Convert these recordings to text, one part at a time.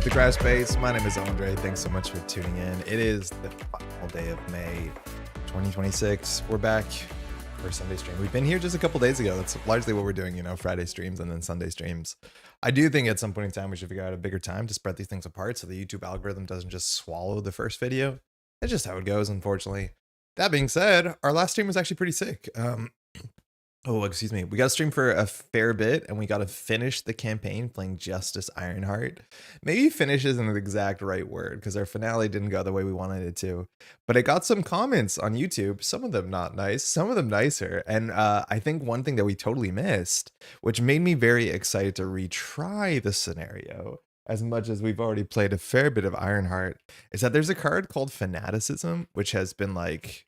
Hype the Crash Base. My name is Andre. Thanks so much for tuning in. It is the final day of May 2026. We're back for Sunday stream. We've been here just a couple days ago. That's largely what we're doing, you know, Friday streams and then Sunday streams. I do think at some point in time we should figure out a bigger time to spread these things apart so the YouTube algorithm doesn't just swallow the first video. That's just how it goes, unfortunately. That being said, our last stream was actually pretty sick. Oh, excuse me. We got to stream for a fair bit and we got to finish the campaign playing Justice Ironheart. Maybe finish isn't the exact right word because our finale didn't go the way we wanted it to. But it got some comments on YouTube, some of them not nice, some of them nicer. And I think one thing that we totally missed, which made me very excited to retry the scenario, as much as we've already played a fair bit of Ironheart, is that there's a card called Fanaticism, which has been like,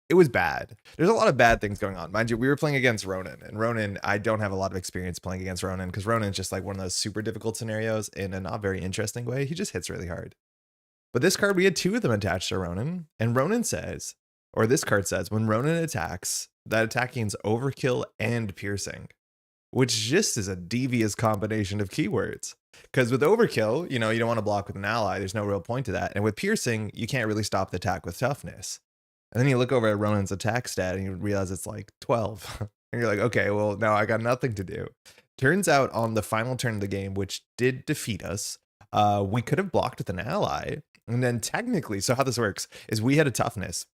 it was bad. There's a lot of bad things going on. Mind you, we were playing against Ronin, and Ronin, I don't have a lot of experience playing against Ronin because Ronin's just like one of those super difficult scenarios in a not very interesting way. He just hits really hard. But this card, we had two of them attached to Ronin, and Ronin says, or this card says, when Ronin attacks, that attack gains overkill and piercing, which just is a devious combination of keywords. Because with overkill, you know, you don't want to block with an ally. There's no real point to that. And with piercing, you can't really stop the attack with toughness. And then you look over at Ronin's attack stat and you realize it's like 12. And you're like, okay, well, now I got nothing to do. Turns out on the final turn of the game, which did defeat us, we could have blocked with an ally. And then technically, so how this works is we had a toughness.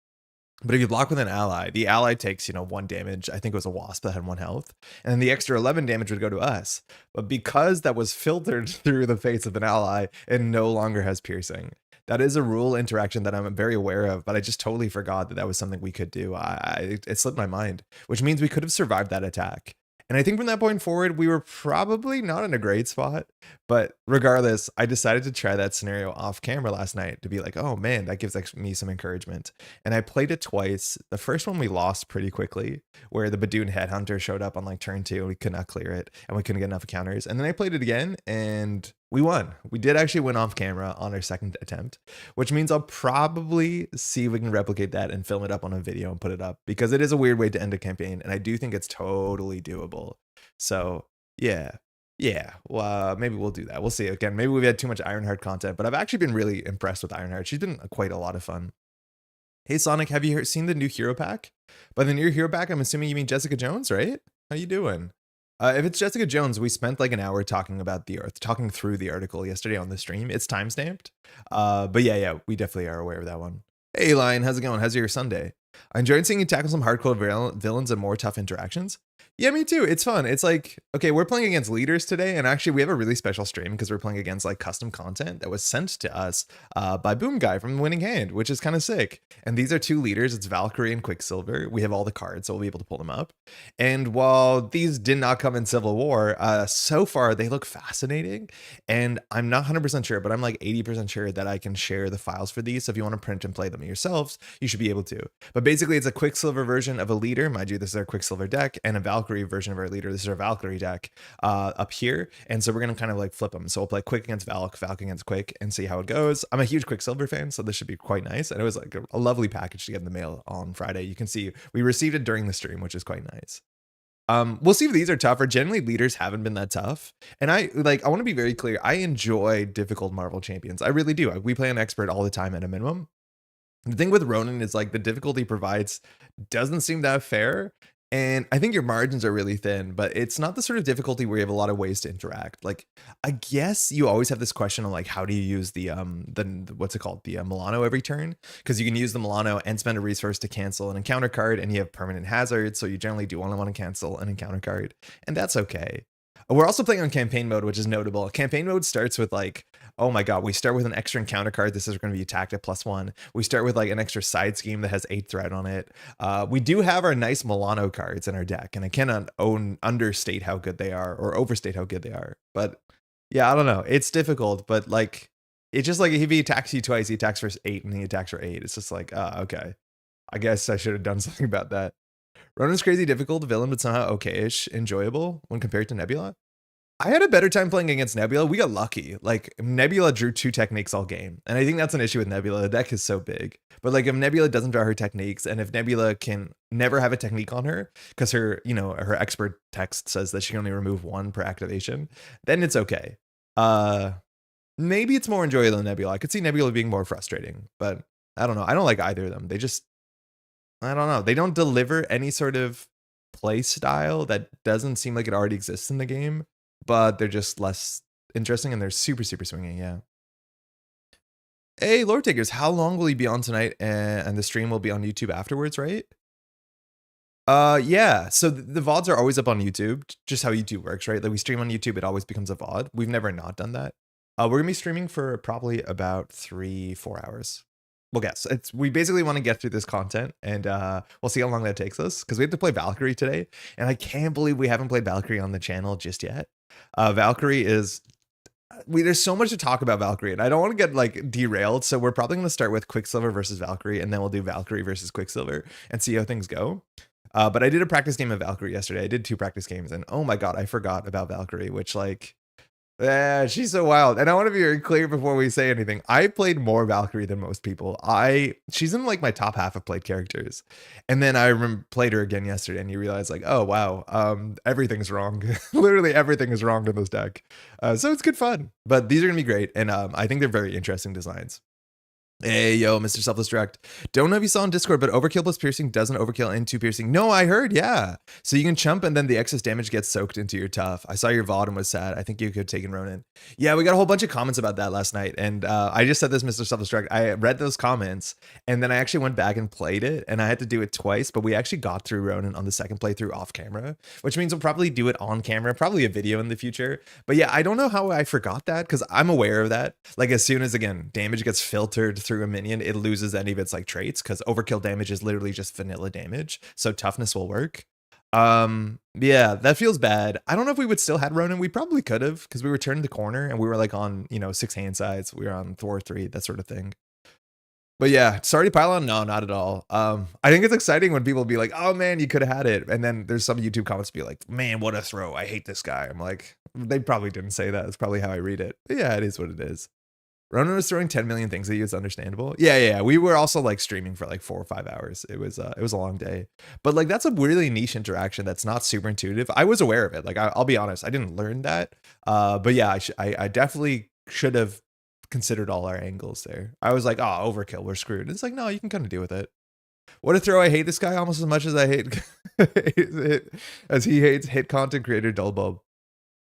But if you block with an ally, the ally takes, you know, 1 damage. I think it was a wasp that had 1 health. And then the extra 11 damage would go to us. But because that was filtered through the face of an ally, it no longer has piercing. That is a rule interaction that I'm very aware of, but I just totally forgot that that was something we could do. It slipped my mind, which means we could have survived that attack. And I think from that point forward, we were probably not in a great spot. But regardless, I decided to try that scenario off camera last night to be like, oh man, that gives me some encouragement. And I played it twice. The first one we lost pretty quickly, where the Badoon Headhunter showed up on like turn 2 and we could not clear it and we couldn't get enough counters. And then I played it again and we won. We did actually win off camera on our second attempt, which means I'll probably see if we can replicate that and film it up on a video and put it up because it is a weird way to end a campaign. And I do think it's totally doable. So yeah. Well, maybe we'll do that. We'll see. Again, maybe we've had too much Ironheart content, but I've actually been really impressed with Ironheart. She's been quite a lot of fun. Hey Sonic, have you seen the new hero pack? By the new hero pack, I'm assuming you mean Jessica Jones, right? How you doing? If it's Jessica Jones, we spent like an hour talking through the article yesterday on the stream. It's timestamped. But yeah, we definitely are aware of that one. Hey Lion, how's it going? How's your Sunday? I enjoyed seeing you tackle some hardcore villains and more tough interactions. Yeah, me too. It's fun. It's like, okay, we're playing against leaders today, and actually we have a really special stream because we're playing against like custom content that was sent to us by Boomguy from Winning Hand, which is kind of sick. And these are 2 leaders. It's Valkyrie and Quicksilver. We have all the cards, so we'll be able to pull them up. And while these did not come in Civil War, so far they look fascinating. And I'm not 100% sure, but I'm like 80% sure that I can share the files for these. So if you want to print and play them yourselves, you should be able to. But basically, it's a Quicksilver version of a leader. Mind you, this is our Quicksilver deck, and a Valkyrie version of our leader. This is our Valkyrie deck up here. And so we're going to kind of like flip them. So we'll play Quick against Valk against Quick and see how it goes. I'm a huge Quicksilver fan, so this should be quite nice. And it was like a lovely package to get in the mail on Friday. You can see we received it during the stream, which is quite nice. We'll see if these are tougher. Generally, leaders haven't been that tough. And I want to be very clear. I enjoy difficult Marvel champions. I really do. We play an expert all the time at a minimum. The thing with Ronin is like the difficulty provides doesn't seem that fair. And I think your margins are really thin, but it's not the sort of difficulty where you have a lot of ways to interact. Like, I guess you always have this question of like, how do you use the what's it called? The Milano every turn? Because you can use the Milano and spend a resource to cancel an encounter card, and you have permanent hazards. So you generally do only want to cancel an encounter card, and that's okay. We're also playing on campaign mode, which is notable. Campaign mode starts with like, oh my god, we start with an extra encounter card. This is going to be attacked at +1. We start with like an extra side scheme that has 8 threat on it. We do have our nice Milano cards in our deck, and I cannot understate how good they are or overstate how good they are. But yeah, I don't know. It's difficult, but like, it's just like if he attacks you twice, he attacks for 8 and he attacks for 8. It's just like, okay. I guess I should have done something about that. Ronin's crazy difficult villain, but somehow okay-ish enjoyable when compared to Nebula. I had a better time playing against Nebula. We got lucky. Like, Nebula drew 2 techniques all game. And I think that's an issue with Nebula. The deck is so big. But like, if Nebula doesn't draw her techniques, and if Nebula can never have a technique on her, because her, you know, her expert text says that she can only remove 1 per activation, then it's okay. Maybe it's more enjoyable than Nebula. I could see Nebula being more frustrating, but I don't know. I don't like either of them. They just, I don't know. They don't deliver any sort of play style that doesn't seem like it already exists in the game, but they're just less interesting and they're super, super swinging. Yeah. Hey, Lord Takers, how long will you be on tonight? And the stream will be on YouTube afterwards, right? Yeah. So the VODs are always up on YouTube, just how YouTube works, right? Like we stream on YouTube, it always becomes a VOD. We've never not done that. We're gonna be streaming for probably about 3-4 hours. Well, guess we basically want to get through this content, and we'll see how long that takes us because we have to play Valkyrie today, and I can't believe we haven't played Valkyrie on the channel just yet. Valkyrie is there's so much to talk about Valkyrie, and I don't want to get like derailed. So we're probably going to start with Quicksilver versus Valkyrie, and then we'll do Valkyrie versus Quicksilver and see how things go. But I did a practice game of Valkyrie yesterday. I did 2 practice games, and oh my god, I forgot about Valkyrie, which like, yeah, she's so wild. And I want to be very clear before we say anything. I played more Valkyrie than most people. She's in like my top half of played characters. And then I played her again yesterday, and you realize like, oh wow, everything's wrong. Literally everything is wrong in this deck. So it's good fun. But these are gonna be great, and I think they're very interesting designs. Hey, yo, Mr. Selfless Direct. Don't know if you saw on Discord, but overkill plus piercing doesn't overkill into piercing. No, I heard, yeah. So you can chump and then the excess damage gets soaked into your tough. I saw your VOD and was sad. I think you could have taken Ronin. Yeah, we got a whole bunch of comments about that last night. And I just said this, Mr. Selfless Direct. I read those comments and then I actually went back and played it, and I had to do it twice, but we actually got through Ronin on the second playthrough off camera, which means we'll probably do it on camera, probably a video in the future. But yeah, I don't know how I forgot that because I'm aware of that. Like as soon as, again, damage gets filtered through a minion, it loses any of its like traits because overkill damage is literally just vanilla damage, so toughness will work. Yeah, that feels bad. I don't know if we would still had Ronin. We probably could have because we were turning the corner and we were like on 6 hand sides. We were on Thor 3, that sort of thing. But yeah, sorry to pile on. No, not at all. I think it's exciting when people be like, oh man, you could have had it, and then there's some YouTube comments be like, man, what a throw, I hate this guy. I'm like, they probably didn't say that. It's probably how I read it. But yeah, it is what it is. Ronan was throwing 10 million things at you. It's understandable. Yeah. We were also like streaming for like 4 or 5 hours. It was a long day, but like that's a really niche interaction that's not super intuitive. I was aware of it. Like I'll be honest, I didn't learn that. But yeah, I definitely should have considered all our angles there. I was like, oh, overkill, we're screwed. It's like, no, you can kind of deal with it. What a throw. I hate this guy almost as much as I hate as he hates hit content creator Dullbulb.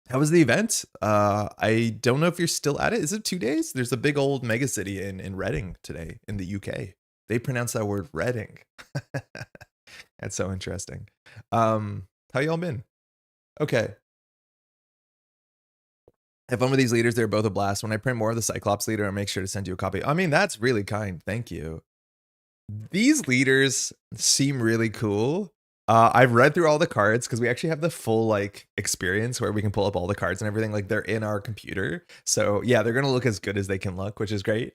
How was the event? I don't know if you're still at it. Is it 2 days? There's a big old mega city in Reading today in the UK. They pronounce that word Reading. That's so interesting. How y'all been? Okay. Have fun with these leaders. They're both a blast. When I print more of the Cyclops leader, I'll make sure to send you a copy. I mean, that's really kind. Thank you. These leaders seem really cool. I've read through all the cards because we actually have the full like experience where we can pull up all the cards and everything. Like they're in our computer. So yeah, they're going to look as good as they can look, which is great.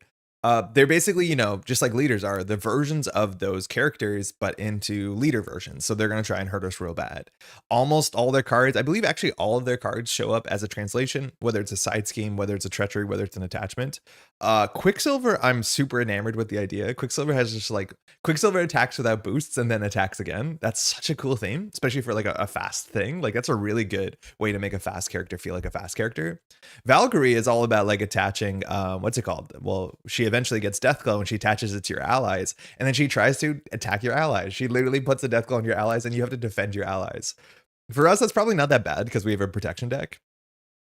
They're basically, just like leaders are, the versions of those characters, but into leader versions. So they're going to try and hurt us real bad. Almost all their cards, I believe actually all of their cards show up as a translation, whether it's a side scheme, whether it's a treachery, whether it's an attachment. Quicksilver, I'm super enamored with the idea. Quicksilver has just like, Quicksilver attacks without boosts and then attacks again. That's such a cool theme, especially for like a fast thing. Like that's a really good way to make a fast character feel like a fast character. Valkyrie is all about like attaching, what's it called? Well, she eventually gets Deathglow and she attaches it to your allies, and then she tries to attack your allies. She literally puts a Deathglow on your allies and you have to defend your allies. For us, that's probably not that bad because we have a protection deck.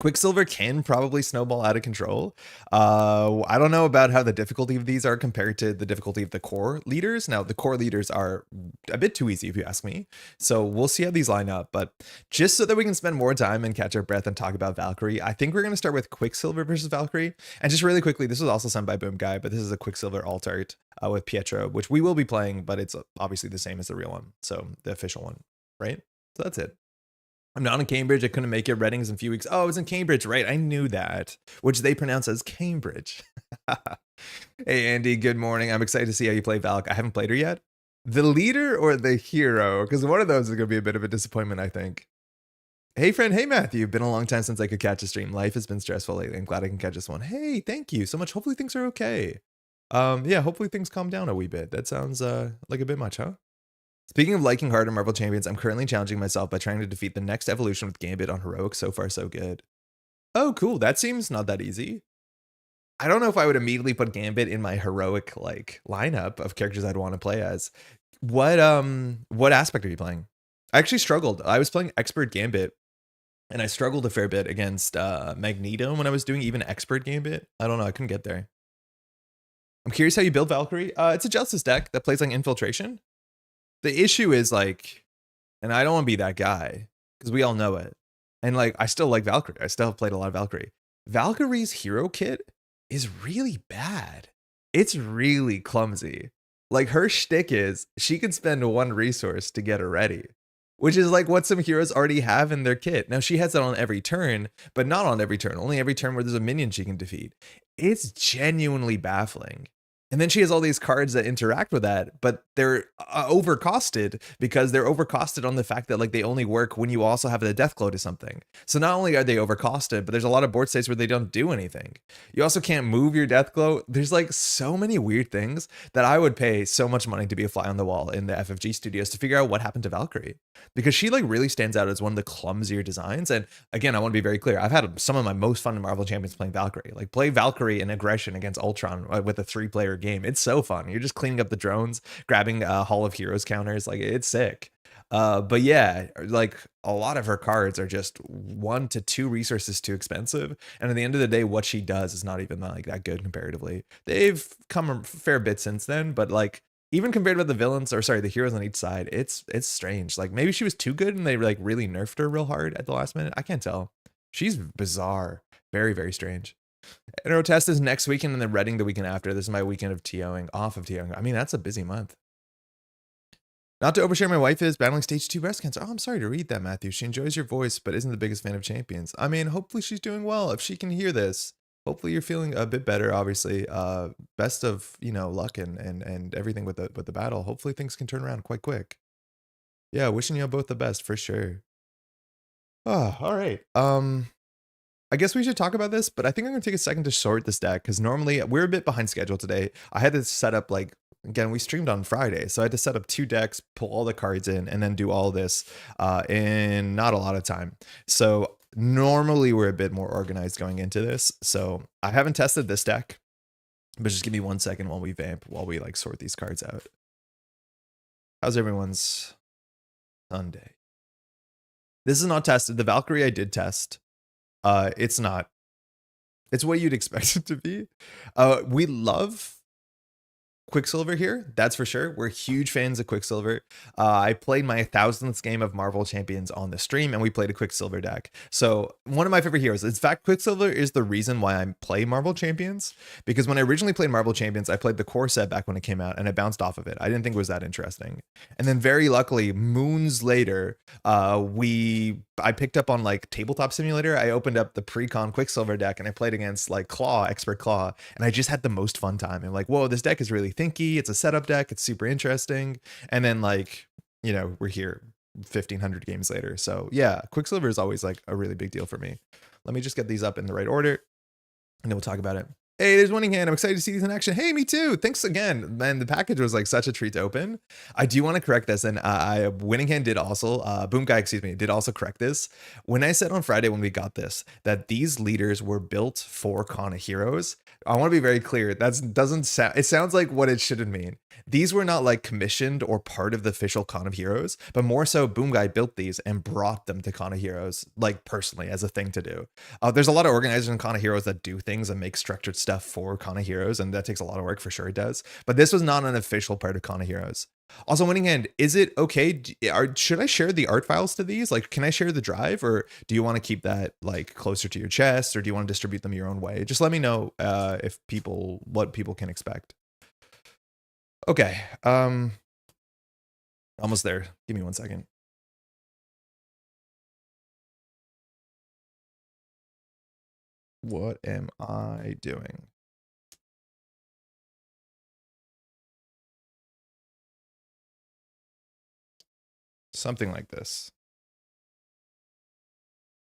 Quicksilver can probably snowball out of control. I don't know about how the difficulty of these are compared to the difficulty of the core leaders. Now, the core leaders are a bit too easy if you ask me. So we'll see how these line up. But just so that we can spend more time and catch our breath and talk about Valkyrie, I think we're going to start with Quicksilver versus Valkyrie. And just really quickly, this was also sent by Boomguy, but this is a Quicksilver alt art with Pietro, which we will be playing, but it's obviously the same as the real one. So the official one, right? So that's it. I'm not in Cambridge. I couldn't make it. Reading's in a few weeks. Oh, I was in Cambridge, right? I knew that, which they pronounce as Cambridge. Hey, Andy, good morning. I'm excited to see how you play Valk. I haven't played her yet. The leader or the hero? Because one of those is going to be a bit of a disappointment, I think. Hey, friend. Hey, Matthew. Been a long time since I could catch a stream. Life has been stressful lately. I'm glad I can catch this one. Hey, thank you so much. Hopefully things are okay. Yeah, hopefully things calm down a wee bit. That sounds like a bit much, huh? Speaking of liking hard in Marvel Champions, I'm currently challenging myself by trying to defeat the next evolution with Gambit on Heroic. So far, so good. Oh, cool. That seems not that easy. I don't know if I would immediately put Gambit in my heroic like lineup of characters I'd want to play as. What aspect are you playing? I actually struggled. I was playing Expert Gambit, and I struggled a fair bit against Magneto when I was doing even Expert Gambit. I don't know. I couldn't get there. I'm curious how you build Valkyrie. It's a Justice deck that plays like Infiltration. The issue is like, and I don't want to be that guy because we all know it. And like, I still like Valkyrie. I still have played a lot of Valkyrie. Valkyrie's hero kit is really bad. It's really clumsy. Like her shtick is she can spend one resource to get her ready, which is like what some heroes already have in their kit. Now she has it on every turn, but not on every turn, only every turn where there's a minion she can defeat. It's genuinely baffling. And then she has all these cards that interact with that, but they're overcosted because they're overcosted on the fact that like they only work when you also have the death glow to something. So not only are they overcosted, but there's a lot of board states where they don't do anything. You also can't move your death glow. There's like so many weird things that I would pay so much money to be a fly on the wall in the FFG studios to figure out what happened to Valkyrie, because she like really stands out as one of the clumsier designs. And again, I want to be very clear. I've had some of my most fun in Marvel Champions playing Valkyrie. Like play Valkyrie in aggression against Ultron with a 3-player game. It's so fun. You're just cleaning up the drones, grabbing Hall of Heroes counters. Like it's sick. But yeah, like a lot of her cards are just 1 to 2 resources too expensive. And at the end of the day, what she does is not even like that good comparatively. They've come a fair bit since then, but like even compared with the villains, or sorry, the heroes on each side, it's strange. Like maybe she was too good and they like really nerfed her real hard at the last minute. I can't tell. She's bizarre. Very, very strange. Intro test is next weekend and then Reading the weekend after. This is my weekend of TOing, off of TOing. I mean, that's a busy month. Not to overshare, my wife is battling stage 2 breast cancer. Oh, I'm sorry to read that, Matthew. She enjoys your voice, but isn't the biggest fan of champions. I mean, hopefully she's doing well. If she can hear this, hopefully you're feeling a bit better, obviously. Best of, luck and everything with the battle. Hopefully things can turn around quite quick. Yeah, wishing you both the best for sure. Oh, all right. I guess we should talk about this, but I think I'm going to take a second to sort this deck because normally we're a bit behind schedule today. I had to set up like, again, we streamed on Friday, so I had to set up 2 decks, pull all the cards in, and then do all this in not a lot of time. So normally we're a bit more organized going into this. So I haven't tested this deck, but just give me 1 second while we vamp, while we like sort these cards out. How's everyone's Sunday? This is not tested. The Valkyrie I did test. It's not. It's what you'd expect it to be. We love Quicksilver here, that's for sure. We're huge fans of Quicksilver. I played my 1000th game of Marvel Champions on the stream, and we played a Quicksilver deck. So one of my favorite heroes. In fact, Quicksilver is the reason why I play Marvel Champions, because when I originally played Marvel Champions, I played the core set back when it came out, and I bounced off of it. I didn't think it was that interesting. And then very luckily, moons later, I picked up on like Tabletop Simulator. I opened up the pre-con Quicksilver deck, and I played against like Expert Claw, and I just had the most fun time. I'm like, whoa, this deck is really thinky. It's a setup deck. It's super interesting. And then like, we're here 1500 games later. So yeah, Quicksilver is always like a really big deal for me. Let me just get these up in the right order and then we'll talk about it. Hey, there's Winning Hand. I'm excited to see these in action. Hey, me too. Thanks again. Man, the package was like such a treat to open. I do want to correct this. And Winning Hand did also, Boomguy, excuse me, did also correct this. When I said on Friday when we got this, that these leaders were built for Con of Heroes, I want to be very clear. That doesn't sound, it sounds like what it shouldn't mean. These were not like commissioned or part of the official Con of Heroes, but more so Boomguy built these and brought them to Con of Heroes, like personally as a thing to do. There's a lot of organizers in Con of Heroes that do things and make structured stuff for Con of Heroes, and that takes a lot of work for sure. It does, but this was not an official part of Con of Heroes. Also, Winning Hand, is it okay? Should I share the art files to these? Like, can I share the drive, or do you want to keep that like closer to your chest, or do you want to distribute them your own way? Just let me know what people can expect. Okay, almost there. Give me 1 second. What am I doing? Something like this.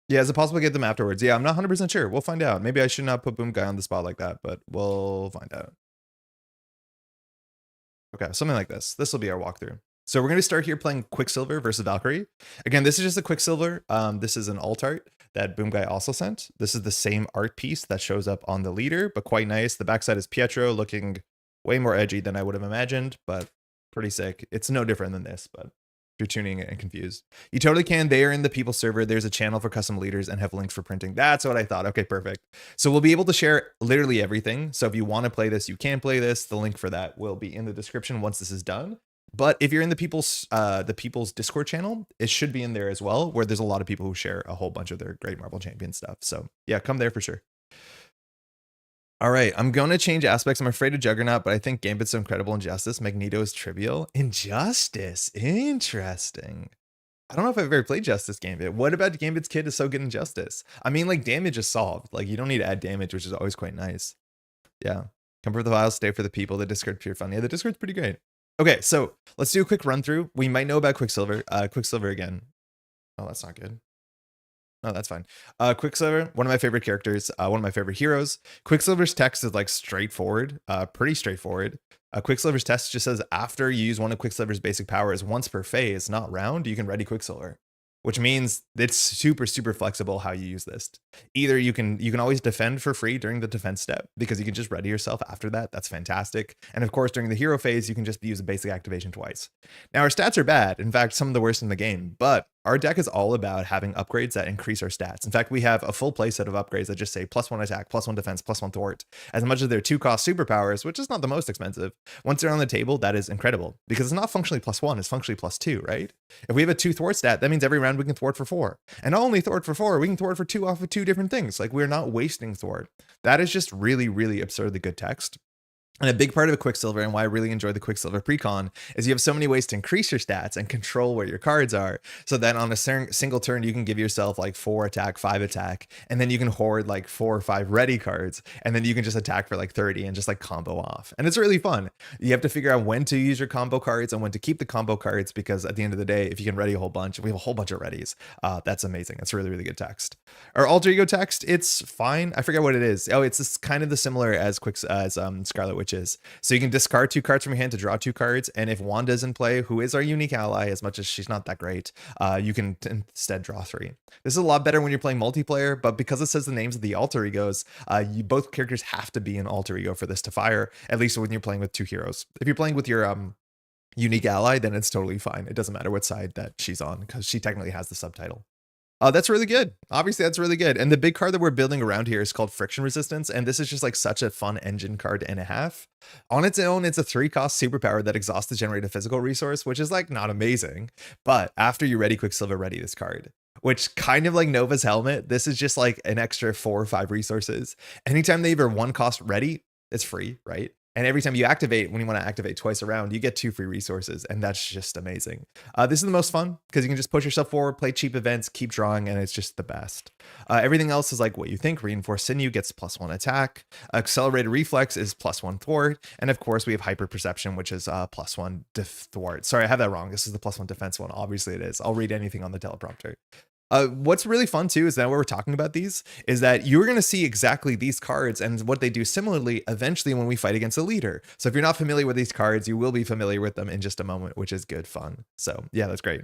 Yeah, is it possible to get them afterwards? Yeah, I'm not 100% sure. We'll find out. Maybe I should not put Boomguy on the spot like that, but we'll find out. Okay, something like this. This will be our walkthrough. So we're going to start here playing Quicksilver versus Valkyrie. Again, this is just a Quicksilver. This is an alt art. that Boomguy also sent. This is the same art piece that shows up on the leader, but quite nice. The backside is Pietro, looking way more edgy than I would have imagined, but pretty sick. It's no different than this, but if you're tuning and confused, you totally can. They are in the people server. There's a channel for custom leaders and have links for printing. That's what I thought. Okay, perfect. So we'll be able to share literally everything. So if you want to play this, you can play this. The link for that will be in the description once this is done. But if you're in the people's Discord channel, it should be in there as well, where there's a lot of people who share a whole bunch of their great Marvel Champion stuff. So yeah, come there for sure. All right, I'm going to change aspects. I'm afraid of Juggernaut, but I think Gambit's so incredible. Injustice. Magneto is trivial. Injustice. Interesting. I don't know if I've ever played Justice Gambit. What about Gambit's kid is so good in Justice? I mean, like, damage is solved. Like, you don't need to add damage, which is always quite nice. Yeah. Come for the files, stay for the people. The Discord pure fun. Yeah, the Discord's pretty great. Okay, so let's do a quick run through. We might know about Quicksilver. Quicksilver again. Oh, that's not good. Oh, that's fine. Quicksilver, one of my favorite characters, one of my favorite heroes. Quicksilver's text is like straightforward, pretty straightforward. Quicksilver's text just says after you use one of Quicksilver's basic powers once per phase, not round, you can ready Quicksilver, which means it's super, super flexible how you use this. Either you can always defend for free during the defense step because you can just ready yourself after that. That's fantastic. And of course, during the hero phase, you can just use a basic activation twice. Now, our stats are bad. In fact, some of the worst in the game, but our deck is all about having upgrades that increase our stats. In fact, we have a full play set of upgrades that just say +1 attack, +1 defense, +1 thwart. As much as they're 2-cost superpowers, which is not the most expensive, once they're on the table, that is incredible because it's not functionally +1, it's functionally +2, right? If we have a 2 thwart stat, that means every round we can thwart for 4. And not only thwart for 4, we can thwart for 2 off of 2 different things. Like, we're not wasting thwart. That is just really, really absurdly good text. And a big part of a Quicksilver, and why I really enjoy the Quicksilver precon, is you have so many ways to increase your stats and control where your cards are. So then on a single turn, you can give yourself like 4 attack, 5 attack, and then you can hoard like 4 or 5 ready cards, and then you can just attack for like 30 and just like combo off. And it's really fun. You have to figure out when to use your combo cards and when to keep the combo cards, because at the end of the day, if you can ready a whole bunch, we have a whole bunch of readies. That's amazing. That's really, really good text. Our alter ego text, it's fine. I forget what it is. Oh, it's this kind of the similar as Scarlet Witch is. So you can discard 2 cards from your hand to draw 2 cards, and if Wanda's in play, who is our unique ally, as much as she's not that great, you can instead draw 3. This is a lot better when you're playing multiplayer, but because it says the names of the alter egos, both characters have to be an alter ego for this to fire, at least when you're playing with 2 heroes. If you're playing with your unique ally, then it's totally fine. It doesn't matter what side that she's on, because she technically has the subtitle. That's really good. Obviously, that's really good. And the big card that we're building around here is called Friction Resistance. And this is just like such a fun engine card and a half. On its own, it's a 3-cost superpower that exhausts to generate a physical resource, which is like not amazing. But after you ready Quicksilver, ready this card, which kind of like Nova's helmet. This is just like an extra 4 or 5 resources. Anytime they either 1-cost ready, it's free, right? And every time you activate, when you want to activate twice around, you get 2 free resources. And that's just amazing. This is the most fun because you can just push yourself forward, play cheap events, keep drawing, and it's just the best. Everything else is like what you think. Reinforced Sinew gets +1 attack. Accelerated Reflex is +1 thwart. And of course, we have Hyper Perception, which is +1 thwart. Sorry, I have that wrong. This is the +1 defense one. Obviously, it is. I'll read anything on the teleprompter. What's really fun too is that when we're talking about these is that you're going to see exactly these cards and what they do similarly eventually when we fight against a leader. So if you're not familiar with these cards, you will be familiar with them in just a moment, which is good fun. So yeah, that's great.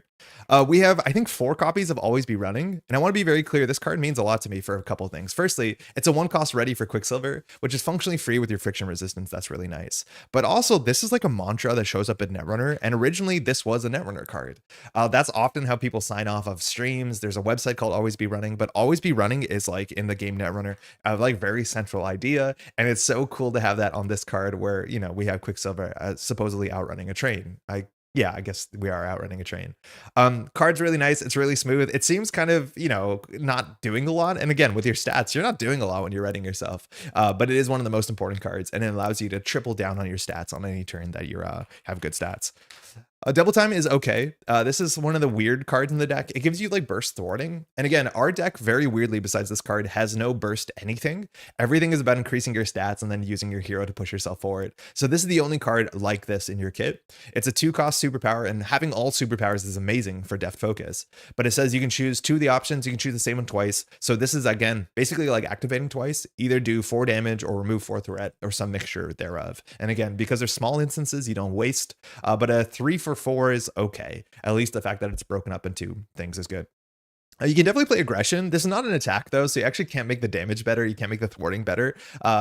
We have, I think, 4 copies of Always Be Running. And I want to be very clear, this card means a lot to me for a couple of things. Firstly, it's a 1-cost ready for Quicksilver, which is functionally free with your Friction Resistance. That's really nice. But also, this is like a mantra that shows up in Netrunner. And originally, this was a Netrunner card. That's often how people sign off of streams. There's a website called Always Be Running, but Always Be Running is like in the game Netrunner, like very central idea. And it's so cool to have that on this card where, you know, we have Quicksilver supposedly outrunning a train. Yeah, I guess we are outrunning a train. Card's really nice. It's really smooth. It seems kind of, you know, not doing a lot. And again, with your stats, you're not doing a lot when you're readying yourself. But it is one of the most important cards, and it allows you to triple down on your stats on any turn that you have good stats. Double Time is okay. This is one of the weird cards in the deck. It gives you like burst thwarting. And again, our deck, very weirdly, besides this card, has no burst anything. Everything is about increasing your stats and then using your hero to push yourself forward. So this is the only card like this in your kit. It's a 2-cost superpower, and having all superpowers is amazing for deft focus. But it says you can choose 2 of the options. You can choose the same one twice. So this is, again, basically like activating twice. Either do 4 damage or remove 4 threat or some mixture thereof. And again, because there's small instances, you don't waste. But a 3 for 4 is okay. At least the fact that it's broken up into things is good. You can definitely play aggression. This is not an attack though, so you actually can't make the damage better. You can't make the thwarting better.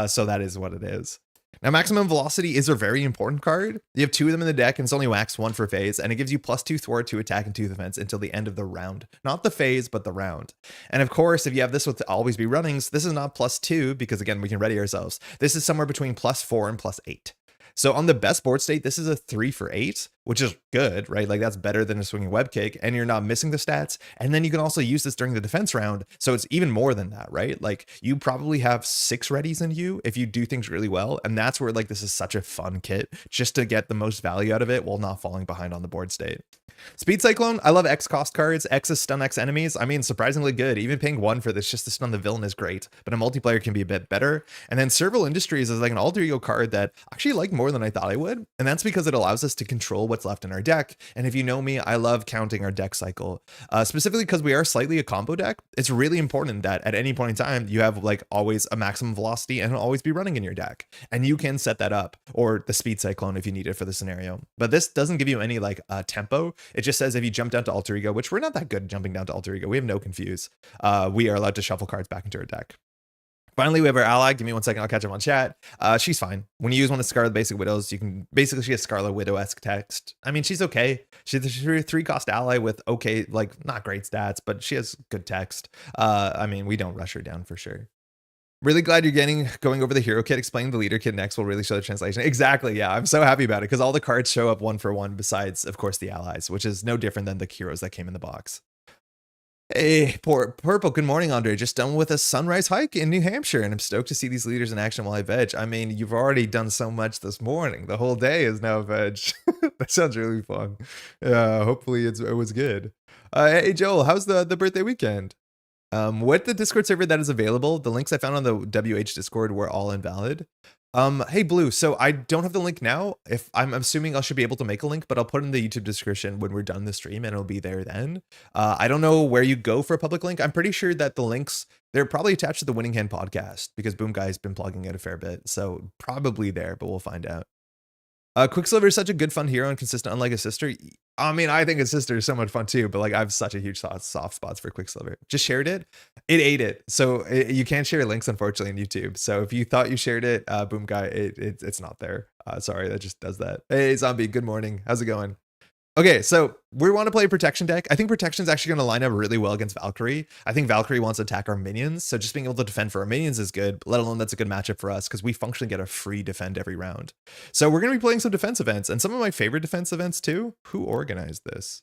So that is what it is. Now, maximum velocity is a very important card. You have 2 of them in the deck, and it's only wax 1 for phase, and it gives you +2 thwart, 2 attack, and 2 defense until the end of the round. Not the phase, but the round. And of course, if you have this with always be runnings, this is not +2 because again, we can ready ourselves. This is somewhere between +4 and +8. So on the best board state, this is a 3 for 8, which is good, right? Like that's better than a swinging web kick, and you're not missing the stats. And then you can also use this during the defense round. So it's even more than that, right? Like you probably have 6 readies in you if you do things really well. And that's where like this is such a fun kit just to get the most value out of it while not falling behind on the board state. Speed Cyclone, I love X cost cards. X is stun X enemies. I mean, surprisingly good. Even paying 1 for this just to stun the villain is great, but a multiplayer can be a bit better. And then Serval Industries is like an alter ego card that I actually like more than I thought I would. And that's because it allows us to control what's left in our deck. And if you know me, I love counting our deck cycle, specifically because we are slightly a combo deck. It's really important that at any point in time, you have like always a maximum velocity and it'll always be running in your deck. And you can set that up, or the Speed Cyclone if you need it for the scenario. But this doesn't give you any like tempo. It just says if you jump down to alter ego, which we're not that good at jumping down to alter ego, we have no confuse, we are allowed to shuffle cards back into our deck. Finally, we have our ally. Give me 1 second, I'll catch up on chat. She's fine. When you use one of Scarlet Basic Widows, you can basically, she has Scarlet Widow-esque text. I mean, she's okay. She's a 3-cost ally with okay, like not great stats, but she has good text. I mean, we don't rush her down for sure. Really glad you're going over the hero kit. Explaining the leader kit next will really show the translation. Exactly. Yeah, I'm so happy about it because all the cards show up 1 for 1 besides, of course, the allies, which is no different than the heroes that came in the box. Hey, poor Purple. Good morning, Andre. Just done with a sunrise hike in New Hampshire, and I'm stoked to see these leaders in action while I veg. I mean, you've already done so much this morning. The whole day is now veg. That sounds really fun. Yeah, hopefully it was good. Hey, Joel, how's the birthday weekend? With the Discord server that is available, the links I found on the WH Discord were all invalid. Hey Blue, so I don't have the link now. If I'm assuming I should be able to make a link, but I'll put in the YouTube description when we're done the stream and it'll be there then. I don't know where you go for a public link. I'm pretty sure that the links, they're probably attached to the Winning Hand podcast because Boomguy has been plugging it a fair bit. So probably there, but we'll find out. Quicksilver is such a good fun hero and consistent, unlike his sister. I mean, I think his sister is so much fun too, but like I have such a huge soft spots for Quicksilver. Just shared it. It ate it. So you can't share links, unfortunately, on YouTube. So if you thought you shared it, Boomguy, it's not there. Sorry, that just does that. Hey, Zombie, good morning. How's it going? Okay, so we want to play a protection deck. I think protection is actually going to line up really well against Valkyrie. I think Valkyrie wants to attack our minions, so just being able to defend for our minions is good, let alone that's a good matchup for us because we functionally get a free defend every round. So we're going to be playing some defense events and some of my favorite defense events too. Who organized this?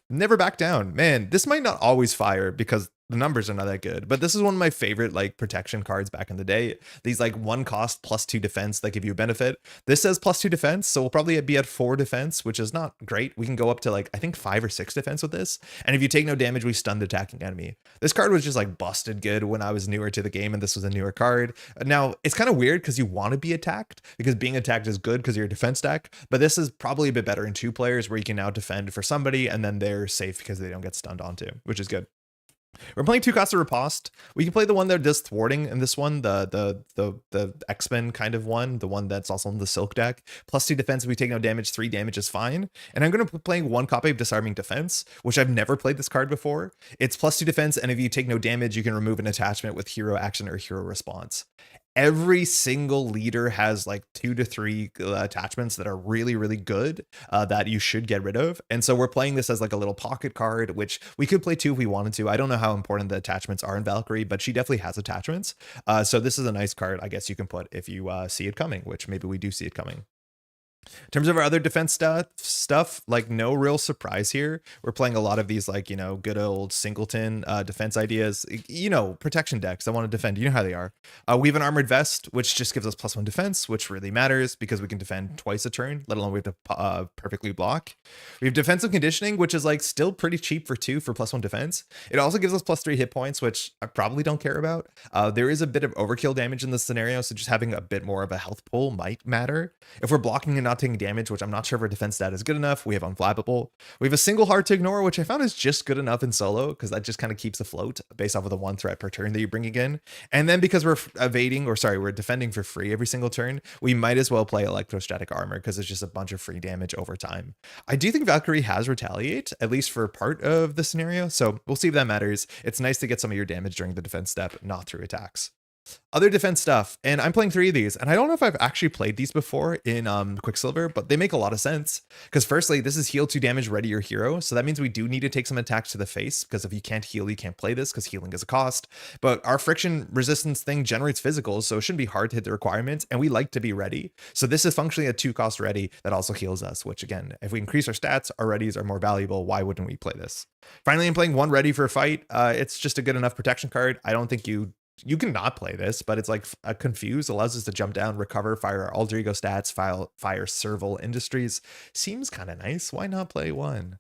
Never Back Down. Man, this might not always fire because the numbers are not that good, but this is one of my favorite like protection cards back in the day. These like 1 cost +2 defense that give you a benefit. This says +2 defense, so we'll probably be at 4 defense, which is not great. We can go up to like I think 5 or 6 defense with this, and if you take no damage, we stun the attacking enemy. This card was just like busted good when I was newer to the game, and this was a newer card. Now it's kind of weird because you want to be attacked because being attacked is good because you're a defense deck, but this is probably a bit better in 2 players where you can now defend for somebody and then they're safe because they don't get stunned onto, which is good. We're playing 2 costs of Riposte. We can play the one that does thwarting in this one, the X-Men kind of one, the one that's also on the Silk deck. +2 defense, if we take no damage, 3 damage is fine. And I'm going to be playing 1 copy of Disarming Defense, which I've never played this card before. It's +2 defense, and if you take no damage, you can remove an attachment with hero action or hero response. Every single leader has like 2 to 3 attachments that are really, really good that you should get rid of. And so we're playing this as like a little pocket card, which we could play 2 if we wanted to. I don't know how important the attachments are in Valkyrie, but she definitely has attachments. So this is a nice card, I guess you can put if you see it coming, which maybe we do see it coming. In terms of our other defense stuff, like no real surprise here. We're playing a lot of these like, you know, good old singleton defense ideas, you know, protection decks that want to defend. You know how they are. We have an armored vest, which just gives us +1 defense, which really matters because we can defend twice a turn, let alone we have to perfectly block. We have defensive conditioning, which is like still pretty cheap for 2 for +1 defense. It also gives us +3 hit points, which I probably don't care about. There is a bit of overkill damage in this scenario, so just having a bit more of a health pool might matter. If we're blocking enough not taking damage, which I'm not sure if our defense stat is good enough. We have Unflappable. We have a single Hard to Ignore, which I found is just good enough in solo because that just kind of keeps afloat based off of the 1 threat per turn that you're bringing in. And then because we're we're defending for free every single turn, we might as well play Electrostatic Armor because it's just a bunch of free damage over time. I do think Valkyrie has Retaliate, at least for part of the scenario, so we'll see if that matters. It's nice to get some of your damage during the defense step, not through attacks. Other defense stuff, and I'm playing 3 of these, and I don't know if I've actually played these before in Quicksilver, but they make a lot of sense. Because firstly, this is heal 2 damage, ready your hero, so that means we do need to take some attacks to the face, because if you can't heal, you can't play this, because healing is a cost. But our friction resistance thing generates physicals, so it shouldn't be hard to hit the requirements, and we like to be ready. So this is functionally a 2-cost ready that also heals us, which again, if we increase our stats, our readies are more valuable. Why wouldn't we play this? Finally, I'm playing 1 ready for a fight. It's just a good enough protection card. I don't think you can not play this, but it's like a Confuse allows us to jump down, recover, fire our alter ego stats, fire Serval Industries. Seems kind of nice. Why not play 1?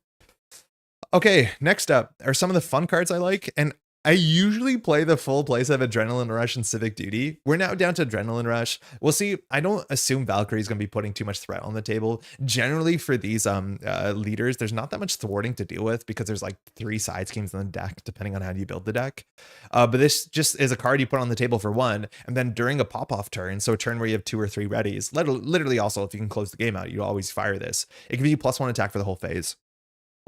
Okay, next up are some of the fun cards I like, and I usually play the full playset of Adrenaline Rush and Civic Duty. We're now down to Adrenaline Rush. We'll see. I don't assume Valkyrie is going to be putting too much threat on the table. Generally for these leaders, there's not that much thwarting to deal with because there's like 3 side schemes in the deck, depending on how you build the deck. But this just is a card you put on the table for 1, and then during a pop-off turn, so a turn where you have 2 or 3 readies, literally also if you can close the game out, you always fire this. It gives you +1 attack for the whole phase.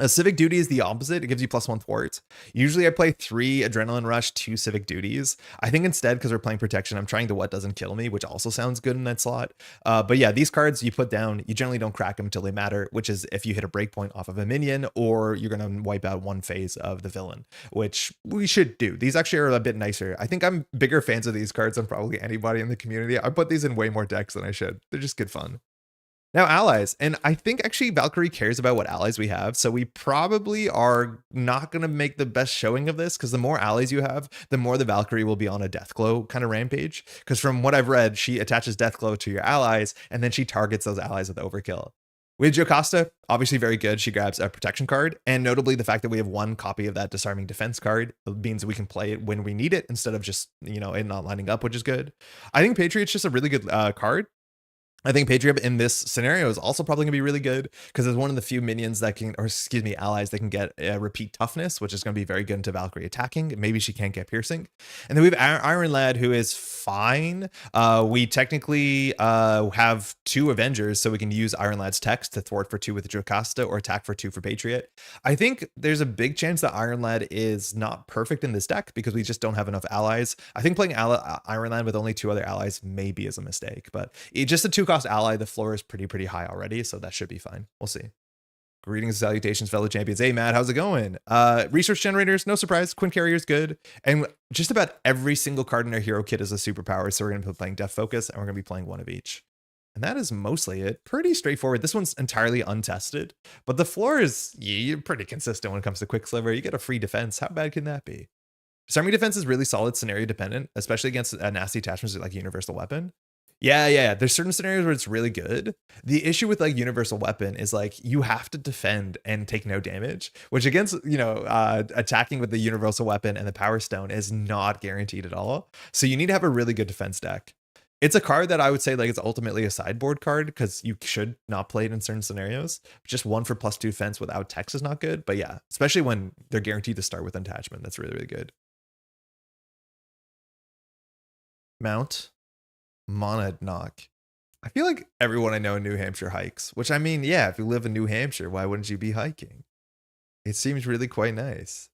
Civic Duty is the opposite. It gives you +1 thwart. Usually I play 3 Adrenaline Rush, 2 Civic Duties. I think instead, because we're playing Protection, I'm trying to What Doesn't Kill Me, which also sounds good in that slot. But yeah, these cards you put down, you generally don't crack them until they matter, which is if you hit a breakpoint off of a minion, or you're going to wipe out 1 phase of the villain, which we should do. These actually are a bit nicer. I think I'm bigger fans of these cards than probably anybody in the community. I put these in way more decks than I should. They're just good fun. Now allies, and I think actually Valkyrie cares about what allies we have, so we probably are not going to make the best showing of this, because the more allies you have, the more the Valkyrie will be on a Deathglow kind of rampage, because from what I've read, she attaches Deathglow to your allies, and then she targets those allies with overkill. With Jocasta, obviously very good. She grabs a protection card, and notably the fact that we have 1 copy of that disarming defense card means we can play it when we need it instead of just, it not lining up, which is good. I think Patriot's just a really good card. I think Patriot in this scenario is also probably going to be really good because it's one of the few minions that can, or excuse me, allies that can get repeat toughness, which is going to be very good into Valkyrie attacking. Maybe she can't get piercing. And then we have Iron Lad, who is fine. We technically have 2 Avengers, so we can use Iron Lad's text to thwart for 2 with Jocasta or attack for 2 for Patriot. I think there's a big chance that Iron Lad is not perfect in this deck because we just don't have enough allies. I think playing Iron Lad with only 2 other allies maybe is a mistake, but just a 2-cost ally, the floor is pretty high already, so that should be fine. We'll see. Greetings and salutations, fellow champions. Hey Matt, how's it going? Research generators, no surprise. Quinn Carrier's good, and just about every single card in our hero kit is a superpower, so we're going to be playing Death Focus, and we're going to be playing 1 of each. And that is mostly it. Pretty straightforward. This one's entirely untested, but the floor is pretty consistent when it comes to Quicksilver. You get a free defense. How bad can that be? Disarming defense is really solid scenario dependent, especially against nasty attachments like Universal Weapon. Yeah. There's certain scenarios where it's really good. The issue with like Universal Weapon is like you have to defend and take no damage, which against, attacking with the Universal Weapon and the Power Stone is not guaranteed at all. So you need to have a really good defense deck. It's a card that I would say like it's ultimately a sideboard card because you should not play it in certain scenarios. Just 1 for +2 defense without text is not good. But yeah, especially when they're guaranteed to start with attachment. That's really good. Mount. Monadnock. I feel like everyone I know in New Hampshire hikes, which I mean, yeah, if you live in New Hampshire, why wouldn't you be hiking? It seems really quite nice.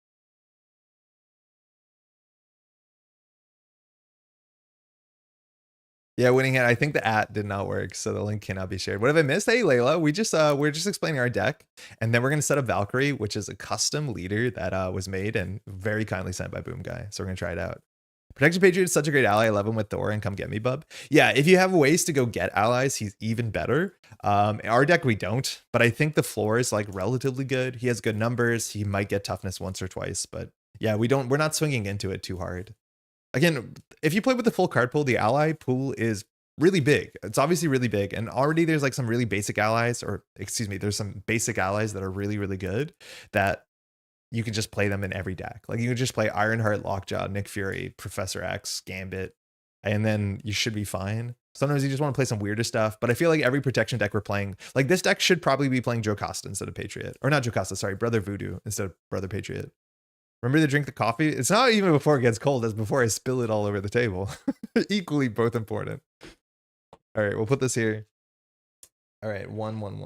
Yeah, winning hand. I think the @ did not work, so the link cannot be shared. What have I missed? Hey, Layla, we're just explaining our deck, and then we're gonna set up Valkyrie, which is a custom leader that was made and very kindly sent by Boomguy. So we're gonna try it out. Protection Patriot is such a great ally. I love him with Thor and Come Get Me Bub. Yeah, if you have ways to go get allies, he's even better. Our deck, we don't, but I think the floor is like relatively good. He has good numbers. He might get toughness once or twice, but yeah, we're not swinging into it too hard. Again, if you play with the full card pool, the ally pool is really big. It's obviously really big. And already there's like some really basic allies, or excuse me, there's some basic allies that are really good that you can just play them in every deck. Like you can just play Ironheart, Lockjaw, Nick Fury, Professor X, Gambit, and then you should be fine. Sometimes you just want to play some weirder stuff, but I feel like every protection deck we're playing, like this deck should probably be playing Jocasta instead of Patriot. Or not Jocasta, sorry, Brother Voodoo instead of Brother Patriot. Remember to drink the coffee? It's not even before it gets cold, as before I spill it all over the table. Equally both important. All right, we'll put this here. All right, 1/1/1.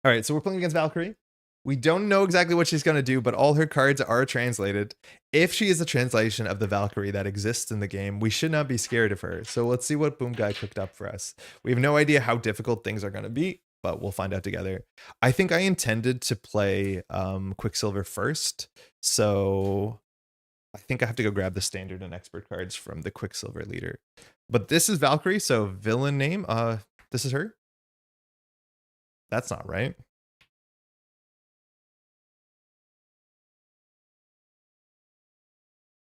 All right, so we're playing against Valkyrie. We don't know exactly what she's going to do, but all her cards are translated. If she is a translation of the Valkyrie that exists in the game, we should not be scared of her. So let's see what Boomguy cooked up for us. We have no idea how difficult things are going to be, but we'll find out together. I think I intended to play Quicksilver first, so I think I have to go grab the standard and expert cards from the Quicksilver leader. But this is Valkyrie, so villain name. This is her. That's not right.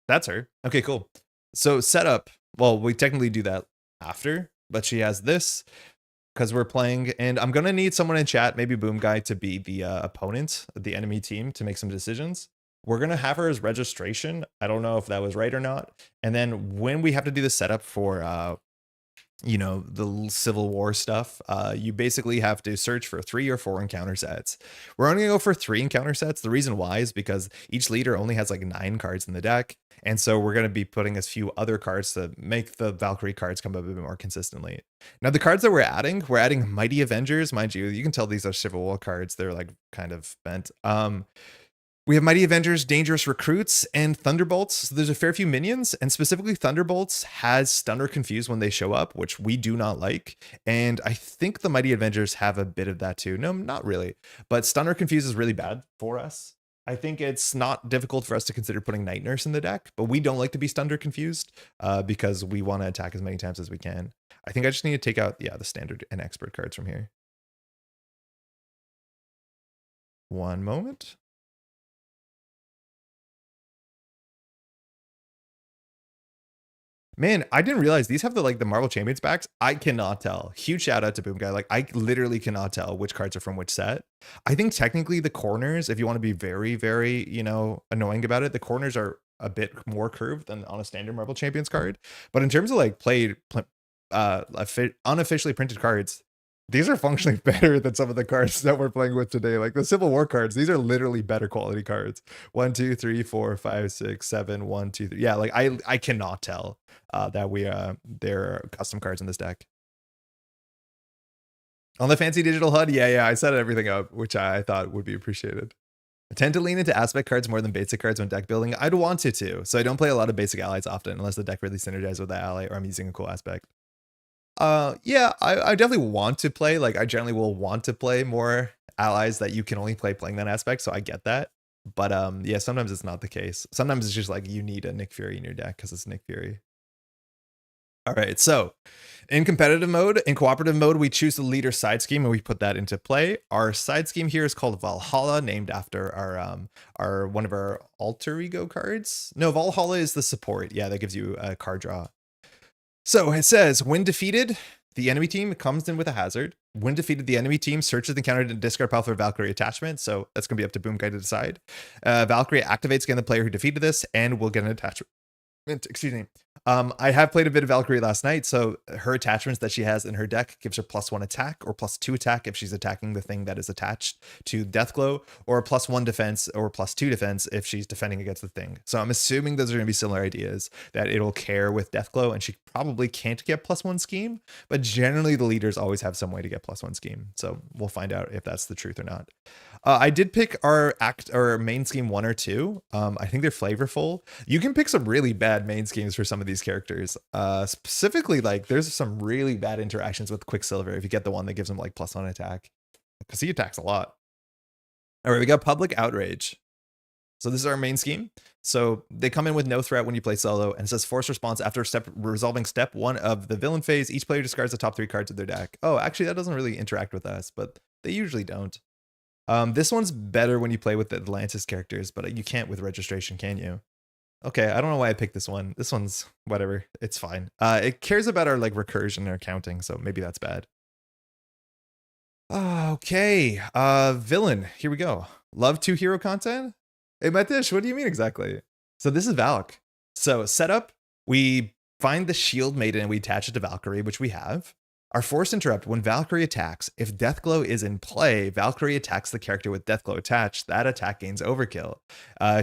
That's her. Okay, cool. So setup. Well, we technically do that after, but she has this because we're playing, and I'm gonna need someone in chat, maybe Boomguy, to be the opponent, the enemy team, to make some decisions. We're gonna have her as registration. I don't know if that was right or not. And then when we have to do the setup for you know, the Civil War stuff, you basically have to search for 3 or 4 encounter sets. We're only gonna go for 3 encounter sets. The reason why is because each leader only has like 9 cards in the deck, and so we're gonna be putting as few other cards to make the Valkyrie cards come up a bit more consistently. Now the cards that we're adding Mighty Avengers. Mind you, you can tell these are Civil War cards. They're like kind of bent. We have Mighty Avengers, Dangerous Recruits, and Thunderbolts. So there's a fair few minions, and specifically Thunderbolts has Stun or Confuse when they show up, which we do not like. And I think the Mighty Avengers have a bit of that too. No, not really. But Stun or Confuse is really bad for us. I think it's not difficult for us to consider putting Night Nurse in the deck, but we don't like to be stunned or confused because we want to attack as many times as we can. I think I just need to take out, the standard and expert cards from here. One moment. Man, I didn't realize these have the Marvel Champions packs. I cannot tell. Huge shout out to Boomguy. Like, I literally cannot tell which cards are from which set. I think technically the corners, if you want to be very, very, annoying about it, the corners are a bit more curved than on a standard Marvel Champions card. But in terms of unofficially printed cards, these are functionally better than some of the cards that we're playing with today. Like the Civil War cards, these are literally better quality cards. 1, 2, 3, 4, 5, 6, 7, 1, 2, 3. Yeah, like I cannot tell that there are custom cards in this deck. On the fancy digital HUD, yeah, I set everything up, which I thought would be appreciated. I tend to lean into aspect cards more than basic cards when deck building. I'd want to too, so I don't play a lot of basic allies often unless the deck really synergizes with the ally or I'm using a cool aspect. Yeah, I definitely want to play, I generally will want to play more allies that you can only play playing that aspect, so I get that. But yeah, sometimes it's not the case. Sometimes it's just like you need a Nick Fury in your deck because it's Nick Fury. All right, so in competitive mode, in cooperative mode, we choose the leader side scheme and we put that into play. Our side scheme here is called Valhalla, named after our one of our alter ego cards. No, Valhalla is the support. Yeah, that gives you a card draw. So it says, when defeated, the enemy team comes in with a hazard. When defeated, the enemy team searches the counter to discard pile for Valkyrie attachment. So that's going to be up to Boomguy to decide. Valkyrie activates again the player who defeated this and will get an attachment. Excuse me. I have played a bit of Valkyrie last night, so her attachments that she has in her deck gives her +1 attack or +2 attack if she's attacking the thing that is attached to Deathglow, or +1 defense or +2 defense if she's defending against the thing. So I'm assuming those are going to be similar ideas, that it'll care with Deathglow, and she probably can't get +1 scheme, but generally the leaders always have some way to get +1 scheme. So we'll find out if that's the truth or not. I did pick our main scheme 1 or 2. I think they're flavorful. You can pick some really bad main schemes for some of these characters. Specifically, there's some really bad interactions with Quicksilver if you get the one that gives him +1 attack, because he attacks a lot. All right, we got Public Outrage. So this is our main scheme. So they come in with no threat when you play solo, and it says force response after resolving step 1 of the villain phase. Each player discards the top 3 cards of their deck. Oh, actually, that doesn't really interact with us, but they usually don't. This one's better when you play with the Atlantis characters, but you can't with registration, can you? Okay, I don't know why I picked this one. This one's whatever. It's fine. It cares about our recursion or counting, so maybe that's bad. Okay, villain. Here we go. Love 2 hero content? Hey, Matish, what do you mean exactly? So this is Valk. So setup, we Find the Shield Maiden and we attach it to Valkyrie, which we have. Our Force Interrupt, when Valkyrie attacks, if Deathglow is in play, Valkyrie attacks the character with Deathglow attached. That attack gains overkill.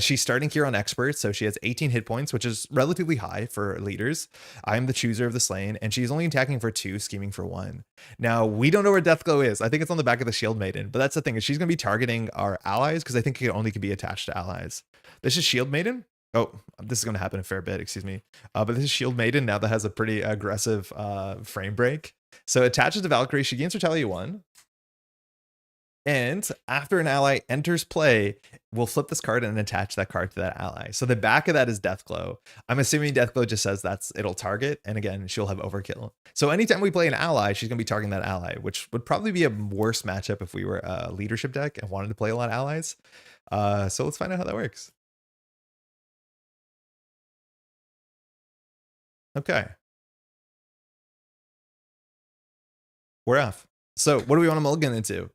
She's starting here on Expert, so she has 18 hit points, which is relatively high for leaders. I am the chooser of this lane, and she's only attacking for 2, scheming for 1. Now, we don't know where Deathglow is. I think it's on the back of the Shield Maiden, but that's the thing, is she's going to be targeting our allies, because I think it only can be attached to allies. This is Shield Maiden. Oh, this is going to happen a fair bit, excuse me. But this is Shield Maiden now that has a pretty aggressive frame break. So attaches to Valkyrie, she gains Retaliate 1. And after an ally enters play, we'll flip this card and attach that card to that ally. So the back of that is Deathglow. I'm assuming Deathglow just says it'll target, and again, she'll have overkill. So anytime we play an ally, she's going to be targeting that ally, which would probably be a worse matchup if we were a leadership deck and wanted to play a lot of allies. So let's find out how that works. Okay. We're off. So what do we want to mulligan into?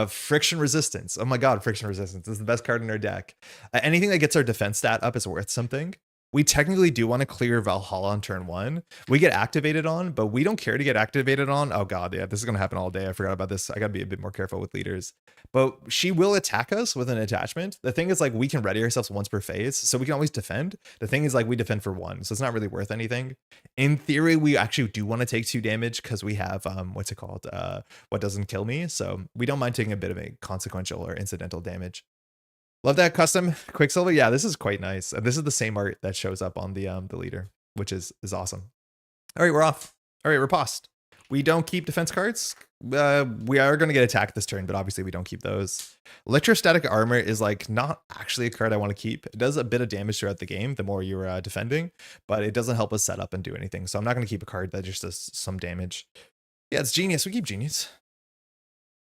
Friction Resistance. Oh my god, Friction Resistance. This is the best card in our deck. Anything that gets our defense stat up is worth something. We technically do want to clear Valhalla on turn 1. We get activated on, but we don't care to get activated on. Oh god, yeah, this is going to happen all day. I forgot about this. I got to be a bit more careful with leaders. But she will attack us with an attachment. The thing is, like, we can ready ourselves once per phase, so we can always defend. The thing is, like, we defend for 1, so it's not really worth anything. In theory, we actually do want to take 2 damage because we have, what's it called? What doesn't kill me. So we don't mind taking a bit of a consequential or incidental damage. Love that custom Quicksilver. Yeah, this is quite nice. And this is the same art that shows up on the leader, which is awesome. All right, we're off. All right, we're paused. We don't keep defense cards. We are going to get attacked this turn, but obviously we don't keep those. Electrostatic Armor is like not actually a card I want to keep. It does a bit of damage throughout the game, the more you're defending, but it doesn't help us set up and do anything. So I'm not going to keep a card that just does some damage. Yeah, it's Genius. We keep Genius.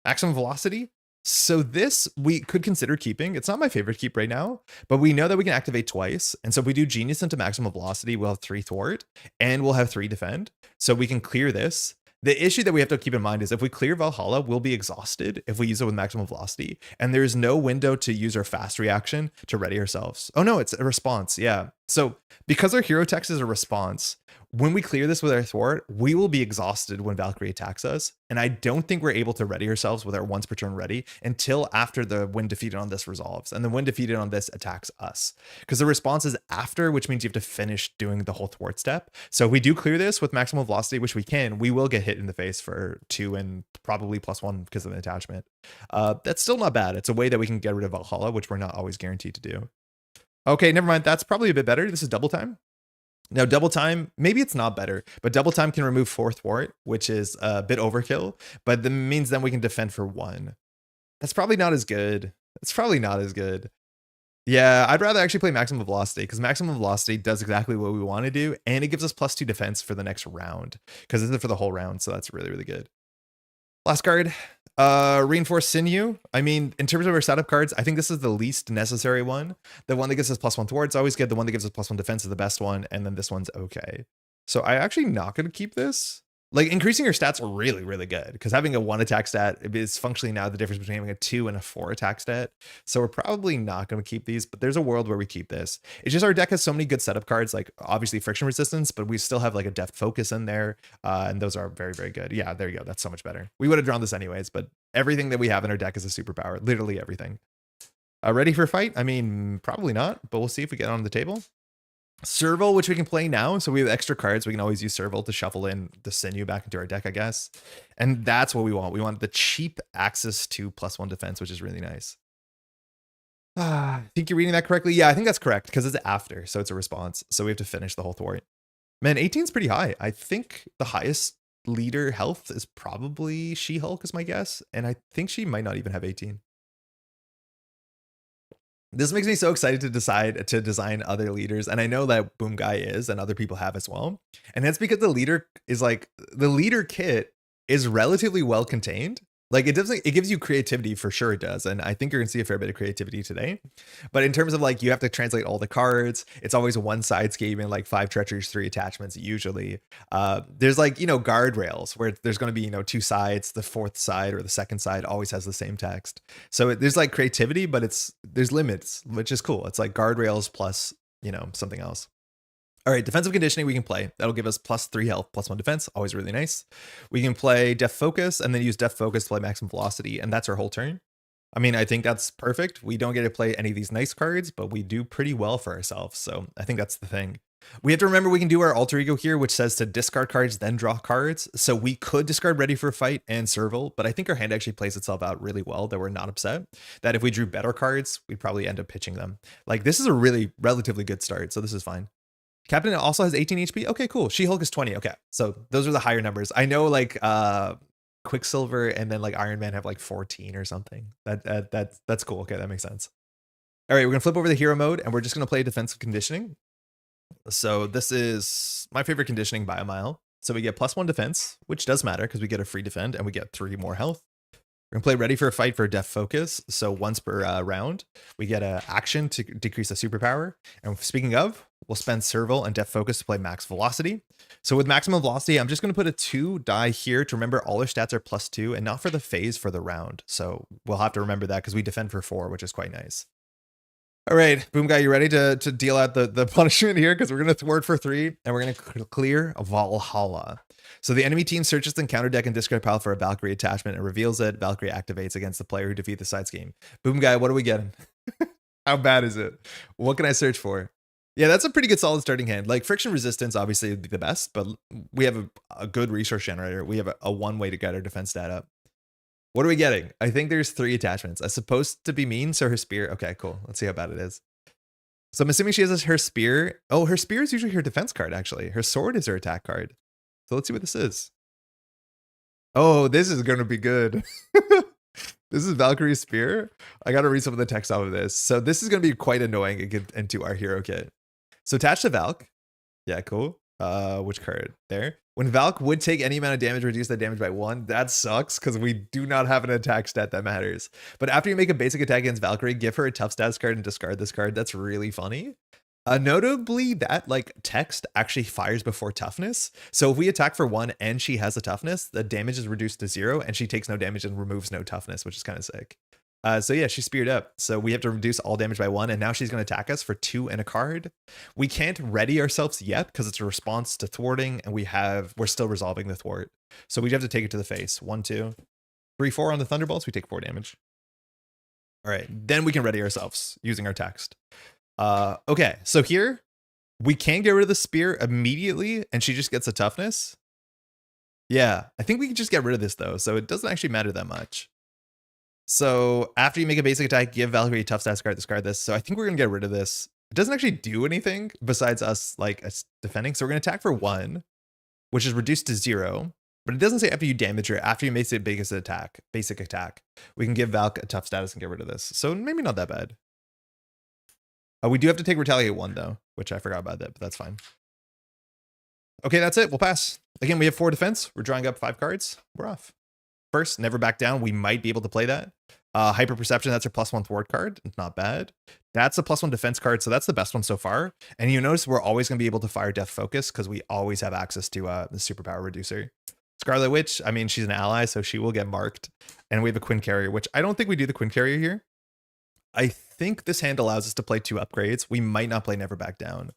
Maximum Velocity. So this we could consider keeping. It's not my favorite keep right now, but we know that we can activate twice. And so if we do Genius into Maximum Velocity, we'll have 3 thwart and we'll have 3 defend. So we can clear this. The issue that we have to keep in mind is if we clear Valhalla, we'll be exhausted if we use it with Maximum Velocity. And there's no window to use our fast reaction to ready ourselves. Oh no, it's a response. Yeah. So because our hero text is a response, when we clear this with our thwart, we will be exhausted when Valkyrie attacks us. And I don't think we're able to ready ourselves with our once per turn ready until after the win defeated on this resolves. And the win defeated on this attacks us. Because the response is after, which means you have to finish doing the whole thwart step. So if we do clear this with Maximum Velocity, which we can, we will get hit in the face for 2 and probably +1 because of an attachment. That's still not bad. It's a way that we can get rid of Valhalla, which we're not always guaranteed to do. Okay, never mind. That's probably a bit better. This is double time. Now, double time, maybe it's not better, but double time can remove 4 thwart, which is a bit overkill, but that means then we can defend for 1. That's probably not as good. It's probably not as good. Yeah, I'd rather actually play Maximum Velocity because Maximum Velocity does exactly what we want to do, and it gives us +2 defense for the next round because it's for the whole round, so that's really, really good. Last card, Reinforced Sinew. I mean, in terms of our setup cards, I think this is the least necessary one. The one that gives us +1 thwart is always good. The one that gives us +1 defense is the best one. And then this one's okay. So I actually not going to keep this. Like, increasing your stats are really, really good because having a 1 attack stat is functionally now the difference between having a 2 and a 4 attack stat. So we're probably not going to keep these, but there's a world where we keep this. It's just our deck has so many good setup cards, like obviously Friction Resistance, but we still have like a Depth Focus in there. And those are very, very good. Yeah, there you go. That's so much better. We would have drawn this anyways, but everything that we have in our deck is a superpower. Literally everything. Ready for a fight? I mean, probably not, but we'll see if we get on the table. Serval, which we can play now, so we have extra cards. We can always use Serval to shuffle in the Sinew back into our deck, I guess. And that's what we want. We want the cheap access to +1 defense, which is really nice. I think you're reading that correctly. Yeah, I think that's correct because it's after, so it's a response. So we have to finish the whole thwart. Man, 18 is pretty high. I think the highest leader health is probably She-Hulk is my guess, and I think she might not even have 18. This makes me so excited to decide to design other leaders. And I know that Boomguy is, and other people have as well. And that's because the leader is like, the leader kit is relatively well contained. Like it gives you creativity for sure it does. And I think you're gonna see a fair bit of creativity today. But in terms of like, you have to translate all the cards. It's always a 1 side scheme and like 5 treacheries, 3 attachments usually. There's like, guardrails where there's gonna be, 2 sides. The 4th side or the 2nd side always has the same text. So there's like creativity, but there's limits, which is cool. It's like guardrails plus, something else. All right, defensive conditioning we can play. That'll give us +3 health, +1 defense. Always really nice. We can play Def Focus and then use Def Focus to play maximum velocity, and that's our whole turn. I mean, I think that's perfect. We don't get to play any of these nice cards, but we do pretty well for ourselves. So I think that's the thing. We have to remember we can do our alter ego here, which says to discard cards, then draw cards. So we could discard Ready for a Fight and Serval, but I think our hand actually plays itself out really well that we're not upset. That if we drew better cards, we'd probably end up pitching them. Like, this is a really relatively good start, so this is fine. Captain also has 18 HP. Okay, cool. She-Hulk is 20. Okay, so those are the higher numbers. I know like Quicksilver and then like Iron Man have like 14 or something. That's cool. Okay, that makes sense. All right, we're gonna flip over the hero mode and we're just gonna play defensive conditioning. So this is my favorite conditioning by a mile. So we get +1 defense, which does matter because we get a free defend and we get 3 more health. We're gonna play Ready for a Fight for Def Focus. So once per round, we get an action to decrease the superpower. And speaking of, we'll spend Serval and Def Focus to play max velocity. So with maximum velocity, I'm just gonna put a 2 die here to remember all our stats are +2 and not for the phase, for the round. So we'll have to remember that because we defend for 4, which is quite nice. All right, Boomguy, you ready to deal out the punishment here? Because we're going to thwart for 3, and we're going to clear Valhalla. So the enemy team searches the counter deck and discard pile for a Valkyrie attachment and reveals it. Valkyrie activates against the player who defeats the side scheme. Boomguy, what are we getting? How bad is it? What can I search for? Yeah, that's a pretty good solid starting hand. Like, friction resistance obviously would be the best, but we have a good resource generator. We have a one way to get our defense stat up. What are we getting? I think there's 3 attachments. It's supposed to be mean, so her spear. Okay, cool. Let's see how bad it is. So I'm assuming she has her spear. Oh, her spear is usually her defense card, actually. Her sword is her attack card. So let's see what this is. Oh, this is going to be good. This is Valkyrie's spear. I got to read some of the text off of this. So this is going to be quite annoying and get into our hero kit. So attach to Valk. Yeah, cool. Which card? There. When Valk would take any amount of damage, reduce that damage by 1. That sucks because we do not have an attack stat that matters. But after you make a basic attack against Valkyrie, give her a tough stats card and discard this card. That's really funny. Notably, that like text actually fires before toughness. So if we attack for 1 and she has a toughness, the damage is reduced to 0 and she takes no damage and removes no toughness, which is kind of sick. So yeah, she speared up. So we have to reduce all damage by 1, and now she's going to attack us for 2 and a card. We can't ready ourselves yet because it's a response to thwarting, and we're still resolving the thwart. So we have to take it to the face. 1, 2, 3, 4 on the Thunderbolts. We take 4 damage. All right, then we can ready ourselves using our text. Okay, so here we can get rid of the spear immediately, and she just gets a toughness. Yeah, I think we can just get rid of this though, so it doesn't actually matter that much. So after you make a basic attack, give Valkyrie a tough stats card, discard this. So I think we're going to get rid of this. It doesn't actually do anything besides us like defending. So we're going to attack for 1, which is reduced to 0. But it doesn't say after you damage her, after you make the biggest attack, basic attack. We can give Valk a tough status and get rid of this. So maybe not that bad. We do have to take Retaliate 1 though, which I forgot about that, but that's fine. Okay, that's it. We'll pass. Again, we have 4 defense. We're drawing up 5 cards. We're off. First, Never Back Down. We might be able to play that. Hyper Perception, that's our +1 thwart card. It's not bad. That's a +1 defense card, so that's the best one so far. And you notice we're always going to be able to fire Def Focus because we always have access to the superpower reducer. Scarlet Witch, I mean, she's an ally, so she will get marked. And we have a Quinn Carrier, which I don't think we do the Quinn Carrier here. I think this hand allows us to play 2 upgrades. We might not play Never Back Down.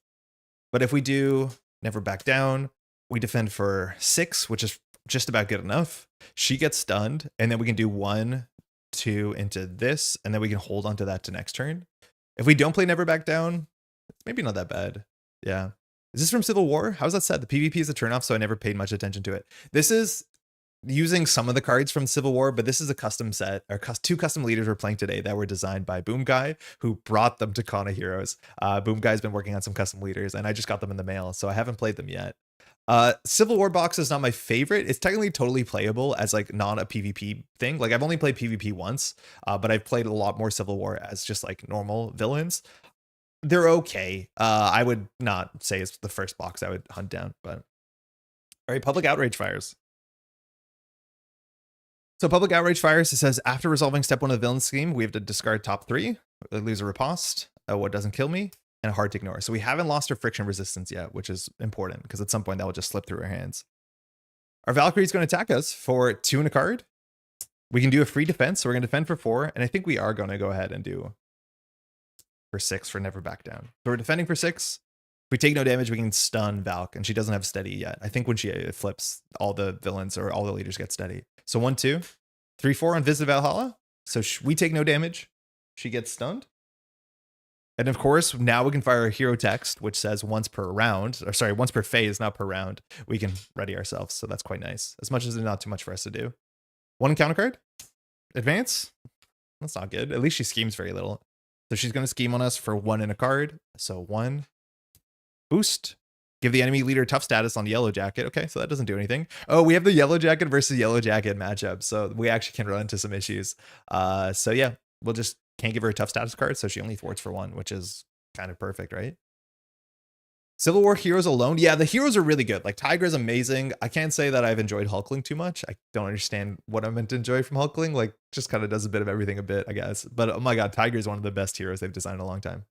But if we do Never Back Down, we defend for 6, which is just about good enough. She gets stunned, and then we can do 1, 2 into this, and then we can hold on to that to next turn. If we don't play Never Back Down, it's maybe not that bad. Yeah. Is this from Civil War? How's that set? The PvP is a turnoff, so I never paid much attention to it. This is using some of the cards from Civil War, but this is a custom set, or 2 custom leaders we're playing today that were designed by Boomguy, who brought them to Con of Heroes. Boomguy's been working on some custom leaders, and I just got them in the mail, so I haven't played them yet. Civil War box is not my favorite. It's technically totally playable as like not a PvP thing. Like I've only played PvP once, but I've played a lot more Civil War as just like normal villains. They're okay. I would not say it's the first box I would hunt down, but all right, Public Outrage fires. So Public Outrage fires, it says after resolving step 1 of the villain scheme, we have to discard top 3, lose a riposte, what doesn't kill me, and a hard to ignore. So we haven't lost our friction resistance yet, which is important because at some point that will just slip through our hands. Our Valkyrie is going to attack us for 2 and a card. We can do a free defense, so we're going to defend for 4, and I think we are going to go ahead and do for 6 for Never Back Down. So we're defending for 6. we take no damage, we can stun Valk, and she doesn't have steady yet. I think when she flips, all the villains or all the leaders get steady. So 1, 2, 3, 4 on Visit Valhalla. So we take no damage. She gets stunned. And of course, now we can fire a hero text, which says once per round, or sorry, once per phase, not per round, we can ready ourselves. So that's quite nice. As much as it's not too much for us to do. 1 encounter card. Advance. That's not good. At least she schemes very little. So she's going to scheme on us for 1 in a card. So 1. Boost. Give the enemy leader tough status on Yellow Jacket. Okay, so that doesn't do anything. Oh, we have the Yellow Jacket versus Yellow Jacket matchup. So we actually can run into some issues. So yeah, we'll just can't give her a tough status card. So she only thwarts for 1, which is kind of perfect, right? Civil War heroes alone. Yeah, the heroes are really good. Like Tiger is amazing. I can't say that I've enjoyed Hulkling too much. I don't understand what I'm meant to enjoy from Hulkling. Like just kind of does a bit of everything a bit, I guess. But oh my God, Tiger is one of the best heroes they've designed in a long time.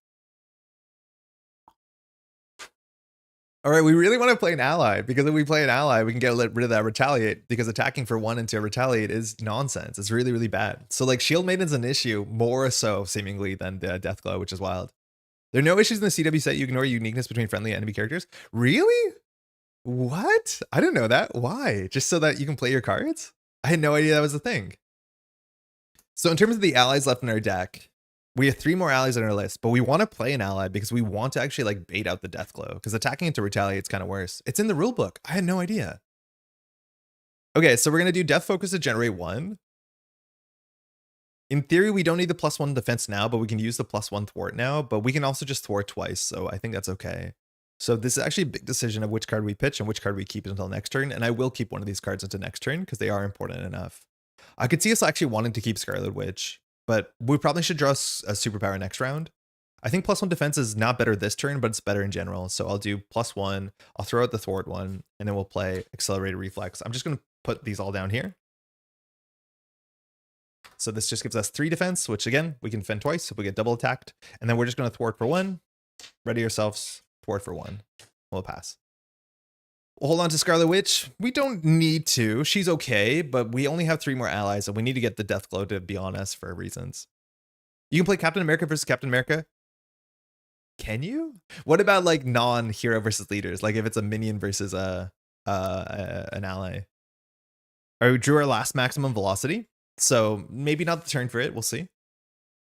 All right, we really want to play an ally because if we play an ally, we can get rid of that retaliate because attacking for 1 into retaliate is nonsense. It's really, really bad. So like Shield Maiden's an issue more so seemingly than the Deathglow, which is wild. There are no issues in the CW set. You ignore uniqueness between friendly and enemy characters. Really? What? I didn't know that. Why? Just so that you can play your cards? I had no idea that was a thing. So in terms of the allies left in our deck, we have 3 more allies on our list, but we want to play an ally because we want to actually like bait out the Deathglow because attacking into retaliate is kind of worse. It's in the rule book. I had no idea. Okay, so we're going to do Death Focus to generate 1. In theory, we don't need the +1 defense now, but we can use the +1 thwart now, but we can also just thwart twice. So I think that's okay. So this is actually a big decision of which card we pitch and which card we keep until next turn. And I will keep one of these cards until next turn because they are important enough. I could see us actually wanting to keep Scarlet Witch, but we probably should draw a superpower next round. I think +1 defense is not better this turn, but it's better in general. So I'll do +1. I'll throw out the thwart one, and then we'll play Accelerated Reflex. I'm just going to put these all down here. So this just gives us 3 defense, which again, we can defend twice if we get double attacked. And then we're just going to thwart for 1. Ready yourselves, thwart for 1. We'll pass. We'll hold on to Scarlet Witch. We don't need to. She's okay, but we only have 3 more allies, and we need to get the Deathglow to be on us for reasons. You can play Captain America versus Captain America. Can you? What about like non-hero versus leaders? Like if it's a minion versus an ally. All right, we drew our last maximum velocity. So maybe not the turn for it. We'll see.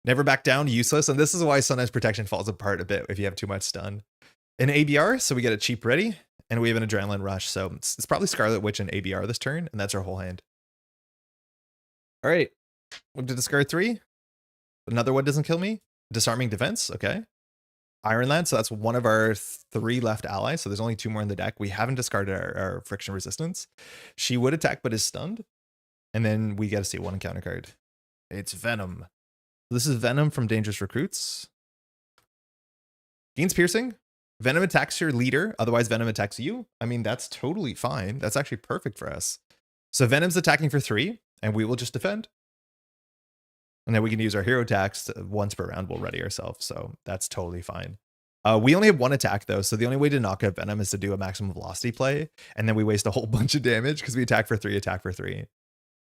Never back down, useless. And this is why sometimes protection falls apart a bit if you have too much stun. An ABR, so we get a cheap ready. And we have an adrenaline rush. So it's probably Scarlet Witch and ABR this turn. And that's our whole hand. All right. We have to discard 3. Another one doesn't kill me. Disarming defense. Okay. Ironland. So that's one of our 3 left allies. So there's only 2 more in the deck. We haven't discarded our friction resistance. She would attack, but is stunned. And then we get to see 1 encounter card. It's Venom. This is Venom from Dangerous Recruits. Gains piercing. Venom attacks your leader. Otherwise, Venom attacks you. I mean, that's totally fine. That's actually perfect for us. So Venom's attacking for 3, and we will just defend. And then we can use our hero attacks once per round. We'll ready ourselves. So that's totally fine. We only have 1 attack, though. So the only way to knock out Venom is to do a maximum velocity play. And then we waste a whole bunch of damage because we attack for 3, attack for 3.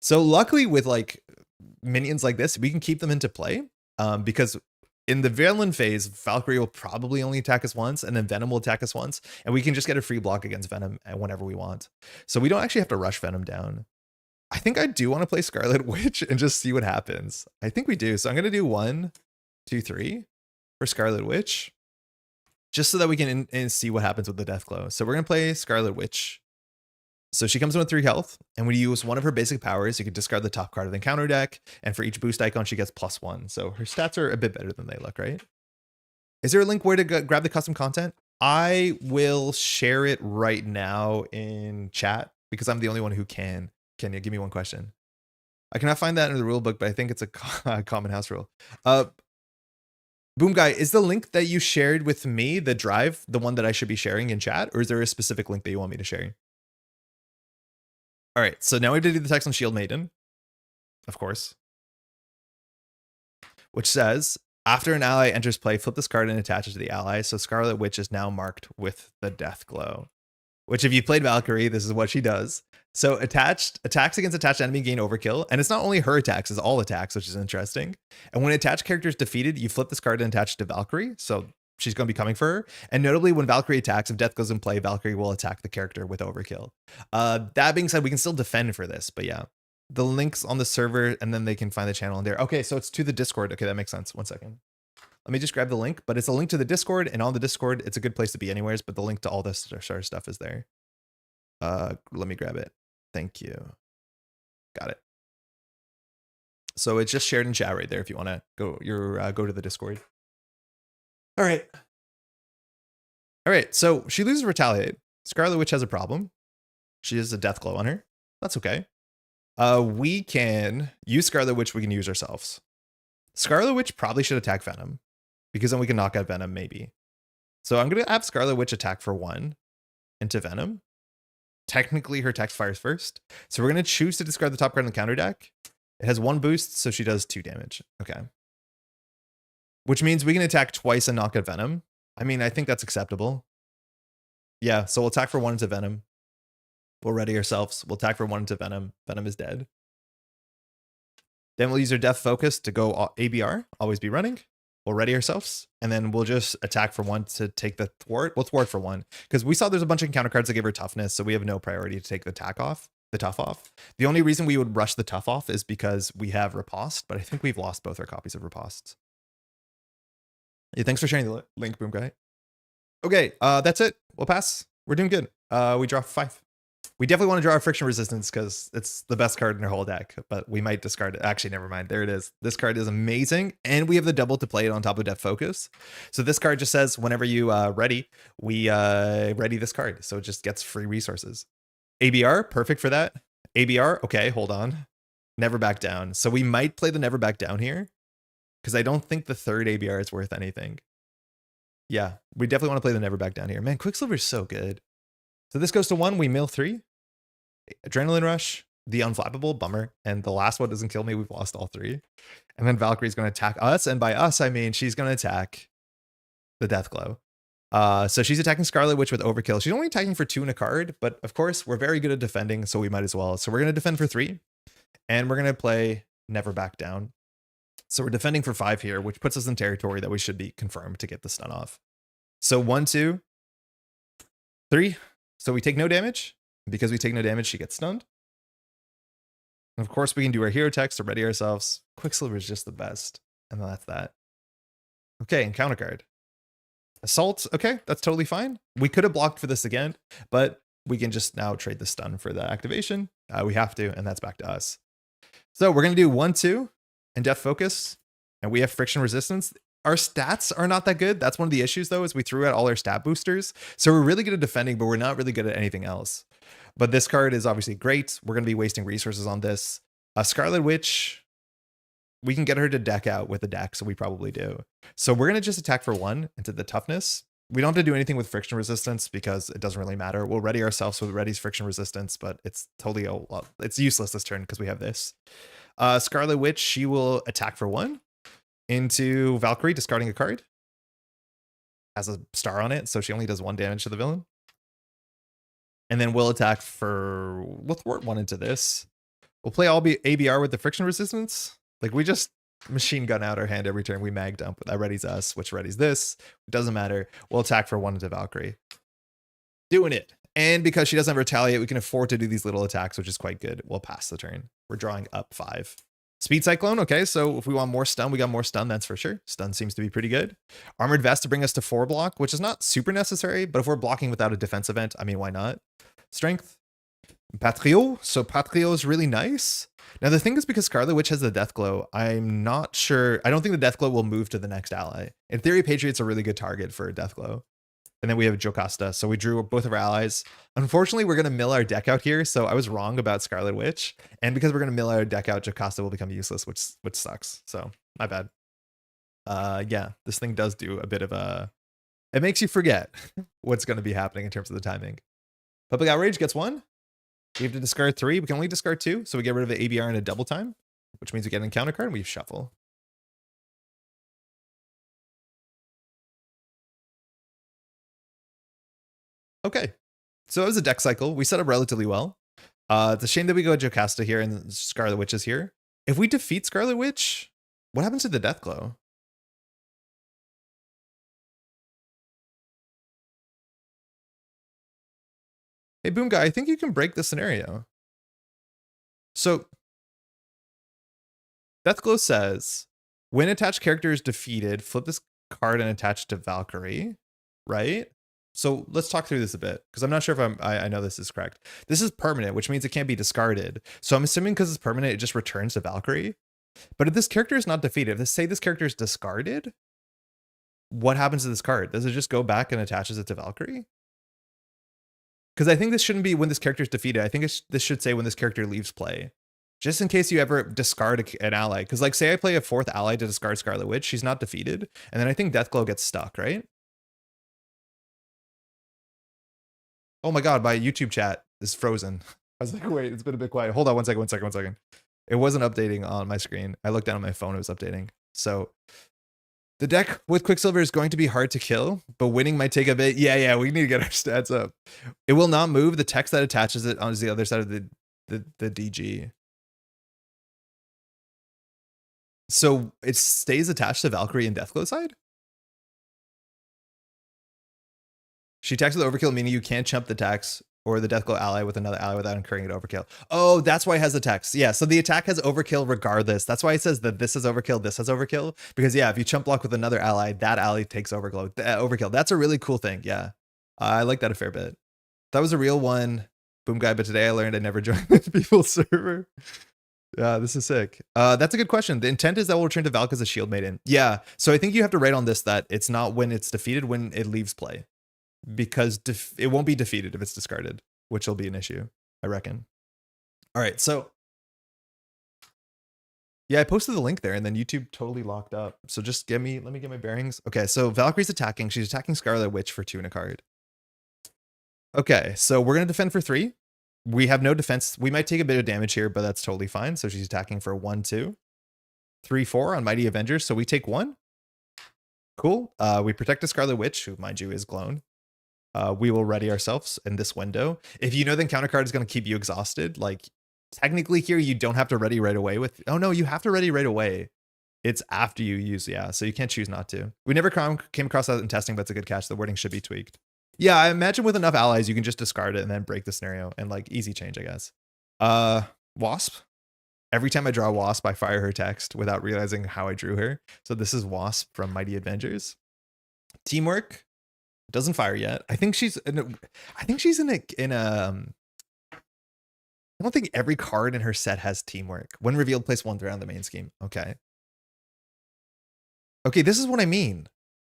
So luckily with like minions like this, we can keep them into play because in the villain phase, Valkyrie will probably only attack us once, and then Venom will attack us once, and we can just get a free block against Venom whenever we want. So we don't actually have to rush Venom down. I think I do want to play Scarlet Witch and just see what happens. I think we do. So I'm going to do 1, 2, 3 for Scarlet Witch, just so that we can see what happens with the Deathglow. So we're going to play Scarlet Witch. So she comes in with 3 health, and when you use one of her basic powers, you can discard the top card of the encounter deck, and for each boost icon, she gets +1. So her stats are a bit better than they look, right? Is there a link where to grab the custom content? I will share it right now in chat, because I'm the only one who can. Can you give me one question? I cannot find that in the rule book, but I think it's a common house rule. Boomguy, is the link that you shared with me, the drive, the one that I should be sharing in chat, or is there a specific link that you want me to share? All right, so now we have to do the text on Shield Maiden, of course, which says, after an ally enters play, flip this card and attach it to the ally. So Scarlet Witch is now marked with the Deathglow, which if you played Valkyrie, this is what she does. So attacks against attached enemy gain overkill. And it's not only her attacks, it's all attacks, which is interesting. And when attached character is defeated, you flip this card and attach it to Valkyrie. So she's going to be coming for her. And notably, when Valkyrie attacks, if death goes in play, Valkyrie will attack the character with overkill. That being said, we can still defend for this, but yeah. The link's on the server, and then they can find the channel in there. Okay, so it's to the Discord. Okay, that makes sense. 1 second. Let me just grab the link, but it's a link to the Discord, and on the Discord, it's a good place to be anyways, but the link to all this sort of stuff is there. Let me grab it. Thank you. Got it. So it's just shared in chat right there if you want to go go to the Discord. All right. All right, so she loses Retaliate. Scarlet Witch has a problem. She has a death glow on her. That's okay. We can use Scarlet Witch, we can use ourselves. Scarlet Witch probably should attack Venom, because then we can knock out Venom maybe. So I'm going to have Scarlet Witch attack for 1 into Venom. Technically, her text fires first. So we're going to choose to discard the top card in the counter deck. It has 1 boost, so she does 2 damage. Okay. Which means we can attack twice and knock out Venom. I mean, I think that's acceptable. Yeah, so we'll attack for 1 into Venom. We'll ready ourselves. We'll attack for 1 into Venom. Venom is dead. Then we'll use our Death Focus to go ABR, always be running. We'll ready ourselves, and then we'll just attack for 1 to take the thwart. We'll thwart for 1, because we saw there's a bunch of counter cards that give her toughness, so we have no priority to take the tough off. The only reason we would rush the tough off is because we have Riposte, but I think we've lost both our copies of Riposte. Yeah, thanks for sharing the link, Boomguy. Okay, that's it. We'll pass. We're doing good. We draw 5. We definitely want to draw our Friction Resistance because it's the best card in our whole deck, but we might discard it. Actually, never mind. There it is. This card is amazing, and we have the double to play it on top of Death Focus. So this card just says whenever you ready, we ready this card. So it just gets free resources. ABR, perfect for that. ABR, okay, hold on. Never Back Down. So we might play the Never Back Down here, because I don't think the 3rd ABR is worth anything. Yeah, we definitely want to play the Never Back Down here. Man, Quicksilver is so good. So this goes to 1, we mill 3. Adrenaline Rush, the Unflappable, bummer. And the last one doesn't kill me, we've lost all 3. And then Valkyrie's going to attack us, and by us, I mean she's going to attack the Death Glow. So she's attacking Scarlet Witch with Overkill. She's only attacking for 2 in a card, but of course, we're very good at defending, so we might as well. So we're going to defend for 3, and we're going to play Never Back Down. So we're defending for 5 here, which puts us in territory that we should be confirmed to get the stun off. So 1, 2, 3. So we take no damage. Because we take no damage, she gets stunned. And of course, we can do our hero text to ready ourselves. Quicksilver is just the best. And then that's that. Okay, and counter card. Assault, okay, that's totally fine. We could have blocked for this again, but we can just now trade the stun for the activation. We have to, and that's back to us. So we're going to do 1, 2, and Death Focus. And we have Friction Resistance. Our stats are not that good. That's one of the issues, though, is we threw out all our stat boosters. So we're really good at defending, but we're not really good at anything else. But this card is obviously great. We're going to be wasting resources on this. Scarlet Witch, we can get her to deck out with the deck, so we probably do. So we're going to just attack for 1 into the toughness. We don't have to do anything with Friction Resistance because it doesn't really matter. We'll ready ourselves with Ready's Friction Resistance, but it's totally, it's useless this turn because we have this. Scarlet Witch, she will attack for 1 into Valkyrie, discarding a card. Has a star on it, so she only does 1 damage to the villain. And then we'll attack for, we'll thwart 1 into this. We'll play all ABR with the Friction Resistance. Like, we just machine gun out our hand every turn. We mag dump. That readies us, which readies this. It doesn't matter. We'll attack for 1 into Valkyrie. Doing it. And because she doesn't have Retaliate, we can afford to do these little attacks, which is quite good. We'll pass the turn. We're drawing up 5. Speed Cyclone, okay, so if we want more stun, we got more stun, that's for sure. Stun seems to be pretty good. Armored Vest to bring us to 4 block, which is not super necessary, but if we're blocking without a defense event, I mean, why not? Strength. Patrio, so Patrio is really nice. Now the thing is, because Scarlet Witch has the Death Glow, I'm not sure, I don't think the Death Glow will move to the next ally. In theory, Patriot's a really good target for a Death Glow. And then we have Jocasta. So we drew both of our allies. Unfortunately, we're going to mill our deck out here. So I was wrong about Scarlet Witch. And because we're going to mill our deck out, Jocasta will become useless, which sucks. So my bad. Yeah, this thing does do a bit of a... It makes you forget what's going to be happening in terms of the timing. Public Outrage gets 1. We have to discard 3. We can only discard 2. So we get rid of the ABR in a double time, which means we get an encounter card and we shuffle. Okay, so it was a deck cycle. We set up relatively well. It's a shame that we go Jocasta here and Scarlet Witch is here. If we defeat Scarlet Witch, what happens to the Death Glow? Hey, Boomguy, I think you can break the scenario. So, Deathglow says, when attached character is defeated, flip this card and attach it to Valkyrie, right? So let's talk through this a bit, because I'm not sure if I know this is correct. This is permanent, which means it can't be discarded. So I'm assuming because it's permanent, it just returns to Valkyrie. But if this character is not defeated, if say this character is discarded, what happens to this card? Does it just go back and attaches it to Valkyrie? Because I think this shouldn't be when this character is defeated. I think this should say when this character leaves play. Just in case you ever discard an ally. Because like say I play a 4th ally to discard Scarlet Witch, she's not defeated. And then I think Deathglow gets stuck, right? Oh my god, my YouTube chat is frozen. I was like, wait, it's been a bit quiet. Hold on, one second. It wasn't updating on my screen. I looked down at my phone, it was updating. So the deck with Quicksilver is going to be hard to kill, but winning might take a bit. Yeah, we need to get our stats up. It will not move. The text that attaches it on the other side of the DG. So it stays attached to Valkyrie and Deathglow side? She attacks with overkill, meaning you can't chump the text or the Deathglow ally with another ally without incurring an overkill. Oh, that's why it has the text. Yeah, so the attack has overkill regardless. That's why it says that this is overkill, this has overkill. Because yeah, if you chump block with another ally, that ally takes overkill. That's a really cool thing, yeah. I like that a fair bit. That was a real one, Boomguy, but today I learned I never joined the people's server. Yeah, this is sick. That's a good question. The intent is that we'll return to Valk as a shield maiden. Yeah, so I think you have to write on this that it's not when it's defeated, when it leaves play. Because it won't be defeated if it's discarded, which will be an issue, I reckon. All right, so yeah, I posted the link there and then YouTube totally locked up. So just let me get my bearings. Okay, so Valkyrie's attacking. She's attacking Scarlet Witch for 2 and a card. Okay, so we're going to defend for 3. We have no defense. We might take a bit of damage here, but that's totally fine. So she's attacking for 1, 2, 3, 4 on Mighty Avengers. So we take 1. Cool. We protect the Scarlet Witch, who, mind you, is Glown. We will ready ourselves in this window. If you know the counter card is going to keep you exhausted, like technically here you don't have to ready right away with, oh no, you have to ready right away. It's after you use, yeah, so you can't choose not to. We never came across that in testing, but it's a good catch. The wording should be tweaked. Yeah, I imagine with enough allies, you can just discard it and then break the scenario and like easy change, I guess. Wasp. Every time I draw a Wasp, I fire her text without realizing how I drew her. So this is Wasp from Mighty Avengers. Teamwork. Doesn't fire yet. I think she's in a I don't think every card in her set has teamwork. When revealed, place 1 threat on the main scheme. Okay. Okay, this is what I mean.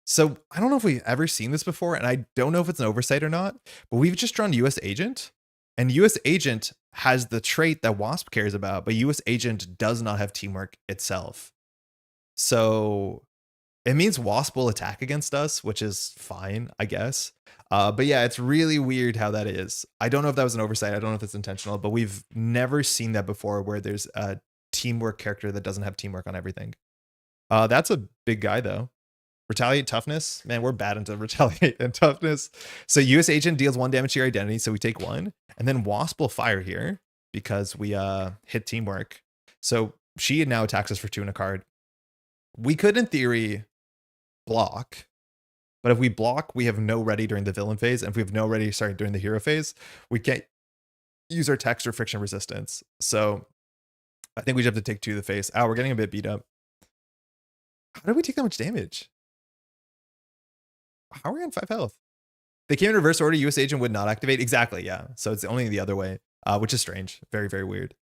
So I don't know if we've ever seen this before, and I don't know if it's an oversight or not, but we've just drawn US Agent, and US Agent has the trait that Wasp cares about, but US Agent does not have teamwork itself. So it means Wasp will attack against us, which is fine, I guess. But yeah, it's really weird how that is. I don't know if that was an oversight. I don't know if it's intentional, but we've never seen that before where there's a teamwork character that doesn't have teamwork on everything. That's a big guy, though. Retaliate toughness. Man, we're bad into retaliate and toughness. So US Agent deals 1 damage to your identity, so we take 1. And then Wasp will fire here because we hit teamwork. So she now attacks us for 2 and a card. We could, in theory, block, but if we block, we have no ready during the villain phase, and if we have no ready during the hero phase, we can't use our text or friction resistance. So I think we just have to take 2 to the face. We're getting a bit beat up. How did we take that much damage? How are we on 5 health? They came in reverse order. US Agent would not activate. Exactly, yeah. So it's only the other way, which is strange. Very, very weird.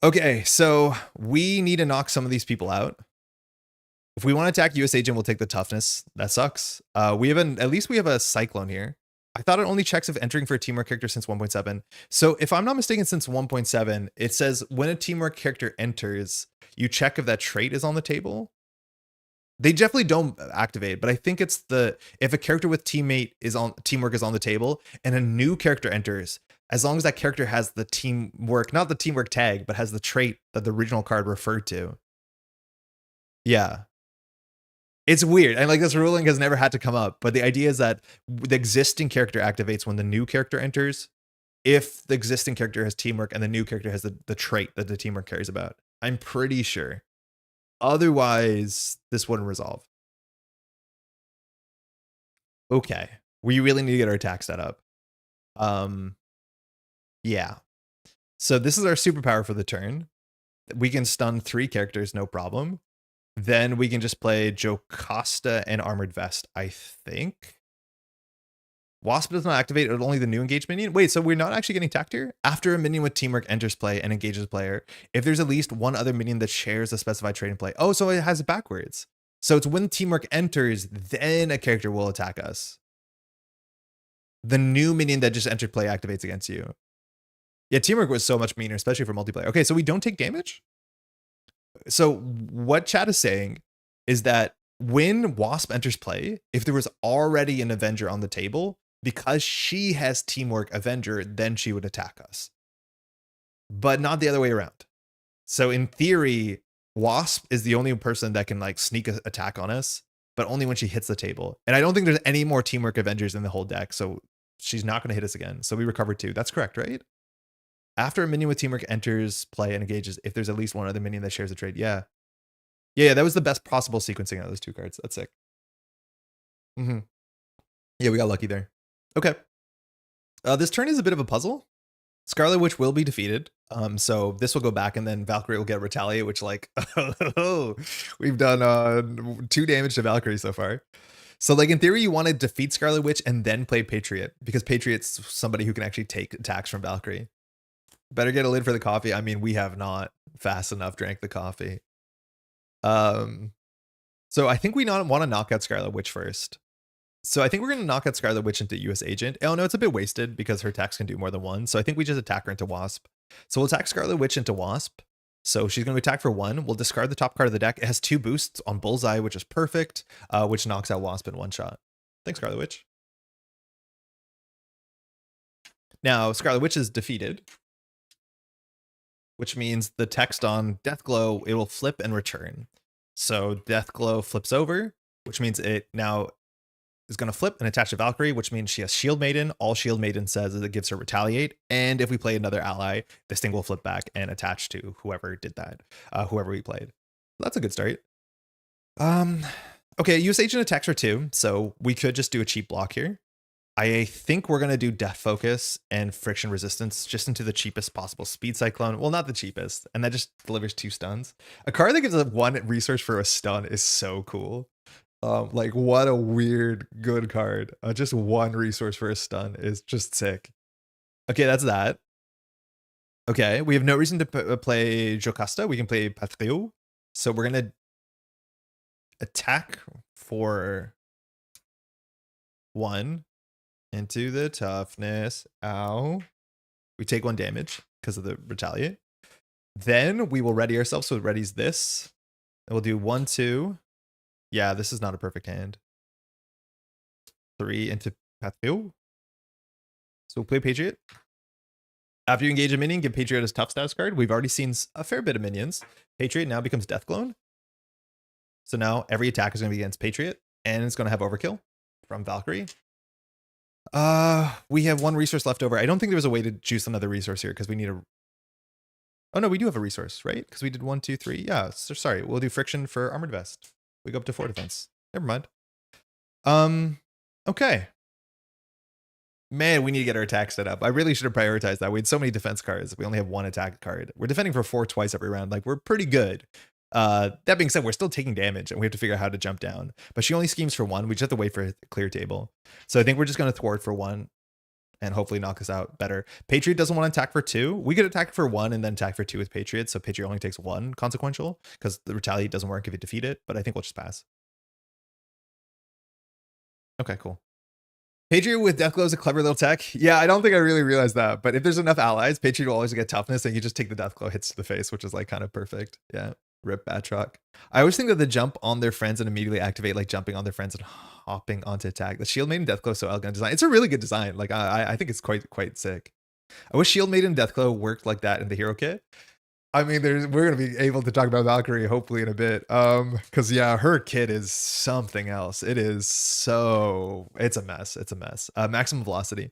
Okay, so we need to knock some of these people out. If we want to attack US Agent, we'll take the toughness. That sucks. At least we have a Cyclone here. I thought it only checks if entering for a teamwork character since 1.7. So if I'm not mistaken, since 1.7, it says when a teamwork character enters, you check if that trait is on the table. They definitely don't activate, but I think it's if a character with teamwork is on the table and a new character enters, as long as that character has the teamwork, not the teamwork tag, but has the trait that the original card referred to. Yeah. It's weird. And like this ruling has never had to come up, but the idea is that the existing character activates when the new character enters, if the existing character has teamwork and the new character has the trait that the teamwork cares about. I'm pretty sure. Otherwise, this wouldn't resolve. Okay. We really need to get our attack set up. Yeah. So this is our superpower for the turn. We can stun 3 characters, no problem. Then we can just play Jocasta and Armored Vest, I think. Wasp does not activate only the new engaged minion. Wait, so we're not actually getting tacked here? After a minion with teamwork enters play and engages player, if there's at least one other minion that shares a specified trait in play. Oh, so it has it backwards. So it's when teamwork enters, then a character will attack us. The new minion that just entered play activates against you. Yeah, teamwork was so much meaner, especially for multiplayer. Okay, so we don't take damage? So what chat is saying is that when Wasp enters play, if there was already an Avenger on the table, because she has teamwork Avenger, then she would attack us. But not the other way around. So in theory, Wasp is the only person that can like sneak an attack on us, but only when she hits the table. And I don't think there's any more teamwork Avengers in the whole deck, so she's not going to hit us again. So we recover 2. That's correct, right? After a minion with teamwork enters play and engages, if there's at least one other minion that shares a trait. Yeah. Yeah, that was the best possible sequencing out of those 2 cards. That's sick. Yeah, we got lucky there. Okay. This turn is a bit of a puzzle. Scarlet Witch will be defeated. So this will go back and then Valkyrie will get retaliate, which like, we've done 2 damage to Valkyrie so far. So like in theory, you want to defeat Scarlet Witch and then play Patriot because Patriot's somebody who can actually take attacks from Valkyrie. Better get a lid for the coffee. I mean, we have not fast enough drank the coffee. So I think we want to knock out Scarlet Witch first. So I think we're going to knock out Scarlet Witch into US Agent. Oh no, it's a bit wasted because her attacks can do more than one. So I think we just attack her into Wasp. So we'll attack Scarlet Witch into Wasp. So she's going to attack for 1. We'll discard the top card of the deck. It has 2 boosts on Bullseye, which is perfect, which knocks out Wasp in 1 shot. Thanks, Scarlet Witch. Now, Scarlet Witch is defeated, which means the text on Deathglow, it will flip and return. So Deathglow flips over, which means it now is going to flip and attach to Valkyrie, which means she has Shield Maiden. All Shield Maiden says is it gives her retaliate. And if we play another ally, this thing will flip back and attach to whoever did that, whoever we played. That's a good start. Okay, US Agent attacks her 2, so we could just do a cheap block here. I think we're going to do Death Focus and Friction Resistance just into the cheapest possible Speed Cyclone. Well, not the cheapest. And that just delivers 2 stuns. A card that gives us 1 resource for a stun is so cool. Like, what a weird, good card. Just 1 resource for a stun is just sick. Okay, that's that. Okay, we have no reason to play Jocasta. We can play Patriot. So we're going to attack for 1. Into the toughness. Ow. We take 1 damage because of the retaliate. Then we will ready ourselves. So it readies this. And we'll do 1, 2. Yeah, this is not a perfect hand. 3 into Patriot. So we'll play Patriot. After you engage a minion, give Patriot his tough status card. We've already seen a fair bit of minions. Patriot now becomes Deathclone. So now every attack is going to be against Patriot. And it's going to have Overkill from Valkyrie. We have 1 resource left over. I don't think there was a way to juice another resource here because we need a... Oh no, we do have a resource, right? Because we did 1, 2, 3. Yeah, so sorry. We'll do Friction for Armored Vest. We go up to 4 defense. Never mind. Okay. Man, we need to get our attack set up. I really should have prioritized that. We had so many defense cards. We only have 1 attack card. We're defending for 4 twice every round. Like, we're pretty good. That being said, we're still taking damage and we have to figure out how to jump down. But she only schemes for 1. We just have to wait for a clear table. So I think we're just going to thwart for 1 and hopefully knock us out better. Patriot doesn't want to attack for 2. We could attack for 1 and then attack for 2 with Patriot. So Patriot only takes 1 consequential because the retaliate doesn't work if you defeat it. But I think we'll just pass. Okay, cool. Patriot with Deathglow is a clever little tech. Yeah, I don't think I really realized that. But if there's enough allies, Patriot will always get toughness and you just take the Deathglow hits to the face, which is like kind of perfect. Yeah. Rip Batroc. I always think that the jump on their friends and immediately activate, like jumping on their friends and hopping onto attack. The Shield Maiden Deathglow so elegant design. It's a really good design. Like I think it's quite sick. I wish Shield Maiden Deathglow worked like that in the hero kit. I mean, we're gonna be able to talk about Valkyrie hopefully in a bit. Because yeah, her kit is something else. It is so it's a mess. It's a mess. Maximum velocity.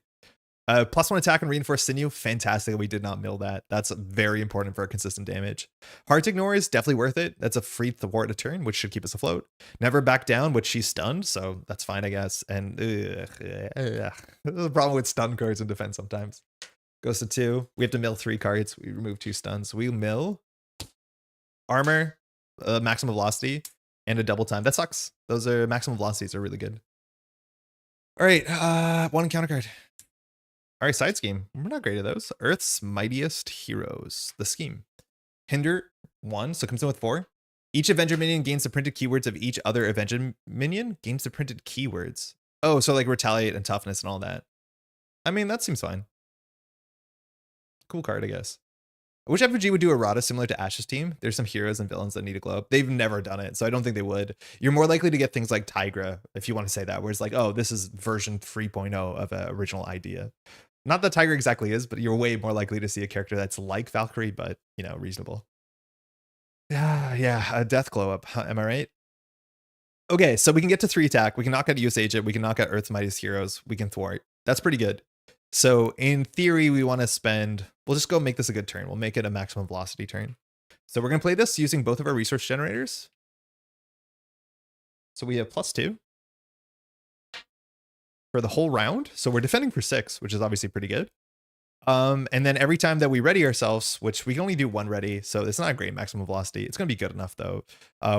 +1 attack and reinforced sinew, fantastic. We did not mill that. That's very important for consistent damage. Hard to ignore is definitely worth it. That's a free thwart a turn, which should keep us afloat. Never back down, which she's stunned, so that's fine, I guess. And there's a problem with stun cards in defense sometimes. Goes to 2. We have to mill 3 cards. We remove 2 stuns. We mill armor, maximum velocity, and a double time. That sucks. Those are maximum velocities are really good. All right, 1 encounter card. All right, side scheme. We're not great at those. Earth's Mightiest Heroes. The scheme. Hinder 1, so it comes in with 4. Each Avenger minion gains the printed keywords of each other Avenger minion. Gains the printed keywords. Oh, so like retaliate and toughness and all that. I mean, that seems fine. Cool card, I guess. I wish FG would do errata similar to Ash's team. There's some heroes and villains that need a glow up. They've never done it, so I don't think they would. You're more likely to get things like Tigra, if you want to say that, where it's like, oh, this is version 3.0 of an original idea. Not that Tiger exactly is, but you're way more likely to see a character that's like Valkyrie, but, you know, reasonable. Yeah, a death glow up. Am I right? Okay, so we can get to 3 attack. We can knock out US Agent. We can knock out Earth's Mightiest Heroes. We can thwart. That's pretty good. So in theory, we want to spend... We'll just go make this a good turn. We'll make it a maximum velocity turn. So we're going to play this using both of our resource generators. So we have +2 for the whole round. So we're defending for 6, which is obviously pretty good. And then every time that we ready ourselves, which we can only do 1 ready, so it's not a great maximum velocity. It's going to be good enough, though.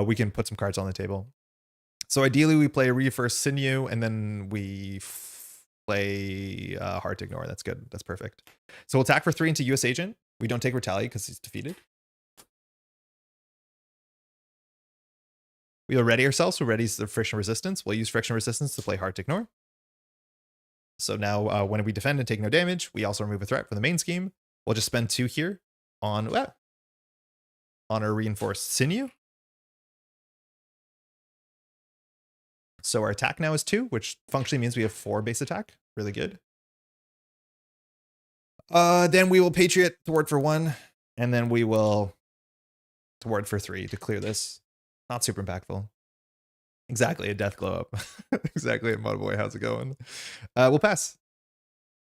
We can put some cards on the table. So ideally, we play Reinforced Sinew, and then we play Hard to Ignore. That's good. That's perfect. So we'll attack for 3 into US Agent. We don't take Retaliate because he's defeated. We'll ready ourselves. We'll ready the Friction Resistance. We'll use Friction Resistance to play Hard to Ignore. So now when we defend and take no damage, we also remove a threat from the main scheme. We'll just spend 2 here on our Reinforced Sinew. So our attack now is 2, which functionally means we have 4 base attack. Really good. Then we will Patriot Thwart for 1, and then we will Thwart for 3 to clear this. Not super impactful. Exactly, a death glow up. Exactly, a Motoboy, how's it going? We'll pass.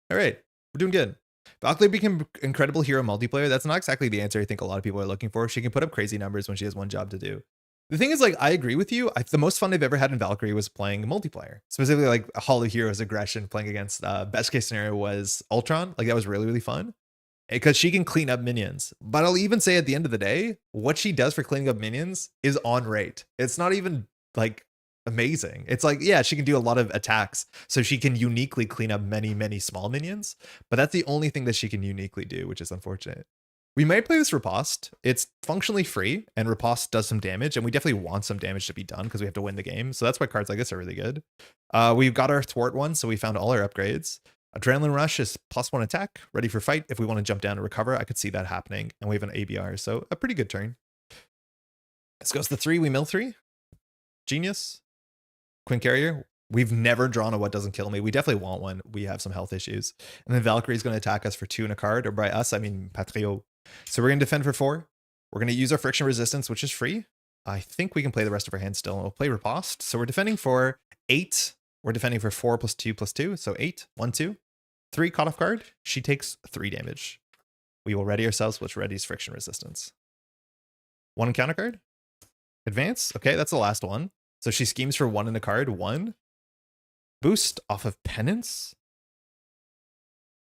All right, we're doing good. Valkyrie became incredible hero multiplayer. That's not exactly the answer I think a lot of people are looking for. She can put up crazy numbers when she has one job to do. The thing is, like, I agree with you. The most fun I've ever had in Valkyrie was playing multiplayer. Specifically, like, Hall of Heroes aggression, playing against, best case scenario was Ultron. Like, that was really, really fun. Because she can clean up minions. But I'll even say at the end of the day, what she does for cleaning up minions is on rate. It's not even, like, amazing. It's like, yeah, she can do a lot of attacks. So she can uniquely clean up many, many small minions. But that's the only thing that she can uniquely do, which is unfortunate. We might play this Riposte. It's functionally free, and Riposte does some damage, and we definitely want some damage to be done because we have to win the game. So that's why cards like this are really good. We've got our Thwart one, so we found all our upgrades. Adrenaline Rush is +1 attack, ready for fight. If we want to jump down and recover, I could see that happening. And we have an ABR, so a pretty good turn. This goes to 3, we mill 3. Genius. Quinn Carrier. We've never drawn a What Doesn't Kill Me. We definitely want one. We have some health issues. And then Valkyrie is going to attack us for 2 in a card, or by us, I mean Patrio. So we're going to defend for 4. We're going to use our Friction Resistance, which is free. I think we can play the rest of our hand still. We'll play Riposte. So we're defending for 8. We're defending for 4 + 2 + 2. So 8, 1, 2. 3 caught off guard. She takes 3 damage. We will ready ourselves, which readies Friction Resistance. 1 encounter card. Advance. Okay, that's the last one. So she schemes for 1 in a card. 1. Boost off of Penance.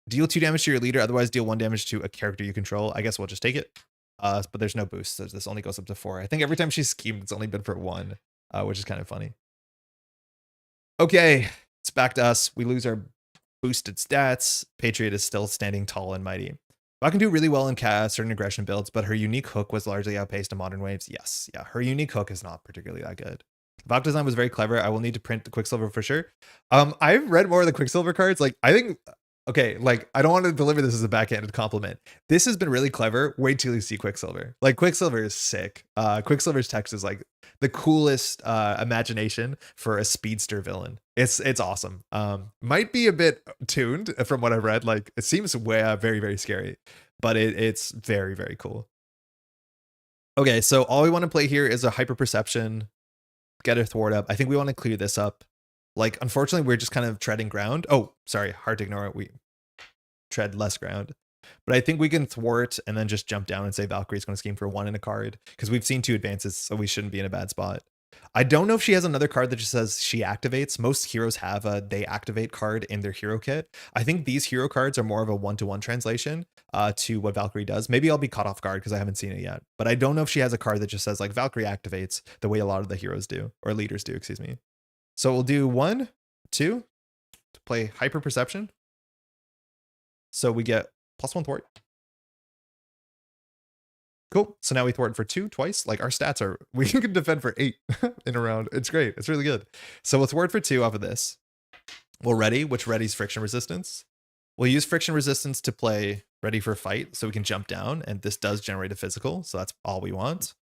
Deal 2 damage to your leader, otherwise deal 1 damage to a character you control. I guess we'll just take it. But there's no boost, so this only goes up to 4. I think every time she's schemed, it's only been for 1, which is kind of funny. Okay, it's back to us. We lose our boosted stats. Patriot is still standing tall and mighty. I can do really well in certain aggression builds, but her unique hook was largely outpaced in modern waves. Yes, yeah, her unique hook is not particularly that good. Valk design was very clever. I will need to print the Quicksilver for sure. I've read more of the Quicksilver cards. Like, I think, okay, like, I don't want to deliver this as a backhanded compliment. This has been really clever. Wait till you see Quicksilver. Like, Quicksilver is sick. Quicksilver's text is like the coolest imagination for a speedster villain. It's awesome. Might be a bit tuned from what I've read. Like, it seems way, very, very scary, but it's very, very cool. Okay, so all we want to play here is a Hyper Perception. Get her Thwart up. I think we want to clear this up. Like, unfortunately, we're just kind of treading ground. Oh, sorry, Hard to Ignore. tread less ground. But I think we can thwart and then just jump down and say Valkyrie's going to scheme for 1 in a card because we've seen 2 advances, so we shouldn't be in a bad spot. I don't know if she has another card that just says she activates. Most heroes have a they activate card in their hero kit. I think these hero cards are more of a 1-to-1 translation to what Valkyrie does. Maybe I'll be caught off guard because I haven't seen it yet. But I don't know if she has a card that just says like Valkyrie activates the way a lot of the heroes do, or leaders do, excuse me. So we'll do 1, 2 to play Hyper Perception. So we get +1 thwart. Cool. So now we thwart for 2 twice. Like our stats are, we can defend for 8 in a round. It's great. It's really good. So we'll thwart for 2 off of this. We'll ready, which readies friction resistance. We'll use friction resistance to play ready for fight so we can jump down, and this does generate a physical, so that's all we want.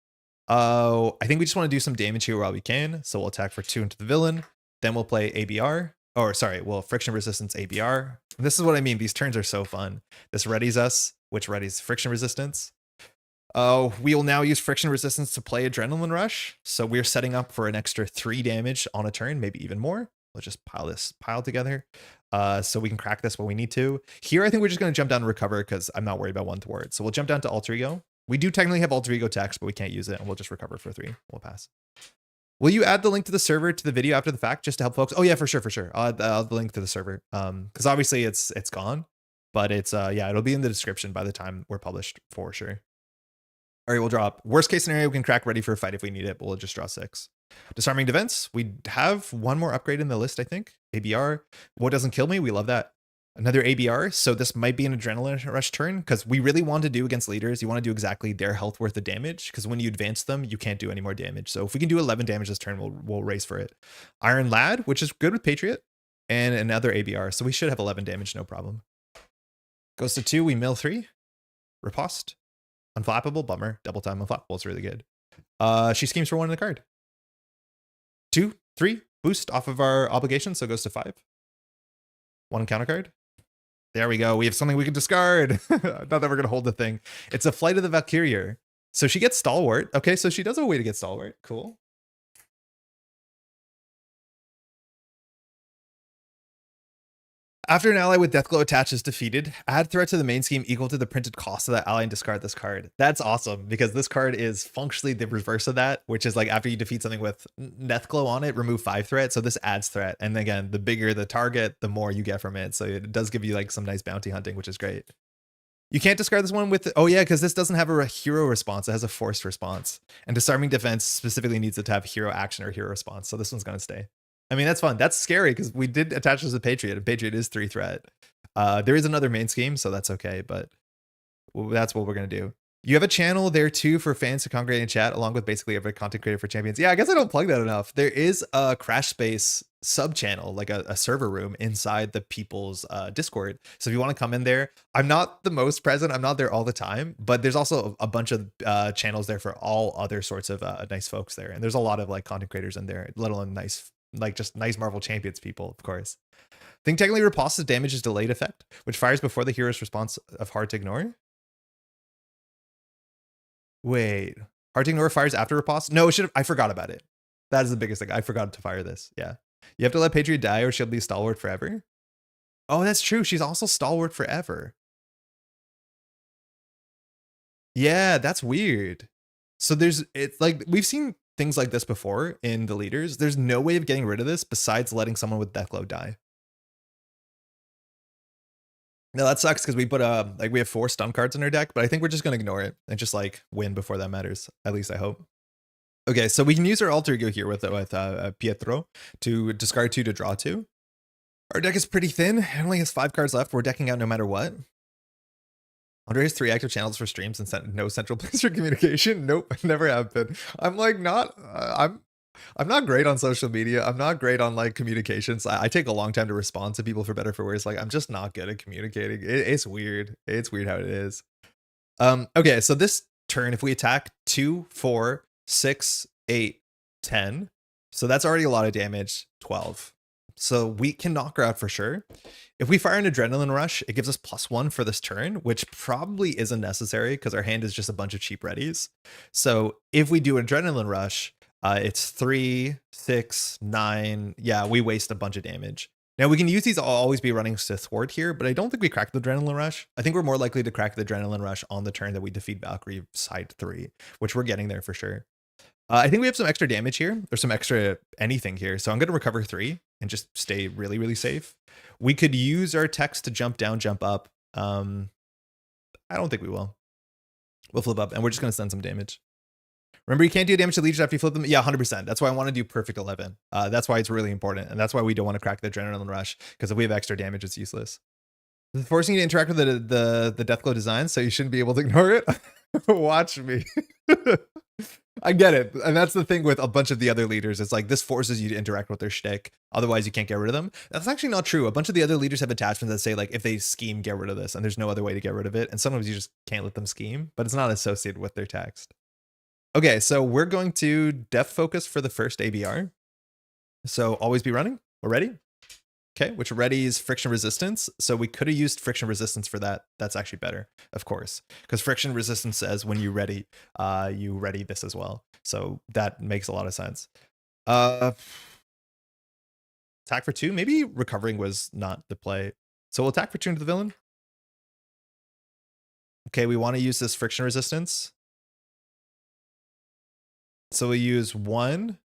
I think we just want to do some damage here while we can, so we'll attack for 2 into the villain. Then we'll play ABR, or sorry, well, friction resistance ABR. This is what I mean. These turns are so fun. This readies us, which readies friction resistance. We will now use friction resistance to play Adrenaline Rush. So we're setting up for an extra 3 damage on a turn, maybe even more. Let's just pile together. So we can crack this when we need to. Here, I think we're just going to jump down and recover because I'm not worried about 1 thwart. So we'll jump down to Alter Ego. We do technically have Alter Ego text, but we can't use it, and we'll just recover for 3. We'll pass. Will you add the link to the server to the video after the fact just to help folks? Oh yeah, for sure. I'll add the link to the server. Because obviously it's gone, but it's yeah, it'll be in the description by the time we're published for sure. All right, we'll drop. Worst case scenario, we can crack ready for a fight if we need it, but we'll just draw 6. Disarming Defense. We have 1 more upgrade in the list, I think. ABR. What doesn't kill me? We love that. Another ABR. So this might be an Adrenaline Rush turn because we really want to do against leaders. You want to do exactly their health worth of damage because when you advance them, you can't do any more damage. So if we can do 11 damage this turn, we'll race for it. Iron Lad, which is good with Patriot, and another ABR. So we should have 11 damage, no problem. Goes to 2. We mill 3. Riposte. Unflappable, bummer. Double time unflappable is really good. She schemes for 1 in the card. 2, 3, boost off of our obligation, so it goes to 5. 1 counter card. There we go. We have something we can discard. Not that we're gonna hold the thing. It's a Flight of the Valkyrie. So she gets Stalwart. Okay, so she does have a way to get Stalwart. Cool. After an ally with Deathglow attached is defeated, add threat to the main scheme equal to the printed cost of that ally and discard this card. That's awesome because this card is functionally the reverse of that, which is like after you defeat something with Deathglow on it, remove 5 threat. So this adds threat. And again, the bigger the target, the more you get from it. So it does give you like some nice bounty hunting, which is great. You can't discard this one with, oh yeah, because this doesn't have a hero response. It has a forced response. And Disarming Defense specifically needs it to have hero action or hero response. So this one's going to stay. I mean, that's fun. That's scary because we did attach this to Patriot, and Patriot is 3 threat. There is another main scheme, so that's okay, but that's what we're going to do. You have a channel there too for fans to congregate and chat along with basically every content creator for champions. Yeah, I guess I don't plug that enough. There is a Crash Space sub channel, like a server room inside the people's Discord. So if you want to come in there, I'm not the most present. I'm not there all the time, but there's also a bunch of channels there for all other sorts of nice folks there. And there's a lot of like content creators in there, let alone nice, like just nice Marvel Champions people, of course. I think technically Riposte's damage is delayed effect, which fires before the hero's response of Hard to Ignore. Wait, Hard to Ignore fires after Riposte? No, it should have, I forgot about it. That is the biggest thing. I forgot to fire this. Yeah. You have to let Patriot die or she'll be Stalwart forever. Oh, that's true. She's also Stalwart forever. Yeah, that's weird. So it's like, we've seen things like this before in the leaders. There's no way of getting rid of this besides letting someone with Deathglow die. Now that sucks because we put like we have 4 stun cards in our deck, but I think we're just gonna ignore it and just like win before that matters. At least I hope. Okay, so we can use our alter ego here with Pietro to discard 2 to draw 2. Our deck is pretty thin. It only has 5 cards left. We're decking out no matter what. Andre has 3 active channels for streams and no central place for communication. Nope, never have been. I'm like not. I'm not great on social media. I'm not great on like communications. I take a long time to respond to people for better or for worse. Like I'm just not good at communicating. It's weird. It's weird how it is. Okay, so this turn, if we attack 2, 4, 6, 8, 10. So that's already a lot of damage. 12. So we can knock her out for sure. If we fire an Adrenaline Rush, it gives us +1 for this turn, which probably isn't necessary because our hand is just a bunch of cheap readies. So if we do Adrenaline Rush, it's 3, 6, 9. Yeah, we waste a bunch of damage. Now we can use these, I'll always be running to thwart here, but I don't think we crack the Adrenaline Rush. I think we're more likely to crack the Adrenaline Rush on the turn that we defeat Valkyrie side 3, which we're getting there for sure. I think we have some extra damage here. There's some extra anything here. So I'm going to recover 3 and just stay really, really safe. We could use our text to jump down, jump up. I don't think we will. We'll flip up and we're just going to send some damage. Remember, you can't do damage to leaders after you flip them. Yeah, 100%. That's why I want to do perfect 11. That's why it's really important. And that's why we don't want to crack the Adrenaline Rush, because if we have extra damage, it's useless. It's forcing you to interact with the Deathglow design, so you shouldn't be able to ignore it. Watch me. I get it. And that's the thing with a bunch of the other leaders. It's like this forces you to interact with their shtick. Otherwise, you can't get rid of them. That's actually not true. A bunch of the other leaders have attachments that say, like, if they scheme, get rid of this. And there's no other way to get rid of it. And sometimes you just can't let them scheme, but it's not associated with their text. Okay, so we're going to def focus for the first ABR. So always be running. We're ready. Okay, which readies friction resistance. So we could have used friction resistance for that. That's actually better, of course, because friction resistance says when you ready this as well. So that makes a lot of sense. Attack for 2. Maybe recovering was not the play. So we'll attack for 2 into the villain. Okay, we want to use this friction resistance. So we use 1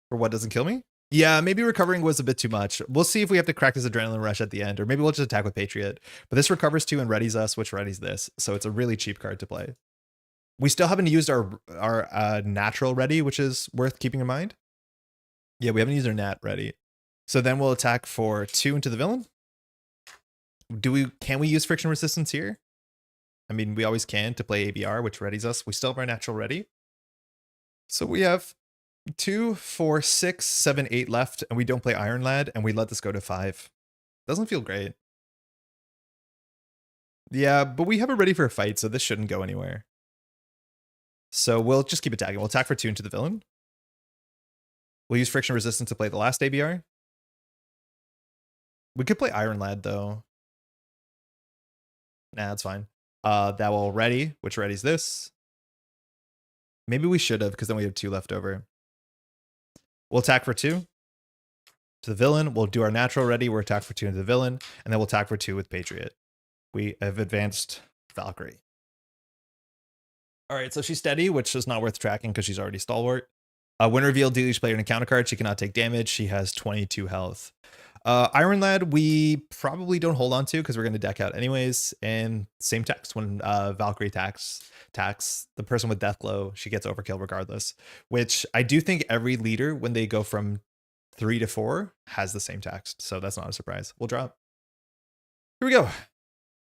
for what doesn't kill me. Yeah, maybe recovering was a bit too much. We'll see if we have to crack this Adrenaline Rush at the end, or maybe we'll just attack with Patriot. But this recovers 2 and readies us, which readies this. So it's a really cheap card to play. We still haven't used our natural ready, which is worth keeping in mind. Yeah, we haven't used our nat ready. So then we'll attack for 2 into the villain. Can we use friction resistance here? I mean, we always can to play ABR, which readies us. We still have our natural ready. So we have 2, 4, 6, 7, 8 left, and we don't play Iron Lad, and we let this go to 5. Doesn't feel great. Yeah, but we have it ready for a fight, so this shouldn't go anywhere. So we'll just keep attacking. We'll attack for 2 into the villain. We'll use friction resistance to play the last ABR. We could play Iron Lad, though. Nah, that's fine. That will ready, which readies this. Maybe we should have, because then we have 2 left over. We'll attack for 2 to the villain. We'll do our natural ready. We'll attack for 2 into the villain, and then we'll attack for 2 with Patriot. We have advanced Valkyrie. All right, so she's steady, which is not worth tracking because she's already stalwart. When revealed, deal each player an encounter card. She cannot take damage. She has 22 health. Iron Lad, we probably don't hold on to because we're going to deck out anyways. And same text when Valkyrie attacks the person with Deathglow, she gets overkill regardless, which I do think every leader, when they go from 3 to 4, has the same text. So that's not a surprise. We'll drop. Here we go.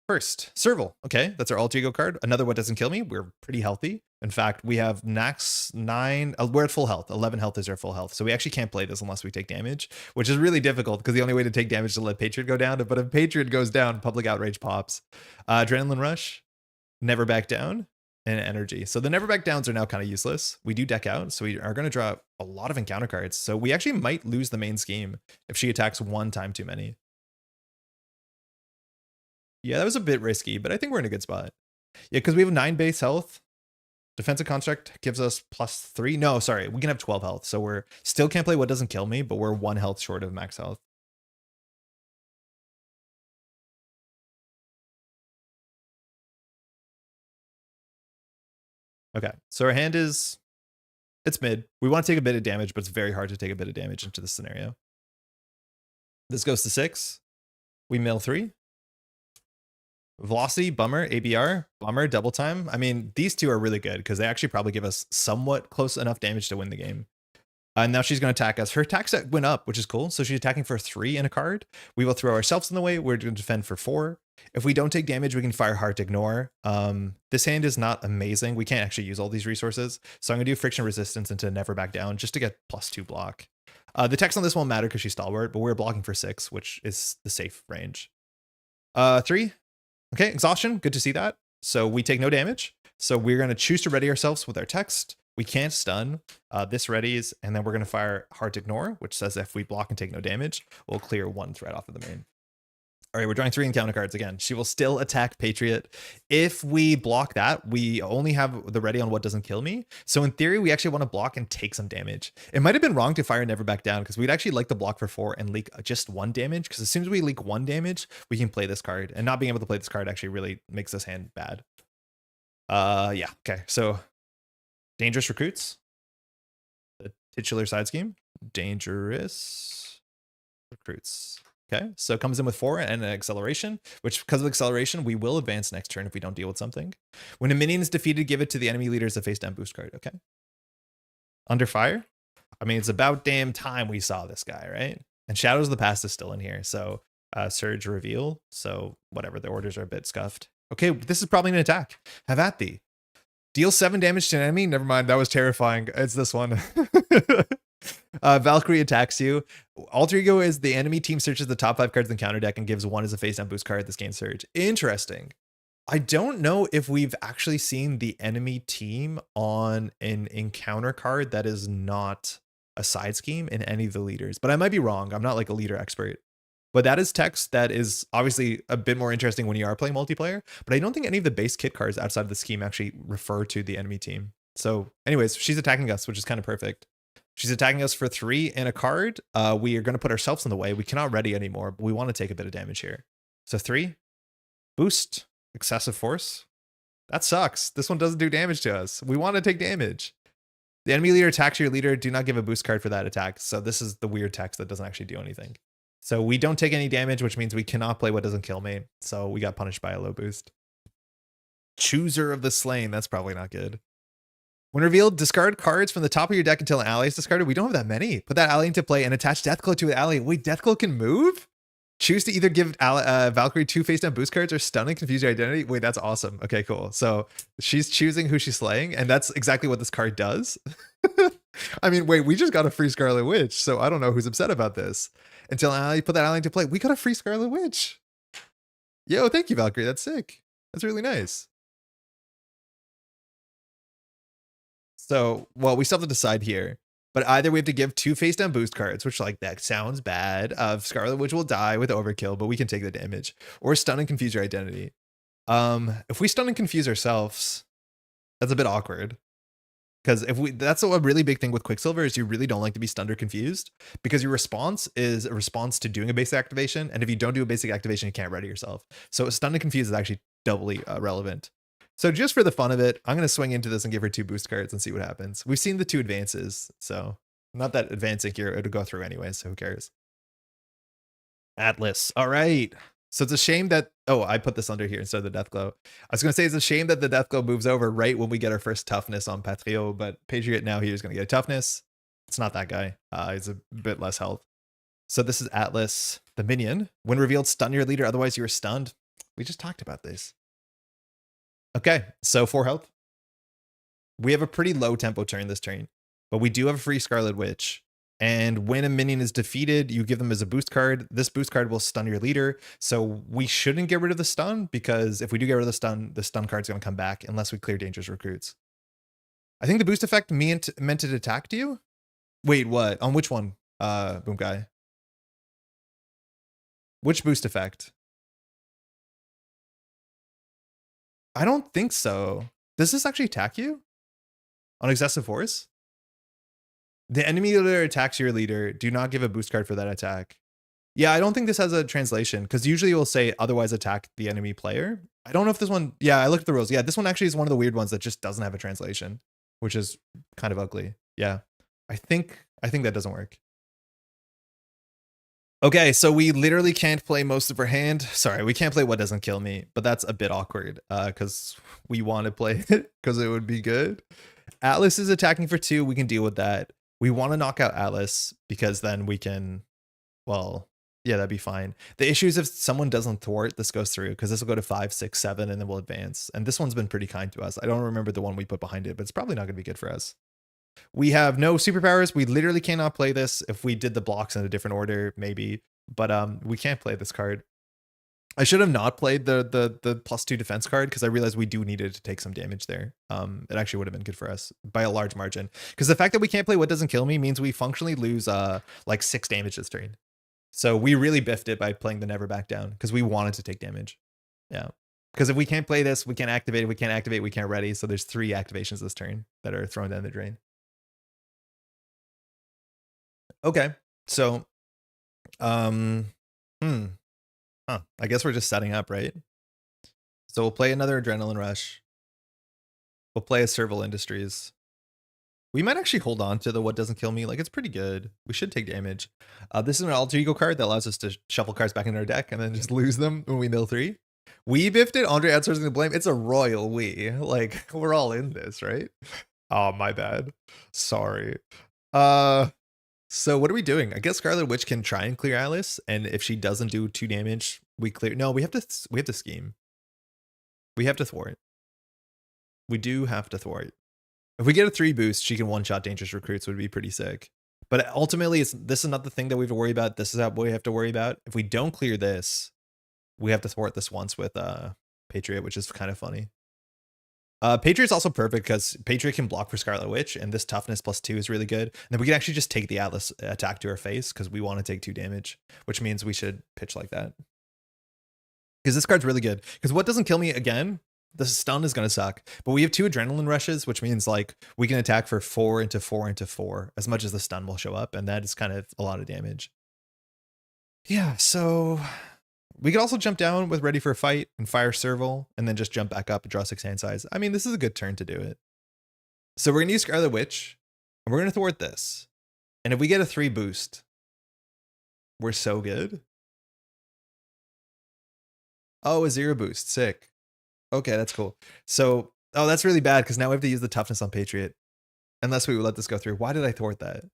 First, Serval. Okay, that's our alter ego card. Another what doesn't kill me. We're pretty healthy. In fact, we have max 9. We're at full health. 11 health is our full health. So we actually can't play this unless we take damage, which is really difficult because the only way to take damage is to let Patriot go down. But if Patriot goes down, Public Outrage pops. Adrenaline Rush, Never Back Down, and Energy. So the Never Back Downs are now kind of useless. We do deck out, so we are going to draw a lot of encounter cards. So we actually might lose the main scheme if she attacks 1 time too many. Yeah, that was a bit risky, but I think we're in a good spot. Yeah, because we have 9 base health. Defensive Construct gives us +3. No, sorry, we can have 12 health. So we're still can't play what doesn't kill me, but we're 1 health short of max health. Okay, so our hand is, it's mid. We want to take a bit of damage, but it's very hard to take a bit of damage into this scenario. This goes to 6. We mill 3. Velocity, bummer. ABR, bummer. Double time. I mean, these 2 are really good because they actually probably give us somewhat close enough damage to win the game. And now she's going to attack us. Her attack set went up, which is cool. So she's attacking for 3 in a card. We will throw ourselves in the way. We're going to defend for 4. If we don't take damage, we can fire Hard to Ignore. This hand is not amazing. We can't actually use all these resources. So I'm going to do Friction Resistance into Never Back Down just to get +2 block. The text on this won't matter because she's stalwart, but we're blocking for 6, which is the safe range. 3. Okay, Exhaustion. Good to see that. So we take no damage. So we're going to choose to ready ourselves with our text. We can't stun. This readies, and then we're going to fire Hard to Ignore, which says if we block and take no damage, we'll clear 1 threat off of the main. All right, we're drawing 3 encounter cards again. She will still attack Patriot. If we block that, we only have the ready on what doesn't kill me. So in theory, we actually want to block and take some damage. It might have been wrong to fire Never Back Down because we'd actually like to block for 4 and leak just 1 damage. Because as soon as we leak 1 damage, we can play this card. And not being able to play this card actually really makes this hand bad. Yeah, okay. So Dangerous Recruits. The titular side scheme. Dangerous Recruits. Okay, so it comes in with 4 and an acceleration, which because of acceleration, we will advance next turn if we don't deal with something. When a minion is defeated, give it to the enemy leader as a face down boost card. Okay. Under Fire. I mean, it's about damn time we saw this guy, right? And Shadows of the Past is still in here. So Surge Reveal. So whatever, the orders are a bit scuffed. Okay, this is probably an attack. Have at thee. Deal 7 damage to an enemy. Never mind, that was terrifying. It's this one. Valkyrie attacks you. Alter Ego is the enemy team searches the top 5 cards in the counter deck and gives 1 as a face down boost card. This gains Surge. Interesting. I don't know if we've actually seen the enemy team on an encounter card that is not a side scheme in any of the leaders, but I might be wrong. I'm not like a leader expert, but that is text that is obviously a bit more interesting when you are playing multiplayer, but I don't think any of the base kit cards outside of the scheme actually refer to the enemy team. So anyways, she's attacking us, which is kind of perfect. She's attacking us for 3 and a card. We are going to put ourselves in the way. We cannot ready anymore, but we want to take a bit of damage here. So 3, boost, excessive force. That sucks. This one doesn't do damage to us. We want to take damage. The enemy leader attacks your leader. Do not give a boost card for that attack. So this is the weird text that doesn't actually do anything. So we don't take any damage, which means we cannot play what doesn't kill me. So we got punished by a low boost. Chooser of the Slain. That's probably not good. When revealed, discard cards from the top of your deck until an ally is discarded. We don't have that many. Put that ally into play and attach Deathglow to an ally. Wait, Deathglow can move? Choose to either give Valkyrie 2 face down boost cards or stun and confuse your identity. Wait, that's awesome. Okay, cool. So she's choosing who she's slaying, and that's exactly what this card does. I mean, wait, we just got a free Scarlet Witch, so I don't know who's upset about this. Until an ally put that ally into play, we got a free Scarlet Witch. Yo, thank you, Valkyrie. That's sick. That's really nice. So, well, we still have to decide here, but either we have to give 2 face down boost cards, which like that sounds bad. Scarlet Witch will die with overkill, but we can take the damage, or stun and confuse your identity. If we stun and confuse ourselves, that's a bit awkward. Because that's a really big thing with Quicksilver is you really don't like to be stunned or confused because your response is a response to doing a basic activation. And if you don't do a basic activation, you can't ready yourself. So stun and confuse is actually doubly relevant. So just for the fun of it, I'm going to swing into this and give her 2 boost cards and see what happens. We've seen the 2 advances, so not that advancing here. It'll go through anyway, so who cares? Atlas. All right. So it's a shame that, oh, I put this under here instead of the Deathglow. I was going to say it's a shame that the Deathglow moves over right when we get our first toughness on Patriot, but Patriot now here is going to get a toughness. It's not that guy. He's a bit less health. So this is Atlas, the minion. When revealed, stun your leader, otherwise you are stunned. We just talked about this. Okay, so 4 health. We have a pretty low tempo turn this turn, but we do have a free Scarlet Witch. And when a minion is defeated, you give them as a boost card. This boost card will stun your leader. So we shouldn't get rid of the stun because if we do get rid of the stun card's going to come back unless we clear dangerous recruits. I think the boost effect meant it attacked you. Wait, what? On which one? Boomguy. Which boost effect? I don't think so. Does this actually attack you? On excessive force? The enemy leader attacks your leader. Do not give a boost card for that attack. Yeah, I don't think this has a translation because usually it will say otherwise attack the enemy player. I don't know if this one, yeah, I looked at the rules. Yeah, this one actually is one of the weird ones that just doesn't have a translation, which is kind of ugly. Yeah, I think that doesn't work. Okay, so we literally can't play most of her hand. Sorry, we can't play what doesn't kill me, but that's a bit awkward because we want to play it because it would be good. Atlas is attacking for 2. We can deal with that. We want to knock out Atlas because then we can, well, yeah, that'd be fine. The issue is if someone doesn't thwart, this goes through because this will go to 5, 6, 7, and then we'll advance. And this one's been pretty kind to us. I don't remember the one we put behind it, but it's probably not going to be good for us. We have no superpowers. We literally cannot play this. If we did the blocks in a different order, maybe, but we can't play this card. I should have not played the +2 defense card because I realized we do need it to take some damage there. It actually would have been good for us by a large margin because the fact that we can't play what doesn't kill me means we functionally lose like 6 damage this turn. So we really biffed it by playing the Never Back Down because we wanted to take damage. Yeah. Because if we can't play this, we can't activate it. We can't activate, we can't ready. So there's 3 activations this turn that are thrown down the drain. Okay. So, I guess we're just setting up, right? So we'll play another Adrenaline Rush. We'll play a Serval Industries. We might actually hold on to the What Doesn't Kill Me. Like, it's pretty good. We should take damage. This is an alter ego card that allows us to shuffle cards back into our deck and then just lose them when we mill 3. We biffed it. Andre outsourcing the blame. It's a royal we. Like, we're all in this, right? Oh, my bad. Sorry. So what are we doing? I guess Scarlet Witch can try and clear Alice, and if she doesn't do 2 damage, we clear. No, we have to scheme. We have to thwart. We do have to thwart. If we get a 3 boost, she can one-shot Dangerous Recruits, would be pretty sick. But ultimately, this is not the thing that we have to worry about. This is what we have to worry about. If we don't clear this, we have to thwart this once with Patriot, which is kind of funny. Patriot's also perfect because Patriot can block for Scarlet Witch, and this toughness +2 is really good. And then we can actually just take the Atlas attack to our face because we want to take 2 damage, which means we should pitch like that. Because this card's really good. Because What Doesn't Kill Me, again, the stun is going to suck. But we have 2 Adrenaline Rushes, which means like we can attack for 4 into 4 into 4 as much as the stun will show up. And that is kind of a lot of damage. Yeah, so we could also jump down with Ready for a Fight and fire Serval and then just jump back up and draw 6 hand size. I mean, this is a good turn to do it. So we're going to use Scarlet Witch and we're going to thwart this. And if we get a 3 boost, we're so good. Oh, a 0 boost. Sick. Okay, that's cool. So, oh, that's really bad because now we have to use the toughness on Patriot. Unless we would let this go through. Why did I thwart that?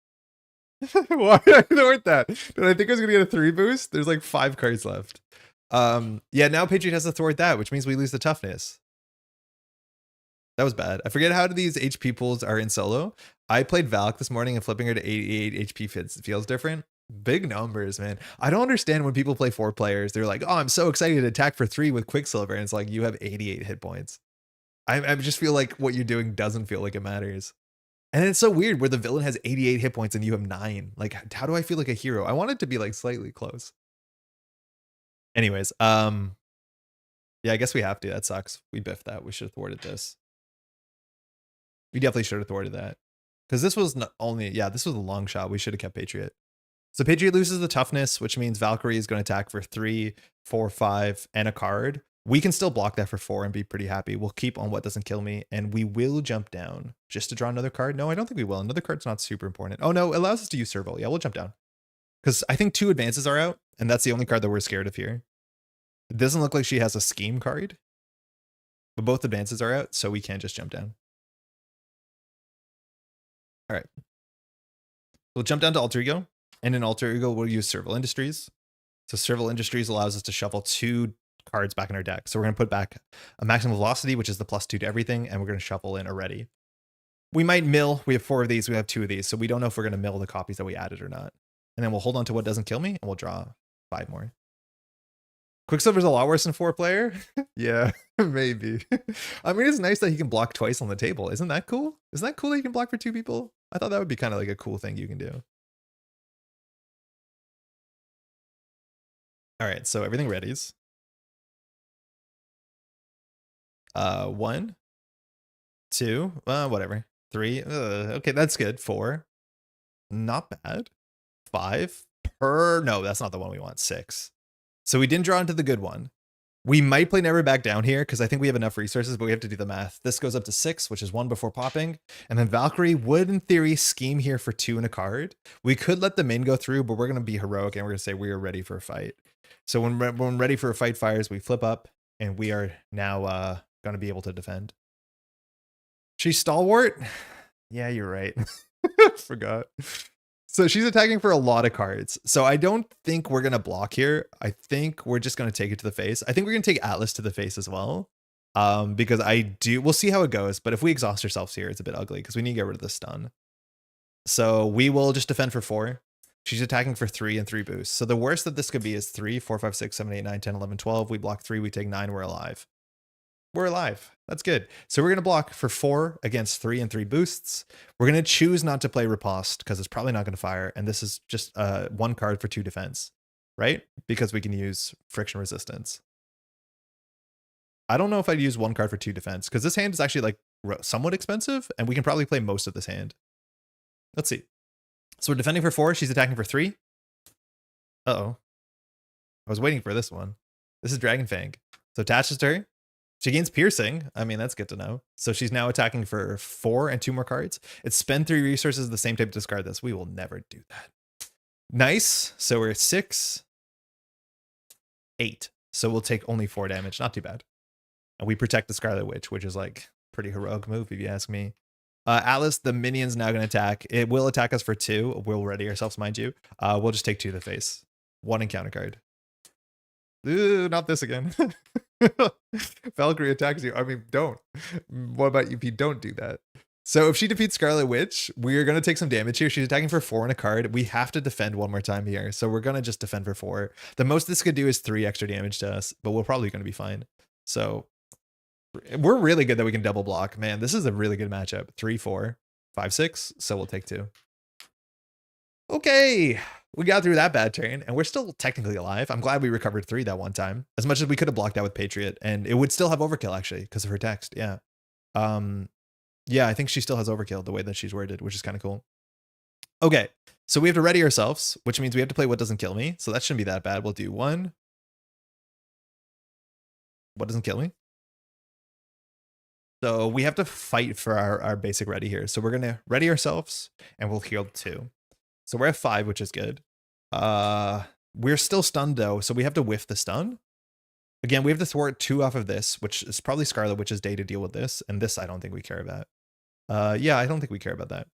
Why did I thwart that? Did I think I was going to get a 3 boost? There's like 5 cards left. Yeah, now Patriot has to thwart that, which means we lose the toughness. That was bad. I forget how these HP pools are in solo. I played Valk this morning and flipping her to 88 HP feels different. Big numbers, man. I don't understand when people play 4 players. They're like, oh, I'm so excited to attack for 3 with Quicksilver. And it's like, you have 88 hit points. I just feel like what you're doing doesn't feel like it matters. And it's so weird where the villain has 88 hit points and you have 9. Like, how do I feel like a hero? I want it to be like slightly close. Anyways, yeah, I guess we have to. That sucks. We biffed that. We should have thwarted this. We definitely should have thwarted that. Because this was not only, yeah, this was a long shot. We should have kept Patriot. So Patriot loses the toughness, which means Valkyrie is going to attack for 3, 4, 5, and a card. We can still block that for 4 and be pretty happy. We'll keep on What Doesn't Kill Me, and we will jump down just to draw another card. No, I don't think we will. Another card's not super important. Oh, no, it allows us to use Serval. Yeah, we'll jump down. Because I think 2 advances are out, and that's the only card that we're scared of here. It doesn't look like she has a scheme card, but both advances are out, so we can just jump down. All right. We'll jump down to Alter Ego. And in Alter Ego, we'll use Serval Industries. So Serval Industries allows us to shuffle 2 cards back in our deck. So we're going to put back a maximum velocity, which is the +2 to everything, and we're going to shuffle in a ready. We might mill. We have 4 of these. We have 2 of these. So we don't know if we're going to mill the copies that we added or not. And then we'll hold on to What Doesn't Kill Me, and we'll draw 5 more. Quicksilver's a lot worse than 4-player. Yeah, maybe. I mean, it's nice that he can block twice on the table. Isn't that cool? Isn't that cool that you can block for 2 people? I thought that would be kind of like a cool thing you can do. All right, so everything readies. 1, 2, whatever. 3, okay, that's good. 4, not bad. 5, no, that's not the one we want. 6. So we didn't draw into the good one. We might play Never Back Down here because I think we have enough resources, but we have to do the math. This goes up to 6, which is 1 before popping. And then Valkyrie would, in theory, scheme here for 2 and a card. We could let the main go through, but we're going to be heroic and we're going to say we are ready for a fight. So when Ready for a Fight fires, we flip up and we are now going to be able to defend. She's stalwart. Yeah, you're right. Forgot. So she's attacking for a lot of cards. So I don't think we're going to block here. I think we're just going to take it to the face. I think we're going to take Atlas to the face as well. Because we'll see how it goes. But if we exhaust ourselves here, it's a bit ugly because we need to get rid of the stun. So we will just defend for 4. She's attacking for 3 and 3 boosts. So the worst that this could be is 3, 4, 5, 6, 7, 8, 9, 10, 11, 12. We block 3, we take 9, we're alive. We're alive. That's good. So we're going to block for 4 against 3 and 3 boosts. We're going to choose not to play Riposte because it's probably not going to fire. And this is just 1 card for 2 defense. right? Because we can use friction resistance. I don't know if I'd use one card for 2 defense, because this hand is actually like somewhat expensive, and we can probably play most of this hand. Let's see. So we're defending for 4. She's attacking for 3. Uh-oh. I was waiting for this one. This is Dragon Fang. So attaches to her. She gains piercing. I mean, that's good to know. So she's now attacking for 4 and 2 more cards. It's spend 3 resources the same type to discard this. We will never do that. Nice. So we're at 6, 8. So we'll take only 4 damage. Not too bad. And we protect the Scarlet Witch, which is like pretty heroic move if you ask me. Atlas, the minion's now going to attack. It will attack us for 2. We'll ready ourselves, mind you. We'll just take 2 to the face. 1 encounter card. Ooh, not this again. Valkyrie attacks you. I mean, don't. What about if you don't do that? So if she defeats Scarlet Witch, we're going to take some damage here. She's attacking for 4 and a card. We have to defend one more time here. So we're going to just defend for 4. The most this could do is 3 extra damage to us, but we're probably going to be fine. So we're really good that we can double block. Man, this is a really good matchup. 3, 4, 5, 6. So we'll take 2. Okay. We got through that bad turn, and we're still technically alive. I'm glad we recovered 3 that one time. As much as we could have blocked out with Patriot, and it would still have overkill, actually, because of her text. Yeah. Yeah, I think she still has overkill the way that she's worded, which is kind of cool. Okay, so we have to ready ourselves, which means we have to play What Doesn't Kill Me. So that shouldn't be that bad. We'll do 1. What Doesn't Kill Me? So we have to fight for our basic ready here. So we're going to ready ourselves, and we'll heal 2. So we're at 5, which is good. We're still stunned though, so we have to whiff the stun. Again, we have to thwart 2 off of this, which is probably Scarlet Witch's day to deal with this. And this, I don't think we care about. Yeah, I don't think we care about that.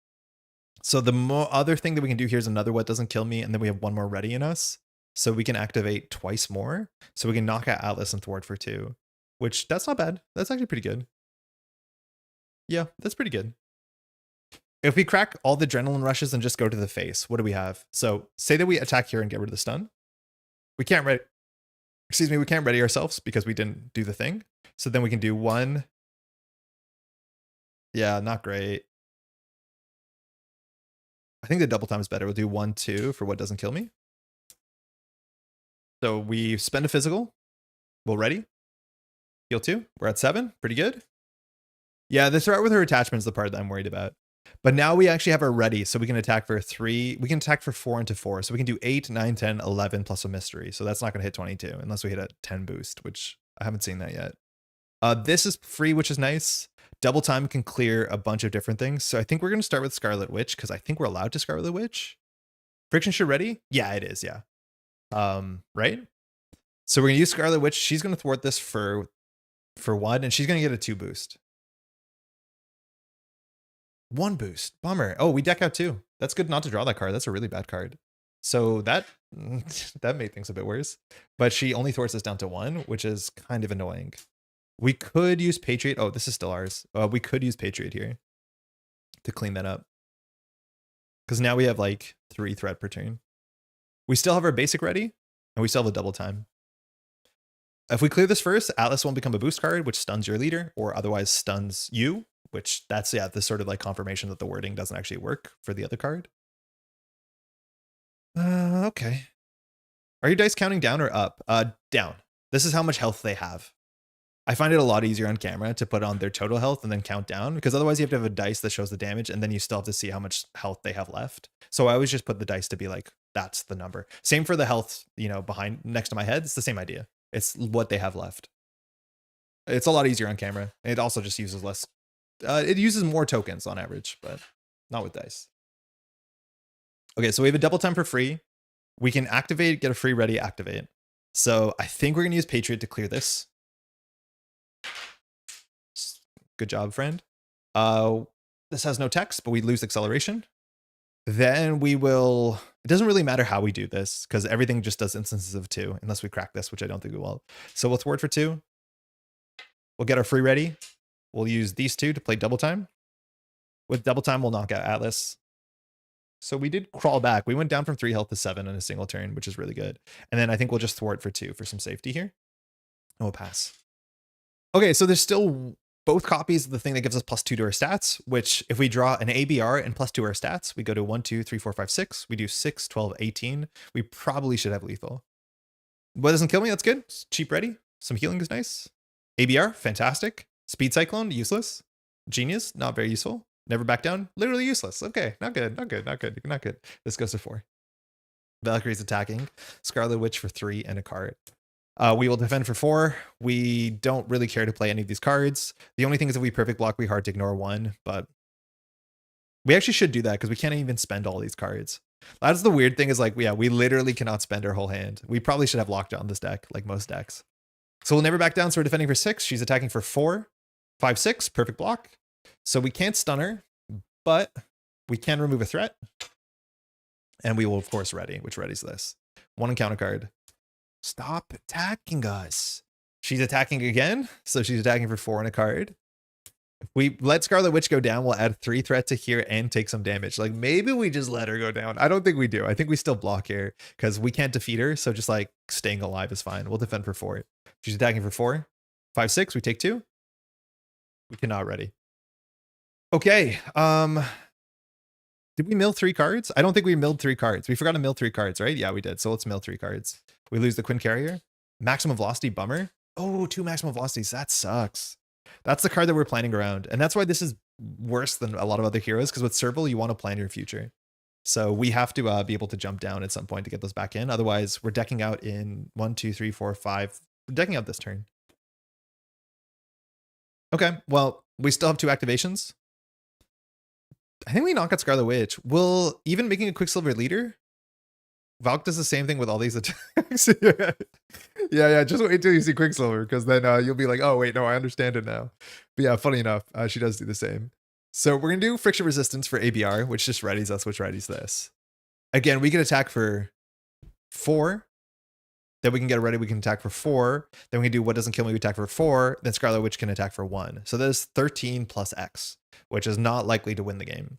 So the other thing that we can do here is another What Doesn't Kill Me, and then we have 1 more ready in us. So we can activate twice more. So we can knock out Atlas and thwart for 2, which that's not bad. That's actually pretty good. Yeah, that's pretty good. If we crack all the adrenaline rushes and just go to the face, what do we have? So say that we attack here and get rid of the stun. We can't we can't ready ourselves because we didn't do the thing. So then we can do 1. Yeah, not great. I think the double time is better. We'll do 1, 2 for What Doesn't Kill Me. So we spend a physical. We'll ready. Heal 2. We're at 7. Pretty good. Yeah, the threat with her attachment is the part that I'm worried about. But now we actually have her ready, so we can attack for 3. We can attack for 4 into 4. So we can do 8, 9, 10, 11 plus a mystery. So that's not going to hit 22 unless we hit a 10 boost, which I haven't seen that yet. This is free, which is nice. Double time can clear a bunch of different things. So I think we're going to start with Scarlet Witch because I think we're allowed to Scarlet Witch. Friction should ready? Yeah, it is. Yeah. Right? So we're going to use Scarlet Witch. She's going to thwart this for 1, and she's going to get a 2 boost. 1 boost. Bummer. Oh, we deck out 2. That's good not to draw that card. That's a really bad card. So that made things a bit worse. But she only thwarts us down to 1, which is kind of annoying. We could use Patriot. Oh, this is still ours. We could use Patriot here to clean that up. Because now we have like 3 threat per turn. We still have our basic ready, and we still have a double time. If we clear this first, Atlas won't become a boost card, which stuns your leader, or otherwise stuns you. Which that's, yeah, this sort of like confirmation that the wording doesn't actually work for the other card. Okay. Are your dice counting down or up? Down. This is how much health they have. I find it a lot easier on camera to put on their total health and then count down, because otherwise you have to have a dice that shows the damage, and then you still have to see how much health they have left. So I always just put the dice to be like, that's the number. Same for the health, you know, behind next to my head. It's the same idea. It's what they have left. It's a lot easier on camera. It also just uses less. It uses more tokens on average, but not with dice. Okay, so we have a double time for free. We can activate, get a free ready, activate. So I think we're going to use Patriot to clear this. Good job, friend. This has no text, but we lose acceleration. Then we will... It doesn't really matter how we do this, because everything just does instances of 2, unless we crack this, which I don't think we will. So we'll thwart for 2. We'll get our free ready. We'll use these 2 to play double time. With double time, we'll knock out Atlas. So we did crawl back. We went down from 3 health to 7 in a single turn, which is really good. And then I think we'll just thwart for 2 for some safety here. And we'll pass. Okay, so there's still both copies of the thing that gives us +2 to our stats, which if we draw an ABR and +2 our stats, we go to 1, 2, 3, 4, 5, 6. We do 6, 12, 18. We probably should have lethal. What doesn't kill me? That's good. It's cheap ready. Some healing is nice. ABR, fantastic. Speed Cyclone, useless. Genius, not very useful. Never back down, literally useless. Okay, not good, not good, not good, not good. This goes to 4. Valkyrie's attacking. Scarlet Witch for 3 and a card. We will defend for 4. We don't really care to play any of these cards. The only thing is if we perfect block, we hard to ignore 1, but we actually should do that because we can't even spend all these cards. That's the weird thing is like, yeah, we literally cannot spend our whole hand. We probably should have locked on this deck, like most decks. So we'll never back down. So we're defending for 6. She's attacking for 4. 5, 6, perfect block. So we can't stun her, but we can remove a threat. And we will, of course, ready, which readies this. 1 encounter card. Stop attacking us. She's attacking again. So she's attacking for 4 and a card. If we let Scarlet Witch go down, we'll add 3 threat to here and take some damage. Like maybe we just let her go down. I don't think we do. I think we still block here because we can't defeat her. So just like staying alive is fine. We'll defend for 4. She's attacking for 4. 5, 6. We take 2. We cannot ready. Okay. Did we mill 3 cards? I don't think we milled 3 cards. We forgot to mill 3 cards, right? Yeah, we did. So let's mill 3 cards. We lose the Quinn Carrier. Maximum Velocity, bummer. Oh, 2 Maximum Velocities. That sucks. That's the card that we're planning around. And that's why this is worse than a lot of other heroes, because with Serval, you want to plan your future. So we have to be able to jump down at some point to get those back in. Otherwise, we're decking out in 1, 2, 3, 4, 5. We're decking out this turn. Okay, well, we still have 2 activations. I think we knock out Scarlet Witch. Will even making a Quicksilver leader? Valk does the same thing with all these attacks. yeah. Just wait till you see Quicksilver, because then you'll be like, oh, wait, no, I understand it now. But yeah, funny enough, she does do the same. So we're going to do Friction Resistance for ABR, which just readies us, which readies this. Again, we can attack for 4. Then we can get ready. We can attack for 4. Then we can do What Doesn't Kill Me. We attack for 4. Then Scarlet Witch can attack for 1. So that is 13 plus X, which is not likely to win the game.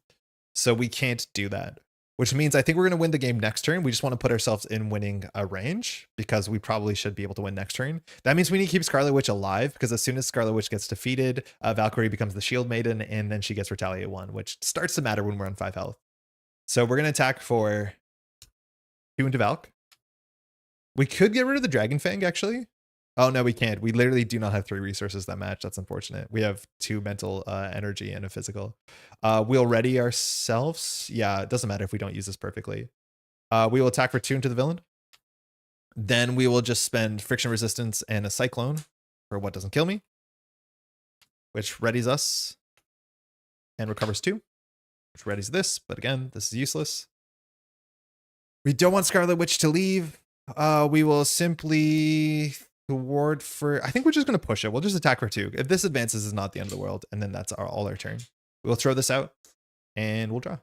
So we can't do that, which means I think we're going to win the game next turn. We just want to put ourselves in winning a range because we probably should be able to win next turn. That means we need to keep Scarlet Witch alive, because as soon as Scarlet Witch gets defeated, Valkyrie becomes the Shield Maiden, and then she gets Retaliate 1, which starts to matter when we're on 5 health. So we're going to attack for 2 into Valk. We could get rid of the Dragon Fang, actually. Oh, no, we can't. We literally do not have 3 resources that match. That's unfortunate. We have 2 mental energy and a physical. We'll ready ourselves. Yeah, it doesn't matter if we don't use this perfectly. We will attack for 2 into the villain. Then we will just spend Friction Resistance and a Cyclone for What Doesn't Kill Me, which readies us and recovers 2, which readies this. But again, this is useless. We don't want Scarlet Witch to leave. We will simply ward for, I think we're just going to push it. We'll just attack for 2. If this advances, is not the end of the world. And then that's all our turn. We'll throw this out and we'll draw.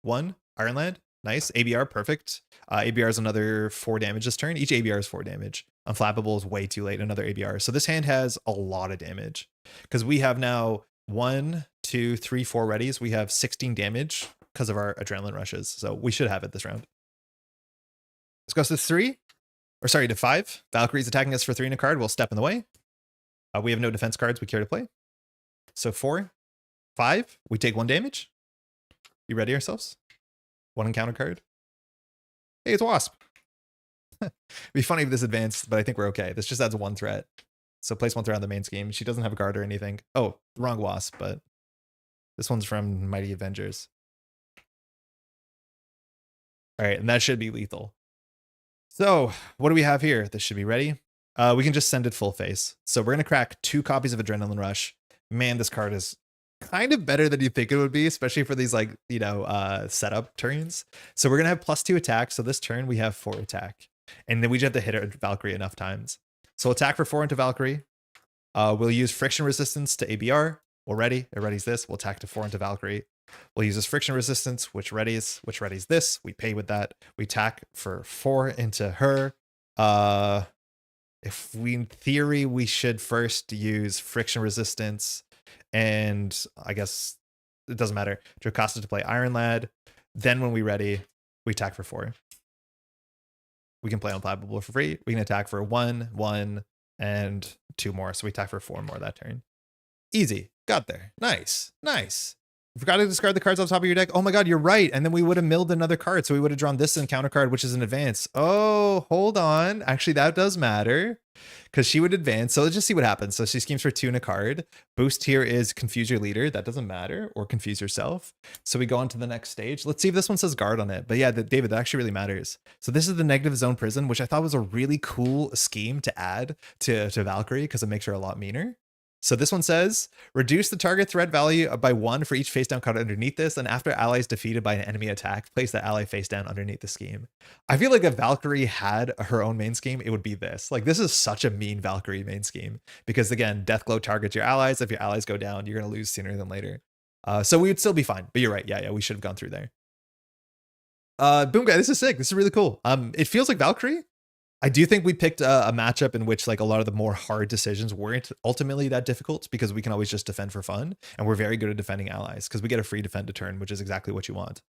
1, Ironland. Nice. ABR, perfect. ABR is another 4 damage this turn. Each ABR is 4 damage. Unflappable is way too late. Another ABR. So this hand has a lot of damage because we have now 1, 2, 3, 4 readies. We have 16 damage because of our adrenaline rushes. So we should have it this round. Let's go to 3. Or sorry, to 5. Valkyrie's attacking us for 3 in a card. We'll step in the way. We have no defense cards we care to play. So 4, 5. We take 1 damage. We ready ourselves. 1 encounter card. Hey, it's Wasp. It'd be funny if this advanced, but I think we're okay. This just adds 1 threat. So place 1 threat on the main scheme. She doesn't have a guard or anything. Oh, wrong Wasp, but this one's from Mighty Avengers. All right, and that should be lethal. So what do we have here? This should be ready. We can just send it full face. So we're going to crack 2 copies of Adrenaline Rush. Man, this card is kind of better than you think it would be, especially for these, like, you know, setup turns. So we're going to have +2 attack. So this turn we have 4 attack. And then we just have to hit our Valkyrie enough times. So attack for 4 into Valkyrie. We'll use Friction Resistance to ABR. We'll ready. It readies this. We'll attack to 4 into Valkyrie. We'll use this Friction Resistance, which readies this. We pay with that. We attack for 4 into her. If we, in theory, we should first use Friction Resistance, and I guess it doesn't matter. Jocasta to play Iron Lad. Then when we ready, we attack for 4. We can play Unflappable for free. We can attack for 1, 1, and 2 more. So we attack for 4 more that turn. Easy. Got there. Nice. Nice. Forgot to discard the cards on top of your deck. Oh my god, you're right. And then we would have milled another card. So we would have drawn this encounter card, which is an advance. Oh, hold on. Actually, that does matter because she would advance. So let's just see what happens. So she schemes for 2 and a card. Boost here is confuse your leader. That doesn't matter. Or confuse yourself. So we go on to the next stage. Let's see if this one says guard on it. But yeah, David, that actually really matters. So this is the negative zone prison, which I thought was a really cool scheme to add to Valkyrie because it makes her a lot meaner. So this one says, reduce the target threat value by 1 for each face down card underneath this, and after allies defeated by an enemy attack, place the ally face down underneath the scheme. I feel like if Valkyrie had her own main scheme, it would be this. Like, this is such a mean Valkyrie main scheme, because again, Deathglow targets your allies. If your allies go down, you're going to lose sooner than later. So we would still be fine, but you're right. Yeah, we should have gone through there. Boomguy, this is sick. This is really cool. It feels like Valkyrie. I do think we picked a matchup in which like a lot of the more hard decisions weren't ultimately that difficult because we can always just defend for fun. And we're very good at defending allies because we get a free defend a turn, which is exactly what you want.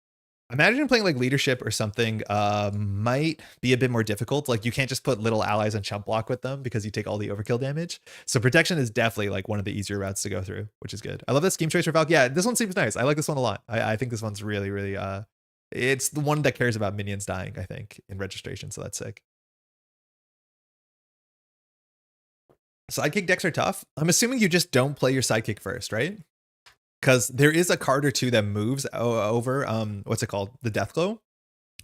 Imagine playing like leadership or something might be a bit more difficult. Like you can't just put little allies and chump block with them because you take all the overkill damage. So protection is definitely like one of the easier routes to go through, which is good. I love that scheme choice for Valk. Yeah, this one seems nice. I like this one a lot. I think this one's really, really, it's the one that cares about minions dying, I think, in registration. So that's sick. Sidekick decks are tough. I'm assuming you just don't play your sidekick first, right? Because there is a card or two that moves over, what's it called? The Deathglow.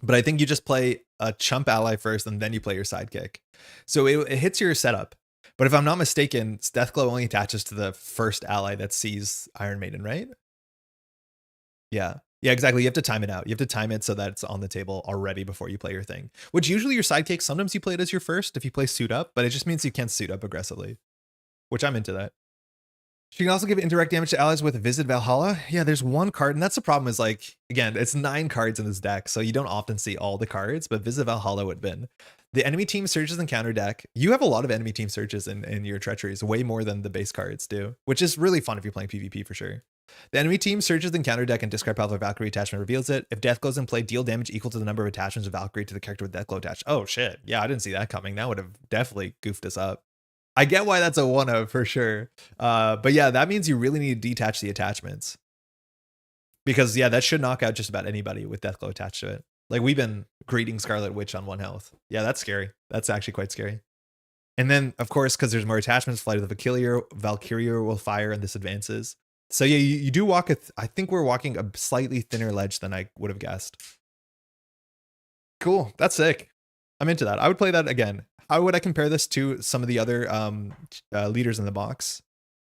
But I think you just play a chump ally first and then you play your sidekick. So it hits your setup. But if I'm not mistaken, Deathglow only attaches to the first ally that sees Iron Maiden, right? Yeah. Yeah, exactly. You have to time it out. You have to time it so that it's on the table already before you play your thing. Which usually your sidekick, sometimes you play it as your first if you play suit up, but it just means you can't suit up aggressively. Which I'm into that. She can also give indirect damage to allies with Visit Valhalla. Yeah, there's one card, and that's the problem is like, again, it's 9 cards in this deck, so you don't often see all the cards, but Visit Valhalla would win. The enemy team searches and counter deck. You have a lot of enemy team searches in your treacheries, way more than the base cards do, which is really fun if you're playing PvP for sure. The enemy team searches the counter deck and discard powerful Valkyrie attachment reveals it. If Death goes in play, deal damage equal to the number of attachments of Valkyrie to the character with Deathglow attached. Oh shit. Yeah, I didn't see that coming. That would have definitely goofed us up. I get why that's a 1-of for sure. But yeah, that means you really need to detach the attachments. Because yeah, that should knock out just about anybody with Deathglow attached to it. Like we've been greeting Scarlet Witch on 1 health. Yeah, that's scary. That's actually quite scary. And then, of course, because there's more attachments, Flight of the Valkyrie will fire and this advances. So yeah, you do walk I think we're walking a slightly thinner ledge than I would have guessed. Cool. That's sick. I'm into that. I would play that again. How would I compare this to some of the other leaders in the box?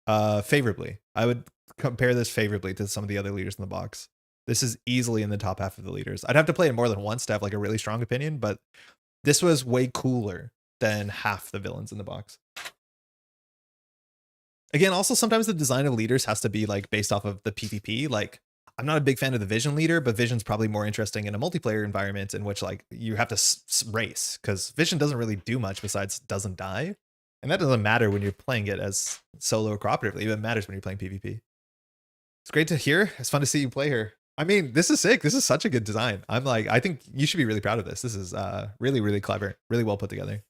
Favorably. I would compare this favorably to some of the other leaders in the box. This is easily in the top half of the leaders. I'd have to play it more than once to have like a really strong opinion, but this was way cooler than half the villains in the box. Again, also sometimes the design of leaders has to be like based off of the PvP. Like I'm not a big fan of the Vision leader, but Vision's probably more interesting in a multiplayer environment in which like you have to race because Vision doesn't really do much besides doesn't die. And that doesn't matter when you're playing it as solo or cooperatively. It matters when you're playing PvP. It's great to hear. It's fun to see you play her. I mean, this is sick. This is such a good design. I think you should be really proud of this. This is really, really clever, really well put together.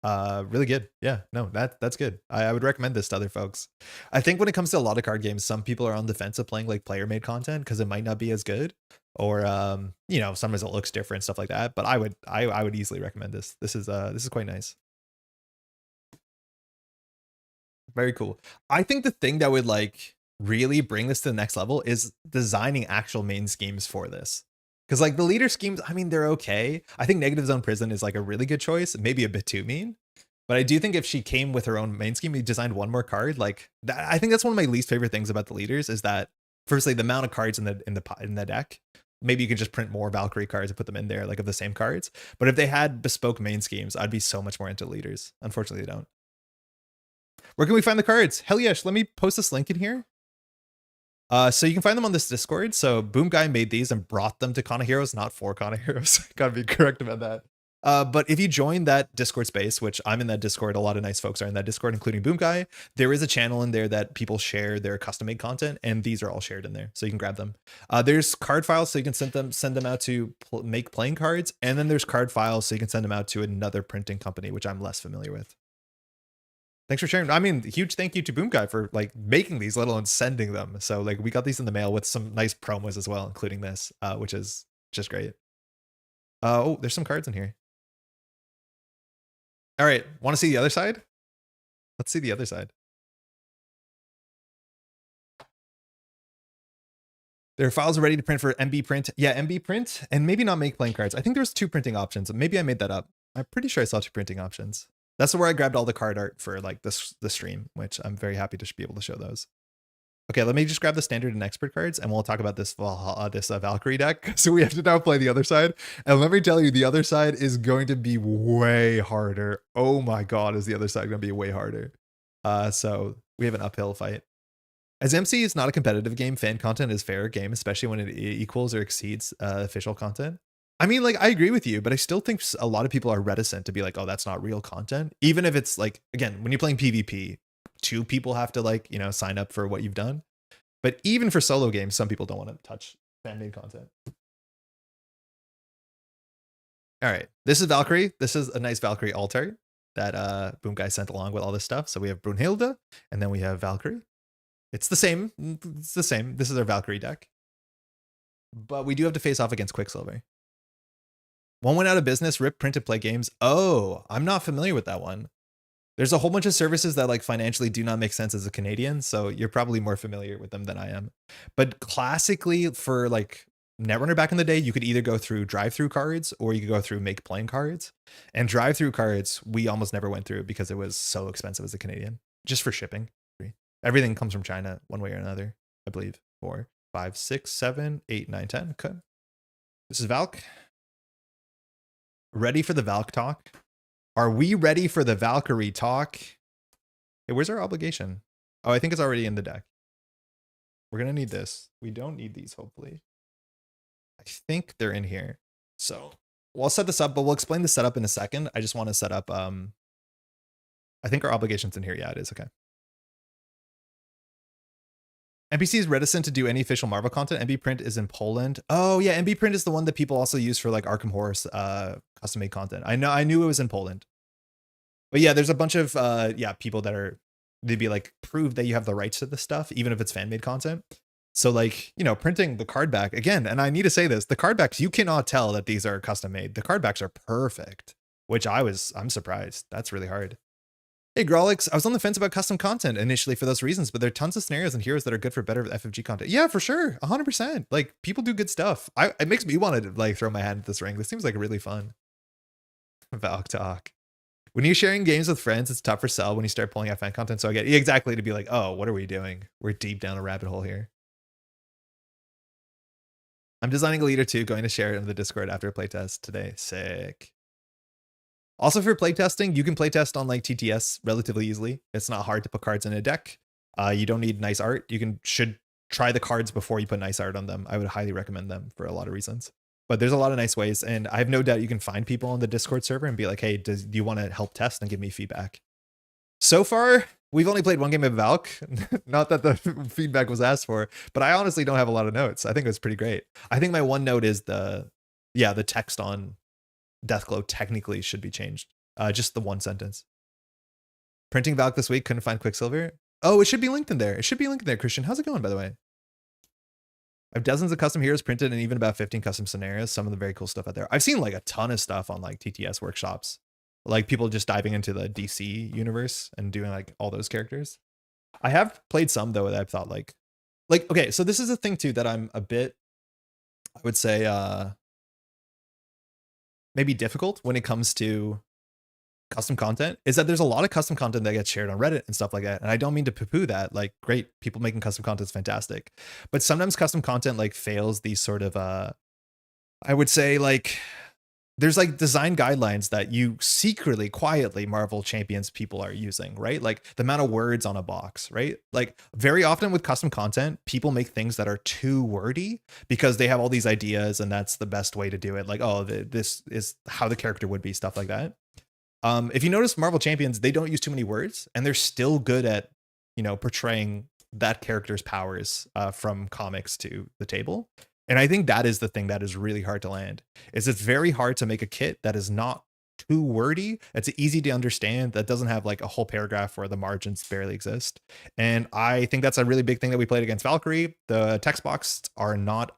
Really good. Yeah, no, that's good. I would recommend this to other folks. I think when it comes to a lot of card games, some people are on the fence of playing like player made content because it might not be as good, or you know, sometimes it looks different, stuff like that. But I would easily recommend this. This is quite nice. Very cool. I think the thing that would like really bring this to the next level is designing actual main schemes for this. Because like the leader schemes, I mean, they're okay. I think Negative Zone Prison is like a really good choice, maybe a bit too mean. But I do think if she came with her own main scheme, we designed one more card. Like that, I think that's one of my least favorite things about the leaders is that firstly, the amount of cards in the deck. Maybe you could just print more Valkyrie cards and put them in there, like of the same cards. But if they had bespoke main schemes, I'd be so much more into leaders. Unfortunately, they don't. Where can we find the cards? Hell yes, let me post this link in here. So you can find them on this Discord. So Boomguy made these and brought them to Kana Heroes, not for Kana Heroes. Gotta be correct about that. But if you join that Discord space, which I'm in that Discord, a lot of nice folks are in that Discord, including Boomguy, there is a channel in there that people share their custom made content, and these are all shared in there, so you can grab them. There's card files, so you can send them out to make playing cards, and then there's card files, so you can send them out to another printing company, which I'm less familiar with. Thanks for sharing. I mean, huge thank you to Boomguy for like making these, let alone sending them. So like we got these in the mail with some nice promos as well, including this, which is just great. Oh, there's some cards in here. All right, want to see the other side? Let's see the other side. There are files ready to print for MB print. Yeah, MB print, and maybe not make playing cards. I think there's 2 printing options. Maybe I made that up. I'm pretty sure I saw 2 printing options. That's where I grabbed all the card art for like the stream, which I'm very happy to be able to show those. Okay, let me just grab the standard and expert cards, and we'll talk about this Valkyrie deck. So we have to now play the other side, and let me tell you, the other side is going to be way harder. Oh my god, is the other side going to be way harder? So we have an uphill fight. As MC is not a competitive game, fan content is fair game, especially when it equals or exceeds official content. I mean, like, I agree with you, but I still think a lot of people are reticent to be like, oh, that's not real content. Even if it's like, again, when you're playing PvP, 2 people have to like, you know, sign up for what you've done. But even for solo games, some people don't want to touch fan-made content. All right, this is Valkyrie. This is a nice Valkyrie altar that Boomguy sent along with all this stuff. So we have Brunhilde, and then we have Valkyrie. It's the same. It's the same. This is our Valkyrie deck. But we do have to face off against Quicksilver. One went out of business, rip print to play games. Oh, I'm not familiar with that one. There's a whole bunch of services that like financially do not make sense as a Canadian, so you're probably more familiar with them than I am. But classically for like Netrunner back in the day, you could either go through drive-through cards or you could go through make playing cards. And drive-through cards, we almost never went through because it was so expensive as a Canadian, just for shipping. Everything comes from China one way or another, I believe. 4, 5, 6, 7, 8, 9, 10. Okay. This is Valk. Ready for the Valk talk? Are we ready for the Valkyrie talk? Hey, where's our obligation? Oh, I think it's already in the deck. We're going to need this. We don't need these, hopefully. I think they're in here. So we'll set this up, but we'll explain the setup in a second. I just want to set up. I think our obligation's in here. Yeah, it is. Okay. NPC is reticent to do any official Marvel content. MB Print is in Poland. Oh yeah, MB Print is the one that people also use for like Arkham Horror custom made content. I knew it was in Poland. But yeah, there's a bunch of people that are, they'd be like, prove that you have the rights to this stuff, even if it's fan made content. So like, you know, printing the card back again, and I need to say this, the card backs, you cannot tell that these are custom made. The card backs are perfect, which I'm surprised. That's really hard. Hey, Grolix, I was on the fence about custom content initially for those reasons, but there are tons of scenarios and heroes that are good for better FFG content. Yeah, for sure. 100%. Like, people do good stuff. It makes me want to, like, throw my hand at this ring. This seems like really fun. Valk talk. When you're sharing games with friends, it's tough for sell when you start pulling out fan content. So I get exactly to be like, oh, what are we doing? We're deep down a rabbit hole here. I'm designing a leader too, going to share it in the Discord after a playtest today. Sick. Also for playtesting, you can playtest on like TTS relatively easily. It's not hard to put cards in a deck. You don't need nice art. You should try the cards before you put nice art on them. I would highly recommend them for a lot of reasons. But there's a lot of nice ways, and I have no doubt you can find people on the Discord server and be like, hey, do you want to help test and give me feedback? So far, we've only played one game of Valk. Not that the feedback was asked for, but I honestly don't have a lot of notes. I think it was pretty great. I think my one note is the text on Deathglow technically should be changed. Just the one sentence. Printing Valk this week, couldn't find Quicksilver. Oh, it should be linked in there. It should be linked in there, Christian. How's it going, by the way? I have dozens of custom heroes printed and even about 15 custom scenarios. Some of the very cool stuff out there. I've seen like a ton of stuff on like TTS workshops. Like people just diving into the DC universe and doing like all those characters. I have played some though that I've thought like, okay, so this is a thing too that I'm a bit, I would say, maybe difficult when it comes to custom content, is that there's a lot of custom content that gets shared on Reddit and stuff like that. And I don't mean to poo-poo that. Like, great, people making custom content is fantastic. But sometimes custom content like fails these sort of, I would say like, there's like design guidelines that you secretly, quietly Marvel champions people are using, right? Like the amount of words on a box, right? Like very often with custom content, people make things that are too wordy because they have all these ideas and that's the best way to do it. Like, oh, this is how the character would be, stuff like that. If you notice Marvel champions, they don't use too many words and they're still good at, you know, portraying that character's powers from comics to the table. And I think that is the thing that is really hard to land, is it's very hard to make a kit that is not too wordy. It's easy to understand, that doesn't have like a whole paragraph where the margins barely exist. And I think that's a really big thing that we played against Valkyrie. The text boxes are not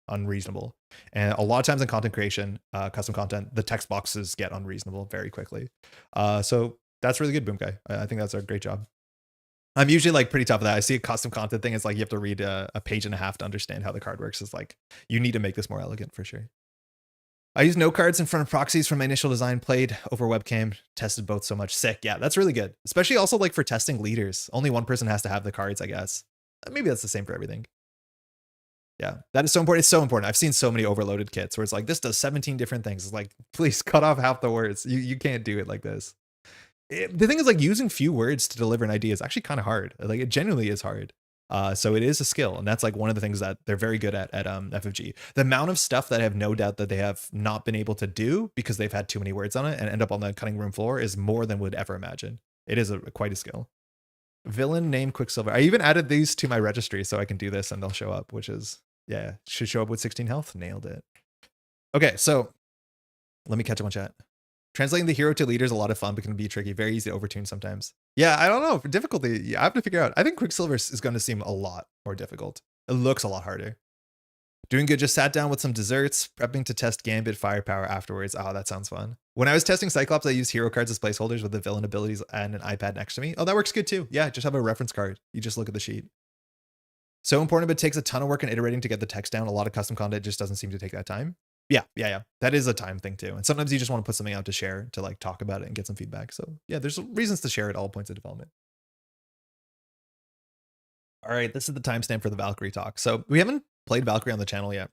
unreasonable. And a lot of times in content creation, custom content, the text boxes get unreasonable very quickly. So that's really good, Boomguy. I think that's a great job. I'm usually like pretty tough of that. I see a custom content thing. It's like you have to read a page and a half to understand how the card works. It's like, you need to make this more elegant for sure. I use no cards in front of proxies from my initial design, played over webcam, tested both so much. Sick. Yeah, that's really good. Especially also like for testing leaders. Only one person has to have the cards, I guess. Maybe that's the same for everything. Yeah, that is so important. It's so important. I've seen so many overloaded kits where it's like, this does 17 different things. It's like, please cut off half the words. You can't do it like this. The thing is, like, using few words to deliver an idea is actually kind of hard. Like, it genuinely is hard. So it is a skill, and that's like one of the things that they're very good at FFG. The amount of stuff that I have no doubt that they have not been able to do because they've had too many words on it and end up on the cutting room floor is more than would ever imagine. It is quite a skill. Villain named Quicksilver. I even added these to my registry so I can do this and they'll show up, which is, yeah, should show up with 16 health. Nailed it. Okay, so let me catch up on chat. Translating the hero to leader is a lot of fun, but can be tricky. Very easy to overtune sometimes. Yeah, I don't know. For difficulty, I have to figure out. I think Quicksilver is going to seem a lot more difficult. It looks a lot harder. Doing good. Just sat down with some desserts, prepping to test Gambit Firepower afterwards. Oh, that sounds fun. When I was testing Cyclops, I used hero cards as placeholders with the villain abilities and an iPad next to me. Oh, that works good too. Yeah, just have a reference card. You just look at the sheet. So important, but it takes a ton of work and iterating to get the text down. A lot of custom content just doesn't seem to take that time. Yeah. That is a time thing too. And sometimes you just want to put something out to share, to like talk about it and get some feedback. So yeah, there's reasons to share at all points of development. All right, this is the timestamp for the Valkyrie talk. So we haven't played Valkyrie on the channel yet.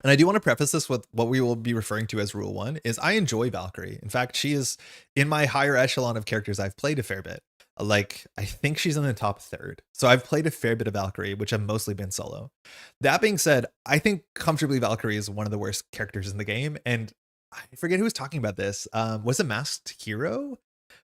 And I do want to preface this with what we will be referring to as rule 1 is I enjoy Valkyrie. In fact, she is in my higher echelon of characters. I've played a fair bit. Like, I think she's in the top 3rd. So I've played a fair bit of Valkyrie, which have mostly been solo. That being said, I think comfortably Valkyrie is one of the worst characters in the game. And I forget who was talking about this. Was it Masked Hero?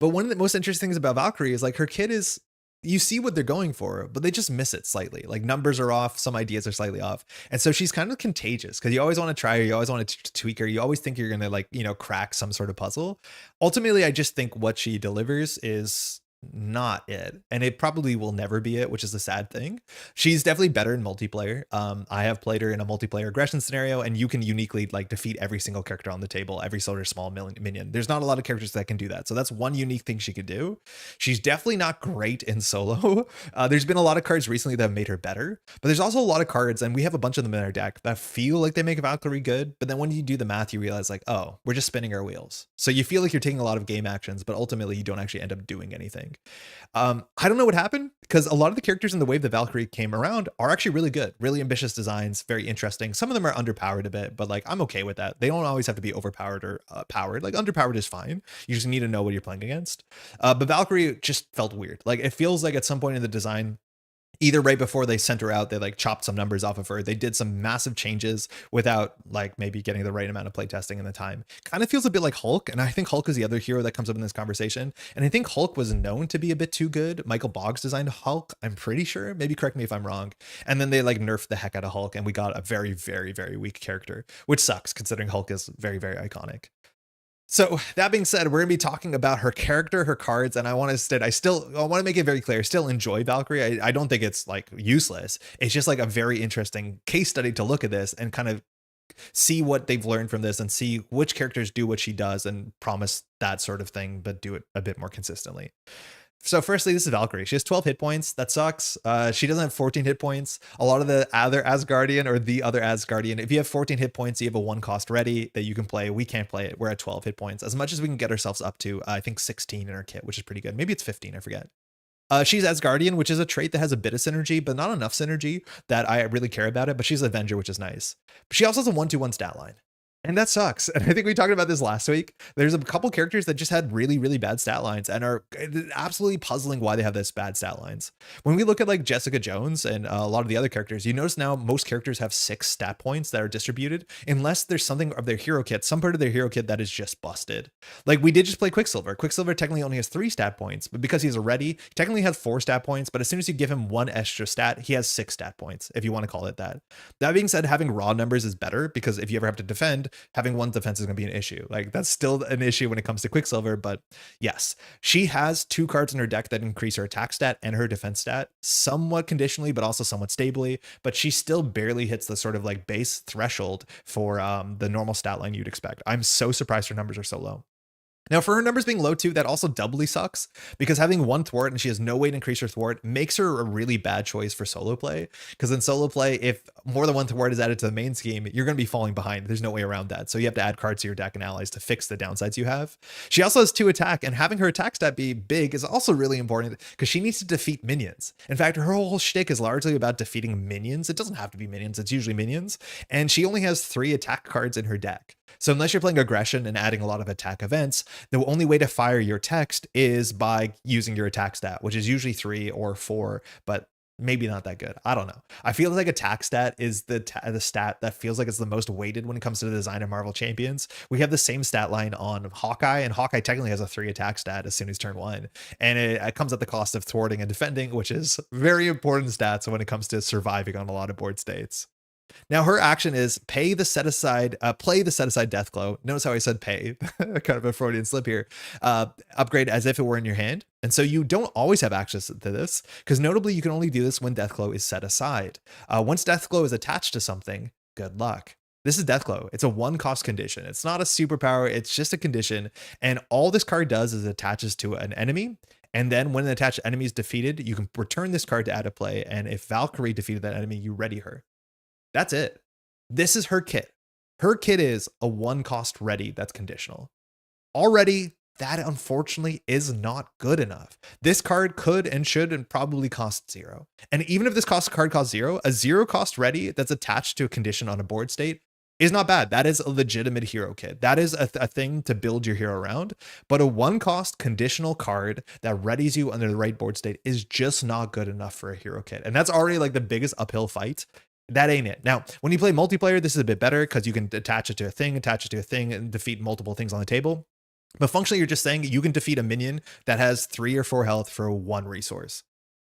But one of the most interesting things about Valkyrie is like her kit is, you see what they're going for, but they just miss it slightly. Like numbers are off, some ideas are slightly off. And so she's kind of contagious because you always want to try her. You always want to tweak her. You always think you're going to like, crack some sort of puzzle. Ultimately, I just think what she delivers is not it, and it probably will never be it, which is a sad thing. She's definitely better in multiplayer. I have played her in a multiplayer aggression scenario, and you can uniquely like defeat every single character on the table, every sort of small minion. There's not a lot of characters that can do that, so that's one unique thing she could do. She's definitely not great in solo. There's been a lot of cards recently that have made her better, but there's also a lot of cards, and we have a bunch of them in our deck that feel like they make Valkyrie good, but then when you do the math, you realize like, oh, we're just spinning our wheels. So you feel like you're taking a lot of game actions, but ultimately you don't actually end up doing anything. I don't know what happened, because a lot of the characters in the wave that Valkyrie came around are actually really good, really ambitious designs, very interesting. Some of them are underpowered a bit, but like I'm okay with that. They don't always have to be overpowered or powered. Like underpowered is fine. You just need to know what you're playing against. But Valkyrie just felt weird. Like it feels like at some point in the design, either right before they sent her out, they like chopped some numbers off of her. They did some massive changes without like maybe getting the right amount of playtesting in the time. Kind of feels a bit like Hulk. And I think Hulk is the other hero that comes up in this conversation. And I think Hulk was known to be a bit too good. Michael Boggs designed Hulk, I'm pretty sure. Maybe correct me if I'm wrong. And then they like nerfed the heck out of Hulk and we got a very, very, very weak character, which sucks considering Hulk is very, very iconic. So that being said, we're gonna be talking about her character, her cards, and I want to make it very clear, still enjoy Valkyrie. I don't think it's like useless. It's just like a very interesting case study to look at this and kind of see what they've learned from this and see which characters do what she does and promise that sort of thing, but do it a bit more consistently. So firstly, this is Valkyrie. She has 12 hit points. That sucks. She doesn't have 14 hit points. A lot of the other Asgardian or the other Asgardian, if you have 14 hit points, you have a 1 cost ready that you can play. We can't play it. We're at 12 hit points. As much as we can get ourselves up to, I think 16 in our kit, which is pretty good. Maybe it's 15, I forget. She's Asgardian, which is a trait that has a bit of synergy, but not enough synergy that I really care about it. But she's Avenger, which is nice. But she also has a 1-2-1 stat line. And that sucks. And I think we talked about this last week. There's a couple characters that just had really, really bad stat lines and are absolutely puzzling why they have this bad stat lines. When we look at like Jessica Jones and a lot of the other characters, you notice now most characters have 6 stat points that are distributed, unless there's something of their hero kit, some part of their hero kit that is just busted. Like we did just play Quicksilver. Quicksilver technically only has 3 stat points, but because he's a ready, he technically has 4 stat points. But as soon as you give him 1 extra stat, he has 6 stat points, if you want to call it that. That being said, having raw numbers is better because if you ever have to defend, said, having one defense is going to be an issue. Like, that's still an issue when it comes to Quicksilver, but yes, she has 2 cards in her deck that increase her attack stat and her defense stat somewhat conditionally, but also somewhat stably, but she still barely hits the sort of like base threshold for the normal stat line you'd expect. I'm so surprised her numbers are so low. Now, for her numbers being low too, that also doubly sucks, because having 1 thwart and she has no way to increase her thwart makes her a really bad choice for solo play. Because in solo play, if more than 1 thwart is added to the main scheme, you're going to be falling behind. There's no way around that. So you have to add cards to your deck and allies to fix the downsides you have. She also has 2 attack, and having her attack stat be big is also really important because she needs to defeat minions. In fact, her whole shtick is largely about defeating minions. It doesn't have to be minions. It's usually minions. And she only has 3 attack cards in her deck. So unless you're playing aggression and adding a lot of attack events, the only way to fire your text is by using your attack stat, which is usually 3 or 4, but maybe not that good. I don't know. I feel like attack stat is the stat that feels like it's the most weighted when it comes to the design of Marvel Champions. We have the same stat line on Hawkeye, and Hawkeye technically has a 3 attack stat as soon as turn 1. And it comes at the cost of thwarting and defending, which is very important stats when it comes to surviving on a lot of board states. Now, her action is play the set aside Deathglow. Notice how I said pay, kind of a Freudian slip here. Upgrade as if it were in your hand. And so you don't always have access to this, because notably you can only do this when Deathglow is set aside. Once Deathglow is attached to something, good luck. This is Deathglow. It's a 1-cost condition. It's not a superpower. It's just a condition. And all this card does is attaches to an enemy. And then when an attached enemy is defeated, you can return this card to add to play. And if Valkyrie defeated that enemy, you ready her. That's it. This is her kit. Her kit is a 1-cost ready that's conditional. Already, that unfortunately is not good enough. This card could and should and probably cost 0. And even if this card costs 0, a 0-cost ready that's attached to a condition on a board state is not bad. That is a legitimate hero kit. That is a thing to build your hero around. But a 1-cost conditional card that readies you under the right board state is just not good enough for a hero kit. And that's already like the biggest uphill fight. That ain't it. Now, when you play multiplayer, this is a bit better because you can attach it to a thing, and defeat multiple things on the table. But functionally, you're just saying you can defeat a minion that has 3 or 4 health for 1 resource.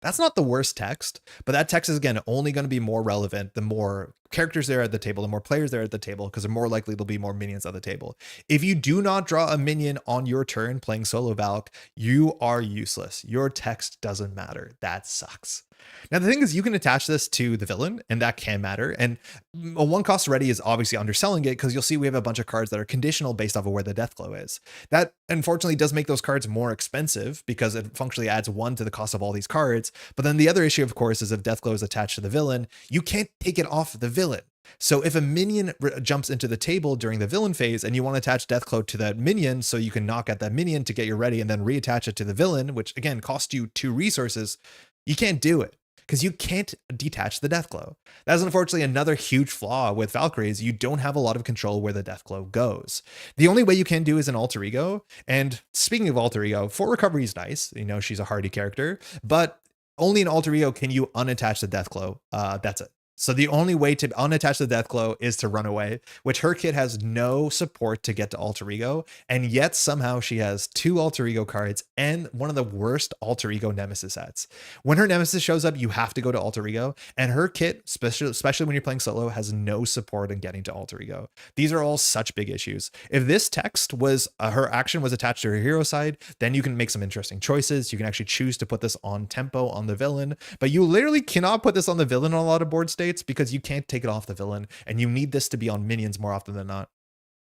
That's not the worst text, but that text is, again, only going to be more relevant the more characters there at the table, the more players there at the table, because they're more likely there'll be more minions at the table. If you do not draw a minion on your turn playing solo Valk, you are useless. Your text doesn't matter. That sucks. Now, the thing is, you can attach this to the villain, and that can matter. And a 1-cost ready is obviously underselling it, because you'll see we have a bunch of cards that are conditional based off of where the Deathglow is. That, unfortunately, does make those cards more expensive, because it functionally adds 1 to the cost of all these cards. But then the other issue, of course, is if Deathglow is attached to the villain, you can't take it off the villain. So if a minion jumps into the table during the villain phase and you want to attach Deathglow to that minion so you can knock at that minion to get your ready and then reattach it to the villain, which again costs you 2 resources, you can't do it because you can't detach the Deathglow. That's unfortunately another huge flaw with Valkyrie is you don't have a lot of control where the Deathglow goes. The only way you can do is an alter ego. And speaking of alter ego, 4 recovery is nice. You know, she's a hardy character, but only in alter ego can you unattach the Deathglow. That's it. So the only way to unattach the Deathglow is to run away, which her kit has no support to get to alter ego. And yet somehow she has 2 alter ego cards and one of the worst alter ego nemesis sets. When her nemesis shows up, you have to go to alter ego, and her kit, especially when you're playing solo, has no support in getting to alter ego. These are all such big issues. If this text was her action was attached to her hero side, then you can make some interesting choices. You can actually choose to put this on tempo on the villain, but you literally cannot put this on the villain on a lot of board states because you can't take it off the villain, and you need this to be on minions more often than not.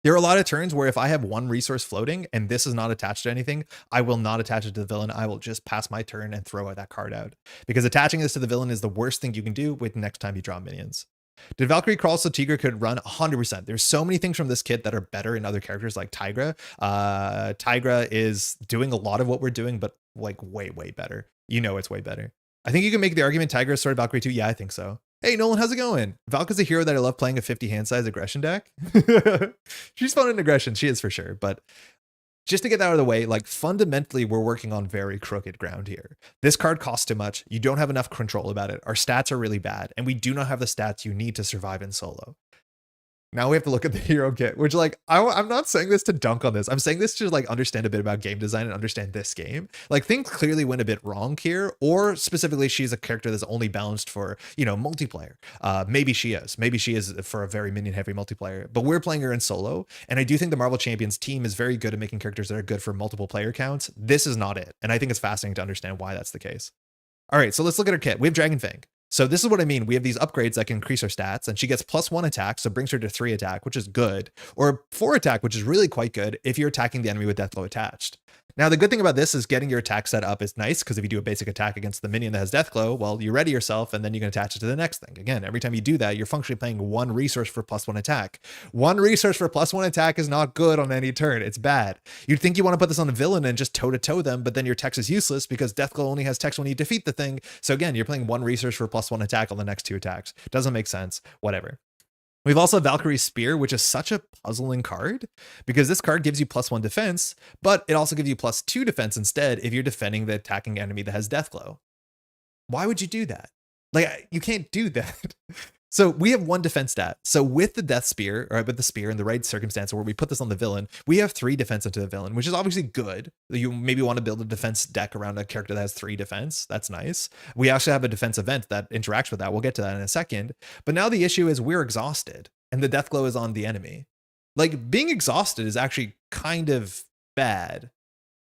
There are a lot of turns where if I have 1 resource floating and this is not attached to anything, I will not attach it to the villain. I will just pass my turn and throw that card out, because attaching this to the villain is the worst thing you can do with next time you draw minions. Did Valkyrie crawl so Tigra could run? 100%. There's so many things from this kit that are better in other characters like Tigra. Tigra is doing a lot of what we're doing, but like way better. You know, it's way better. I think you can make the argument Tigra is sort of Valkyrie too. Yeah, I think so. Hey, Nolan, how's it going? Valk is a hero that I love playing a 50 hand size aggression deck. She's fun in aggression. She is for sure. But just to get that out of the way, like fundamentally, we're working on very crooked ground here. This card costs too much. You don't have enough control about it. Our stats are really bad, and we do not have the stats you need to survive in solo. Now we have to look at the hero kit, which like, I'm not saying this to dunk on this. I'm saying this to like understand a bit about game design and understand this game. Like things clearly went a bit wrong here, or specifically she's a character that's only balanced for, you know, multiplayer. Maybe she is for a very minion heavy multiplayer, but we're playing her in solo. And I do think the Marvel Champions team is very good at making characters that are good for multiple player counts. This is not it. And I think it's fascinating to understand why that's the case. All right, so let's look at her kit. We have Dragon Fang. So this is what I mean. We have these upgrades that can increase her stats, and she gets +1 attack, so brings her to 3 attack, which is good, or 4 attack, which is really quite good if you're attacking the enemy with Deathglow attached. Now, the good thing about this is getting your attack set up is nice, because if you do a basic attack against the minion that has Deathglow, well, you ready yourself, and then you can attach it to the next thing. Again, every time you do that, you're functionally playing 1 resource for +1 attack. 1 resource for +1 attack is not good on any turn. It's bad. You'd think you want to put this on a villain and just toe-to-toe them, but then your text is useless because Deathglow only has text when you defeat the thing. So again, you're playing 1 resource for +1 attack on the next 2 attacks. Doesn't make sense. Whatever. We've also Valkyrie Spear, which is such a puzzling card because this card gives you +1 defense, but it also gives you +2 defense instead if you're defending the attacking enemy that has Deathglow. Why would you do that? Like, you can't do that. So we have 1 defense stat. So with the Death Spear, or with the spear in the right circumstance where we put this on the villain, we have 3 defense into the villain, which is obviously good. You maybe want to build a defense deck around a character that has 3 defense. That's nice. We actually have a defense event that interacts with that. We'll get to that in a second. But now the issue is we're exhausted and the Deathglow is on the enemy. Like, being exhausted is actually kind of bad.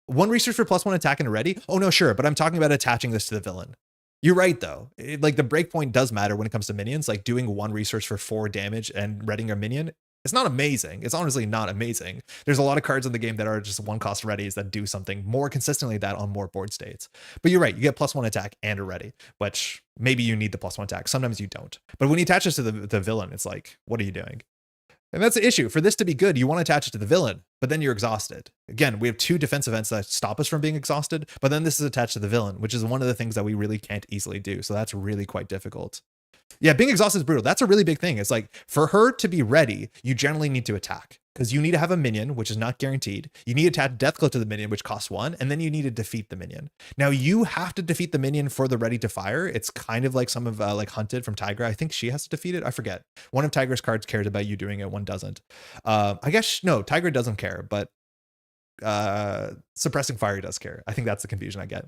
1 resource for +1 attack and ready? Oh no, sure. But I'm talking about attaching this to the villain. You're right, though. Like, the breakpoint does matter when it comes to minions. Like, doing 1 resource for 4 damage and readying a minion, it's not amazing. It's honestly not amazing. There's a lot of cards in the game that are just 1 cost readies that do something more consistently that on more board states. But you're right. You get +1 attack and a ready, which maybe you need the +1 attack. Sometimes you don't. But when you attach this to the villain, it's like, what are you doing? And that's the issue. For this to be good, you want to attach it to the villain, but then you're exhausted. Again, we have 2 defense events that stop us from being exhausted, but then this is attached to the villain, which is one of the things that we really can't easily do. So that's really quite difficult. Yeah, being exhausted is brutal. That's a really big thing. It's like, for her to be ready, you generally need to attack because you need to have a minion, which is not guaranteed. You need to attach Deathglow to the minion, which costs 1, and then you need to defeat the minion. Now, you have to defeat the minion for the ready to fire. It's kind of like some of like Hunted from Tigra. I think she has to defeat it. I forget. One of Tigra's cards cares about you doing it, one doesn't. I guess, no, Tigra doesn't care, but Suppressing Fire does care. I think that's the confusion I get.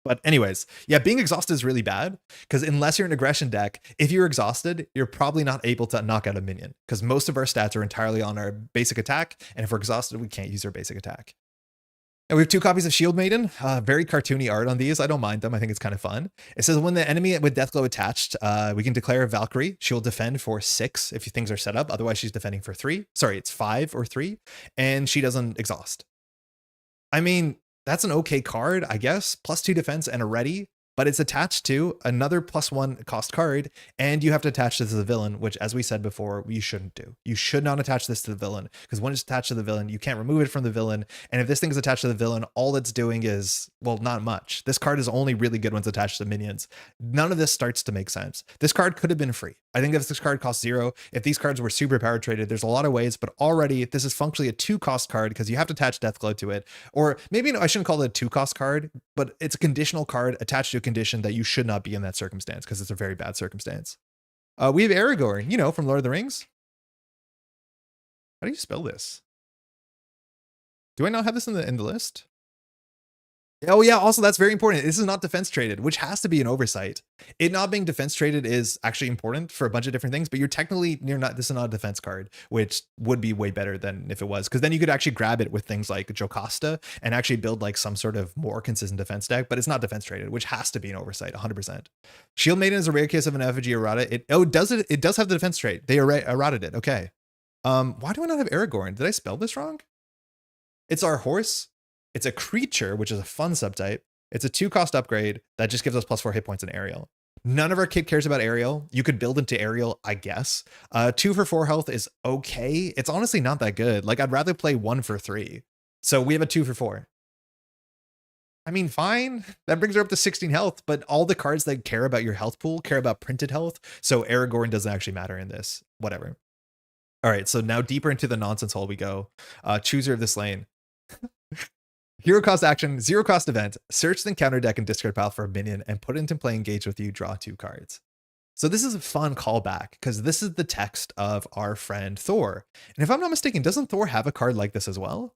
But anyways, yeah, being exhausted is really bad because unless you're an aggression deck, if you're exhausted, you're probably not able to knock out a minion because most of our stats are entirely on our basic attack. And if we're exhausted, we can't use our basic attack. And we have 2 copies of Shield Maiden. Very cartoony art on these. I don't mind them. I think it's kind of fun. It says when the enemy with Deathglow attached, we can declare Valkyrie. She'll defend for 6 if things are set up. Otherwise, she's defending for 3. Sorry, it's 5 or 3. And she doesn't exhaust. I mean, that's an okay card, I guess. +2 defense and a ready, but it's attached to another +1 cost card, and you have to attach this to the villain, which, as we said before, you shouldn't do. You should not attach this to the villain, because when it's attached to the villain, you can't remove it from the villain, and if this thing is attached to the villain, all it's doing is, well, not much. This card is only really good when it's attached to minions. None of this starts to make sense. This card could have been free. I think if this card costs 0, if these cards were super power traded, there's a lot of ways, but already this is functionally a 2-cost card because you have to attach Deathglow to it. Or maybe, no, I shouldn't call it a 2-cost card, but it's a conditional card attached to a condition that you should not be in that circumstance because it's a very bad circumstance. We have Aragorn, you know, from Lord of the Rings. How do you spell this? Do I not have this in the list? Oh yeah, also that's very important. This is not defense traded, which has to be an oversight. It not being defense traded is actually important for a bunch of different things, but this is not a defense card, which would be way better than if it was, because then you could actually grab it with things like Jocasta and actually build like some sort of more consistent defense deck, but it's not defense traded, which has to be an oversight 100%. Shield Maiden is a rare case of an effigy errata. It does have the defense trait. They errated it. Okay. Why do I not have Aragorn? Did I spell this wrong? It's our horse. It's a creature, which is a fun subtype. It's a 2-cost upgrade that just gives us +4 hit points in aerial. None of our kit cares about aerial. You could build into aerial, I guess. 2 for 4 health is okay. It's honestly not that good. Like, I'd rather play 1 for 3. So we have a 2 for 4. I mean, fine. That brings her up to 16 health, but all the cards that care about your health pool care about printed health. So Aragorn doesn't actually matter in this. Whatever. All right, so now deeper into the nonsense hole we go. Chooser of this lane. Hero cost action, 0 cost event, search the encounter deck and discard pile for a minion and put it into play, engage with you, draw 2 cards. So this is a fun callback because this is the text of our friend Thor. And if I'm not mistaken, doesn't Thor have a card like this as well?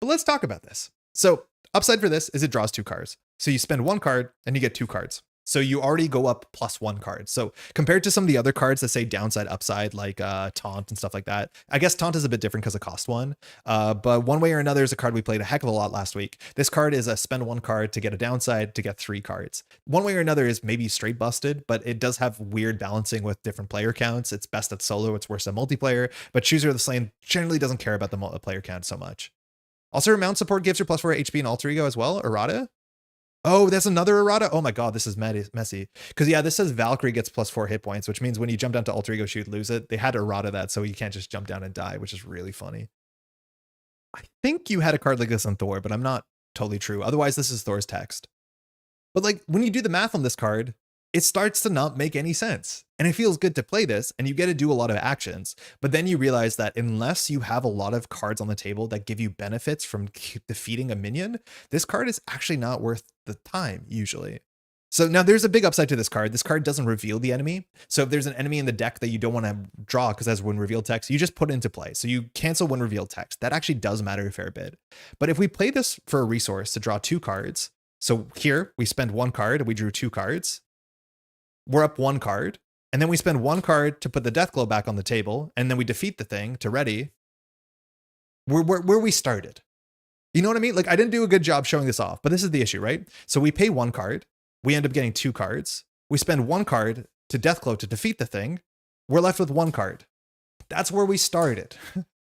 But let's talk about this. So upside for this is it draws 2 cards. So you spend 1 card and you get 2 cards. So you already go up plus 1 card. So compared to some of the other cards that say downside, upside, like Taunt and stuff like that, I guess Taunt is a bit different because it costs 1. But one way or another is a card we played a heck of a lot last week. This card is a spend 1 card to get a downside to get 3 cards. One way or another is maybe straight busted, but it does have weird balancing with different player counts. It's best at solo, it's worse at multiplayer, but Chooser of the Slain generally doesn't care about the multiplayer count so much. Also, mount support gives her plus 4 HP and alter ego as well. Errata. Oh, that's another errata. Oh my god, this is messy. Because yeah, this says Valkyrie gets plus 4 hit points, which means when you jump down to alter ego, she would lose it. They had to errata that, so you can't just jump down and die, which is really funny. I think you had a card like this on Thor, but I'm not totally true. Otherwise, this is Thor's text. But like when you do the math on this card, it starts to not make any sense. And it feels good to play this and you get to do a lot of actions. But then you realize that unless you have a lot of cards on the table that give you benefits from defeating a minion, this card is actually not worth the time usually. So now there's a big upside to this card. This card doesn't reveal the enemy. So if there's an enemy in the deck that you don't want to draw because it has when revealed text, you just put it into play. So you cancel when revealed text. That actually does matter a fair bit. But if we play this for a resource to draw 2 cards, so here we spend 1 card and we drew 2 cards. We're up 1 card, and then we spend 1 card to put the Deathglow back on the table, and then we defeat the thing to ready. We're where we started. You know what I mean? Like, I didn't do a good job showing this off, but this is the issue, right? So we pay 1 card, we end up getting 2 cards, we spend 1 card to Deathglow to defeat the thing, we're left with 1 card. That's where we started.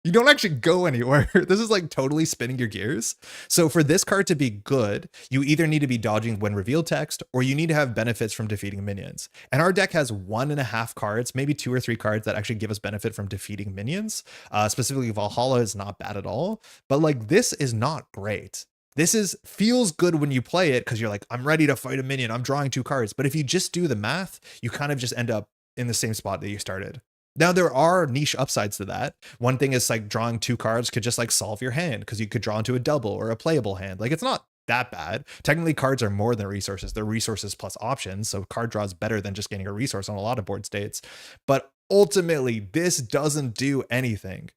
You don't actually go anywhere. This is like totally spinning your gears. So for this card to be good, you either need to be dodging when revealed text or you need to have benefits from defeating minions. And our deck has 1.5 cards, maybe 2 or 3 cards that actually give us benefit from defeating minions. Specifically, Valhalla is not bad at all, but like this is not great. This feels good when you play it because you're like, I'm ready to fight a minion. I'm drawing 2 cards. But if you just do the math, you kind of just end up in the same spot that you started. Now, there are niche upsides to that. One thing is like drawing 2 cards could just like solve your hand because you could draw into a double or a playable hand. Like it's not that bad. Technically, cards are more than resources. They're resources plus options. So card draw is better than just getting a resource on a lot of board states. But ultimately, this doesn't do anything.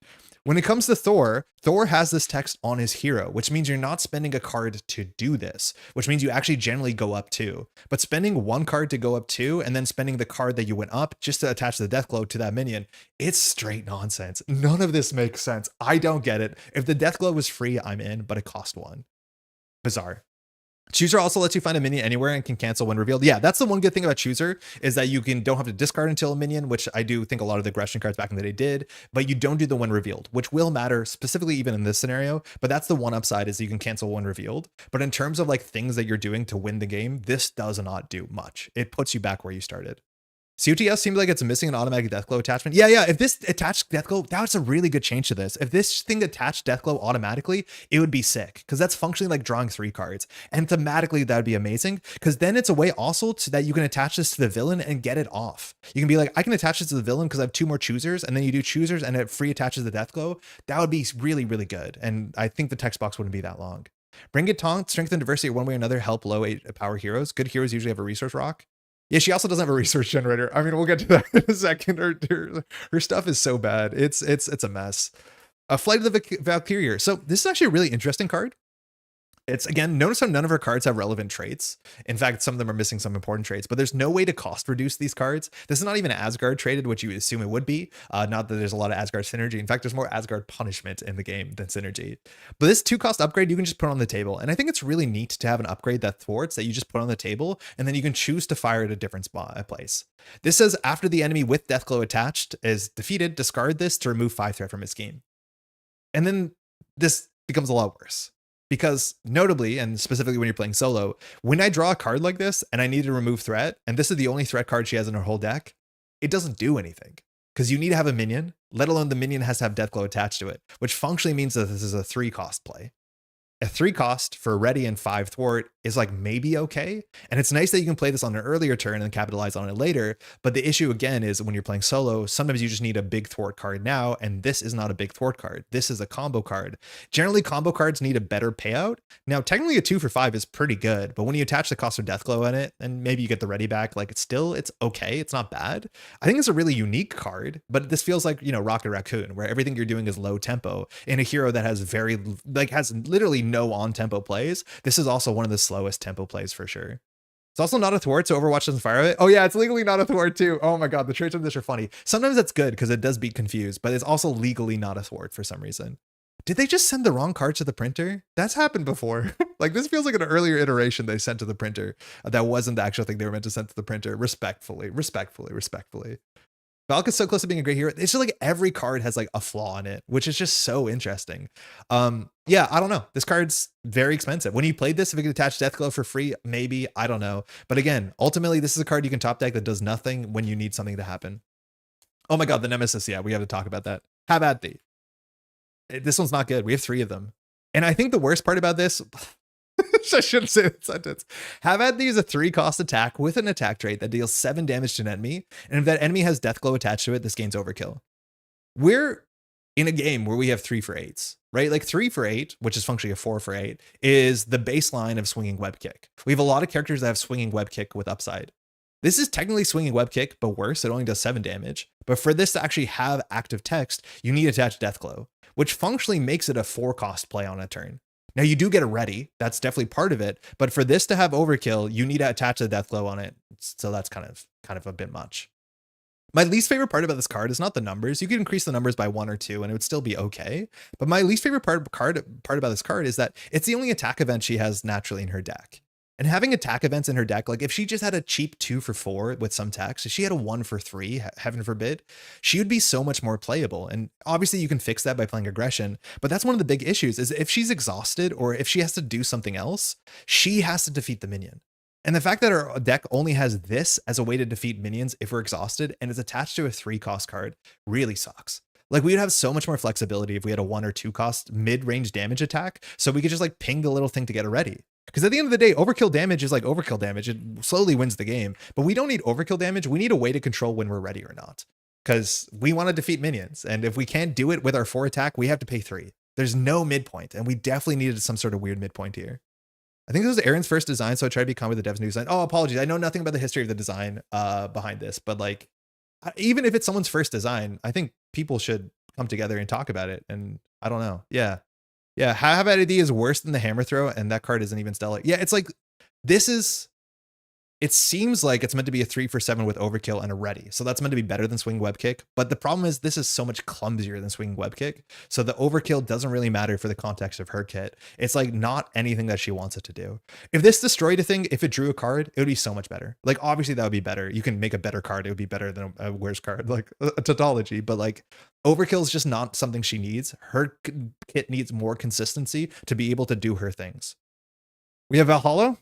When it comes to Thor, Thor has this text on his hero, which means you're not spending a card to do this, which means you actually generally go up 2. But spending 1 card to go up 2 and then spending the card that you went up just to attach the Deathglow to that minion, it's straight nonsense. None of this makes sense. I don't get it. If the Deathglow was free, I'm in, but it cost 1. Bizarre. Chooser also lets you find a minion anywhere and can cancel when revealed. Yeah, that's the one good thing about Chooser is that you don't have to discard until a minion, which I do think a lot of the aggression cards back in the day did, but you don't do the when revealed, which will matter specifically even in this scenario. But that's the one upside is you can cancel when revealed. But in terms of like things that you're doing to win the game, this does not do much. It puts you back where you started. COTS seems like it's missing an automatic Deathglow attachment. Yeah, if this attached Deathglow, that's a really good change to this. If this thing attached Deathglow automatically, it would be sick because that's functionally like drawing 3 cards. And thematically, that would be amazing because then it's a way also to that you can attach this to the villain and get it off. You can be like, I can attach this to the villain because I have 2 more choosers, and then you do choosers and it free attaches the Deathglow. That would be really, really good. And I think the text box wouldn't be that long. Bring it taunt, strength and diversity one way or another help low power heroes. Good heroes usually have a resource rock. Yeah, she also doesn't have a resource generator. I mean, we'll get to that in a second. Her stuff is so bad. It's a mess. A Flight of the Valkyrie. So this is actually a really interesting card. It's, again, notice how none of her cards have relevant traits. In fact, some of them are missing some important traits, but there's no way to cost reduce these cards. This is not even Asgard traded, which you would assume it would be. Not that there's a lot of Asgard synergy. In fact, there's more Asgard punishment in the game than synergy. But this 2-cost upgrade, you can just put on the table. And I think it's really neat to have an upgrade that thwarts that you just put on the table, and then you can choose to fire at a different place. This says after the enemy with Deathglow attached is defeated, discard this to remove 5 threat from his game. And then this becomes a lot worse. Because notably, and specifically when you're playing solo, when I draw a card like this and I need to remove threat, and this is the only threat card she has in her whole deck, it doesn't do anything. Because you need to have a minion, let alone the minion has to have Deathglow attached to it, which functionally means that this is a 3-cost play. A 3 cost for ready and 5 thwart is like maybe okay. And it's nice that you can play this on an earlier turn and capitalize on it later. But the issue again is when you're playing solo, sometimes you just need a big thwart card now. And this is not a big thwart card. This is a combo card. Generally, combo cards need a better payout. Now, technically a 2 for 5 is pretty good. But when you attach the cost of Deathglow in it, and maybe you get the ready back, like it's okay. It's not bad. I think it's a really unique card, but this feels like, Rocket Raccoon, where everything you're doing is low tempo in a hero that has has literally no on-tempo plays. This is also one of the slowest tempo plays for sure. It's also not a thwart, so Overwatch doesn't fire it. Oh yeah, it's legally not a thwart too. Oh my god, the traits of this are funny. Sometimes that's good because it does beat confused, but it's also legally not a thwart for some reason. Did they just send the wrong card to the printer? That's happened before. Like this feels like an earlier iteration they sent to the printer. That wasn't the actual thing they were meant to send to the printer. Respectfully. Valk is so close to being a great hero. It's just like every card has like a flaw in it, which is just so interesting. Yeah, I don't know. This card's very expensive. When you played this, if it could attach Deathglow for free, maybe, I don't know. But again, ultimately, this is a card you can top deck that does nothing when you need something to happen. Oh my god, the Nemesis. Yeah, we got to talk about that. Have at thee. This one's not good. We have 3 of them. And I think the worst part about this, I shouldn't say that sentence. Have at thee is a 3 cost attack with an attack trait that deals 7 damage to an enemy. And if that enemy has Deathglow attached to it, this gains overkill. We're in a game where we have 3 for 8s, right? Like 3 for 8, which is functionally a 4 for 8, is the baseline of swinging web kick. We have a lot of characters that have swinging web kick with upside. This is technically swinging web kick, but worse, it only does 7 damage. But for this to actually have active text, you need attached Deathglow, which functionally makes it a 4 cost play on a turn. Now you do get a ready, that's definitely part of it, but for this to have overkill, you need to attach the Deathglow on it. So that's kind of a bit much. My least favorite part about this card is not the numbers. You could increase the numbers by 1 or 2 and it would still be okay. But my least favorite part about this card is that it's the only attack event she has naturally in her deck. And having attack events in her deck, like if she just had a cheap 2 for 4 with some text, if she had a 1 for 3, heaven forbid, she would be so much more playable. And obviously you can fix that by playing aggression, but that's one of the big issues is if she's exhausted or if she has to do something else, she has to defeat the minion. And the fact that our deck only has this as a way to defeat minions if we're exhausted and is attached to a 3 cost card really sucks. Like we would have so much more flexibility if we had a 1 or 2 cost mid-range damage attack, so we could just like ping the little thing to get it ready. Because at the end of the day, overkill damage is like overkill damage. It slowly wins the game, but we don't need overkill damage. We need a way to control when we're ready or not, because we want to defeat minions. And if we can't do it with our 4 attack, we have to pay 3. There's no midpoint, and we definitely needed some sort of weird midpoint here. I think this was Aaron's first design, so I tried to be calm with the devs' new design. Oh, apologies. I know nothing about the history of the design behind this, but like, even if it's someone's first design, I think people should come together and talk about it. And I don't know. Yeah. Yeah, Have at thee is worse than the hammer throw, and that card isn't even stellar. Yeah, it's like, it seems like it's meant to be a 3 for 7 with overkill and a ready. So that's meant to be better than swing web kick. But the problem is this is so much clumsier than swing web kick. So the overkill doesn't really matter for the context of her kit. It's like not anything that she wants it to do. If this destroyed a thing, if it drew a card, it would be so much better. Like obviously that would be better. You can make a better card. It would be better than a worse card, like a tautology. But like overkill is just not something she needs. Her kit needs more consistency to be able to do her things. We have Valhalla,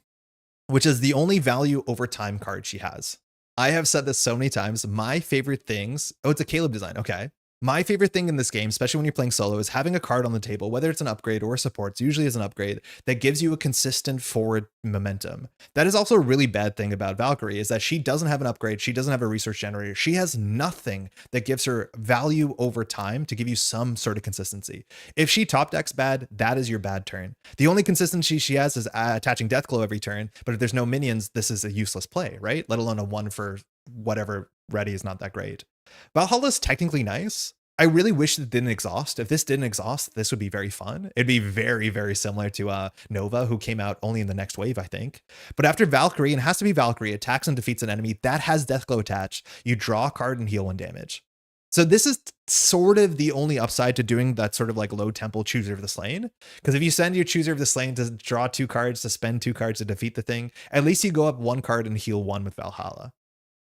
which is the only value over time card she has. I have said this so many times. My favorite things, oh, it's a Caleb design. Okay. My favorite thing in this game, especially when you're playing solo, is having a card on the table, whether it's an upgrade or a support, usually is an upgrade, that gives you a consistent forward momentum. That is also a really bad thing about Valkyrie, is that she doesn't have an upgrade. She doesn't have a resource generator. She has nothing that gives her value over time to give you some sort of consistency. If she top decks bad, that is your bad turn. The only consistency she has is attaching Deathglow every turn, but if there's no minions, this is a useless play, right? Let alone a 1 for whatever ready is not that great. Valhalla is technically nice. I really wish it didn't exhaust. If this didn't exhaust, this would be very fun. It'd be very, very similar to Nova, who came out only in the next wave, I think. But after Valkyrie, and it has to be Valkyrie, attacks and defeats an enemy that has Deathglow attached, you draw a card and heal 1 damage. So this is sort of the only upside to doing that sort of like low tempo Chooser of the Slain. Because if you send your Chooser of the Slain to draw 2 cards, to spend 2 cards to defeat the thing, at least you go up 1 card and heal 1 with Valhalla.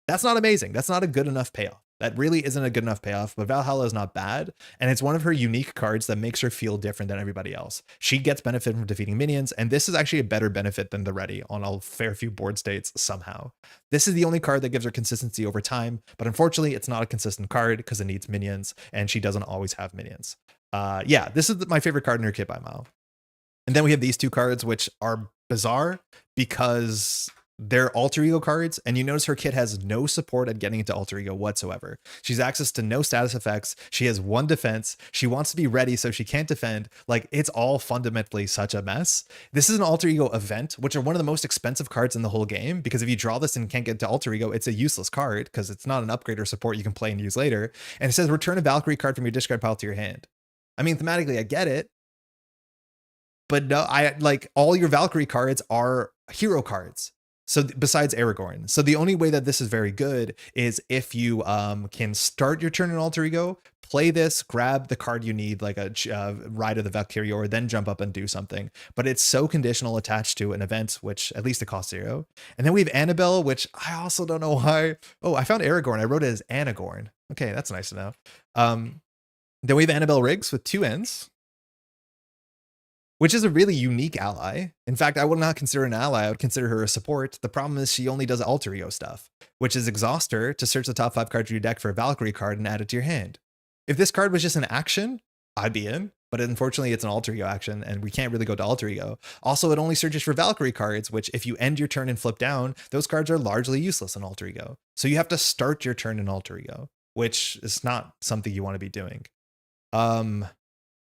That's not amazing. That's not a good enough payoff. That really isn't a good enough payoff, but Valhalla is not bad. And it's one of her unique cards that makes her feel different than everybody else. She gets benefit from defeating minions, and this is actually a better benefit than the ready on a fair few board states somehow. This is the only card that gives her consistency over time, but unfortunately it's not a consistent card because it needs minions, and she doesn't always have minions. Yeah, this is my favorite card in her kit by a mile. And then we have these two cards, which are bizarre because they're alter ego cards. And you notice her kit has no support at getting into alter ego whatsoever. She's access to no status effects. She has one defense. She wants to be ready, so she can't defend. Like, it's all fundamentally such a mess. This is an alter ego event, which are one of the most expensive cards in the whole game, because if you draw this and can't get to alter ego, it's a useless card because it's not an upgrade or support you can play and use later. And it says return a Valkyrie card from your discard pile to your hand. I mean, thematically, I get it. But no, I like all your Valkyrie cards are hero cards. So besides Aragorn. So the only way that this is very good is if you can start your turn in alter ego, play this, grab the card you need, like a Ride of the Valkyrie, or then jump up and do something. But it's so conditional attached to an event, which at least it costs 0. And then we have Annabelle, which I also don't know why. Oh, I found Aragorn. I wrote it as Anagorn. Okay, that's nice to know. Then we have Annabelle Riggs with 2 N's, which is a really unique ally. In fact, I would not consider an ally. I would consider her a support. The problem is she only does alter ego stuff, which is exhaust her to search the top 5 cards of your deck for a Valkyrie card and add it to your hand. If this card was just an action, I'd be in, but unfortunately it's an alter ego action and we can't really go to alter ego. Also, it only searches for Valkyrie cards, which if you end your turn and flip down, those cards are largely useless in alter ego. So you have to start your turn in alter ego, which is not something you want to be doing.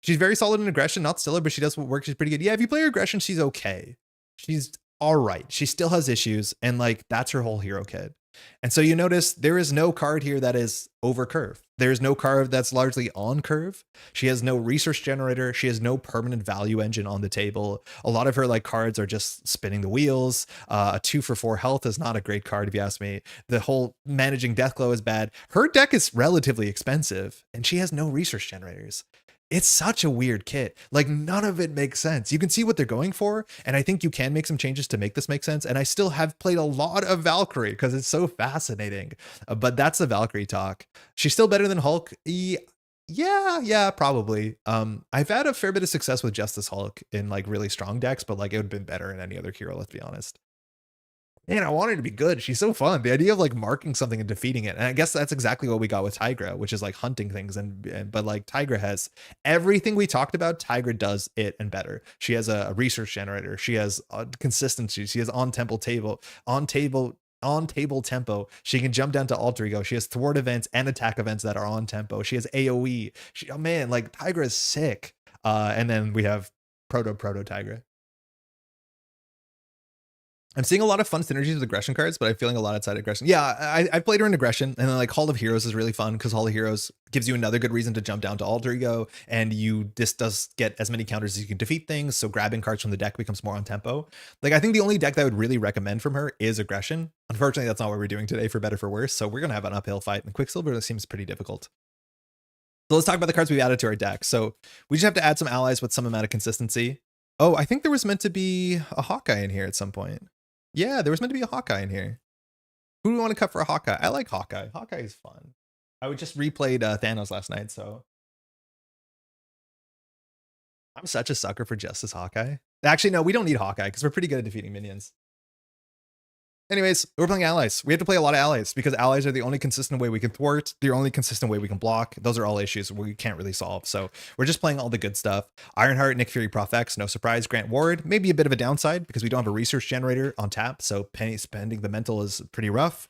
She's very solid in aggression, not stellar, but she does what works. She's pretty good. Yeah, if you play her aggression, she's okay. She's all right. She still has issues, and like that's her whole hero kit. And so you notice there is no card here that is over curve. There's no card that's largely on curve. She has no resource generator. She has no permanent value engine on the table. A lot of her like cards are just spinning the wheels. A 2 for 4 health is not a great card if you ask me. The whole managing Deathglow is bad. Her deck is relatively expensive, and she has no resource generators. It's such a weird kit. Like, none of it makes sense. You can see what they're going for, and I think you can make some changes to make this make sense. And I still have played a lot of Valkyrie because it's so fascinating. But that's the Valkyrie talk. She's still better than Hulk. Yeah, probably. I've had a fair bit of success with Justice Hulk in like really strong decks, but like it would have been better in any other hero, let's be honest. Man, I want her to be good. She's so fun. The idea of like marking something and defeating it. And I guess that's exactly what we got with Tigra, which is like hunting things. But like Tigra has everything we talked about. Tigra does it and better. She has a research generator. She has consistency. She has on table tempo. She can jump down to alter ego. She has thwart events and attack events that are on tempo. She has AoE. Oh man, like Tigra is sick. And then we have proto Tigra. I'm seeing a lot of fun synergies with aggression cards, but I'm feeling a lot outside aggression. Yeah, I played her in aggression, and then like Hall of Heroes is really fun because Hall of Heroes gives you another good reason to jump down to alter ego, and this does get as many counters as you can defeat things, so grabbing cards from the deck becomes more on tempo. Like, I think the only deck that I would really recommend from her is aggression. Unfortunately, that's not what we're doing today, for better for worse, so we're going to have an uphill fight, and Quicksilver seems pretty difficult. So let's talk about the cards we've added to our deck. So we just have to add some allies with some amount of consistency. Oh, I think there was meant to be a Hawkeye in here at some point. Yeah, there was meant to be a Hawkeye in here. Who do we want to cut for a Hawkeye? I like Hawkeye. Hawkeye is fun. I would just replayed Thanos last night, so. I'm such a sucker for Justice Hawkeye. Actually, no, we don't need Hawkeye because we're pretty good at defeating minions. Anyways, we're playing allies. We have to play a lot of allies because allies are the only consistent way we can thwart, the only consistent way we can block. Those are all issues we can't really solve. So we're just playing all the good stuff. Ironheart, Nick Fury, Prof X, no surprise. Grant Ward, maybe a bit of a downside because we don't have a research generator on tap. So spending the mental is pretty rough.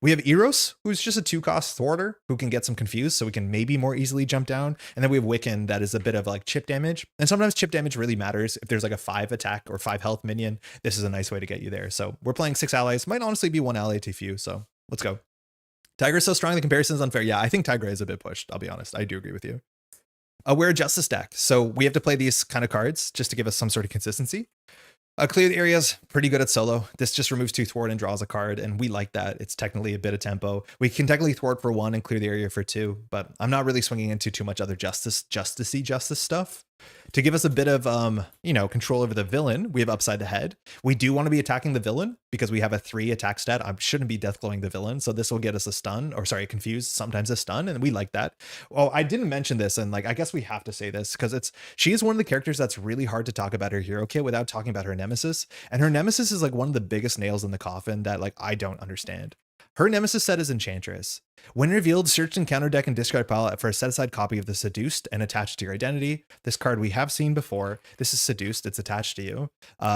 We have Eros, who's just a 2-cost thwarter who can get some confused, so we can maybe more easily jump down. And then we have Wiccan, that is a bit of like chip damage. And sometimes chip damage really matters. If there's like a 5 attack or 5 health minion, this is a nice way to get you there. So we're playing 6 allies. Might honestly be 1 ally too few. So let's go. Tigra's so strong, the comparison is unfair. Yeah, I think Tigra is a bit pushed. I'll be honest. I do agree with you. We're a Justice deck, so we have to play these kind of cards just to give us some sort of consistency. Clear the areas, pretty good at solo. This just removes 2 thwart and draws a card, and we like that. It's technically a bit of tempo. We can technically thwart for 1 and clear the area for 2, but I'm not really swinging into too much other justice stuff. To give us a bit of, control over the villain, we have Upside the Head. We do want to be attacking the villain because we have a 3 attack stat. I shouldn't be deathglowing the villain, so this will get us a stun, confused, sometimes a stun, and we like that. Oh, I didn't mention this, and I guess we have to say this because she is one of the characters that's really hard to talk about her hero kit without talking about her nemesis, and her nemesis is one of the biggest nails in the coffin that I don't understand. Her nemesis set is Enchantress. When revealed, search encounter deck and discard pile for a set-aside copy of the Seduced and attached to your identity. This card we have seen before. This is Seduced. It's attached to you.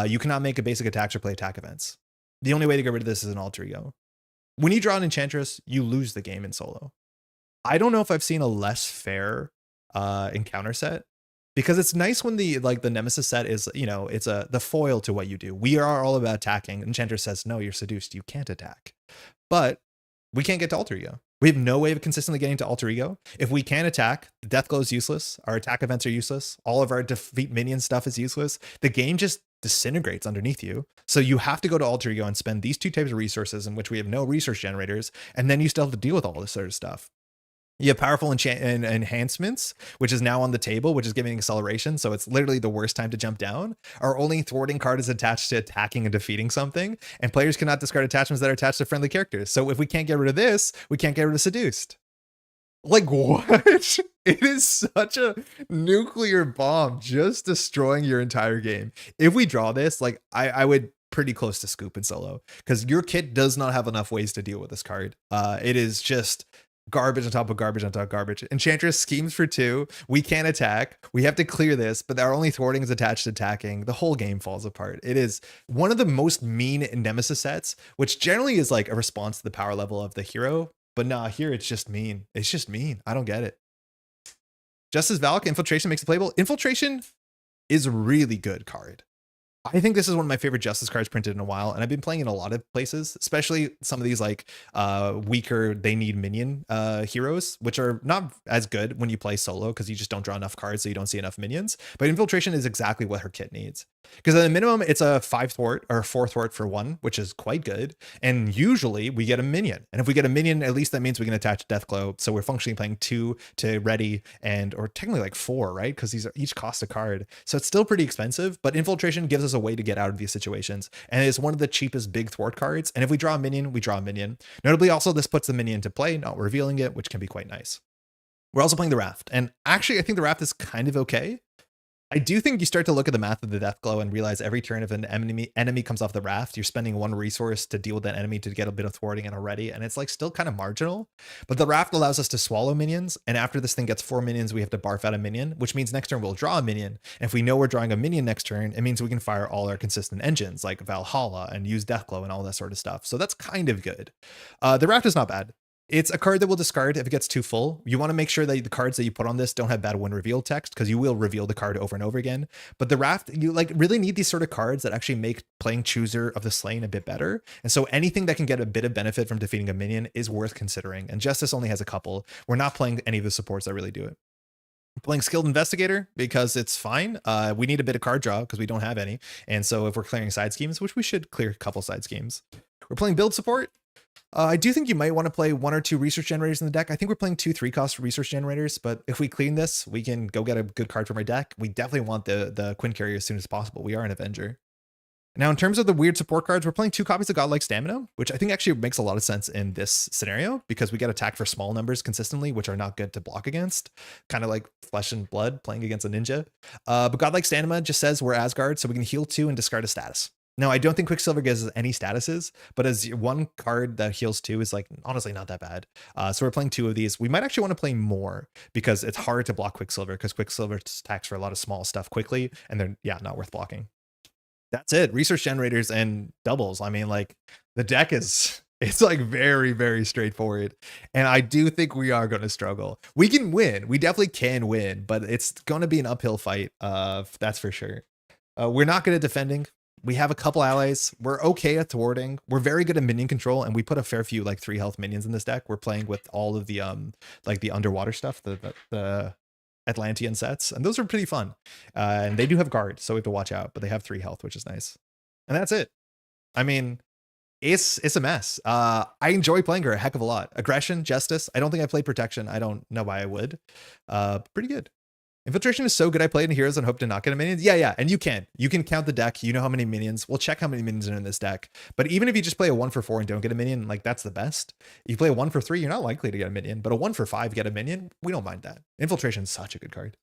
You cannot make a basic attacks or play attack events. The only way to get rid of this is an alter ego. When you draw an Enchantress, you lose the game in solo. I don't know if I've seen a less fair encounter set, because it's nice when the nemesis set is, it's the foil to what you do. We are all about attacking. Enchantress says, no, you're seduced. You can't attack. But we can't get to alter ego. We have no way of consistently getting to alter ego. If we can't attack, the death glow is useless. Our attack events are useless. All of our defeat minion stuff is useless. The game just disintegrates underneath you. So you have to go to alter ego and spend these two types of resources in which we have no resource generators. And then you still have to deal with all this sort of stuff. You have powerful enhancements, which is now on the table, which is giving acceleration. So it's literally the worst time to jump down. Our only thwarting card is attached to attacking and defeating something. And players cannot discard attachments that are attached to friendly characters. So if we can't get rid of this, we can't get rid of Seduced. Like, what? It is such a nuclear bomb, just destroying your entire game. If we draw this, like, I would pretty close to scoop in solo, because your kit does not have enough ways to deal with this card. It is just garbage on top of garbage on top of garbage. Enchantress schemes for 2. We can't attack. We have to clear this, but our only thwarting is attached to attacking. The whole game falls apart. It is one of the most mean nemesis sets, which generally is like a response to the power level of the hero. But nah, here it's just mean. It's just mean. I don't get it. Justice Valk, Infiltration makes it playable. Infiltration is a really good card. I think this is one of my favorite Justice cards printed in a while, and I've been playing in a lot of places, especially some of these like weaker, they need minion heroes, which are not as good when you play solo because you just don't draw enough cards, so you don't see enough minions. But Infiltration is exactly what her kit needs. Because at a minimum, it's a 5 thwart or 4 thwart for 1, which is quite good. And usually we get a minion. And if we get a minion, at least that means we can attach Deathglow. So we're functionally playing 2 to ready, and or technically like 4, right? Because these are each cost a card. So it's still pretty expensive, but Infiltration gives us a way to get out of these situations. And it's one of the cheapest big thwart cards. And if we draw a minion, we draw a minion. Notably, also, this puts the minion into play, not revealing it, which can be quite nice. We're also playing the Raft. And actually, I think the Raft is kind of okay. I do think you start to look at the math of the Deathglow and realize every turn if an enemy comes off the Raft, you're spending 1 resource to deal with that enemy to get a bit of thwarting and already, and it's like still kind of marginal. But the Raft allows us to swallow minions, and after this thing gets 4 minions, we have to barf out a minion, which means next turn we'll draw a minion. And if we know we're drawing a minion next turn, it means we can fire all our consistent engines like Valhalla and use Deathglow and all that sort of stuff. So that's kind of good. The Raft is not bad. It's a card that will discard if it gets too full. You want to make sure that the cards that you put on this don't have bad when reveal text, because you will reveal the card over and over again. But the Raft, you like really need these sort of cards that actually make playing Chooser of the Slain a bit better. And so anything that can get a bit of benefit from defeating a minion is worth considering. And Justice only has a couple. We're not playing any of the supports that really do it. We're playing Skilled Investigator because it's fine. We need a bit of card draw because we don't have any. And so if we're clearing side schemes, which we should clear a couple side schemes. We're playing Build Support. I do think you might want to play 1 or 2 research generators in the deck. I think we're playing 2 3-cost research generators, but if we clean this, we can go get a good card from our deck. We definitely want the Quinn Carrier as soon as possible. We are an Avenger. Now, in terms of the weird support cards, we're playing 2 copies of Godlike Stamina, which I think actually makes a lot of sense in this scenario because we get attacked for small numbers consistently, which are not good to block against. Kind of like Flesh and Blood playing against a ninja. But Godlike Stamina just says we're Asgard, so we can heal 2 and discard a status. Now, I don't think Quicksilver gives us any statuses, but as 1 card that heals 2 is like honestly not that bad. So we're playing 2 of these. We might actually want to play more because it's hard to block Quicksilver because Quicksilver attacks for a lot of small stuff quickly, and they're not worth blocking. That's it. Research generators and doubles. I mean, like the deck is it's like very, very straightforward. And I do think we are going to struggle. We can win. We definitely can win, but it's going to be an uphill fight. That's for sure. We're not good at defending. We have a couple allies. We're okay at thwarting. We're very good at minion control, and we put a fair few like 3 health minions in this deck. We're playing with all of the like the underwater stuff, the Atlantean sets, and those are pretty fun. And they do have guard, so we have to watch out, but they have 3 health, which is nice. And that's it. I mean, it's a mess. I enjoy playing her a heck of a lot. Aggression, Justice. I don't think I played Protection. I don't know why I would. Pretty good. Infiltration is so good. I played in Heroes and hope to not get a minion. Yeah. And you can count the deck. You know how many minions. We'll check how many minions are in this deck. But even if you just play a 1 for 4 and don't get a minion, like that's the best. You play a 1 for 3, you're not likely to get a minion, but a 1 for 5, get a minion. We don't mind that. Infiltration is such a good card.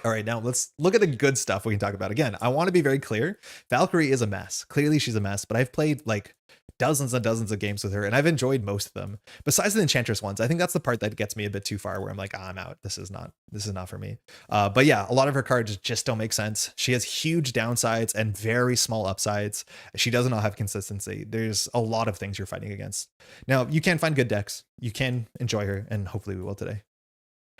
All right, now let's look at the good stuff we can talk about. Again, I want to be very clear. Valkyrie is a mess. Clearly she's a mess, but I've played like dozens and dozens of games with her, and I've enjoyed most of them. Besides the Enchantress ones, I think that's the part that gets me a bit too far, where I'm like, I'm out. This is not for me. But yeah, a lot of her cards just don't make sense. She has huge downsides and very small upsides. She does not have consistency. There's a lot of things you're fighting against. Now, you can find good decks. You can enjoy her, and hopefully we will today.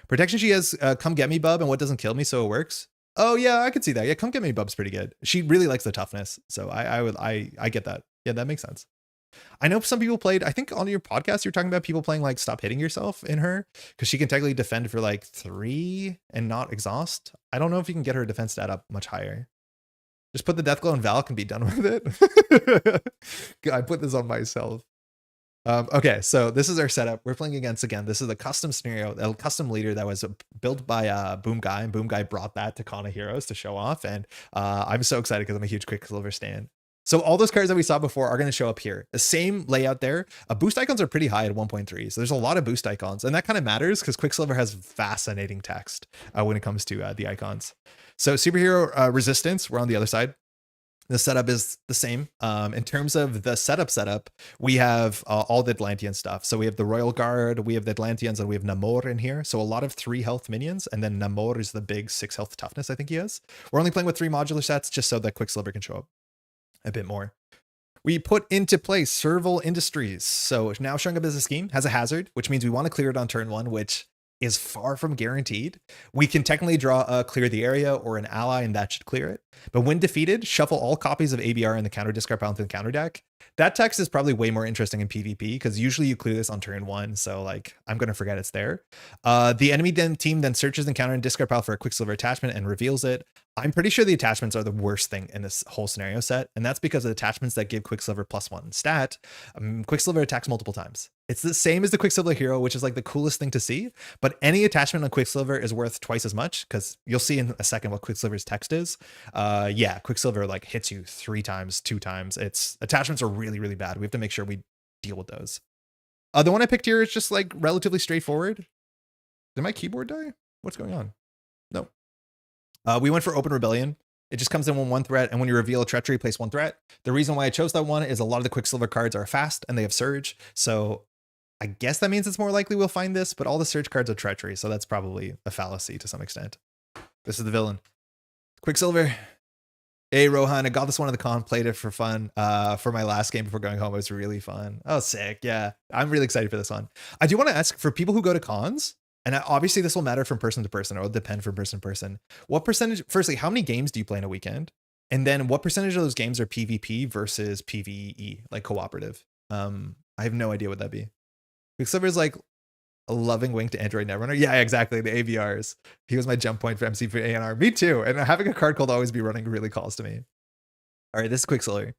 Protection, she has Come Get Me Bub and What Doesn't Kill Me, so it works. Oh yeah, I could see that. Yeah, Come Get Me Bub's pretty good. She really likes the toughness, so I get that. Yeah, that makes sense. I know some people played, I think on your podcast, you're talking about people playing like Stop Hitting Yourself in her, because she can technically defend for like 3 and not exhaust. I don't know if you can get her defense stat up much higher. Just put the Deathglow in Valk and be done with it. I put this on myself. Okay, so this is our setup. We're playing against, again, this is a custom scenario, a custom leader that was built by Boomguy, and Boomguy brought that to Con of Heroes to show off, and I'm so excited because I'm a huge Quicksilver stan. So all those cards that we saw before are going to show up here. The same layout there. Boost icons are pretty high at 1.3, so there's a lot of boost icons, and that kind of matters because Quicksilver has fascinating text when it comes to the icons. So superhero resistance, we're on the other side. The setup is the same. In terms of the setup, we have all the Atlantean stuff. So we have the Royal Guard, we have the Atlanteans, and we have Namor in here. So a lot of 3 health minions, and then Namor is the big 6 health toughness, I think he is. We're only playing with 3 modular sets just so that Quicksilver can show up a bit more. We put into place Serval Industries. So now showing up as a scheme, has a hazard, which means we want to clear it on turn 1, which is far from guaranteed. We can technically draw a clear the area or an ally, and that should clear it. But when defeated, shuffle all copies of ABR in the counter discard pile into the counter deck. That text is probably way more interesting in PvP because usually you clear this on turn 1. So like, I'm going to forget it's there. The enemy team then searches the counter and discard pile for a Quicksilver attachment and reveals it. I'm pretty sure the attachments are the worst thing in this whole scenario set. And that's because of the attachments that give Quicksilver +1 stat. Quicksilver attacks multiple times. It's the same as the Quicksilver hero, which is like the coolest thing to see. But any attachment on Quicksilver is worth twice as much because you'll see in a second what Quicksilver's text is. Yeah, Quicksilver like hits you 3 times, 2 times. Its attachments are really, really bad. We have to make sure we deal with those. The one I picked here is just like relatively straightforward. Did my keyboard die? What's going on? No. We went for Open Rebellion. It just comes in with 1 threat, and when you reveal a treachery, place 1 threat. The reason why I chose that one is a lot of the Quicksilver cards are fast and they have surge. So I guess that means it's more likely we'll find this, but all the surge cards are treachery. So that's probably a fallacy to some extent. This is the villain. Quicksilver. Hey, Rohan, I got this one at the con, played it for fun for my last game before going home. It was really fun. Oh, sick. Yeah, I'm really excited for this one. I do want to ask, for people who go to cons, and obviously this will matter from person to person, or it'll depend from person to person. What percentage, firstly, how many games do you play in a weekend? And then what percentage of those games are PvP versus PvE, like cooperative? I have no idea what that'd be. Quicksilver is like a loving wink to Android Netrunner. Yeah, exactly. The AVRs. He was my jump point for MC for ANR. Me too. And having a card called Always Be Running really calls to me. All right, this is Quicksilver.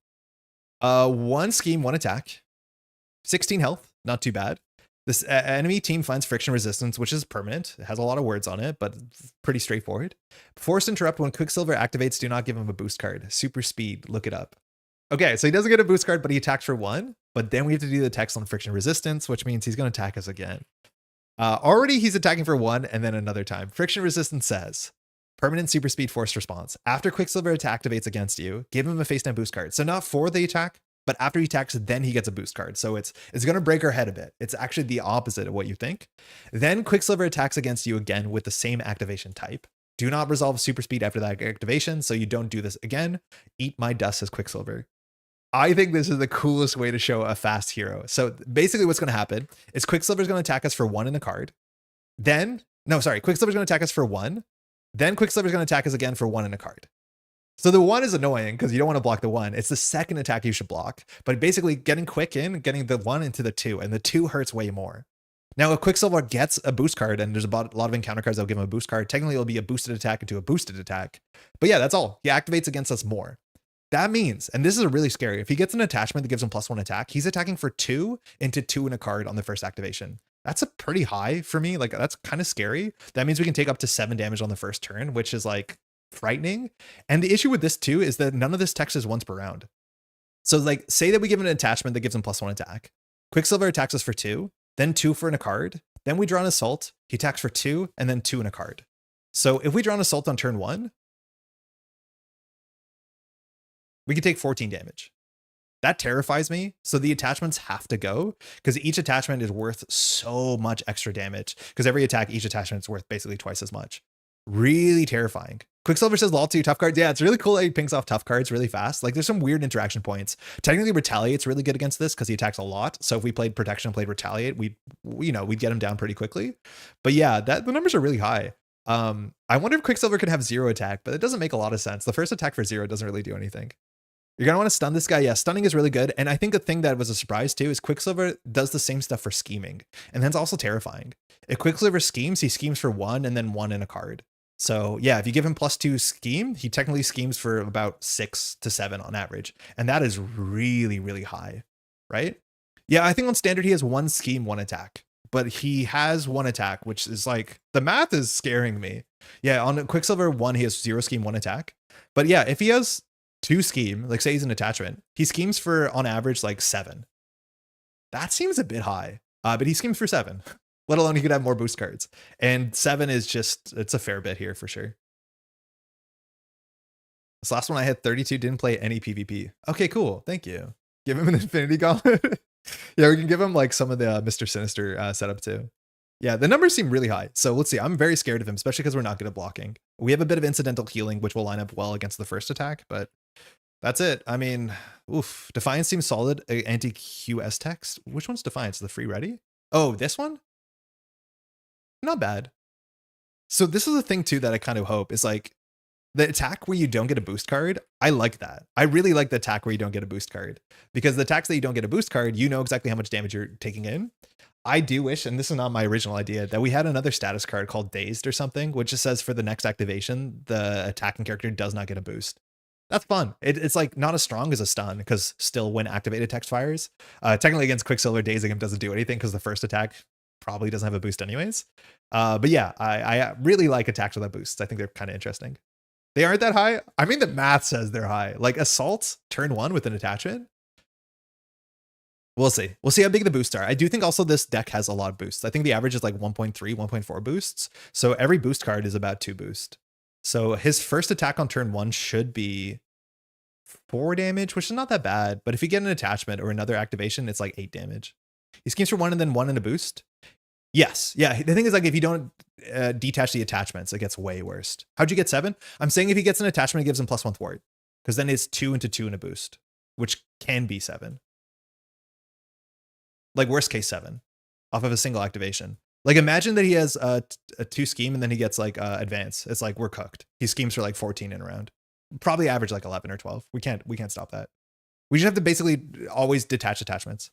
1 scheme, 1 attack. 16 health. Not too bad. This enemy team finds friction resistance, which is permanent. It has a lot of words on it, but pretty straightforward. Force interrupt when Quicksilver activates. Do not give him a boost card. Super speed. Look it up. Okay, so he doesn't get a boost card, but he attacks for 1. But then we have to do the text on friction resistance, which means he's going to attack us again. Already he's attacking for 1 and then another time. Friction resistance says permanent super speed forced response. After Quicksilver attack activates against you, give him a face down boost card. So not for the attack, but after he attacks, then he gets a boost card. So it's going to break our head a bit. It's actually the opposite of what you think. Then Quicksilver attacks against you again with the same activation type. Do not resolve super speed after that activation, so you don't do this again. Eat my dust as Quicksilver. I think this is the coolest way to show a fast hero. So basically what's going to happen is Quicksilver's going to attack us for 1 in a card. Quicksilver's going to attack us for 1. Then Quicksilver's going to attack us again for 1 in a card. So the 1 is annoying because you don't want to block the 1. It's the second attack you should block. But basically getting quick in, getting the 1 into the 2, and the 2 hurts way more. Now, if Quicksilver gets a boost card, and there's a lot of encounter cards that'll give him a boost card, technically it'll be a boosted attack into a boosted attack. But yeah, that's all. He activates against us more. That means, and this is really scary, if he gets an attachment that gives him +1 attack, he's attacking for 2 into 2 in a card on the first activation. That's a pretty high for me. Like, that's kind of scary. That means we can take up to 7 damage on the first turn, which is like frightening. And the issue with this too is that none of this text is once per round. So like, say that we give an attachment that gives him +1 attack. Quicksilver attacks us for 2, then 2 for in a card. Then we draw an assault. He attacks for 2 and then 2 in a card. So if we draw an assault on turn 1, we can take 14 damage. That terrifies me. So the attachments have to go because each attachment is worth so much extra damage because every attack, each attachment is worth basically twice as much. Really terrifying. Quicksilver says lol 2 tough cards. Yeah, it's really cool that he pings off tough cards really fast. Like there's some weird interaction points. Technically Retaliate's really good against this because he attacks a lot. So if we played Protection and played Retaliate, we'd get him down pretty quickly. But yeah, the numbers are really high. I wonder if Quicksilver can have 0 attack, but it doesn't make a lot of sense. The first attack for 0 doesn't really do anything. You're going to want to stun this guy. Yeah, stunning is really good. And I think the thing that was a surprise too is Quicksilver does the same stuff for scheming. And that's also terrifying. If Quicksilver schemes, he schemes for 1 and then 1 in a card. So yeah, if you give him +2 scheme, he technically schemes for about 6 to 7 on average. And that is really, really high, right? Yeah, I think on standard, he has 1 scheme, 1 attack. But he has 1 attack, which is like, the math is scaring me. Yeah, on Quicksilver 1, he has 0 scheme, 1 attack. But yeah, if he has 2 scheme, like say he's an attachment, he schemes for on average like 7. That seems a bit high, but he schemes for 7, let alone he could have more boost cards. And 7 is just, it's a fair bit here for sure. This last one I had 32, didn't play any PvP. Okay, cool. Thank you. Give him an Infinity Gauntlet. Yeah, we can give him like some of the Mr. Sinister setup too. Yeah, the numbers seem really high. So let's see. I'm very scared of him, especially because we're not good at blocking. We have a bit of incidental healing, which will line up well against the first attack, but that's it. I mean, oof. Defiance seems solid. Anti-QS text. Which one's Defiance? The free ready? Oh, this one? Not bad. So this is the thing too that I kind of hope is like the attack where you don't get a boost card. I like that. I really like the attack where you don't get a boost card because the attacks that you don't get a boost card, you know exactly how much damage you're taking in. I do wish, and this is not my original idea, that we had another status card called Dazed or something, which just says for the next activation, the attacking character does not get a boost. That's fun. It's like not as strong as a stun because still when activated text fires. Technically against Quicksilver, dazing him doesn't do anything because the first attack probably doesn't have a boost anyways. But yeah, I really like attacks without boosts. I think they're kind of interesting. They aren't that high. I mean, the math says they're high. Like Assault turn 1 with an attachment. We'll see. We'll see how big the boosts are. I do think also this deck has a lot of boosts. I think the average is like 1.3, 1.4 boosts. So every boost card is about 2 boosts. So his first attack on turn 1 should be 4 damage, which is not that bad. But if you get an attachment or another activation, it's like 8 damage. He schemes for 1 and then 1 in a boost. Yes. Yeah. The thing is like if you don't detach the attachments, it gets way worse. How'd you get 7? I'm saying if he gets an attachment, it gives him +1 thwart. Because then it's 2 into 2 in a boost, which can be 7. Like worst case 7 off of a single activation. Like imagine that he has a 2 scheme and then he gets like advance. It's like we're cooked. He schemes for like 14 in a round. Probably average like 11 or 12. We can't stop that. We just have to basically always detach attachments.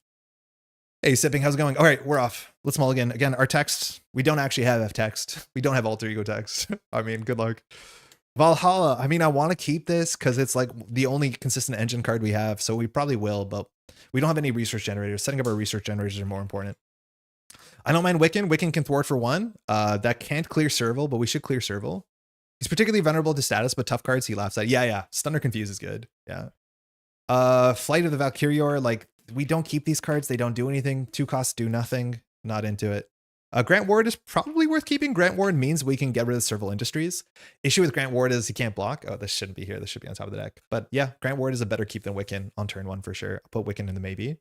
Hey, Sipping, how's it going? All right, we're off. Let's mulligan. Again, our text, we don't actually have text. We don't have alter ego text. I mean, good luck. Valhalla. I mean, I want to keep this because it's like the only consistent engine card we have. So we probably will, but we don't have any research generators. Setting up our research generators are more important. I don't mind Wiccan. Wiccan can thwart for 1. That can't clear Serval, but we should clear Serval. He's particularly vulnerable to status, but tough cards he laughs at. Yeah. Stunner Confuse is good. Yeah. Flight of the Valkyrie, like we don't keep these cards. They don't do anything. 2 costs do nothing. Not into it. Grant Ward is probably worth keeping. Grant Ward means we can get rid of Serval Industries. Issue with Grant Ward is he can't block. Oh, this shouldn't be here. This should be on top of the deck. But yeah, Grant Ward is a better keep than Wiccan on turn 1 for sure. I'll put Wiccan in the maybe.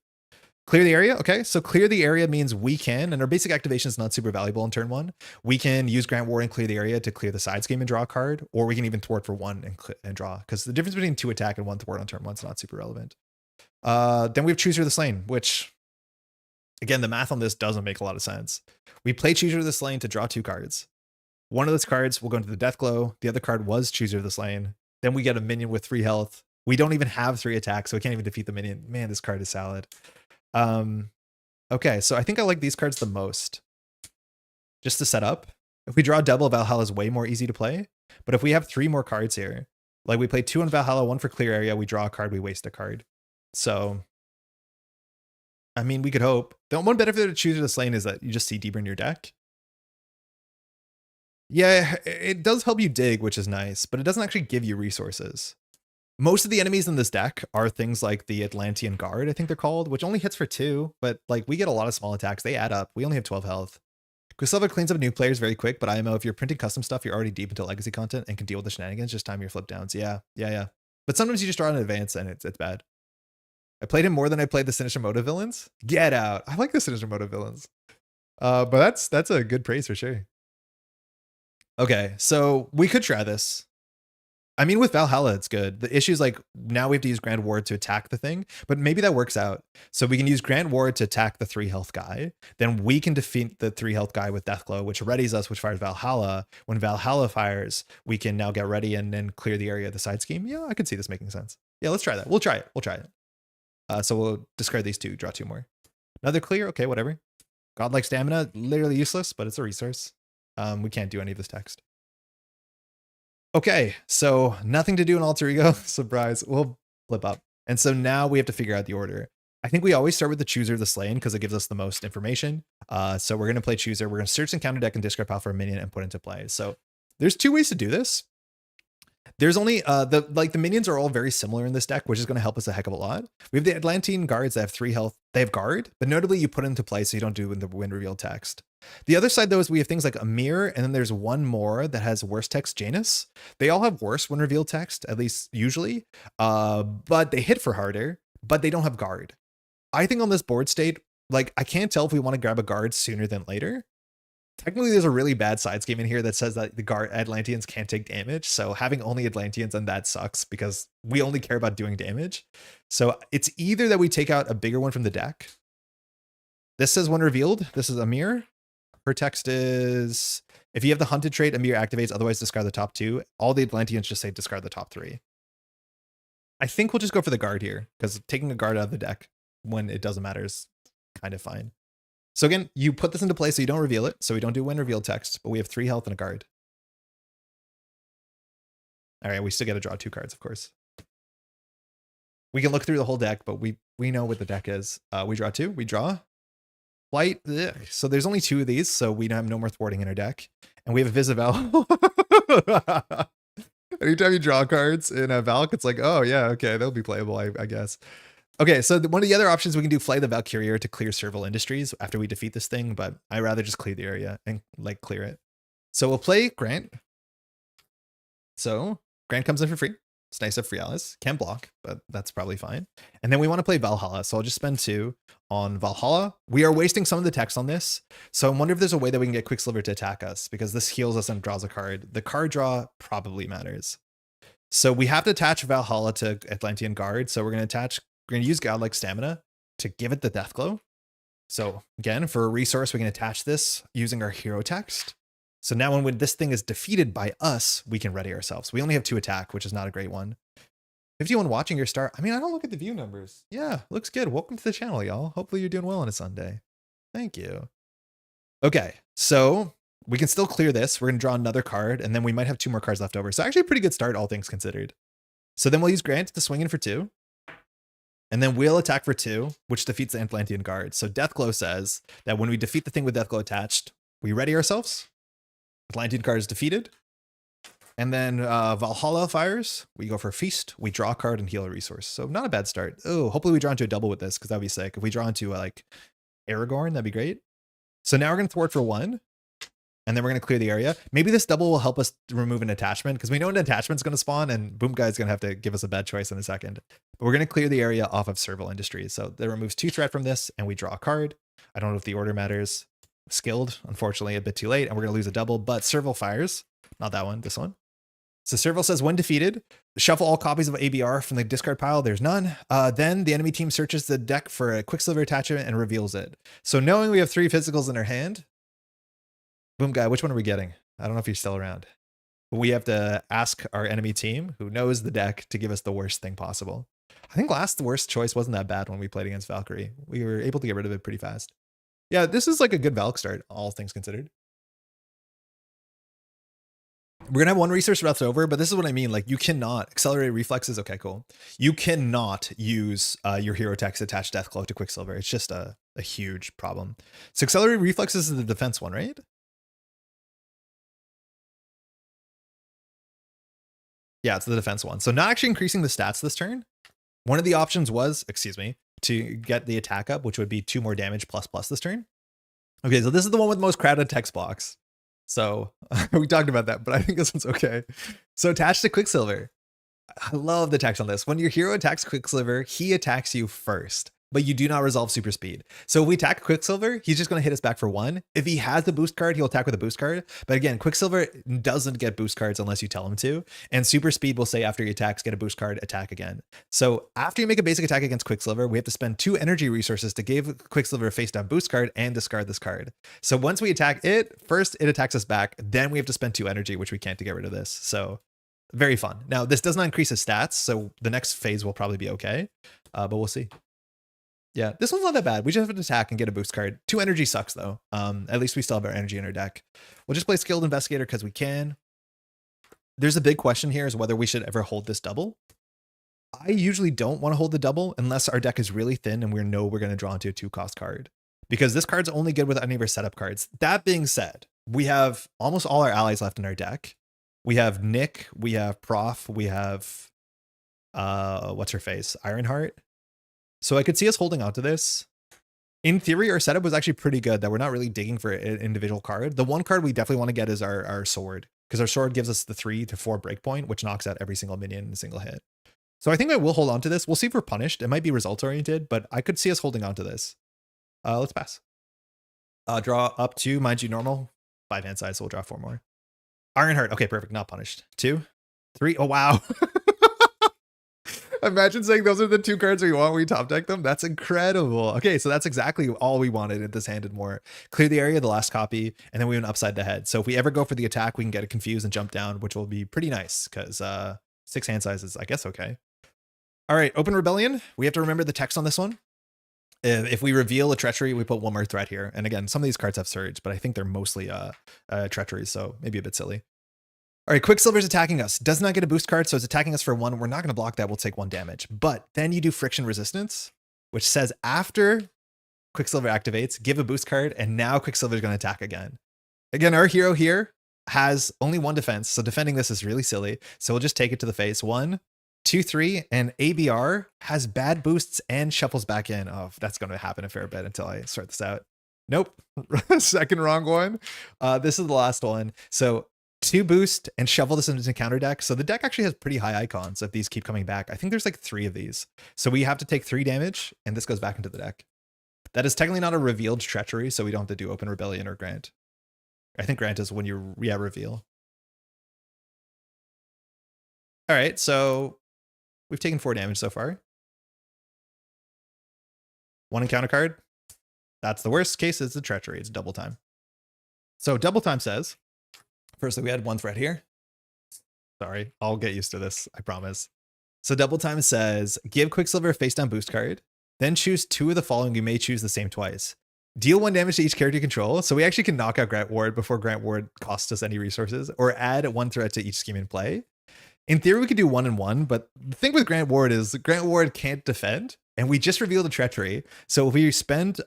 Clear the area. Okay, so clear the area means we can, and our basic activation is not super valuable in turn 1. We can use Grant Ward and clear the area to clear the side scheme and draw a card, or we can even thwart for 1 and draw, because the difference between 2 attack and 1 thwart on turn 1 is not super relevant. Then we have Chooser of the Slain, which, again, the math on this doesn't make a lot of sense. We play Chooser of the Slain to draw 2 cards. One of those cards will go into the Deathglow. The other card was Chooser of the Slain. Then we get a minion with 3 health. We don't even have 3 attacks, so we can't even defeat the minion. Man, this card is salad. Okay, so I think I like these cards the most. Just to set up. If we draw double, Valhalla is way more easy to play. But if we have 3 more cards here, like we play 2 on Valhalla, 1 for clear area, we draw a card, we waste a card. So, I mean, we could hope. The one benefit of Chooser the Slain is that you just see deeper in your deck. Yeah, it does help you dig, which is nice, but it doesn't actually give you resources. Most of the enemies in this deck are things like the Atlantean Guard, I think they're called, which only hits for 2, but like we get a lot of small attacks. They add up. We only have 12 health. Quicksilver cleans up new players very quick, but IMO, if you're printing custom stuff, you're already deep into legacy content and can deal with the shenanigans. Just time your flip downs. Yeah. But sometimes you just draw in advance and it's bad. I played him more than I played the Sinister Motive villains. Get out. I like the Sinister Motive villains. But that's a good praise for sure. Okay, so we could try this. I mean, with Valhalla, it's good. The issue is like now we have to use Grand Ward to attack the thing, but maybe that works out. So we can use Grand Ward to attack the 3 health guy. Then we can defeat the 3 health guy with Deathglow, which readies us, which fires Valhalla. When Valhalla fires, we can now get ready and then clear the area of the side scheme. Yeah, I could see this making sense. Yeah, let's try that. We'll try it. We'll try it. So we'll discard these 2, draw 2 more. Another clear. Okay, whatever. Godlike Stamina, literally useless, but it's a resource. We can't do any of this text. Okay, so nothing to do in Alter Ego. Surprise. We'll flip up. And so now we have to figure out the order. I think we always start with the Chooser of the Slain because it gives us the most information. So we're going to play Chooser. We're going to search and counter deck and discard pile for a minion and put into play. So there's 2 ways to do this. There's only the minions are all very similar in this deck, which is going to help us a heck of a lot. We have the Atlantean guards that have 3 health. They have guard, but notably you put into play so you don't do in the wind reveal text. The other side though is we have things like a mirror, and then there's one more that has worse text, Janus. They all have worse when reveal text, at least usually, but they hit for harder, but they don't have guard. I think on this board state, like I can't tell if we want to grab a guard sooner than later. Technically, there's a really bad side scheme in here that says that the guard Atlanteans can't take damage. So having only Atlanteans and that sucks because we only care about doing damage. So it's either that we take out a bigger one from the deck. This says when revealed, this is Amir. Her text is, if you have the hunted trait, Amir activates, otherwise discard the top 2. All the Atlanteans just say discard the top 3. I think we'll just go for the guard here because taking a guard out of the deck when it doesn't matter is kind of fine. So again, you put this into play so you don't reveal it. So we don't do win reveal text, but we have 3 health and a guard. All right, we still got to draw 2 cards, of course. We can look through the whole deck, but we know what the deck is. We draw 2, we draw. Flight. Ugh. So there's only 2 of these, so we have no more thwarting in our deck. And we have a Visivel. Anytime you draw cards in a Valk, it's like, oh yeah, okay, they'll be playable, I guess. Okay, so one of the other options we can do Flay the Valkyrie to clear Serval Industries after we defeat this thing, but I'd rather just clear the area and like clear it. So we'll play Grant. So Grant comes in for free. It's nice of free allies. Can't block, but that's probably fine. And then we want to play Valhalla, so I'll just spend 2 on Valhalla. We are wasting some of the text on this, so I wonder if there's a way that we can get Quicksilver to attack us because this heals us and draws a card. The card draw probably matters. So we have to attach Valhalla to Atlantean Guard, so we're going to use Godlike Stamina to give it the Deathglow. So again, for a resource, we can attach this using our hero text. So now when this thing is defeated by us, we can ready ourselves. We only have 2 attack, which is not a great one. 51 watching your start. I mean, I don't look at the view numbers. Yeah, looks good. Welcome to the channel, y'all. Hopefully you're doing well on a Sunday. Thank you. Okay, so we can still clear this. We're going to draw another card, and then we might have 2 more cards left over. So actually a pretty good start, all things considered. So then we'll use Grant to swing in for 2. And then we'll attack for 2, which defeats the Atlantean Guard. So Deathglow says that when we defeat the thing with Deathglow attached, we ready ourselves. Atlantean Guard is defeated. And then Valhalla fires. We go for Feast. We draw a card and heal a resource. So not a bad start. Oh, hopefully we draw into a double with this because that'd be sick. If we draw into like Aragorn, that'd be great. So now we're going to thwart for 1. And then we're going to clear the area. Maybe this double will help us remove an attachment because we know an attachment's going to spawn and Boomguy is going to have to give us a bad choice in a second. But we're going to clear the area off of Serval Industries. So that removes 2 threat from this and we draw a card. I don't know if the order matters. Skilled, unfortunately, a bit too late and we're going to lose a double, but Serval fires. Not that one, this one. So Serval says when defeated, shuffle all copies of ABR from the discard pile. There's none. Then the enemy team searches the deck for a Quicksilver attachment and reveals it. So knowing we have 3 physicals in our hand, Boomguy, which one are we getting? I don't know if he's still around. But we have to ask our enemy team, who knows the deck, to give us the worst thing possible. I think the worst choice wasn't that bad when we played against Valkyrie. We were able to get rid of it pretty fast. Yeah, this is like a good Valk start, all things considered. We're going to have 1 resource left over, but this is what I mean. Like, you cannot accelerate reflexes. Okay, cool. You cannot use your hero text attached Deathglow to Quicksilver. It's just a huge problem. So accelerate reflexes is the defense one, right? Yeah, it's the defense one. So not actually increasing the stats this turn. One of the options was, to get the attack up, which would be 2 more damage plus this turn. Okay, so this is the one with the most crowded text blocks. So we talked about that, but I think this one's okay. So attached to Quicksilver. I love the text on this. When your hero attacks Quicksilver, he attacks you first, but you do not resolve super speed. So if we attack Quicksilver, he's just going to hit us back for 1. If he has the boost card, he'll attack with a boost card. But again, Quicksilver doesn't get boost cards unless you tell him to. And super speed will say after he attacks, get a boost card, attack again. So after you make a basic attack against Quicksilver, we have to spend 2 energy resources to give Quicksilver a face down boost card and discard this card. So once we attack it, first it attacks us back. Then we have to spend 2 energy, which we can't to get rid of this. So very fun. Now, this does not increase his stats, so the next phase will probably be okay, but we'll see. Yeah, this one's not that bad. We just have to attack and get a boost card. 2 energy sucks, though. At least we still have our energy in our deck. We'll just play Skilled Investigator because we can. There's a big question here is whether we should ever hold this double. I usually don't want to hold the double unless our deck is really thin and we know we're going to draw into a 2-cost card, because this card's only good with any of our setup cards. That being said, we have almost all our allies left in our deck. We have Nick, we have Prof, we have, what's her face? Ironheart. So I could see us holding on to this. In theory, our setup was actually pretty good that we're not really digging for an individual card. The one card we definitely want to get is our sword, because our sword gives us the 3 to 4 breakpoint, which knocks out every single minion in a single hit. So I think I will hold on to this. We'll see if we're punished. It might be results oriented, but I could see us holding on to this. Let's pass. Draw up to, mind you, normal 5 hand size, so we'll draw 4 more. Ironheart. Okay, perfect. Not punished. 2, 3. Oh, wow. Imagine saying those are the 2 cards we want when we top deck them. That's incredible. Okay, so that's exactly all we wanted in this hand and more. Clear the area, the last copy, and then we went upside the head. So if we ever go for the attack, we can get it confused and jump down, which will be pretty nice because 6 hand sizes, I guess, okay. All right, Open Rebellion. We have to remember the text on this one. If we reveal a treachery, we put 1 more threat here. And again, some of these cards have surge, but I think they're mostly treachery, so maybe a bit silly. All right, Quicksilver's attacking us. Does not get a boost card, so it's attacking us for 1. We're not going to block that. We'll take 1 damage. But then you do Friction Resistance, which says after Quicksilver activates, give a boost card, and now Quicksilver's going to attack again. Again, our hero here has only 1 defense, so defending this is really silly. So we'll just take it to the face. 1, 2, 3, and ABR has bad boosts and shuffles back in. Oh, that's going to happen a fair bit until I sort this out. Nope. Second wrong one. This is the last one. So 2 boost and shuffle this into counter deck. So the deck actually has pretty high icons if these keep coming back. I think there's like 3 of these. So we have to take 3 damage and this goes back into the deck. That is technically not a revealed treachery, so we don't have to do Open Rebellion or Grant. I think Grant is when you reveal. All right, so we've taken 4 damage so far. 1 encounter card. That's the worst case. It's a treachery. It's double time. So double time says, firstly, we had 1 threat here. Sorry, I'll get used to this, I promise. So double time says, give Quicksilver a face down boost card, then choose 2 of the following. You may choose the same twice. Deal 1 damage to each character you control. So we actually can knock out Grant Ward before Grant Ward costs us any resources, or add 1 threat to each scheme in play. In theory, we could do 1 and 1, but the thing with Grant Ward is Grant Ward can't defend, and we just revealed a treachery. So if we spend,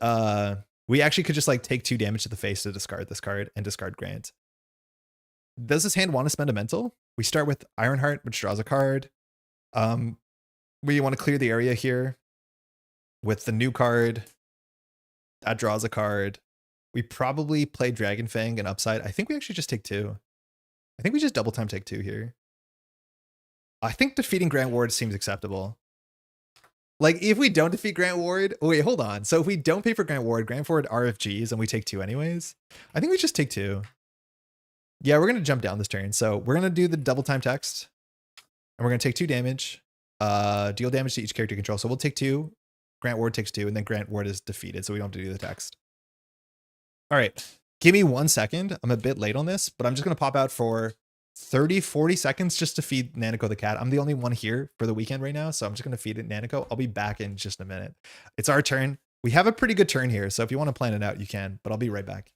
we actually could just like take 2 damage to the face to discard this card and discard Grant. Does this hand want to spend a mental? We start with Ironheart, which draws a card. We want to clear the area here with the new card. That draws a card. We probably play Dragon Fang and upside. I think we actually just take 2. I think we just double time take 2 here. I think defeating Grant Ward seems acceptable. Like, if we don't defeat Grant Ward... Oh, wait, hold on. So if we don't pay for Grant Ward RFGs, and we take 2 anyways, I think we just take 2. Yeah, we're going to jump down this turn. So we're going to do the double time text. And we're going to take 2 damage. Deal damage to each character control. So we'll take 2. Grant Ward takes 2. And then Grant Ward is defeated. So we don't have to do the text. All right. Give me 1 second. I'm a bit late on this, but I'm just going to pop out for 30-40 seconds just to feed Nanako the cat. I'm the only one here for the weekend right now, so I'm just going to feed it Nanako. I'll be back in just a minute. It's our turn. We have a pretty good turn here, so if you want to plan it out, you can, but I'll be right back.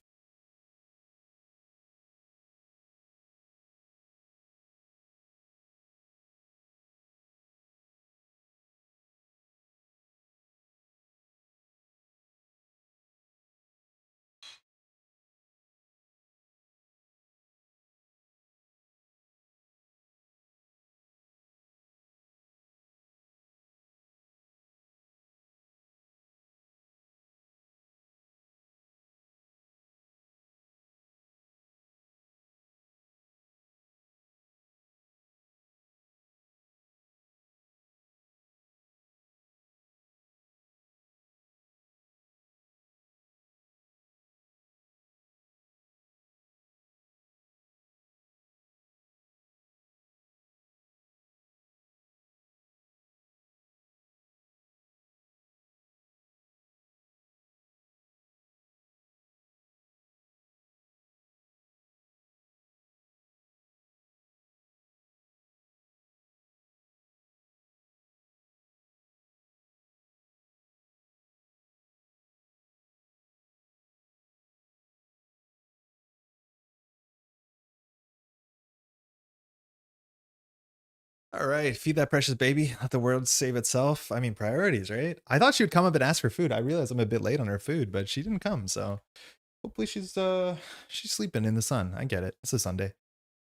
All right, feed that precious baby. Let the world save itself. I mean, priorities, right? I thought she would come up and ask for food. I realized I'm a bit late on her food, but she didn't come, so hopefully she's sleeping in the sun. I get it. It's a Sunday.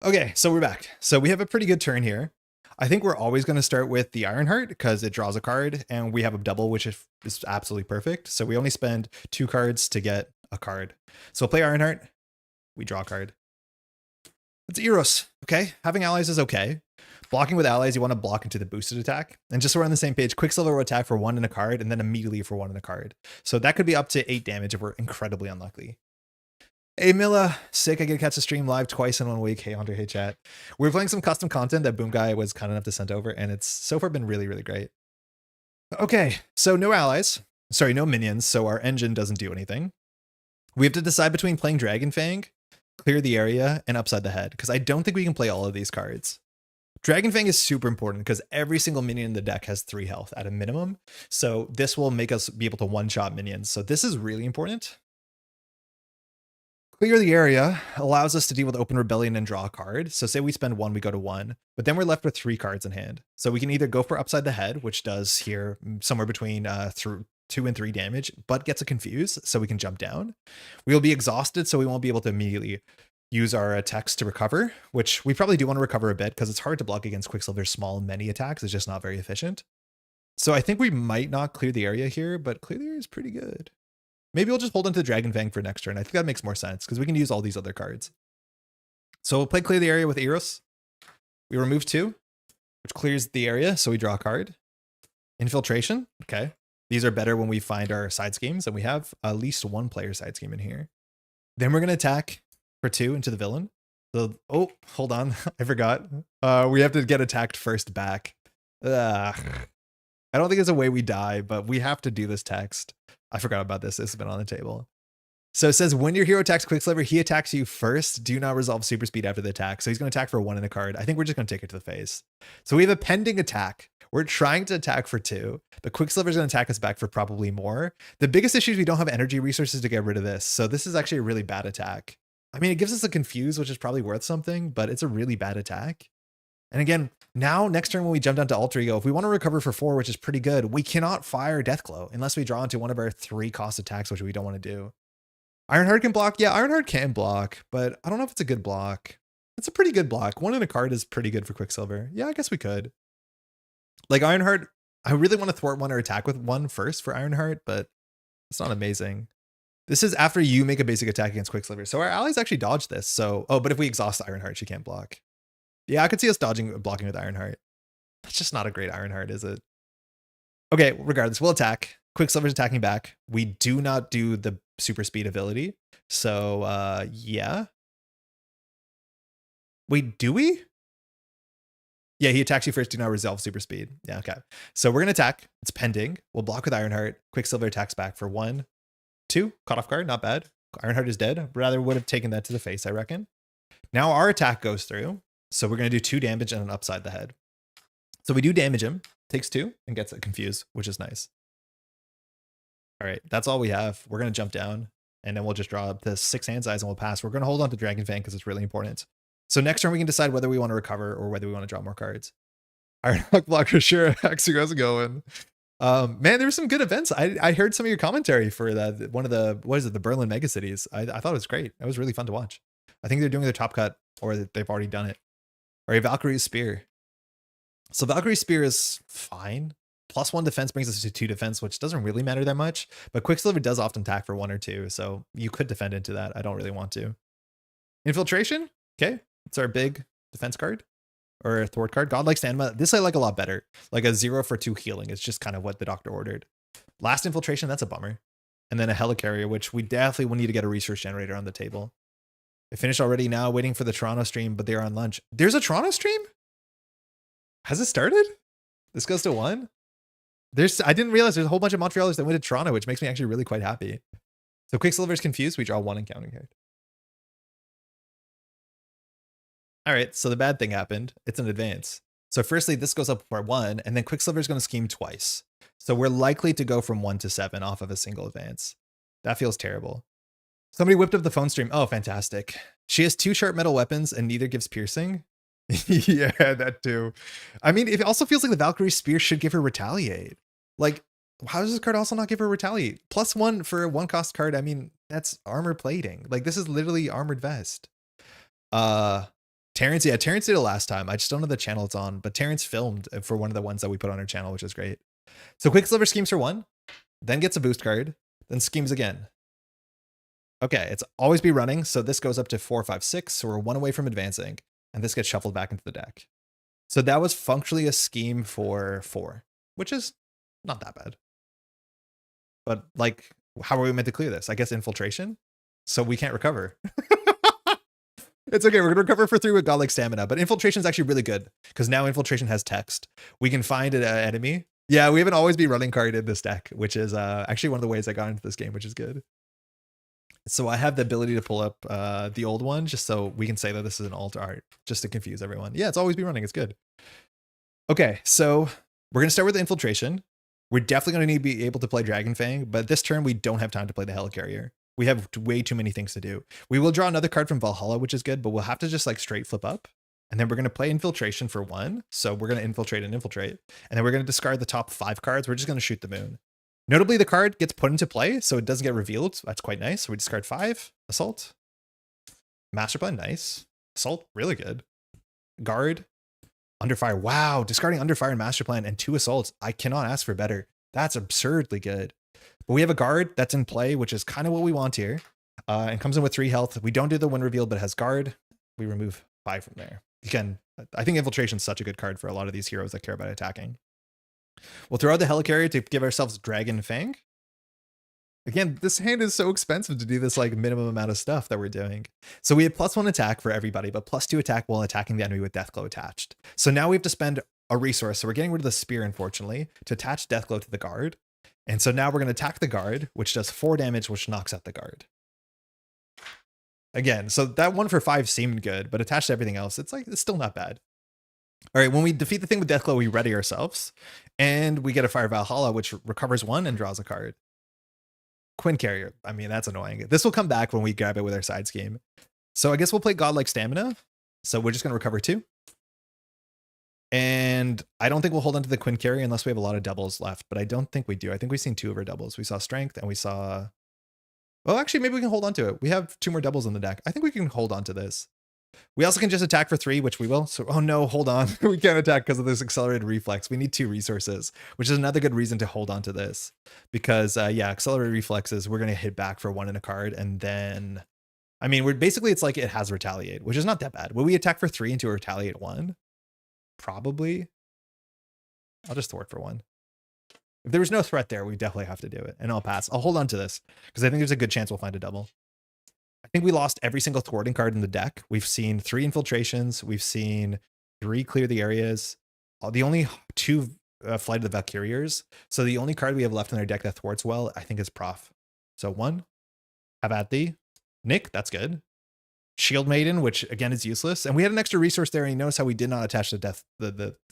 Okay, so we're back. So we have a pretty good turn here. I think we're always going to start with the Ironheart because it draws a card, and we have a double, which is absolutely perfect. So we only spend 2 cards to get a card. So we'll play Ironheart. We draw a card. It's Eros. Okay, having allies is okay. Blocking with allies, you want to block into the boosted attack. And just so we're on the same page, Quicksilver will attack for 1 in a card and then immediately for 1 in a card. So that could be up to 8 damage if we're incredibly unlucky. Hey Milla, sick, I get to catch the stream live twice in 1 week. Hey Hunter, hey chat. We're playing some custom content that Boomguy was kind enough to send over, and it's so far been really, really great. Okay, so no allies. Sorry, no minions, so our engine doesn't do anything. We have to decide between playing Dragon Fang, clear the area, and upside the head, because I don't think we can play all of these cards. Dragon Fang is super important because every single minion in the deck has 3 health at a minimum. So this will make us be able to one-shot minions. So this is really important. Clear the area allows us to deal with Open Rebellion and draw a card. So say we spend 1, we go to 1, but then we're left with 3 cards in hand. So we can either go for Upside the Head, which does here somewhere between 2 and 3 damage, but gets a Confuse, so we can jump down. We'll be exhausted, so we won't be able to immediately use our attacks to recover, which we probably do want to recover a bit because it's hard to block against Quicksilver's small many attacks. It's just not very efficient. So I think we might not clear the area here, but clear the area is pretty good. Maybe we'll just hold onto Dragon Fang for next turn. I think that makes more sense because we can use all these other cards. So we'll play clear the area with Eros. We remove 2, which clears the area, so we draw a card. Infiltration, okay. These are better when we find our side schemes, and we have at least 1 player side scheme in here. Then we're going to attack for 2 into the villain. So, oh, hold on. I forgot. We have to get attacked first back. Ugh. I don't think it's a way we die, but we have to do this text. I forgot about this. This has been on the table. So it says, when your hero attacks Quicksilver, he attacks you first. Do not resolve super speed after the attack. So he's going to attack for 1 in a card. I think we're just going to take it to the face. So we have a pending attack. We're trying to attack for 2, but Quicksilver's going to attack us back for probably more. The biggest issue is we don't have energy resources to get rid of this. So this is actually a really bad attack. I mean, it gives us a Confuse, which is probably worth something, but it's a really bad attack. And again, now next turn when we jump down to Alter Ego, if we want to recover for 4, which is pretty good, we cannot fire Deathglow unless we draw into one of our 3 cost attacks, which we don't want to do. Ironheart can block. Yeah, Ironheart can block, but I don't know if it's a good block. It's a pretty good block. 1 in a card is pretty good for Quicksilver. Yeah, I guess we could. Like Ironheart, I really want to thwart 1 or attack with 1 first for Ironheart, but it's not amazing. This is after you make a basic attack against Quicksilver. So our allies actually dodge this. So, oh, but if we exhaust Ironheart, she can't block. Yeah, I could see us blocking with Ironheart. That's just not a great Ironheart, is it? Okay, regardless, we'll attack. Quicksilver's attacking back. We do not do the super speed ability. So, yeah. Wait, do we? Yeah, he attacks you first. Do not resolve super speed. Yeah, okay. So we're going to attack. It's pending. We'll block with Ironheart. Quicksilver attacks back for 1, 2. Caught off guard. Not bad. Ironheart is dead. Rather would have taken that to the face, I reckon. Now our attack goes through. So we're going to do 2 damage and an upside the head. So we do damage him. Takes 2 and gets it confused, which is nice. All right, that's all we have. We're going to jump down, and then we'll just draw up the 6 hand size and we'll pass. We're going to hold on to Dragon Fang because it's really important. So next turn we can decide whether we want to recover or whether we want to draw more cards. Ironhawk blocker, sure. Axu, how's it going? Man, there were some good events. I heard some of your commentary for that. One of the, what is it, the Berlin megacities. I thought it was great. It was really fun to watch. I think they're doing their top cut, or they've already done it. All right, Valkyrie Spear. So Valkyrie Spear is fine. +1 defense brings us to 2 defense, which doesn't really matter that much. But Quicksilver does often attack for 1 or 2, so you could defend into that. I don't really want to. Infiltration. Okay, it's our big defense card. Or a thwart card. Godlike Stamina. This I like a lot better. Like a 0 for 2 healing. It's just kind of what the doctor ordered. Last Infiltration, that's a bummer. And then a Helicarrier, which we definitely will need to get a resource generator on the table. I finished already now, waiting for the Toronto stream, but they're on lunch. There's a Toronto stream? Has it started? This goes to 1? I didn't realize there's a whole bunch of Montrealers that went to Toronto, which makes me actually really quite happy. So Quicksilver's confused. We draw 1 encountering card. All right, so the bad thing happened. It's an advance. So firstly, this goes up for 1, and then Quicksilver's going to scheme twice. So we're likely to go from 1 to 7 off of a single advance. That feels terrible. Somebody whipped up the phone stream. Oh, fantastic. She has 2 sharp metal weapons and neither gives piercing. Yeah, that too. I mean, it also feels like the Valkyrie Spear should give her Retaliate. Like, how does this card also not give her Retaliate? +1 for a 1-cost card. I mean, that's armor plating. Like, this is literally armored vest. Terrence, yeah, Terrence did it last time. I just don't know the channel it's on, but Terrence filmed for one of the ones that we put on our channel, which is great. So Quicksilver schemes for 1, then gets a boost card, then schemes again. Okay, it's always be running, so this goes up to 4, 5, 6, so we're 1 away from advancing, and this gets shuffled back into the deck. So that was functionally a scheme for 4, which is not that bad. But like, how are we meant to clear this? I guess infiltration? So we can't recover. It's okay, we're gonna recover for 3 with godlike stamina, but infiltration is actually really good, because now infiltration has text. We can find an enemy. Yeah, we have an always be running card in this deck, which is actually one of the ways I got into this game, which is good. So I have the ability to pull up the old one, just so we can say that this is an alt art, just to confuse everyone. Yeah, it's always be running, it's good. Okay, so we're gonna start with infiltration. We're definitely gonna need to be able to play Dragon Fang, but this turn we don't have time to play the Helicarrier. We have way too many things to do. We will draw another card from Valhalla, which is good, but we'll have to just like straight flip up. And then we're going to play infiltration for 1. So we're going to infiltrate and infiltrate. And then we're going to discard the top 5 cards. We're just going to shoot the moon. Notably, the card gets put into play, so it doesn't get revealed. That's quite nice. So we discard 5. Assault. Master Plan, nice. Assault, really good. Guard. Underfire. Wow, discarding Underfire and Master Plan and 2 assaults. I cannot ask for better. That's absurdly good. But we have a guard that's in play, which is kind of what we want here. And comes in with 3 health. We don't do the win reveal, but it has guard. We remove 5 from there. Again, I think infiltration is such a good card for a lot of these heroes that care about attacking. We'll throw out the Helicarrier to give ourselves Dragon Fang. Again, this hand is so expensive to do this like minimum amount of stuff that we're doing. So we have +1 attack for everybody, but +2 attack while attacking the enemy with Deathglow attached. So now we have to spend a resource. So we're getting rid of the spear, unfortunately, to attach Deathglow to the guard. And so now we're going to attack the guard, which does 4 damage, which knocks out the guard. Again, so that 1 for 5 seemed good, but attached to everything else, it's still not bad. All right, when we defeat the thing with Deathglow, we ready ourselves, and we get a Fire Valhalla, which recovers 1 and draws a card. Quicksilver, I mean, that's annoying. This will come back when we grab it with our side scheme. So I guess we'll play Godlike Stamina. So we're just going to recover 2. And I don't think we'll hold on to the Quicksilver unless we have a lot of doubles left, but I don't think we do. I think we've seen 2 of our doubles. We saw Strength and we saw... Well, actually, maybe we can hold on to it. We have 2 more doubles in the deck. I think we can hold on to this. We also can just attack for 3, which we will. So, oh no, hold on. We can't attack because of this accelerated reflex. We need 2 resources, which is another good reason to hold on to this. Because, yeah, accelerated reflexes, we're going to hit back for 1 in a card. And then, I mean, we're basically, it's like it has Retaliate, which is not that bad. Will we attack for 3 into a Retaliate 1? Probably. I'll just thwart for 1. If there was no threat there, we definitely have to do it. And I'll pass. I'll hold on to this because I think there's a good chance we'll find a double. I think we lost every single thwarting card in the deck. We've seen 3 infiltrations. We've seen 3 clear the areas. The only 2 Flight of the Valkyriers. So the only card we have left in our deck that thwarts well, I think, is Prof. So 1, have at thee. Nick, that's good. Shield Maiden, which again is useless. And we had an extra resource there, and you notice how we did not attach the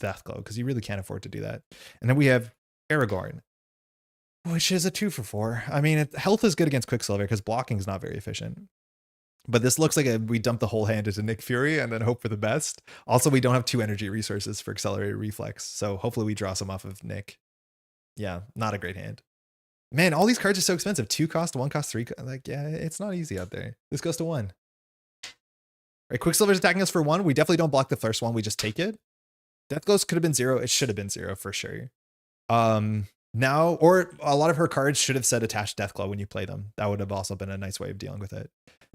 Deathglow because you really can't afford to do that. And then we have Aragorn, which is a 2 for 4. I mean, health is good against Quicksilver because blocking is not very efficient. But this looks like we dump the whole hand into Nick Fury and then hope for the best. Also, we don't have 2 energy resources for accelerated reflex, so hopefully we draw some off of Nick. Yeah, not a great hand. Man, all these cards are so expensive. 2 cost, 1 cost, 3. Like, yeah, it's not easy out there. This goes to 1. Right, Quicksilver's attacking us for 1. We definitely don't block the first one. We just take it. Deathglow's could have been 0. It should have been 0 for sure. Now, or a lot of her cards should have said attach Deathglow when you play them. That would have also been a nice way of dealing with it.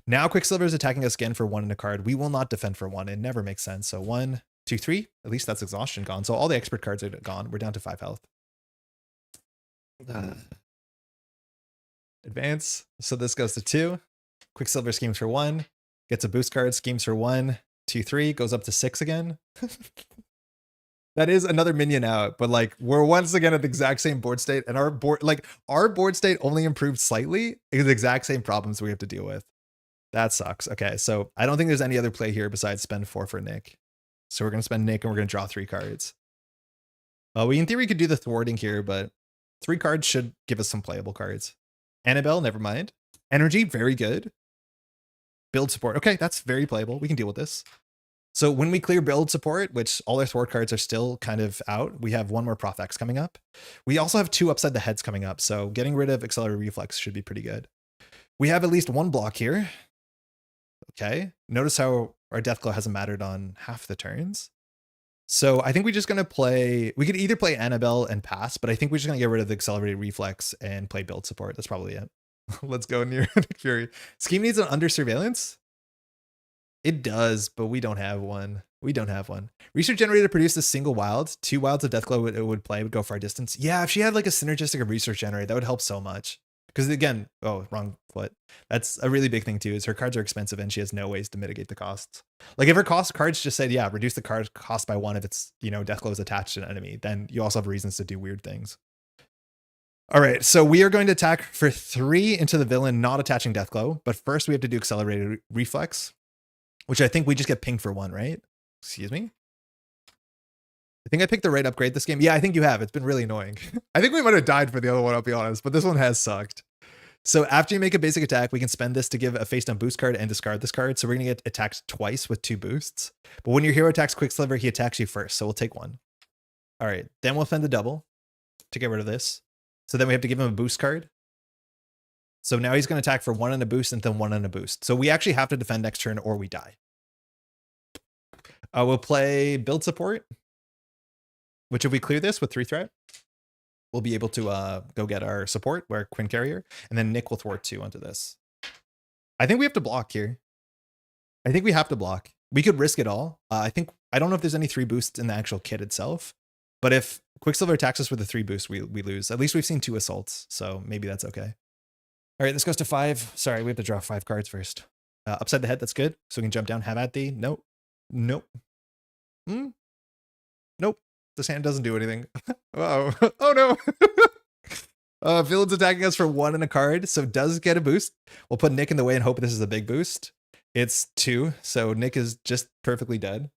Now Quicksilver is attacking us again for 1 in a card. We will not defend for 1. It never makes sense. So 1, 2, 3. At least that's exhaustion gone. So all the expert cards are gone. We're down to 5 health. Advance. So this goes to 2. Quicksilver schemes for 1. Gets a boost card. Schemes for 1, 2, 3. Goes up to 6 again. That is another minion out, but like we're once again at the exact same board state, and our board state only improved slightly. It's the exact same problems we have to deal with. That sucks. Okay, so I don't think there's any other play here besides spend 4 for Nick. So we're gonna spend Nick and we're gonna draw 3 cards. We in theory could do the thwarting here, but 3 cards should give us some playable cards. Annabelle, never mind. Energy, very good. Build support. Okay, that's very playable. We can deal with this. So when we clear build support, which all our thwart cards are still kind of out, we have one more Prof X coming up. We also have 2 upside the heads coming up, so getting rid of Accelerated Reflex should be pretty good. We have at least 1 block here. Okay, notice how our Deathglow hasn't mattered on half the turns. So I think we're just gonna play, we could either play Annabelle and pass, but I think we're just gonna get rid of the Accelerated Reflex and play build support. That's probably it. Let's go near Fury. Scheme needs an under surveillance. It does, but we don't have one. We don't have one. Research Generator produced a single wild. 2 wilds of Deathglow it would play, would go far distance. Yeah, if she had like a synergistic of Research Generator, that would help so much. Because again, oh, wrong foot. That's a really big thing too, is her cards are expensive and she has no ways to mitigate the costs. Like if her cards just said, yeah, reduce the card cost by 1 if it's, you know, Deathglow is attached to an enemy, then you also have reasons to do weird things. All right, so we are going to attack for 3 into the villain, not attaching Deathglow. But first we have to do Accelerated Reflex, which I think we just get pinged for 1, right? Excuse me? I think I picked the right upgrade this game. Yeah, I think you have. It's been really annoying. I think we might have died for the other one, I'll be honest, but this one has sucked. So after you make a basic attack, we can spend this to give a face down boost card and discard this card. So we're going to get attacked twice with 2 boosts. But when your hero attacks Quicksilver, he attacks you first. So we'll take 1. All right, then we'll spend the double to get rid of this. So then we have to give him a boost card. So now he's going to attack for 1 and a boost and then 1 and a boost. So we actually have to defend next turn or we die. We'll play build support, which if we clear this with 3 threat, we'll be able to go get our support, our Quinn Carrier, and then Nick will thwart 2 onto this. I think we have to block here. I think we have to block. We could risk it all. I don't know if there's any 3 boosts in the actual kit itself, but if Quicksilver attacks us with a 3 boost, we lose. At least we've seen 2 assaults, so maybe that's okay. All right, this goes to 5. Sorry, we have to draw 5 cards first. Upside the head, that's good. So we can jump down, have at thee. Nope. Nope. Nope. This hand doesn't do anything. Oh, oh no. Villain's attacking us for 1 and a card, so does get a boost. We'll put Nick in the way and hope this is a big boost. It's 2, so Nick is just perfectly dead.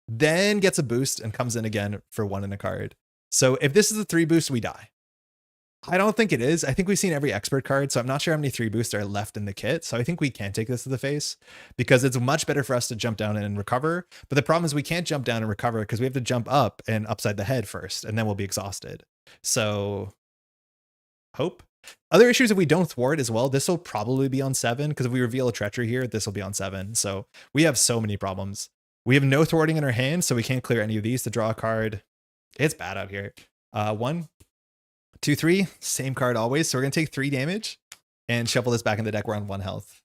Then gets a boost and comes in again for 1 and a card. So if this is a 3 boost, we die. I don't think it is. I think we've seen every expert card, so I'm not sure how many 3 boosts are left in the kit. So I think we can take this to the face because it's much better for us to jump down and recover. But the problem is we can't jump down and recover because we have to jump up and upside the head first, and then we'll be exhausted. So hope. Other issues if we don't thwart as well, this will probably be on 7 because if we reveal a treachery here, this will be on 7. So we have so many problems. We have no thwarting in our hand, so we can't clear any of these to draw a card. It's bad out here. 1, 2, 3, same card always. So we're going to take 3 damage and shuffle this back in the deck. We're on 1 health.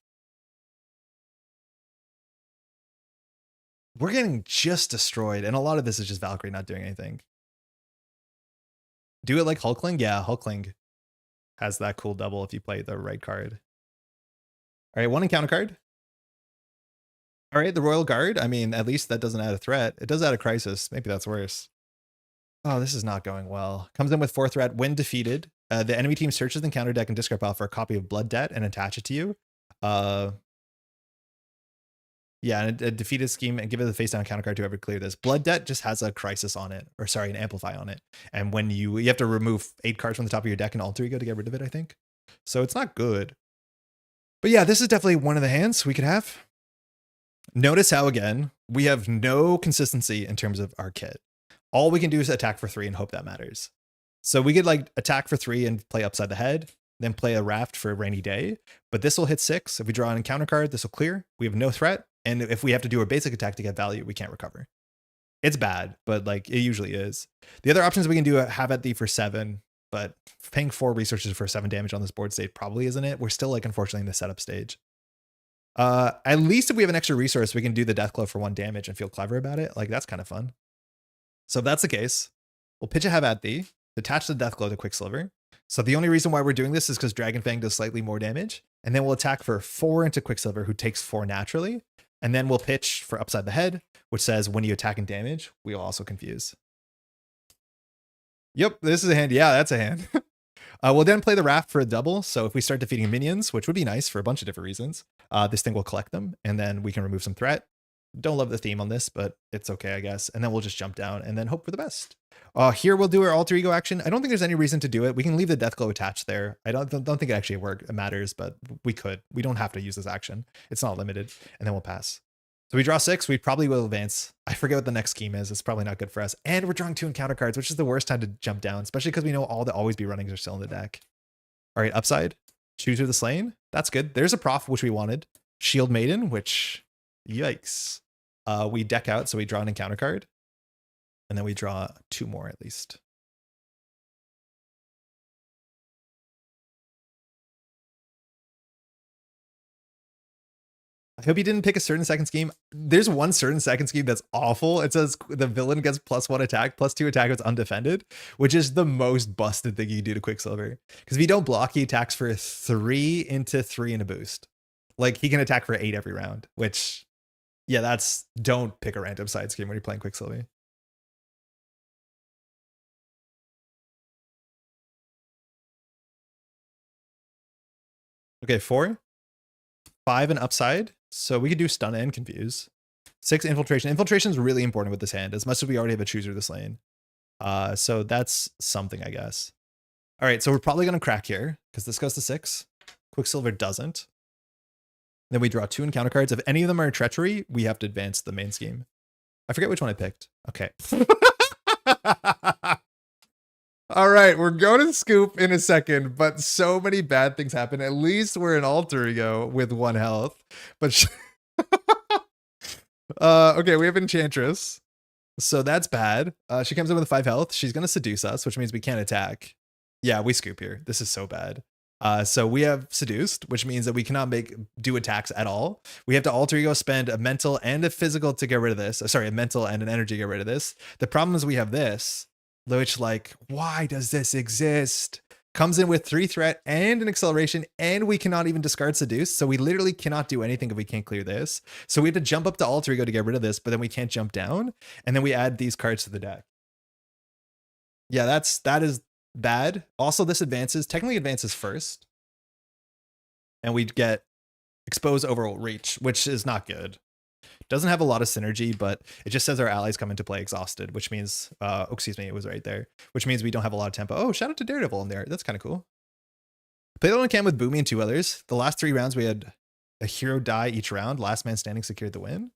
We're getting just destroyed. And a lot of this is just Valkyrie not doing anything. Do it like Hulkling? Yeah, Hulkling has that cool double if you play the right card. All right, 1 encounter card. All right, the Royal Guard. I mean, at least that doesn't add a threat. It does add a crisis. Maybe that's worse. Oh, this is not going well. Comes in with 4 threat. When defeated, the enemy team searches the counter deck and discard pile for a copy of Blood Debt and attach it to you. Yeah, and a defeated scheme and give it the face down counter card to whoever clear this. Blood Debt just has a crisis on it, or sorry, an amplify on it. And when you have to remove 8 cards from the top of your deck and alter ego to get rid of it, I think. So it's not good. But yeah, this is definitely one of the hands we could have. Notice how, again, we have no consistency in terms of our kit. All we can do is attack for 3 and hope that matters. So we could like attack for 3 and play upside the head, then play a raft for a rainy day. But this will hit 6. If we draw an encounter card, this will clear. We have no threat. And if we have to do a basic attack to get value, we can't recover. It's bad, but like it usually is. The other options we can do have at thee for 7, but paying 4 resources for 7 damage on this board state probably isn't it. We're still like unfortunately in the setup stage. At least if we have an extra resource, we can do the Deathglow for 1 damage and feel clever about it. Like that's kind of fun. So if that's the case, we'll pitch a have at thee, attach the Deathglow to Quicksilver. So the only reason why we're doing this is because Dragon Fang does slightly more damage. And then we'll attack for 4 into Quicksilver, who takes 4 naturally. And then we'll pitch for upside the head, which says when you attack and damage, we will also confuse. Yep, this is a hand. Yeah, that's a hand. We'll then play the raft for a double. So if we start defeating minions, which would be nice for a bunch of different reasons, this thing will collect them and then we can remove some threat. Don't love the theme on this, but it's okay, I guess. And then we'll just jump down and then hope for the best. Here we'll do our alter ego action. I don't think there's any reason to do it. We can leave the Deathglow attached there. I don't think it actually matters, but we could. We don't have to use this action. It's not limited. And then we'll pass. So we draw 6, we probably will advance. I forget what the next scheme is. It's probably not good for us. And we're drawing 2 encounter cards, which is the worst time to jump down, especially because we know all the always be runnings are still in the deck. All right, upside. Chooser the Slain. That's good. There's a prof, which we wanted. Shield Maiden, which, yikes. We deck out, so we draw an encounter card. And then we draw 2 more at least. I hope you didn't pick a certain second scheme. There's one certain second scheme that's awful. It says the villain gets +1 attack, +2 attack if it's undefended, which is the most busted thing you do to Quicksilver. Because if you don't block, he attacks for 3 into 3 in a boost. Like, he can attack for 8 every round, which, yeah, don't pick a random side scheme when you're playing Quicksilver. Okay, 4. 5 and upside. So we could do stun and confuse. 6 infiltration. Infiltration is really important with this hand, as much as we already have a chooser this lane. So that's something, I guess. All right, so we're probably going to crack here, because this goes to 6. Quicksilver doesn't. Then we draw 2 encounter cards. If any of them are treachery, we have to advance the main scheme. I forget which one I picked. Okay. All right, we're going to scoop in a second, but so many bad things happen. At least we're an alter ego with 1 health. But okay, we have Enchantress. So that's bad. She comes in with 5 health. She's going to seduce us, which means we can't attack. Yeah, we scoop here. This is so bad. So we have seduced, which means that we cannot do attacks at all. We have to alter ego, spend a mental and a physical to get rid of this. Sorry, a mental and an energy to get rid of this. The problem is we have this, which, like, why does this exist? Comes in with 3 threat and an acceleration, and we cannot even discard seduce. So we literally cannot do anything if we can't clear this. So we have to jump up to alter ego to get rid of this, but then we can't jump down. And then we add these cards to the deck. Yeah, that is bad. Also, this technically advances first. And we get expose overall reach, which is not good. Doesn't have a lot of synergy, but it just says our allies come into play exhausted, which means, oh, excuse me, it was right there, which means we don't have a lot of tempo. Oh, shout out to Daredevil in there. That's kind of cool. Played on a cam with Boomy and 2 others. The last 3 rounds, we had a hero die each round. Last man standing secured the win.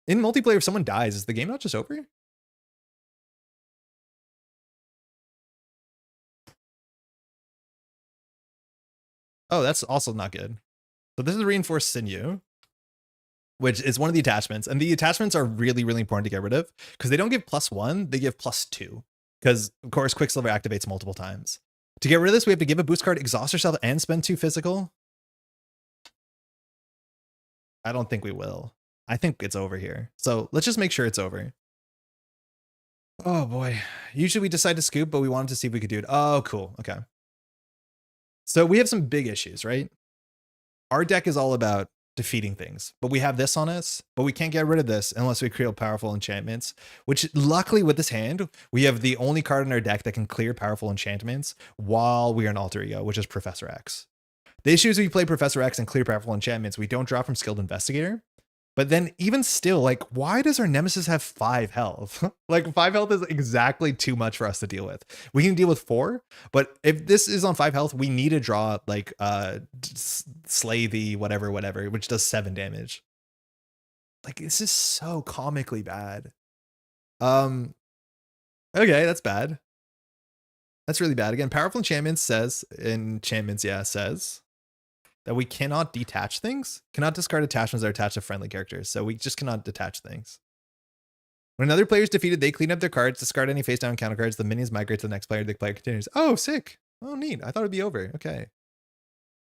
In multiplayer, if someone dies, is the game not just over? Oh, that's also not good. So this is reinforced sinew, which is one of the attachments. And the attachments are really, really important to get rid of because they don't give +1, they give +2. Because, of course, Quicksilver activates multiple times. To get rid of this, we have to give a boost card, exhaust ourselves, and spend 2 physical. I don't think we will. I think it's over here. So let's just make sure it's over. Oh, boy. Usually we decide to scoop, but we wanted to see if we could do it. Oh, cool. Okay. So we have some big issues, right? Our deck is all about defeating things, but we have this on us, but we can't get rid of this unless we create powerful enchantments, which luckily with this hand, we have the only card in our deck that can clear powerful enchantments while we are an alter ego, which is Professor X. The issue is we play Professor X and clear powerful enchantments, we don't draw from Skilled Investigator. But then even still, like, why does our Nemesis have 5 health? Like, 5 health is exactly too much for us to deal with. We can deal with 4, but if this is on 5 health, we need to draw, like, Slay the whatever, which does 7 damage. Like, this is so comically bad. Okay, that's bad. That's really bad. Again, Powerful Enchantments says that we cannot detach things, cannot discard attachments that are attached to friendly characters. So we just cannot detach things. When another player is defeated, they clean up their cards, discard any face down counter cards. The minions migrate to the next player. The player continues. Oh, sick. Oh, neat. I thought it'd be over. Okay.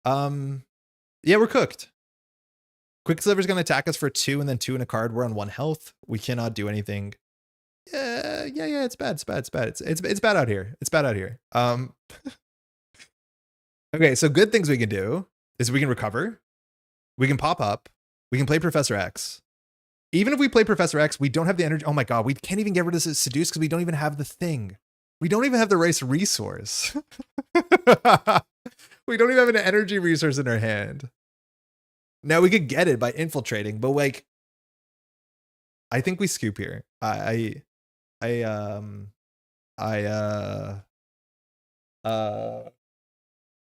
Yeah, we're cooked. Quicksilver's going to attack us for 2 and then 2 in a card. We're on 1 health. We cannot do anything. Yeah, it's bad. It's bad. It's bad out here. It's bad out here. Okay, so good things we can do is we can recover, we can pop up, we can play Professor X. Even if we play Professor X, we don't have the energy. Oh my God, we can't even get rid of this seduce because we don't even have the thing. We don't even have the race resource. We don't even have an energy resource in our hand. Now we could get it by infiltrating, but like, I think we scoop here. I don't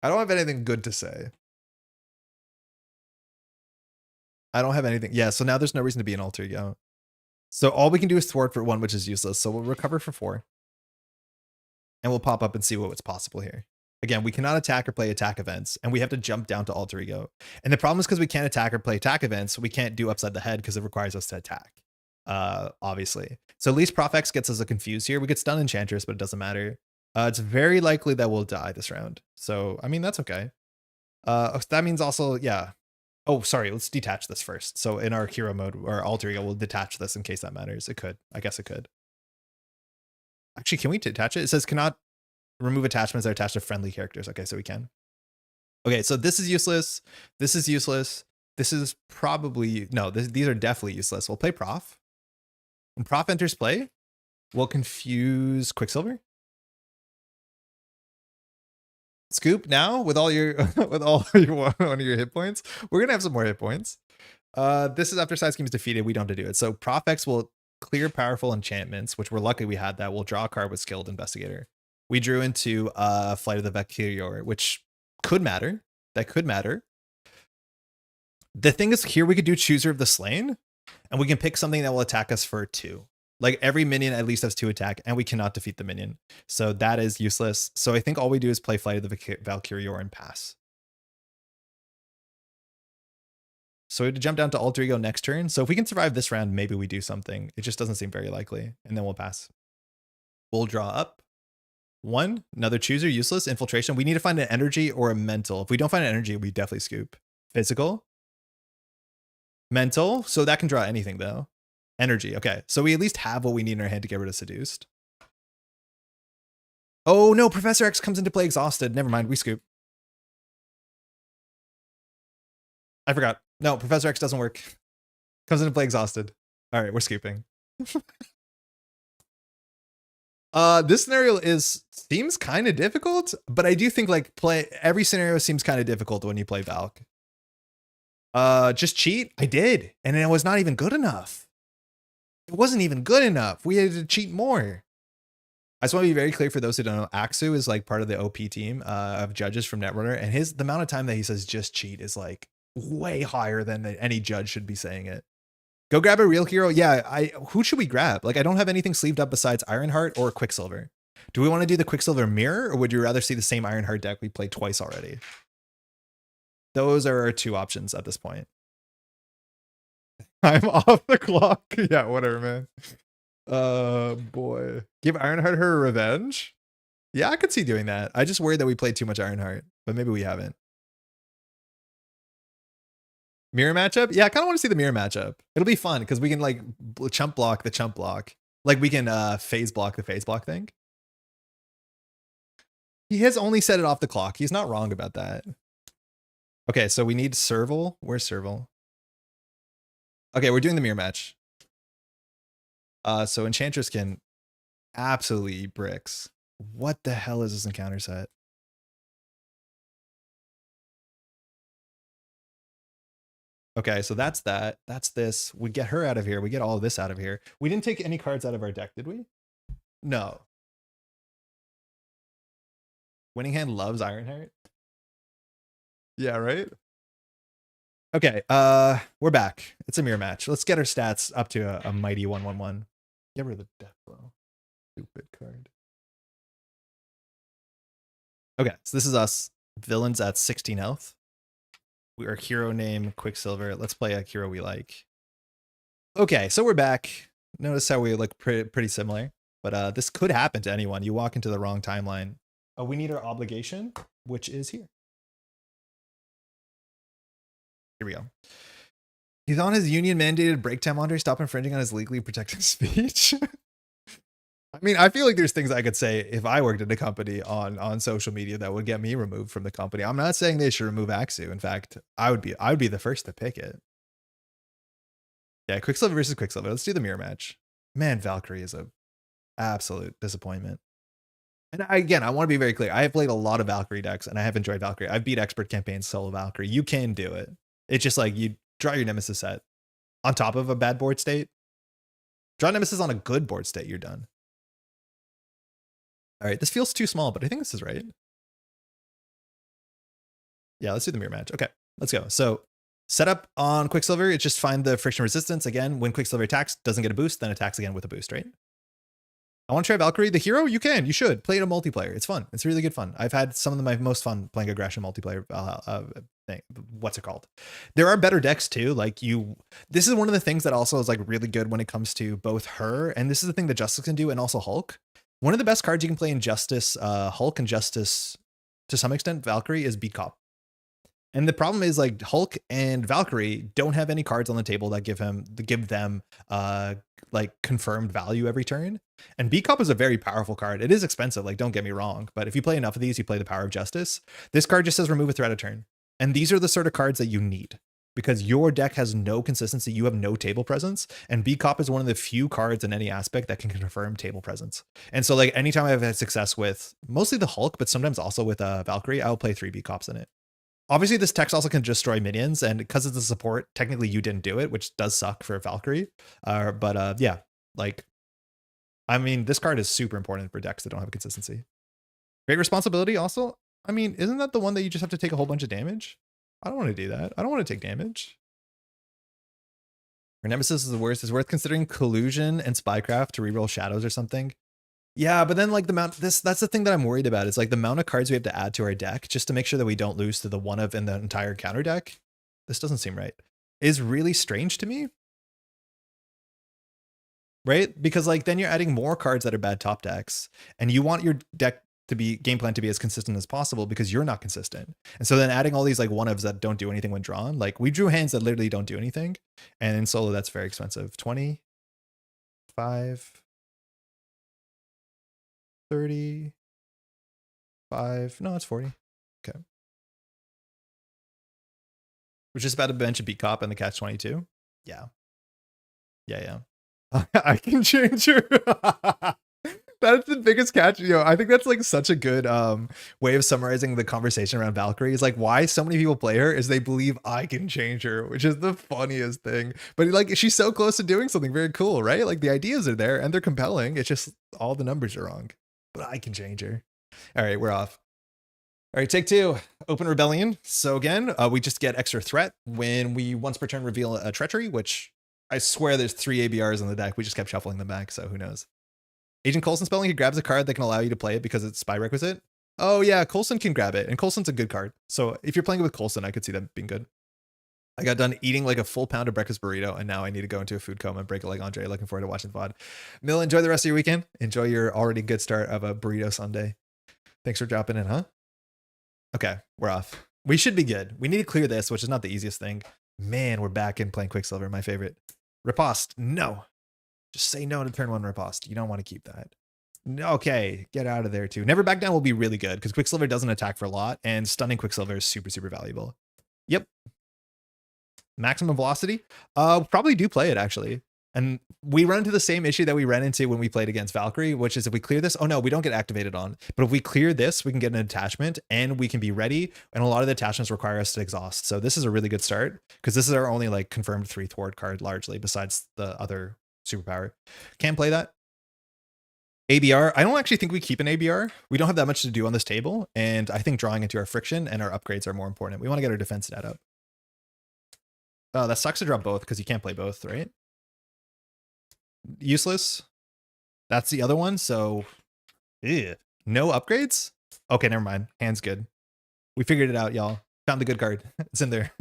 have anything good to say. I don't have anything. Yeah, so now there's no reason to be an alter ego. So all we can do is thwart for 1, which is useless. So we'll recover for 4. And we'll pop up and see what's possible here. Again, we cannot attack or play attack events, and we have to jump down to alter ego. And the problem is because we can't attack or play attack events, we can't do upside the head because it requires us to attack. Obviously. So at least Prof X gets us a confuse here. We get stun Enchantress, but it doesn't matter. It's very likely that we'll die this round. So, I mean, that's okay. That means also, yeah. Oh, sorry, let's detach this first. So in our hero mode or alter ego, we'll detach this in case that matters. It could. I guess it could. Actually, can we detach it? It says cannot remove attachments that are attached to friendly characters. Okay, so we can. Okay, so this is useless. This is useless. This is probably, no, these are definitely useless. We'll play Prof. When Prof enters play, we'll confuse Quicksilver. Scoop now with all your one of your hit points. We're gonna have some more hit points. This is after side scheme is defeated. We don't have to do it. So Prof X will clear powerful enchantments, which we're lucky we had that. We'll draw a card with Skilled Investigator. We drew into Flight of the Valkyrie, which could matter. That could matter. The thing is, here we could do Chooser of the Slain, and we can pick something that will attack us for 2. Like every minion at least has 2 attack, and we cannot defeat the minion. So that is useless. So I think all we do is play Flight of the Valkyrie and pass. So we have to jump down to alter ego next turn. So if we can survive this round, maybe we do something. It just doesn't seem very likely. And then we'll pass. We'll draw up. 1, another chooser, useless, infiltration. We need to find an energy or a mental. If we don't find an energy, we definitely scoop. Physical. Mental. So that can draw anything though. Energy. Okay. So we at least have what we need in our hand to get rid of Seduced. Oh no, Professor X comes into play exhausted. Never mind. We scoop. I forgot. No, Professor X doesn't work. Comes into play exhausted. All right, we're scooping. This scenario seems kind of difficult, but I do think like every scenario seems kind of difficult when you play Valk. Just cheat? I did, and it was not even good enough. It wasn't even good enough. We had to cheat more. I just want to be very clear for those who don't know, Axu is like part of the OP team of judges from Netrunner, and the amount of time that he says just cheat is like way higher than any judge should be saying it. Go grab a real hero. Yeah, who should we grab? Like, I don't have anything sleeved up besides Ironheart or Quicksilver. Do we want to do the Quicksilver mirror, or would you rather see the same Ironheart deck we played twice already? Those are our 2 options at this point. I'm off the clock. Yeah, whatever, man. Boy. Give Ironheart her revenge? Yeah, I could see doing that. I just worried that we played too much Ironheart, but maybe we haven't. Mirror matchup? Yeah, I kind of want to see the mirror matchup. It'll be fun because we can like chump block the chump block. Like we can phase block the phase block thing. He has only set it off the clock. He's not wrong about that. Okay, so we need Serval. Where's Serval? Okay, we're doing the mirror match. So Enchantress can absolutely eat bricks. What the hell is this encounter set? Okay, so that's that. That's this. We get her out of here. We get all of this out of here. We didn't take any cards out of our deck, did we? No. Winning Hand loves Ironheart. Yeah, right? Okay, we're back. It's a mirror match. Let's get our stats up to a mighty 1/1/1. Get rid of the death blow. Stupid card. Okay, so this is us. Villains at 16 health. We are hero name Quicksilver. Let's play a hero we like. Okay, so we're back. Notice how we look pretty similar, but this could happen to anyone. You walk into the wrong timeline. Oh, we need our obligation, which is here. Here we go. He's on his union mandated break time, Andre. Stop infringing on his legally protected speech. I mean, I feel like there's things I could say if I worked at a company on social media that would get me removed from the company. I'm not saying they should remove Axu. In fact, I would be the first to pick it. Yeah, Quicksilver versus Quicksilver. Let's do the mirror match. Man, Valkyrie is a absolute disappointment. And again, I want to be very clear. I have played a lot of Valkyrie decks, and I have enjoyed Valkyrie. I've beat expert campaigns solo Valkyrie. You can do it. It's just like you draw your Nemesis set on top of a bad board state. Draw Nemesis on a good board state, you're done. All right, this feels too small, but I think this is right. Yeah, let's do the mirror match. Okay, let's go. So Setup on Quicksilver, it's just find the friction resistance. Again, when Quicksilver attacks, doesn't get a boost, then attacks again with a boost, right? I want to try Valkyrie. The hero, you should. Play it in multiplayer. It's fun. It's really good fun. I've had some of my most fun playing aggression multiplayer thing. What's it called? There are better decks too. Like this is one of the things that also is like really good when it comes to both her, and this is the thing that Justice can do, and also Hulk. One of the best cards you can play in Justice, Hulk and Justice, to some extent, Valkyrie, is Beat Cop. And the problem is like Hulk and Valkyrie don't have any cards on the table that give them like confirmed value every turn. And Beat Cop is a very powerful card. It is expensive, like don't get me wrong, but if you play enough of these, you play the Power of Justice. This card just says remove a threat a turn. And these are the sort of cards that you need because your deck has no consistency. You have no table presence, and Beat Cop is one of the few cards in any aspect that can confirm table presence. And so like anytime I've had success with mostly the Hulk, but sometimes also with Valkyrie, I'll play 3 Beat Cops in it. Obviously, this text also can destroy minions, and because it's a support, technically you didn't do it, which does suck for Valkyrie. Yeah, like, I mean, this card is super important for decks that don't have consistency. Great responsibility also. I mean, isn't that the one that you just have to take a whole bunch of damage? I don't want to do that. I don't want to take damage. Her Nemesis is the worst. It's worth considering Collusion and Spycraft to reroll shadows or something. Yeah, but then like that's the thing that I'm worried about. It's like the amount of cards we have to add to our deck just to make sure that we don't lose to the one of in the entire counter deck. This doesn't seem right. Is really strange to me. Right? Because like then you're adding more cards that are bad top decks, and you want your deck to be game plan to be as consistent as possible because you're not consistent. And so then adding all these like one ofs that don't do anything when drawn, like we drew hands that literally don't do anything. And in solo, that's very expensive. 20, 5, 35. No, it's 40. Okay. We're just about to bench a Beat Cop and the catch 22. Yeah. Yeah. I can change her. That's the biggest catch. I think that's like such a good way of summarizing the conversation around Valkyrie. Is like why so many people play her is they believe I can change her, which is the funniest thing. But like she's so close to doing something very cool, right? Like the ideas are there and they're compelling. It's just all the numbers are wrong. But I can change her. All right, we're off. All right, take 2. Open Rebellion. So again, we just get extra threat when we once per turn reveal a treachery, which I swear there's 3 ABRs in the deck. We just kept shuffling them back, so who knows. Agent Coulson spelling, he grabs a card that can allow you to play it because it's spy requisite. Oh yeah, Coulson can grab it, and Coulson's a good card. So if you're playing it with Coulson, I could see that being good. I got done eating like a full pound of breakfast burrito, and now I need to go into a food coma and break it like Andre. Looking forward to watching the VOD. Mill, enjoy the rest of your weekend. Enjoy your already good start of a burrito Sunday. Thanks for dropping in, huh? Okay, we're off. We should be good. We need to clear this, which is not the easiest thing. Man, we're back in playing Quicksilver, my favorite. Riposte, no. Just say no to turn 1 riposte. You don't want to keep that. Okay, get out of there too. Never Back Down will be really good because Quicksilver doesn't attack for a lot, and stunning Quicksilver is super, super valuable. Yep. Maximum Velocity. Probably do play it actually. And we run into the same issue that we ran into when we played against Valkyrie, which is if we clear this, oh no, we don't get activated on. But if we clear this, we can get an attachment and we can be ready. And a lot of the attachments require us to exhaust. So this is a really good start because this is our only like confirmed 3 thwart card largely besides the other superpower. Can't play that. ABR, I don't actually think we keep an ABR. We don't have that much to do on this table. And I think drawing into our friction and our upgrades are more important. We want to get our defense stat up. Oh, that sucks to drop both because you can't play both, right? Useless. That's the other one. So, ew. No upgrades? Okay, never mind. Hand's good. We figured it out, y'all. Found the good card. It's in there.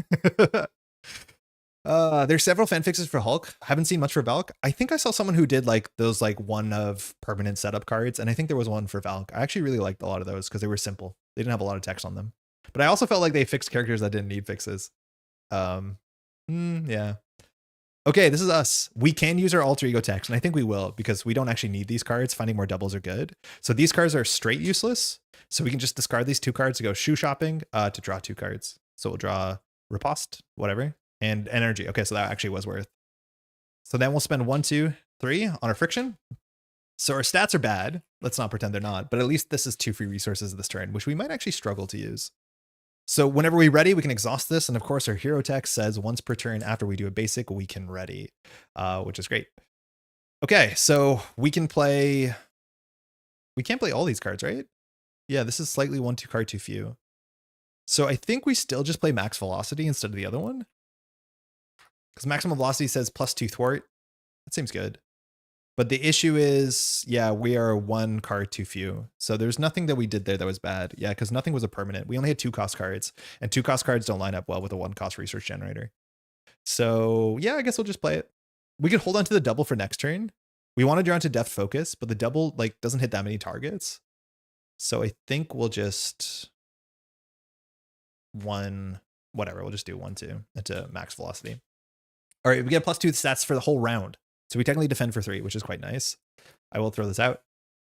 There's several fan fixes for Hulk. I haven't seen much for Valk. I think I saw someone who did like those like one of permanent setup cards, and I think there was one for Valk. I actually really liked a lot of those because they were simple. They didn't have a lot of text on them. But I also felt like they fixed characters that didn't need fixes. Yeah. Okay, this is us. We can use our alter ego text, and I think we will because we don't actually need these cards. Finding more doubles are good. So these cards are straight useless. So we can just discard these 2 cards to go shoe shopping to draw 2 cards. So we'll draw Riposte, whatever, and energy. Okay, so that actually was worth. So then we'll spend 1, 2, 3 on our friction. So our stats are bad. Let's not pretend they're not, but at least this is 2 free resources this turn, which we might actually struggle to use. So whenever we're ready, we can exhaust this. And of course, our hero text says once per turn after we do a basic, we can ready, which is great. Okay, so we can play. We can't play all these cards, right? Yeah, this is slightly 1, 2 card too few. So I think we still just play max velocity instead of the other one. Because maximum velocity says +2 thwart. That seems good. But the issue is, yeah, we are 1 card too few. So there's nothing that we did there that was bad. Yeah, because nothing was a permanent. We only had 2 cost cards, and 2 cost cards don't line up well with a 1 cost research generator. So yeah, I guess we'll just play it. We could hold on to the double for next turn. We want to draw into Deft Focus, but the double like doesn't hit that many targets. So I think we'll just whatever. We'll just do 1-2 into max velocity. All right, we get +2 stats for the whole round. So we technically defend for 3, which is quite nice. I will throw this out.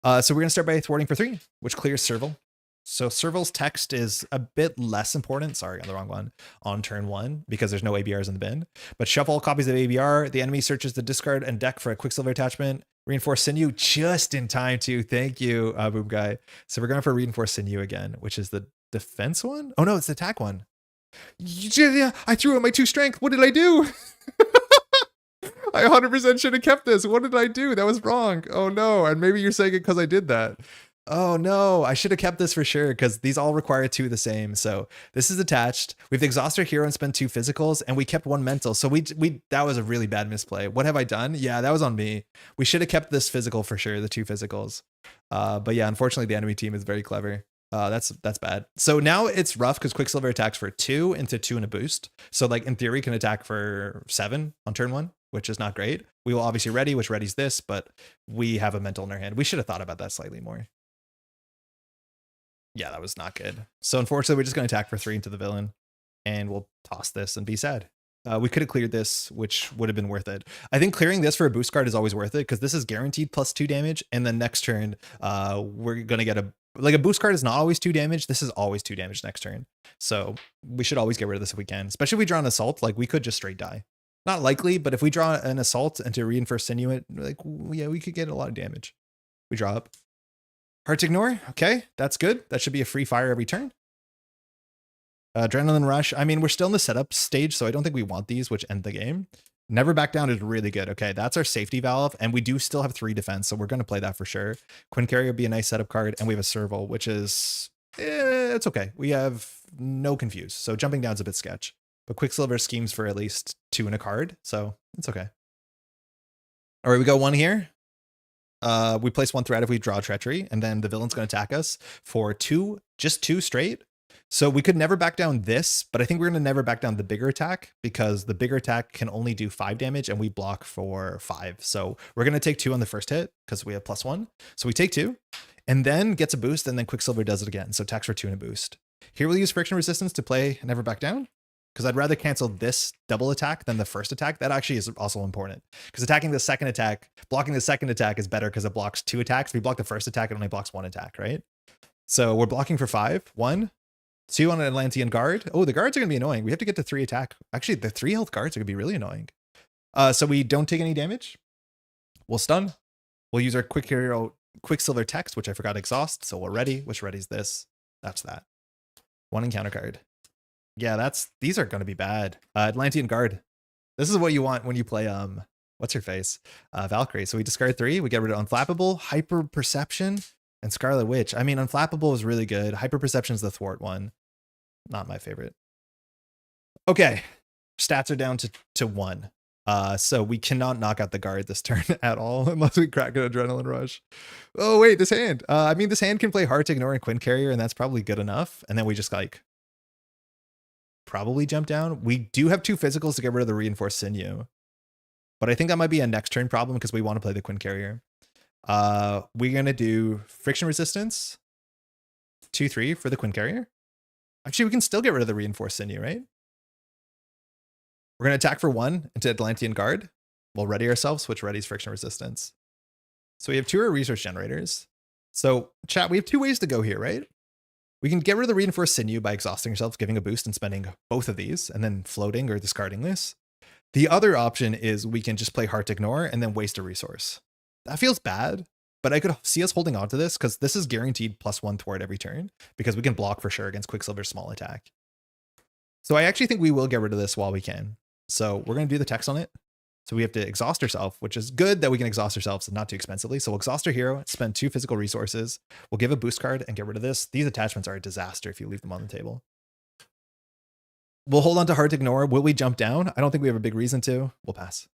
So we're going to start by thwarting for 3, which clears Serval. So Serval's text is a bit less important. Sorry, on the wrong one. On turn 1, because there's no ABRs in the bin. But shuffle all copies of ABR. The enemy searches the discard and deck for a Quicksilver attachment. Reinforce Sinew just in time too. Thank you, Boomguy. So we're going for Reinforce Sinew again, which is the defense one. Oh no, it's the attack one. Yeah, I threw out my 2 strength. What did I do? I 100% should have kept this. What did I do? That was wrong. Oh no. And maybe you're saying it because I did that. Oh no, I should have kept this for sure because these all require 2 the same. So this is attached. We have the Exhauster Hero and spend 2 physicals, and we kept 1 mental. So we that was a really bad misplay. What have I done? Yeah, that was on me. We should have kept this physical for sure, the 2 physicals. But yeah, unfortunately the enemy team is very clever. That's bad. So now it's rough because Quicksilver attacks for 2 into 2 and a boost. So like in theory can attack for 7 on turn 1, which is not great. We will obviously ready, which readies this, but we have a mental in our hand. We should have thought about that slightly more. Yeah, that was not good. So unfortunately, we're just going to attack for 3 into the villain, and we'll toss this and be sad. We could have cleared this, which would have been worth it. I think clearing this for a boost card is always worth it because this is guaranteed +2 damage, and then next turn, we're going to get a boost card is not always 2 damage. This is always 2 damage next turn. So we should always get rid of this if we can, especially if we draw an assault. Like we could just straight die. Not likely, but if we draw an assault and to reinforce Sinew, like yeah, we could get a lot of damage. We draw up. Hard to ignore. Okay, that's good. That should be a free fire every turn. Adrenaline Rush. I mean, we're still in the setup stage, so I don't think we want these, which end the game. Never Back Down is really good. Okay, that's our safety valve, and we do still have 3 defense, so we're going to play that for sure. Quinn Carrier would be a nice setup card, and we have a Serval, which is... it's okay. We have no confuse, so jumping down is a bit sketch. But Quicksilver schemes for at least 2 in a card, so it's okay. All right, we got 1 here. We place 1 threat if we draw Treachery, and then the villain's going to attack us for 2, just 2 straight. So we could never back down this, but I think we're going to never back down the bigger attack because the bigger attack can only do 5 damage and we block for 5. So we're going to take 2 on the first hit because we have +1. So we take 2 and then gets a boost, and then Quicksilver does it again. So attacks for 2 and a boost. Here we'll use Friction Resistance to play Never Back Down because I'd rather cancel this double attack than the first attack. That actually is also important because attacking the second attack, blocking the second attack is better because it blocks 2 attacks. If we block the first attack, it only blocks 1 attack, right? So we're blocking for 5. 1, 2 on an Atlantean guard. Oh, the guards are going to be annoying. We have to get to 3 attack. Actually, the 3 health guards are going to be really annoying. So we don't take any damage. We'll stun. We'll use our Quicksilver text, which I forgot exhaust. So we're ready, which readies this. That's that. 1 encounter card. Yeah, these are going to be bad. Atlantean guard. This is what you want when you play, what's her face? Valkyrie. So we discard 3. We get rid of Unflappable, Hyper Perception, and Scarlet Witch. I mean, Unflappable is really good. Hyper Perception is the thwart one. Not my favorite. Okay. Stats are down to 1. So we cannot knock out the guard this turn at all unless we crack an Adrenaline Rush. Oh, wait, this hand. I mean, this hand can play Hard to Ignore and Quinn Carrier, and that's probably good enough. And then we just like probably jump down. We do have 2 physicals to get rid of the Reinforced Sinew. But I think that might be a next turn problem because we want to play the Quinn Carrier. We're going to do Friction Resistance 2-3 for the Quinn Carrier. Actually, we can still get rid of the Reinforced Sinew, right? We're going to attack for 1 into Atlantean Guard. We'll ready ourselves, which readies Friction Resistance. So we have 2 resource generators. So chat, we have 2 ways to go here, right? We can get rid of the Reinforced Sinew by exhausting ourselves, giving a boost and spending both of these, and then floating or discarding this. The other option is we can just play Hard to Ignore and then waste a resource. That feels bad, but I could see us holding on to this because this is guaranteed +1 thwart every turn because we can block for sure against Quicksilver's small attack. So I actually think we will get rid of this while we can. So we're going to do the text on it. So we have to exhaust ourselves, which is good that we can exhaust ourselves and not too expensively. So we'll exhaust our hero, spend 2 physical resources. We'll give a boost card and get rid of this. These attachments are a disaster if you leave them on the table. We'll hold on to hard to ignore. Will we jump down? I don't think we have a big reason to. We'll pass.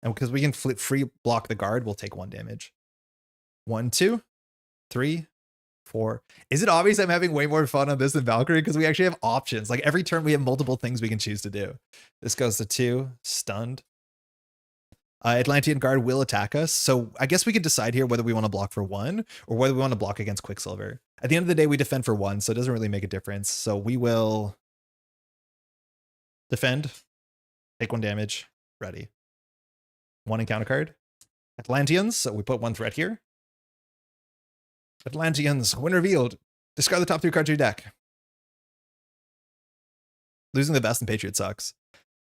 And because we can free block the guard, we'll take 1 damage. 1, 2, 3, 4. Is it obvious I'm having way more fun on this than Valkyrie? Because we actually have options. Like every turn we have multiple things we can choose to do. This goes to 2, stunned. Atlantean guard will attack us. So I guess we could decide here whether we want to block for 1 or whether we want to block against Quicksilver. At the end of the day, we defend for 1, so it doesn't really make a difference. So we will defend, take 1 damage, ready. 1 encounter card. Atlanteans, so we put 1 threat here. Atlanteans, when revealed, discard the top 3 cards of your deck. Losing the best in Patriot sucks.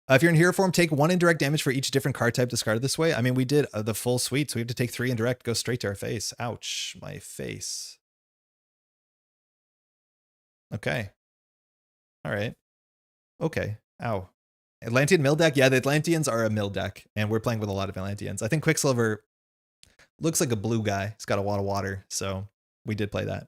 If you're in hero form, take 1 indirect damage for each different card type discarded this way. I mean, we did the full suite, so we have to take 3 indirect, go straight to our face. Ouch, my face. Okay. All right. Okay. Ow. Atlantean mill deck? Yeah, the Atlanteans are a mill deck, and we're playing with a lot of Atlanteans. I think Quicksilver looks like a blue guy. He's got a lot of water, so we did play that.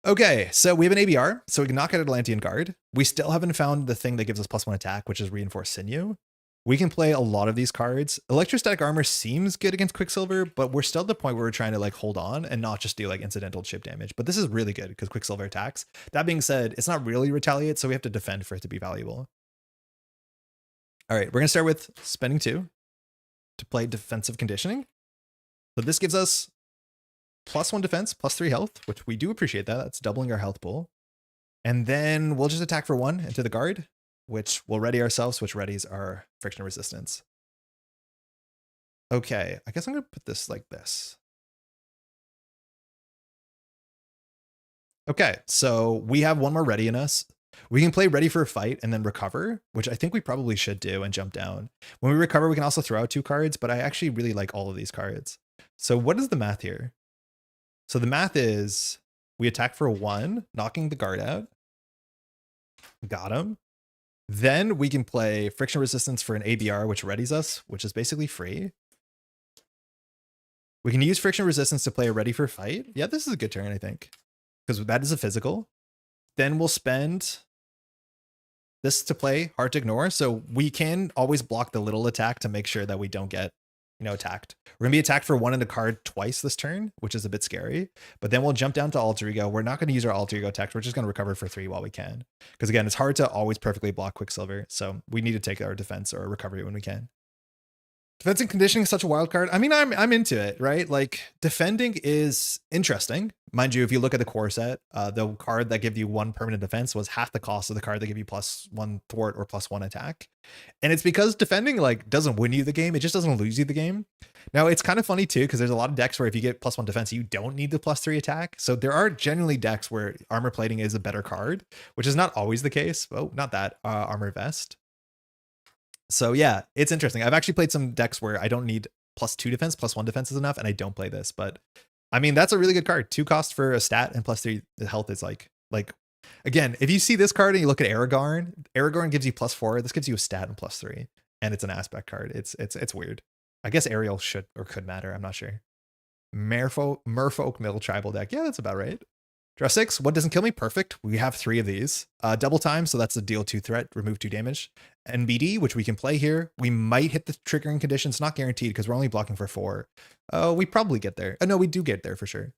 Okay, so we have an ABR, so we can knock out Atlantean guard. We still haven't found the thing that gives us +1 attack, which is reinforced sinew. We can play a lot of these cards. Electrostatic armor seems good against Quicksilver, but we're still at the point where we're trying to like hold on and not just do like incidental chip damage. But this is really good because Quicksilver attacks. That being said, it's not really retaliate, so we have to defend for it to be valuable. All right, we're gonna start with spending 2 to play defensive conditioning. So this gives us +1 defense, +3 health, which we do appreciate that. That's doubling our health pool. And then we'll just attack for 1 into the guard, which will ready ourselves, which readies our friction resistance. Okay, I guess I'm going to put this like this. Okay, so we have 1 more ready in us. We can play ready for a fight and then recover, which I think we probably should do and jump down. When we recover, we can also throw out 2 cards, but I actually really like all of these cards. So what is the math here? So the math is we attack for 1, knocking the guard out. Got him. Then we can play friction resistance for an ABR, which readies us, which is basically free. We can use friction resistance to play a ready for fight. Yeah, this is a good turn, I think, because that is a physical. Then we'll spend this to play hard to ignore. So we can always block the little attack to make sure that we don't get attacked. We're gonna be attacked for 1 in the card twice this turn, which is a bit scary. But then we'll jump down to alter ego. We're not going to use our alter ego attack. We're just going to recover for 3 while we can. Because again, it's hard to always perfectly block Quicksilver. So we need to take our defense or recovery when we can. Defense and conditioning is such a wild card. I mean, I'm into it, right? Like defending is interesting. Mind you, if you look at the core set, the card that gives you 1 permanent defense was half the cost of the card that give you +1 thwart or +1 attack. And it's because defending like doesn't win you the game. It just doesn't lose you the game. Now it's kind of funny too, because there's a lot of decks where if you get +1 defense, you don't need the +3 attack. So there are genuinely decks where armor plating is a better card, which is not always the case. Oh, not that armor vest. So yeah, it's interesting. I've actually played some decks where I don't need +2 defense, +1 defense is enough, and I don't play this. But I mean, that's a really good card. 2 cost for a stat and +3 health is like again, if you see this card and you look at Aragorn gives you +4. This gives you a stat and +3, and it's an aspect card. It's weird. I guess Ariel should or could matter. I'm not sure. Merfolk Middle Tribal deck. Yeah, that's about right. Draw 6. What doesn't kill me? Perfect. We have 3 of these. Double time, so that's a deal 2 threat, remove 2 damage. NBD, which we can play here. We might hit the triggering conditions, not guaranteed because we're only blocking for 4. Oh, we probably get there. Oh, no, we do get there for sure.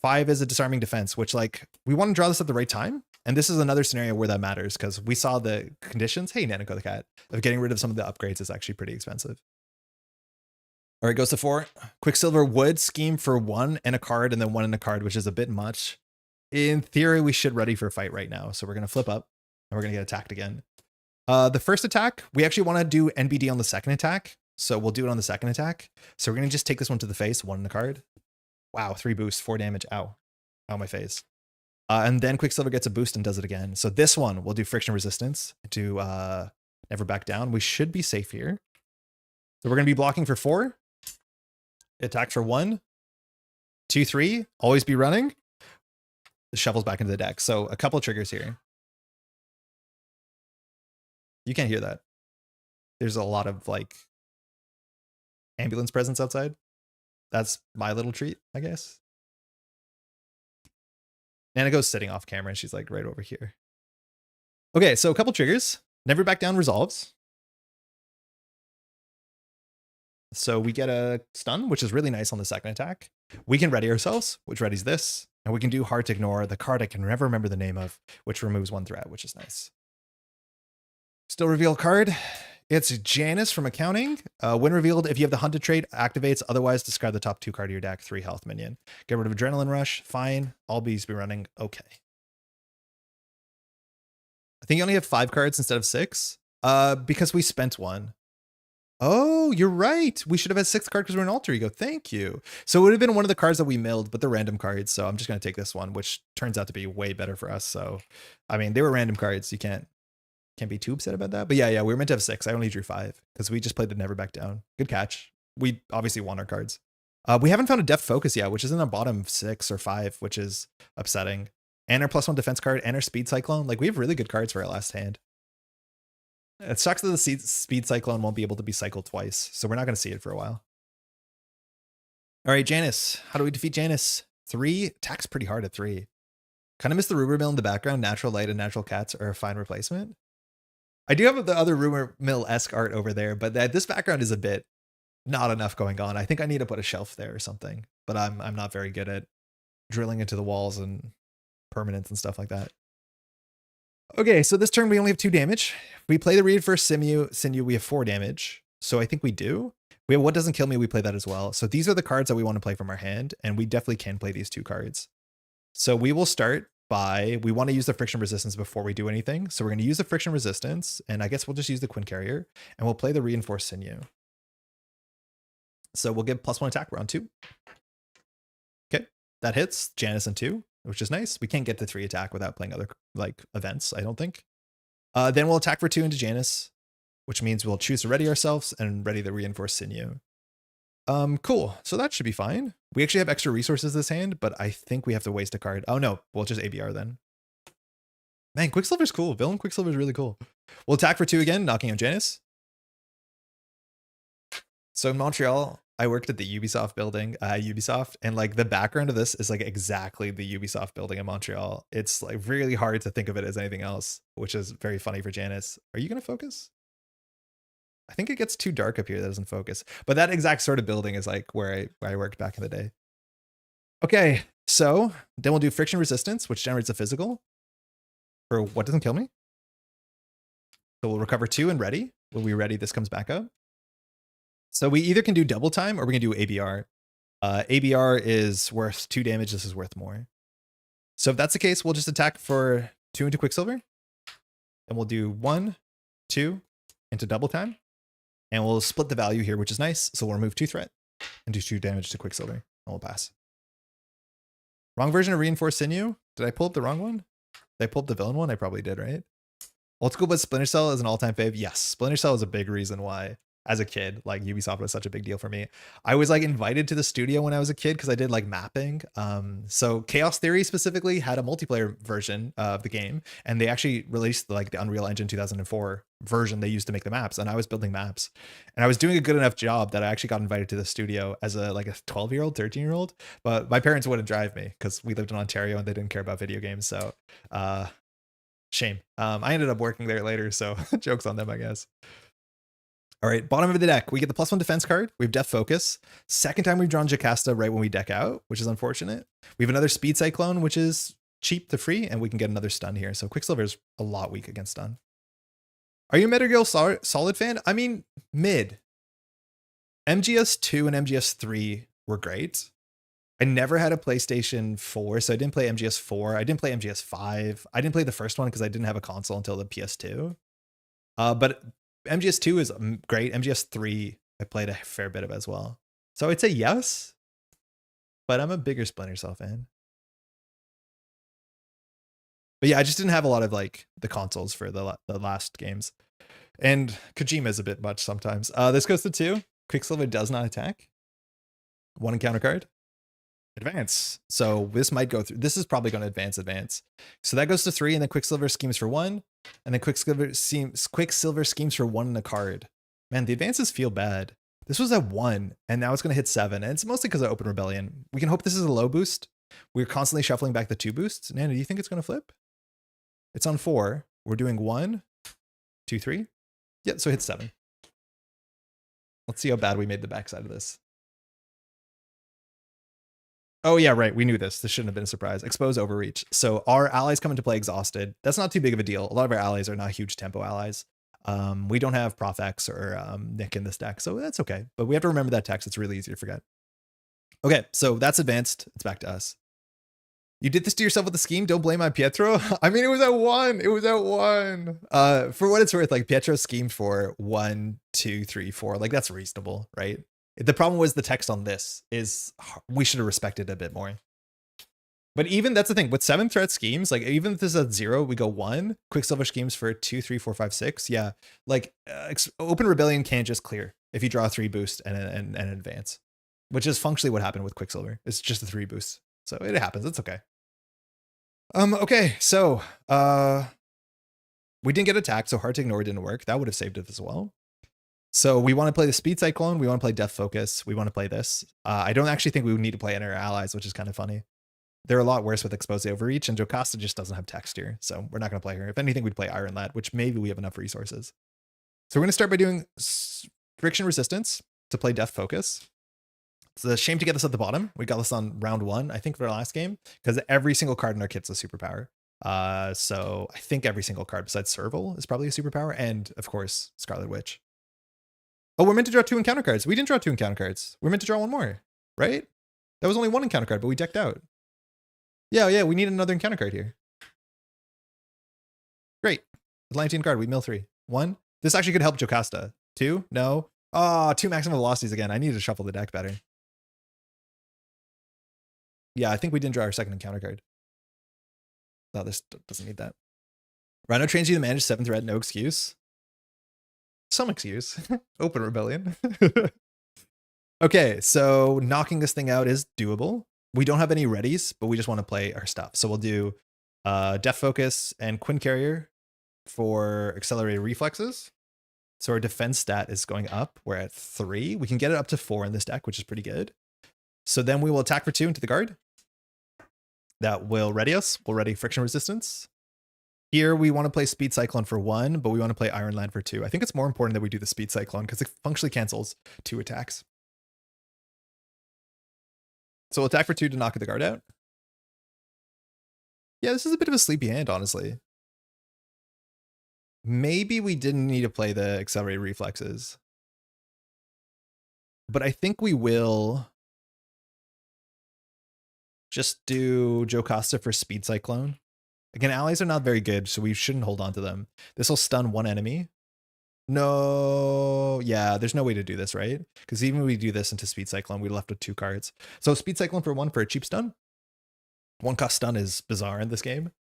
5 is a disarming defense, which like we want to draw this at the right time. And this is another scenario where that matters because we saw the conditions. Hey, Nanako the cat, of getting rid of some of the upgrades is actually pretty expensive. All right, goes to 4. Quicksilver would scheme for 1 and a card and then 1 in a card, which is a bit much. In theory, we should ready for a fight right now. So we're going to flip up and we're going to get attacked again. The first attack, we actually want to do NBD on the second attack. So we'll do it on the second attack. So we're going to just take this one to the face, 1 in the card. Wow, 3 boosts, 4 damage. Ow. Ow, my face. And then Quicksilver gets a boost and does it again. So this one will do friction resistance to never back down. We should be safe here. So we're going to be blocking for 4. Attack for 1, 2, 3. Always be running. The shovels back into the deck. So a couple of triggers here. You can't hear that. There's a lot of like ambulance presence outside. That's my little treat, I guess. Nanako's sitting off camera and she's like right over here. Okay, so a couple triggers. Never Back Down resolves. So we get a stun, which is really nice on the second attack. We can ready ourselves, which readies this. And we can do Hard to Ignore, the card I can never remember the name of, which removes one threat, which is nice. Still reveal card. It's Janice from Accounting. When revealed, if you have the Hunted trait, activates. Otherwise, discard the top 2 card of your deck, 3 health minion. Get rid of Adrenaline Rush. Fine. All bees be running. Okay. I think you only have 5 cards instead of 6. Because we spent one. Oh, you're right. We should have had 6 cards because we're an alter ego. Thank you. So it would have been one of the cards that we milled, but they're random cards. So I'm just going to take this one, which turns out to be way better for us. So, I mean, they were random cards. You can't be too upset about that. But yeah, we were meant to have 6. I only drew 5 because we just played the Never Back Down. Good catch. We obviously won our cards. We haven't found a Depth Focus yet, which is in the bottom 6 or 5, which is upsetting. And our +1 defense card and our Speed Cyclone. Like, we have really good cards for our last hand. It sucks that the Speed Cyclone won't be able to be cycled twice, so we're not going to see it for a while. All right, Janice. How do we defeat Janice? 3 attacks pretty hard at 3. Kind of miss the Rumor Mill in the background. Natural Light and Natural Cats are a fine replacement. I do have the other Rumor Mill-esque art over there, but this background is a bit not enough going on. I think I need to put a shelf there or something, but I'm not very good at drilling into the walls and permanents and stuff like that. Okay, so this turn we only have 2 damage. If we play the Reinforced Sinew, we have 4 damage. So I think we do. We have What Doesn't Kill Me, we play that as well. So these are the cards that we want to play from our hand, and we definitely can play these 2 cards. So we will start by, we want to use the Friction Resistance before we do anything. So we're going to use the Friction Resistance, and I guess we'll just use the Quinn Carrier, and we'll play the Reinforced Sinew. So we'll give +1 attack round 2. Okay, that hits Janice in 2. Which is nice. We can't get to 3 attack without playing other like events, I don't think. Then we'll attack for 2 into Janice, which means we'll choose to ready ourselves and ready the Reinforced Sinew. Cool. So that should be fine. We actually have extra resources this hand, but I think we have to waste a card. Oh no, we'll just ABR then. Man, Quicksilver's cool. Villain Quicksilver's really cool. We'll attack for 2 again, knocking out Janice. So in Montreal, I worked at the Ubisoft building, Ubisoft, and like the background of this is like exactly the Ubisoft building in Montreal. It's like really hard to think of it as anything else, which is very funny for Janice. Are you going to focus? I think it gets too dark up here. That doesn't focus, but that exact sort of building is like where I worked back in the day. Okay, so then we'll do Friction Resistance, which generates a physical for What Doesn't Kill Me. So we'll recover 2 and ready. When we ready, this comes back up. So we either can do double time or we can do ABR. ABR is worth 2 damage. This is worth more. So if that's the case, we'll just attack for 2 into Quicksilver. And we'll do 1, 2 into double time. And we'll split the value here, which is nice. So we'll remove 2 threat and do 2 damage to Quicksilver. And we'll pass. Wrong version of Reinforced Sinew. Did I pull up the wrong one? Did I pull up the villain one? I probably did, right? Old School, but Splinter Cell is an all-time fave. Yes, Splinter Cell is a big reason why. As a kid, like Ubisoft was such a big deal for me. I was like invited to the studio when I was a kid because I did like mapping. So Chaos Theory specifically had a multiplayer version of the game, and they actually released like the Unreal Engine 2004 version they used to make the maps. And I was building maps, and I was doing a good enough job that I actually got invited to the studio as a 12-year-old, 13-year-old. But my parents wouldn't drive me because we lived in Ontario and they didn't care about video games. So shame. I ended up working there later, so jokes on them, I guess. All right, bottom of the deck, we get the +1 defense card. We have Death Focus. Second time we've drawn Jocasta right when we deck out, which is unfortunate. We have another Speed Cyclone, which is cheap to free, and we can get another stun here. So Quicksilver's a lot weak against stun. Are you a Metal Gear Solid fan? I mean, mid. MGS2 and MGS3 were great. I never had a PlayStation 4, so I didn't play MGS4. I didn't play MGS5. I didn't play the first one because I didn't have a console until the PS2. But MGS2 is great. MGS3 I played a fair bit of as well. So I'd say yes, but I'm a bigger Splinter Cell fan. But yeah, I just didn't have a lot of like the consoles for the last games. And Kojima is a bit much sometimes. This goes to 2. Quicksilver does not attack. 1 encounter card. Advance. So this might go through. This is probably going to advance. So that goes to 3, and then Quicksilver schemes for 1, and then Quicksilver schemes for 1 in a card. Man, the advances feel bad. This was at 1, and now it's going to hit 7, and it's mostly because of Open Rebellion. We can hope this is a low boost. We're constantly shuffling back the 2 boosts. Nana, do you think it's going to flip? It's on 4. We're doing 1, 2, 3. Yeah, so hit 7. Let's see how bad we made the backside of this. Oh yeah, right. We knew this. This shouldn't have been a surprise. Expose Overreach. So our allies come into play exhausted. That's not too big of a deal. A lot of our allies are not huge tempo allies. We don't have Prof X or Nick in this deck, so that's okay. But we have to remember that text. It's really easy to forget. Okay, so that's advanced. It's back to us. You did this to yourself with the scheme. Don't blame my Pietro. I mean, it was at 1. It was at 1. For what it's worth, like Pietro schemed for 1, 2, 3, 4. Like that's reasonable, right? The problem was the text on this is we should have respected it a bit more. But even that's the thing with 7 threat schemes, like even if this is at 0, we go 1. Quicksilver schemes for 2, 3, 4, 5, 6. Yeah, like Open Rebellion can't just clear if you draw a 3 boost and advance, which is functionally what happened with Quicksilver. It's just a 3 boost, so it happens. It's okay. Okay, so we didn't get attacked, so Hard to Ignore didn't work. That would have saved it as well. So we want to play the Speed Cyclone. We want to play Death Focus. We want to play this. I don't actually think we would need to play any of our allies, which is kind of funny. They're a lot worse with Expose Overreach, and Jocasta just doesn't have texture, so we're not going to play her. If anything, we'd play Iron Lad, which maybe we have enough resources. So we're going to start by doing Friction Resistance to play Death Focus. It's a shame to get this at the bottom. We got this on round 1, I think, for our last game, because every single card in our kit's a superpower. So I think every single card besides Serval is probably a superpower, and of course, Scarlet Witch. Oh, we're meant to draw 2 encounter cards. We didn't draw 2 encounter cards. We're meant to draw 1 more, right? That was only 1 encounter card, but we decked out. Yeah, we need another encounter card here. Great. Atlantean card, we mill 3. 1. This actually could help Jocasta. 2? No. Oh, 2 maximum velocities again. I need to shuffle the deck better. Yeah, I think we didn't draw our second encounter card. No, this doesn't need that. Rhino trains you to manage 7th red, no excuse. Some excuse. Open Rebellion. Okay, so knocking this thing out is doable. We don't have any readies, but we just want to play our stuff. So we'll do Death Focus and Quinn Carrier for accelerated reflexes. So our defense stat is going up. We're at 3. We can get it up to 4 in this deck, which is pretty good. So then we will attack for 2 into the guard. That will ready us. We'll ready Friction Resistance. Here we want to play Speed Cyclone for 1, but we want to play Iron Lad for 2. I think it's more important that we do the Speed Cyclone because it functionally cancels 2 attacks. So we'll attack for 2 to knock the guard out. Yeah, this is a bit of a sleepy hand, honestly. Maybe we didn't need to play the accelerated reflexes. But I think we will just do Jocasta for Speed Cyclone. Again, allies are not very good, so we shouldn't hold on to them. This will stun 1 enemy. No, yeah, there's no way to do this, right? Because even if we do this into Speed Cyclone, we're left with 2 cards. So Speed Cyclone for 1 for a cheap stun. 1 cost stun is bizarre in this game.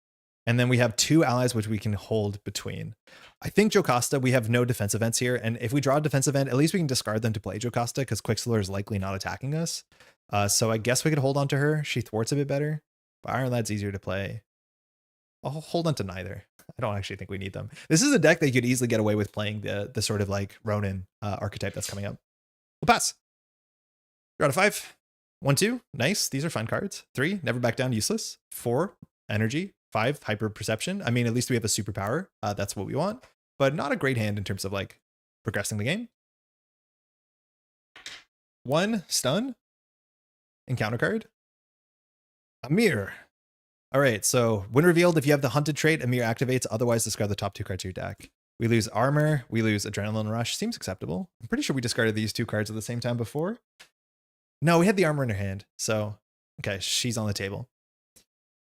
And then we have 2 allies which we can hold between. I think Jocasta, we have no defense events here. And if we draw a defense event, at least we can discard them to play Jocasta because Quicksilver is likely not attacking us. So I guess we could hold on to her. She thwarts a bit better. But Iron Lad's easier to play. I'll hold on to neither. I don't actually think we need them. This is a deck that you could easily get away with playing the sort of like Ronin archetype that's coming up. We'll pass. You're out of 5. 1, 2. Nice. These are fine cards. 3. Never back down. Useless. 4. Energy. 5. Hyper Perception. I mean, at least we have a superpower. That's what we want. But not a great hand in terms of like progressing the game. 1. Stun. Encounter card. Amir. All right, so when revealed, if you have the hunted trait, Amir activates. Otherwise, discard the top 2 cards of your deck. We lose armor. We lose Adrenaline Rush. Seems acceptable. I'm pretty sure we discarded these 2 cards at the same time before. No, we had the armor in her hand. So, okay, she's on the table.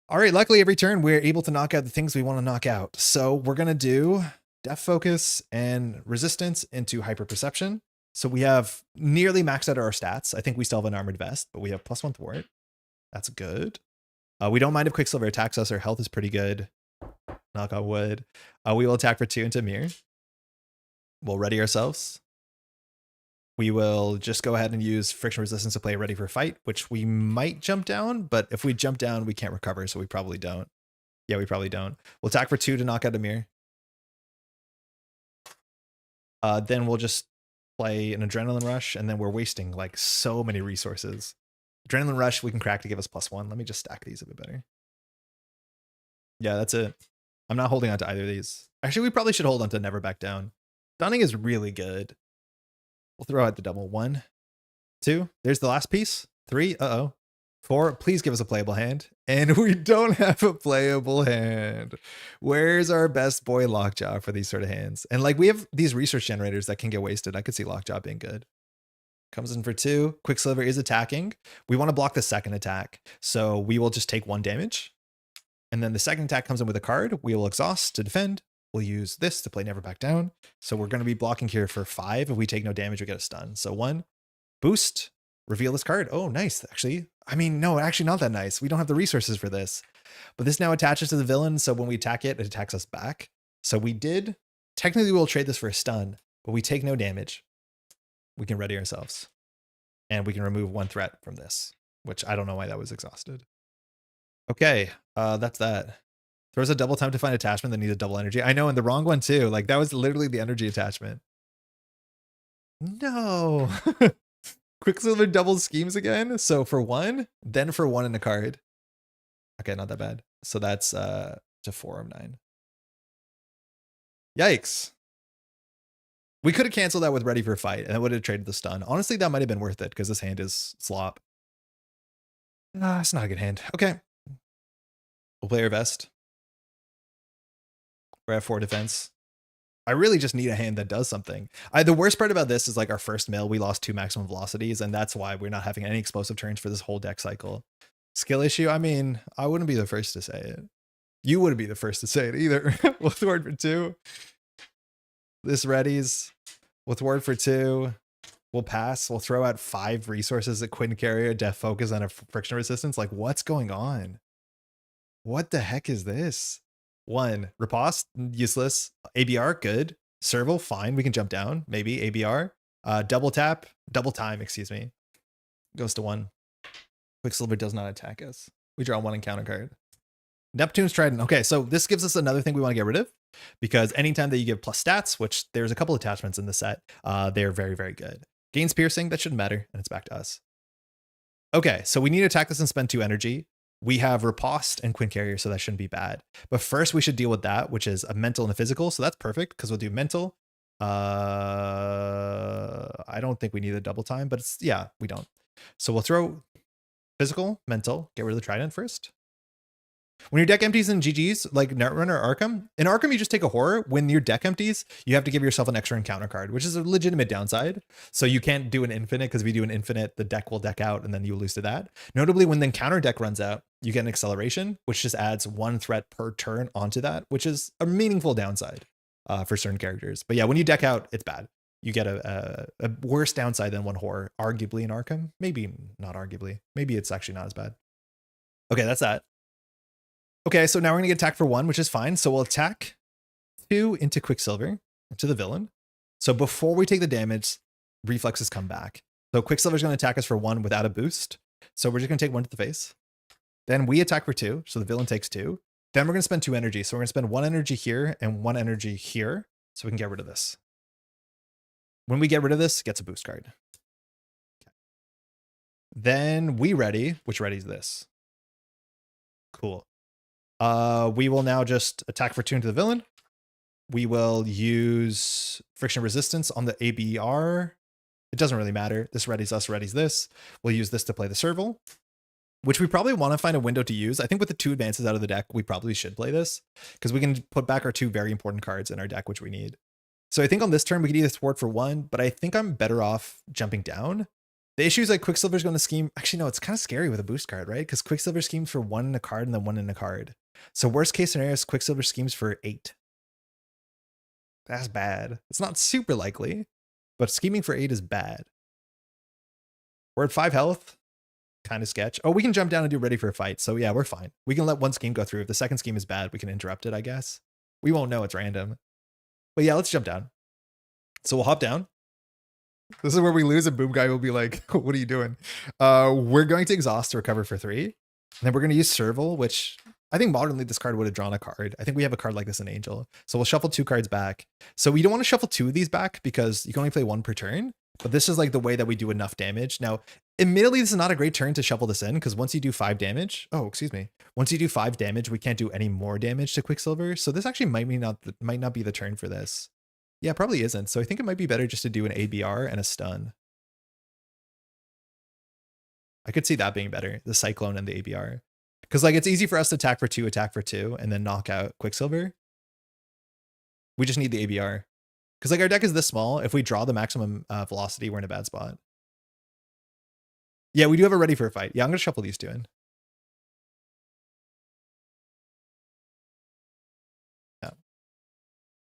All right, luckily every turn we're able to knock out the things we want to knock out. So we're going to do Death Focus and Resistance into Hyper Perception. So we have nearly maxed out our stats. I think we still have an Armored Vest, but we have +1 thwart. That's good. We don't mind if Quicksilver attacks us. Our health is pretty good. Knock on wood. We will attack for 2 into Mir. We'll ready ourselves. We will just go ahead and use Friction Resistance to play ready for fight, which we might jump down, but if we jump down, we can't recover, so we probably don't. Yeah, we probably don't. We'll attack for 2 to knock out Amir. Then we'll just play an Adrenaline Rush, and then we're wasting like so many resources. Adrenaline Rush we can crack to give us +1. Let me just stack these a bit better. Yeah, that's it. I'm not holding on to either of these. Actually, we probably should hold on to Never Back Down. Stunning is really good. We'll throw out the double. 1, 2. There's the last piece. 3. Uh-oh. 4. Please give us a playable hand. And we don't have a playable hand. Where's our best boy Lockjaw for these sort of hands? And like we have these research generators that can get wasted. I could see Lockjaw being good. Comes in for 2. Quicksilver is attacking. We want to block the second attack. So we will just take 1 damage. And then the second attack comes in with a card. We will exhaust to defend. We'll use this to play Never Back Down. So we're going to be blocking here for 5. If we take no damage, we get a stun. So 1, boost, reveal this card. Oh, nice. Actually, I mean, no, actually not that nice. We don't have the resources for this. But this now attaches to the villain. So when we attack it, it attacks us back. So we did, technically we'll trade this for a stun, but we take no damage. We can ready ourselves. And we can remove 1 threat from this, which I don't know why that was exhausted. Okay, that's that. Throws a double time to find attachment that needs a double energy. I know, and the wrong one too. Like that was literally the energy attachment. No. Quicksilver double schemes again. So for 1, then for 1 in the card. Okay, not that bad. So that's to 4 of 9. Yikes. We could have canceled that with Ready for a Fight, and I would have traded the stun. Honestly, that might have been worth it because this hand is slop. It's not a good hand. Okay. We'll play our vest. We're at 4 defense. I really just need a hand that does something. The worst part about this is like our first mill, we lost 2 maximum velocities, and that's why we're not having any explosive turns for this whole deck cycle. Skill issue, I mean, I wouldn't be the first to say it. You wouldn't be the first to say it either. We'll thwart for 2. This readies. We'll thwart for 2. We'll pass. We'll throw out 5 resources at Quinn Carrier, Death Focus, and a friction resistance. Like, what's going on? What the heck is this? 1, riposte, useless. ABR, good. Serval, fine. We can jump down, maybe. ABR. Double tap, double time, excuse me. Goes to 1. Quicksilver does not attack us. We draw 1 encounter card. Neptune's Trident. Okay, so this gives us another thing we want to get rid of, because anytime that you give plus stats, which there's a couple attachments in the set, they're very, very good. Gains piercing, that shouldn't matter, and it's back to us. Okay, so we need to attack this and spend 2 energy. We have Riposte and Quinn Carrier, so that shouldn't be bad. But first we should deal with that, which is a mental and a physical. So that's perfect because we'll do mental. I don't think we need a double time, but it's, yeah, we don't. So we'll throw physical, mental, get rid of the Trident first. When your deck empties in GGs, like Netrunner or Arkham, in Arkham, you just take a horror. When your deck empties, you have to give yourself an extra encounter card, which is a legitimate downside. So you can't do an infinite, because if you do an infinite, the deck will deck out and then you lose to that. Notably, when the encounter deck runs out, you get an acceleration, which just adds 1 threat per turn onto that, which is a meaningful downside for certain characters. But yeah, when you deck out, it's bad. You get a worse downside than 1 horror, arguably in Arkham. Maybe not arguably. Maybe it's actually not as bad. Okay, that's that. Okay, so now we're going to get attacked for 1, which is fine. So we'll attack 2 into Quicksilver, into the villain. So before we take the damage, reflexes come back. So Quicksilver's going to attack us for 1 without a boost. So we're just going to take 1 to the face. Then we attack for 2, so the villain takes 2. Then we're going to spend 2 energy. So we're going to spend 1 energy here and 1 energy here, so we can get rid of this. When we get rid of this, it gets a boost card. Okay. Then we ready, which readies this. Cool. We will now just attack for 2 into the villain. We will use friction resistance on the ABR. It doesn't really matter. This readies us, readies this. We'll use this to play the Serval, which we probably want to find a window to use. I think with the 2 advances out of the deck, we probably should play this, because we can put back our 2 very important cards in our deck, which we need. So I think on this turn, we could either thwart for 1, but I think I'm better off jumping down. The issue is like Quicksilver's going to scheme. Actually, no, it's kind of scary with a boost card, right? Because Quicksilver schemes for 1 in a card and then 1 in a card. So worst case scenario is Quicksilver schemes for 8. That's bad. It's not super likely, but scheming for 8 is bad. We're at 5 health. Kind of sketch. Oh, we can jump down and do Ready for a Fight. So yeah, we're fine. We can let 1 scheme go through. If the second scheme is bad, we can interrupt it, I guess. We won't know, it's random. But yeah, let's jump down. So we'll hop down. This is where we lose, and Boomguy will be like, what are you doing? We're going to exhaust to recover for 3. And then we're going to use Serval, which I think modernly this card would have drawn a card. I think we have a card like this in Angel. So we'll shuffle 2 cards back. So we don't want to shuffle 2 of these back because you can only play 1 per turn. But this is like the way that we do enough damage. Now, admittedly, this is not a great turn to shuffle this in because once you do 5 damage, once you do 5 damage, we can't do any more damage to Quicksilver. So this actually might not be the turn for this. Yeah, probably isn't. So I think it might be better just to do an ABR and a stun. I could see that being better, the Cyclone and the ABR. Because like it's easy for us to attack for 2, and then knock out Quicksilver. We just need the ABR. Because like our deck is this small. If we draw the maximum velocity, we're in a bad spot. Yeah, we do have a ready for a fight. Yeah, I'm going to shuffle these two in. Yeah.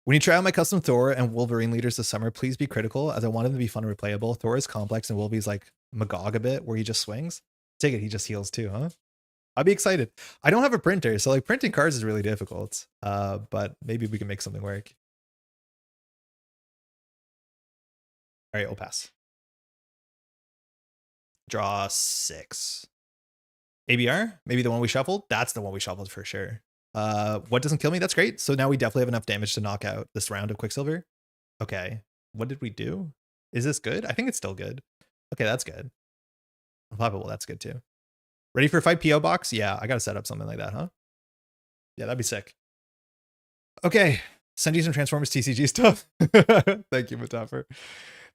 When you try out my custom Thor and Wolverine leaders this summer, please be critical as I want them to be fun and replayable. Thor is complex and Wolvie's like Magog a bit where he just swings. Take it, he just heals too, huh? I'd be excited. I don't have a printer, so like printing cards is really difficult. But maybe we can make something work. All right, we'll pass. Draw 6. ABR, maybe the one we shuffled. That's the one we shuffled for sure. What doesn't kill me? That's great. So now we definitely have enough damage to knock out this round of Quicksilver. Okay, what did we do? Is this good? I think it's still good. Okay, that's good. Unflappable, that's good too. Ready for a fight, PO box? Yeah, I gotta set up something like that, huh? Yeah, that'd be sick. Okay, send you some Transformers TCG stuff. Thank you, Metapher.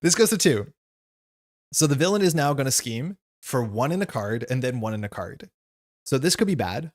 This goes to 2. So the villain is now going to scheme for 1 in a card and then 1 in a card. So this could be bad.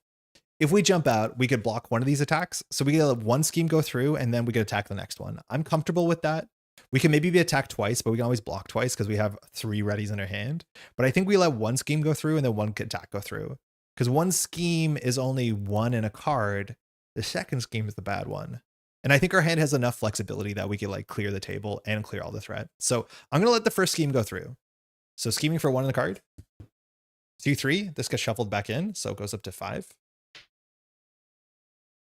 If we jump out, we could block one of these attacks. So we get let 1 scheme go through and then we could attack the next one. I'm comfortable with that. We can maybe be attacked twice, but we can always block twice because we have 3 readies in our hand. But I think we let 1 scheme go through and then 1 attack go through. Because 1 scheme is only 1 in a card. The second scheme is the bad one. And I think our hand has enough flexibility that we could like clear the table and clear all the threat. So I'm going to let the first scheme go through. So scheming for 1 in the card. C3, this gets shuffled back in, so it goes up to 5.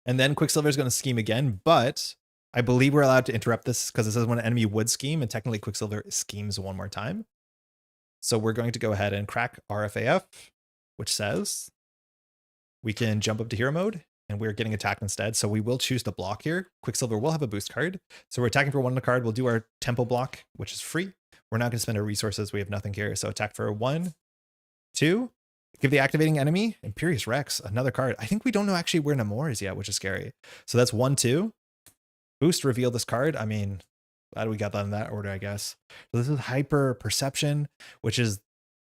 And then Quicksilver is going to scheme again, but I believe we're allowed to interrupt this because it says when an enemy would scheme, and technically Quicksilver schemes 1 more time. So we're going to go ahead and crack RFAF, which says we can jump up to hero mode, and we're getting attacked instead. So we will choose to block here. Quicksilver will have a boost card. So we're attacking for 1 in the card. We'll do our tempo block, which is free. We're not going to spend our resources. We have nothing here. So attack for 1, 2. Give the activating enemy Imperious Rex, another card. I think we don't know actually where Namor is yet, which is scary. So that's 1, 2. Boost, reveal this card. I mean, glad we got that in that order, I guess. So this is Hyper Perception, which is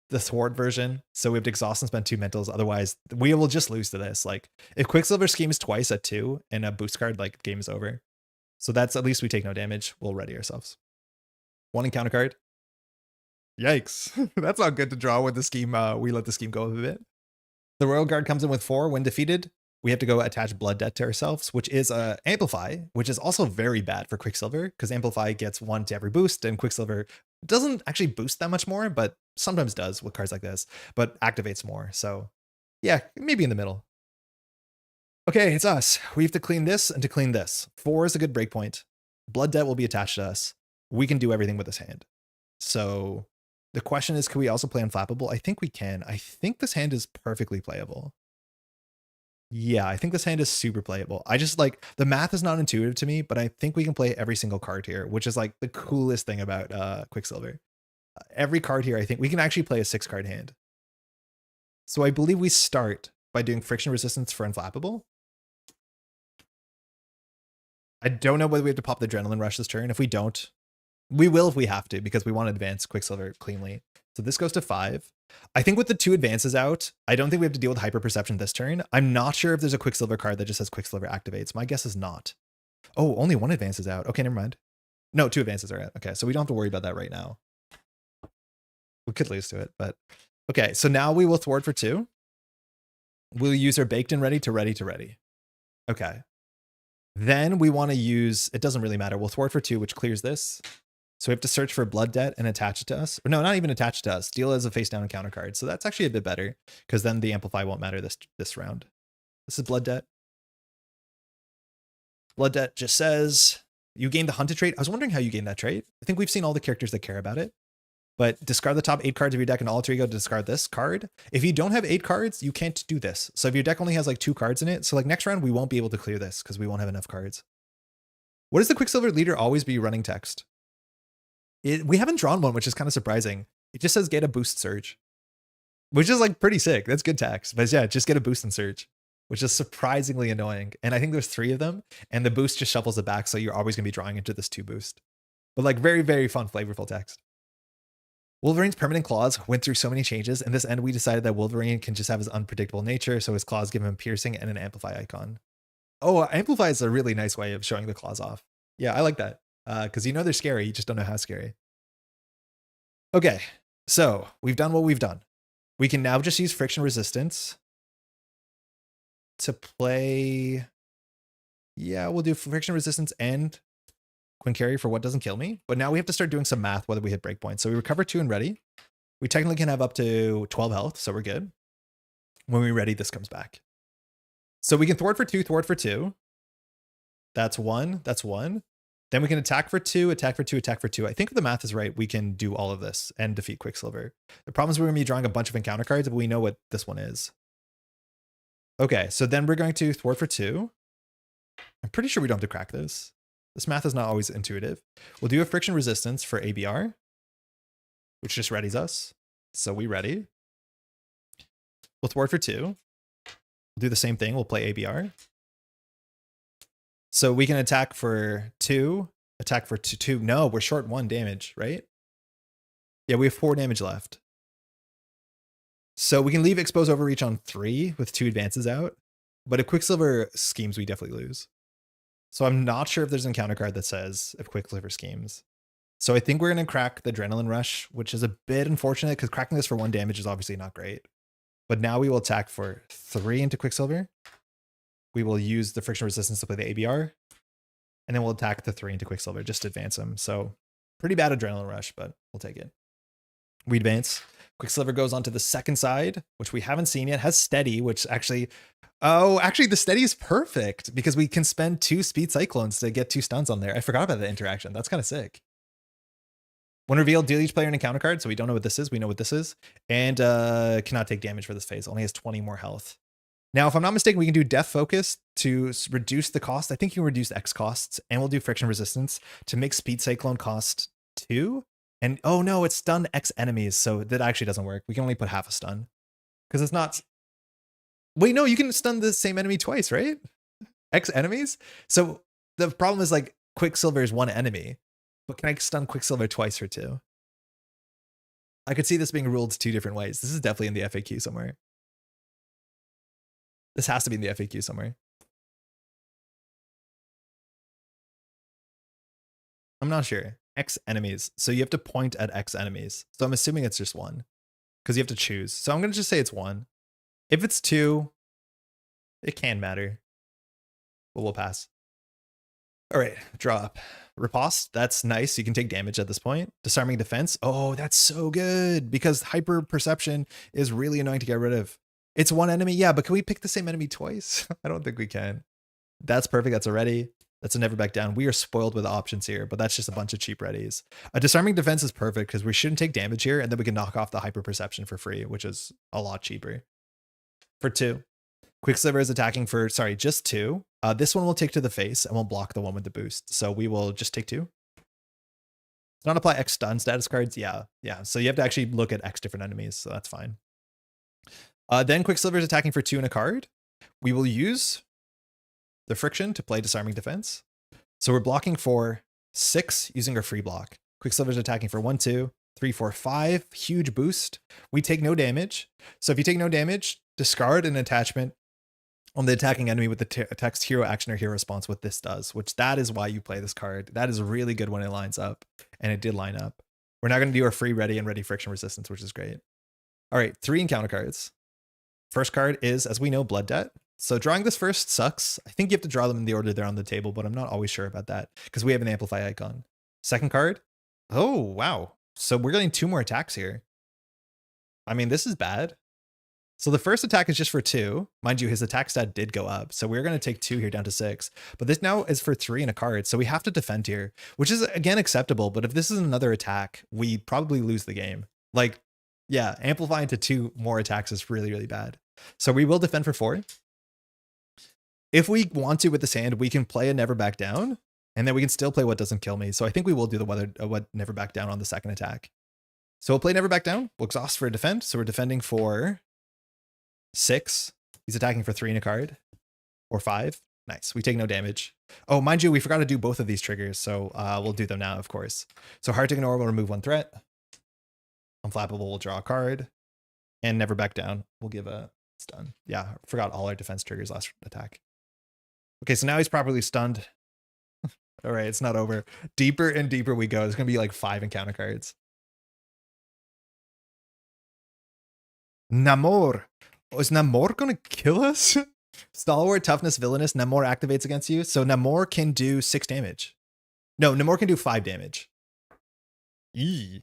the thwart version. So we have to exhaust and spend 2 mentals. Otherwise, we will just lose to this. Like if Quicksilver schemes twice at 2 and a boost card, like game is over. So that's at least we take no damage. We'll ready ourselves. 1 encounter card. Yikes. That's not good to draw with the scheme. We let the scheme go a bit. The Royal Guard comes in with 4. When defeated, we have to go attach Blood Debt to ourselves, which is Amplify, which is also very bad for Quicksilver because Amplify gets 1 to every boost and Quicksilver doesn't actually boost that much more, but sometimes does with cards like this, but activates more. So yeah, maybe in the middle. Okay, it's us. We have to clean this and to clean this. 4 is a good breakpoint. Blood Debt will be attached to us. We can do everything with this hand. So the question is, can we also play Unflappable? I think we can. I think this hand is perfectly playable. Yeah, I think this hand is super playable. I just like, the math is not intuitive to me, but I think we can play every single card here, which is like the coolest thing about Quicksilver. Every card here, I think we can actually play a 6-card hand. So I believe we start by doing friction resistance for Unflappable. I don't know whether we have to pop the Adrenaline Rush this turn. If we don't, we will if we have to, because we want to advance Quicksilver cleanly. So this goes to 5. I think with the 2 advances out, I don't think we have to deal with Hyper Perception this turn. I'm not sure if there's a Quicksilver card that just says Quicksilver activates. My guess is not. Oh, only 1 advance is out. Okay, never mind. No, 2 advances are out. Okay, so we don't have to worry about that right now. We could lose to it, but okay. So now we will thwart for 2. We'll use our baked and ready to ready to ready. Okay. Then we want to use, it doesn't really matter. We'll thwart for 2, which clears this. So we have to search for Blood Debt and attach it to us. Or no, not even attach it to us. Deal as a face down encounter card. So that's actually a bit better because then the Amplify won't matter this round. This is Blood Debt. Blood Debt just says you gain the Hunted trait. I was wondering how you gain that trait. I think we've seen all the characters that care about it. But discard the top 8 cards of your deck and alter ego to discard this card. If you don't have 8 cards, you can't do this. So if your deck only has like 2 cards in it, so like next round, we won't be able to clear this because we won't have enough cards. What does the Quicksilver leader always be running text? We haven't drawn one, which is kind of surprising. It just says get a boost surge, which is like pretty sick. That's good tax. But yeah, just get a boost and surge, which is surprisingly annoying. And I think there's 3 of them, and the boost just shuffles it back. So you're always going to be drawing into this 2 boost. But like very, very fun, flavorful text. Wolverine's permanent claws went through so many changes. In this end, we decided that Wolverine can just have his unpredictable nature. So his claws give him piercing and an amplify icon. Oh, amplify is a really nice way of showing the claws off. Yeah, I like that. Because you know they're scary. You just don't know how scary. Okay, so we've done what we've done. We can now just use friction resistance to play. Yeah, we'll do friction resistance and Quicksilver for what doesn't kill me. But now we have to start doing some math whether we hit breakpoints. So we recover 2 and ready. We technically can have up to 12 health, so we're good. When we ready, this comes back. So we can thwart for 2, thwart for 2. That's 1. That's 1. Then we can attack for 2, attack for 2, attack for 2. I think if the math is right, we can do all of this and defeat Quicksilver. The problem is we're going to be drawing a bunch of encounter cards, but we know what this one is. Okay, so then we're going to thwart for 2. I'm pretty sure we don't have to crack this. This math is not always intuitive. We'll do a friction resistance for ABR, which just readies us. So we ready. We'll thwart for 2. We'll do the same thing. We'll play ABR. So we can attack for 2, attack for 2. No, we're short 1 damage, right? Yeah, we have 4 damage left. So we can leave Expose Overreach on 3 with 2 advances out. But if Quicksilver schemes, we definitely lose. So I'm not sure if there's an encounter card that says if Quicksilver schemes. So I think we're going to crack the Adrenaline Rush, which is a bit unfortunate because cracking this for 1 damage is obviously not great. But now we will attack for 3 into Quicksilver. We will use the friction resistance to play the ABR. And then we'll attack the 3 into Quicksilver just to advance him. So pretty bad Adrenaline Rush, but we'll take it. We advance. Quicksilver goes on to the second side, which we haven't seen yet. Has Steady, which actually... Oh, actually the Steady is perfect because we can spend 2 Speed Cyclones to get 2 stuns on there. I forgot about that interaction. That's kind of sick. When revealed, deal each player an encounter card. So we don't know what this is. We know what this is. And cannot take damage for this phase. Only has 20 more health. Now, if I'm not mistaken, we can do Death Focus to reduce the cost. I think you can reduce X costs. And we'll do Friction Resistance to make Speed Cyclone cost 2. And oh no, it's stun X enemies. So that actually doesn't work. We can only put half a stun. Because it's not... Wait, no, you can stun the same enemy twice, right? X enemies? So the problem is like Quicksilver is 1 enemy. But can I stun Quicksilver twice for 2? I could see this being ruled 2 different ways. This is definitely in the FAQ somewhere. This has to be in the FAQ somewhere. I'm not sure. X enemies. So you have to point at X enemies. So I'm assuming it's just 1. Because you have to choose. So I'm going to just say it's 1. If it's 2, it can matter. But we'll pass. All right, draw up. Riposte, that's nice. You can take damage at this point. Disarming Defense. Oh, that's so good. Because Hyper Perception is really annoying to get rid of. It's 1 enemy. Yeah, but can we pick the same enemy twice? I don't think we can. That's perfect. That's a ready. That's a never back down. We are spoiled with options here, but that's just a bunch of cheap readies. A Disarming Defense is perfect because we shouldn't take damage here, and then we can knock off the Hyper Perception for free, which is a lot cheaper. For 2. Quicksilver is attacking for, sorry, just 2. This one we'll take to the face, and we'll block the one with the boost. So we will just take 2. Does not apply X stun status cards. Yeah. So you have to actually look at X different enemies, so that's fine. Then Quicksilver is attacking for 2 in a card. We will use the friction to play Disarming Defense. So we're blocking for 6 using our free block. Quicksilver's attacking for 1, 2, 3, 4, 5. Huge boost. We take no damage. So if you take no damage, discard an attachment on the attacking enemy with the text hero action or hero response, what this does, which that is why you play this card. That is really good when it lines up, and it did line up. We're now going to do our free ready and ready friction resistance, which is great. All right, 3 encounter cards. First card is, as we know, Blood Debt. So drawing this first sucks. I think you have to draw them in the order they're on the table, but I'm not always sure about that because we have an amplify icon. Second card. Oh, wow. So we're getting 2 more attacks here. I mean, this is bad. So the first attack is just for 2. Mind you, his attack stat did go up. So we're going to take 2 here down to 6. But this now is for 3 in a card. So we have to defend here, which is, again, acceptable. But if this is another attack, we probably lose the game. Like, yeah, amplifying to 2 more attacks is really, really bad. So we will defend for 4. If we want to with this hand, we can play a Never Back Down. And then we can still play What Doesn't Kill Me. So I think we will do the what Never Back Down on the second attack. So we'll play Never Back Down. We'll exhaust for a defend. So we're defending for 6. He's attacking for 3 in a card. Or 5. Nice. We take no damage. Oh, mind you, we forgot to do both of these triggers. So we'll do them now, of course. So Hard to Ignore will remove 1 threat. Unflappable will draw a card. And Never Back Down will give a stun. Yeah, forgot all our defense triggers last attack. Okay, so now he's properly stunned. All right, it's not over. Deeper and deeper we go. There's going to be like 5 encounter cards. Namor. Oh, is Namor going to kill us? Stalwart, Toughness, Villainous. Namor activates against you. So Namor can do 6 damage. No, Namor can do 5 damage. Eee.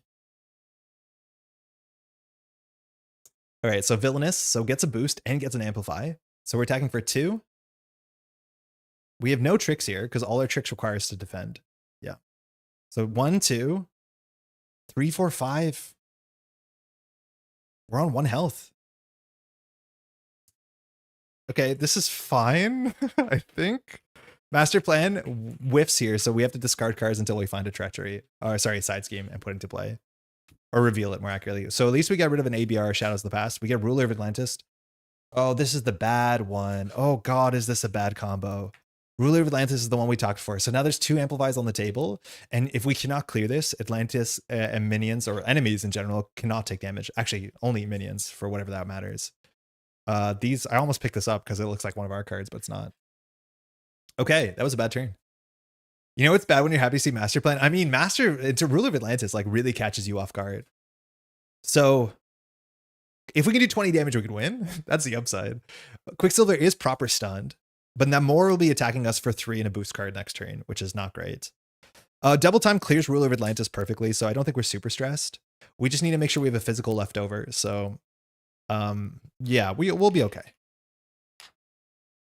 All right, so Villainous. So gets a boost and gets an Amplify. So we're attacking for 2. We have no tricks here because all our tricks require us to defend. Yeah. So 1, 2, 3, 4, 5. We're on 1 health. Okay, this is fine, I think. Master Plan whiffs here, so we have to discard cards until we find a treachery. Or sorry, side scheme and put it into play. Or reveal it more accurately. So at least we got rid of an ABR, Shadows of the Past. We get Ruler of Atlantis. Oh, this is the bad one. Oh god, is this a bad combo? Ruler of Atlantis is the one we talked for. So now there's 2 amplifies on the table. And if we cannot clear this, Atlantis and minions or enemies in general cannot take damage. Actually, only minions for whatever that matters. These, I almost picked this up because it looks like one of our cards, but it's not. Okay, that was a bad turn. You know what's bad when you're happy to see Master Plan? I mean, it's a Ruler of Atlantis, like really catches you off guard. So if we can do 20 damage, we could win. That's the upside. Quicksilver is proper stunned. But Namor will be attacking us for 3 and a boost card next turn, which is not great. Double Time clears Ruler of Atlantis perfectly, so I don't think we're super stressed. We just need to make sure we have a physical left over. So, yeah, we'll be okay.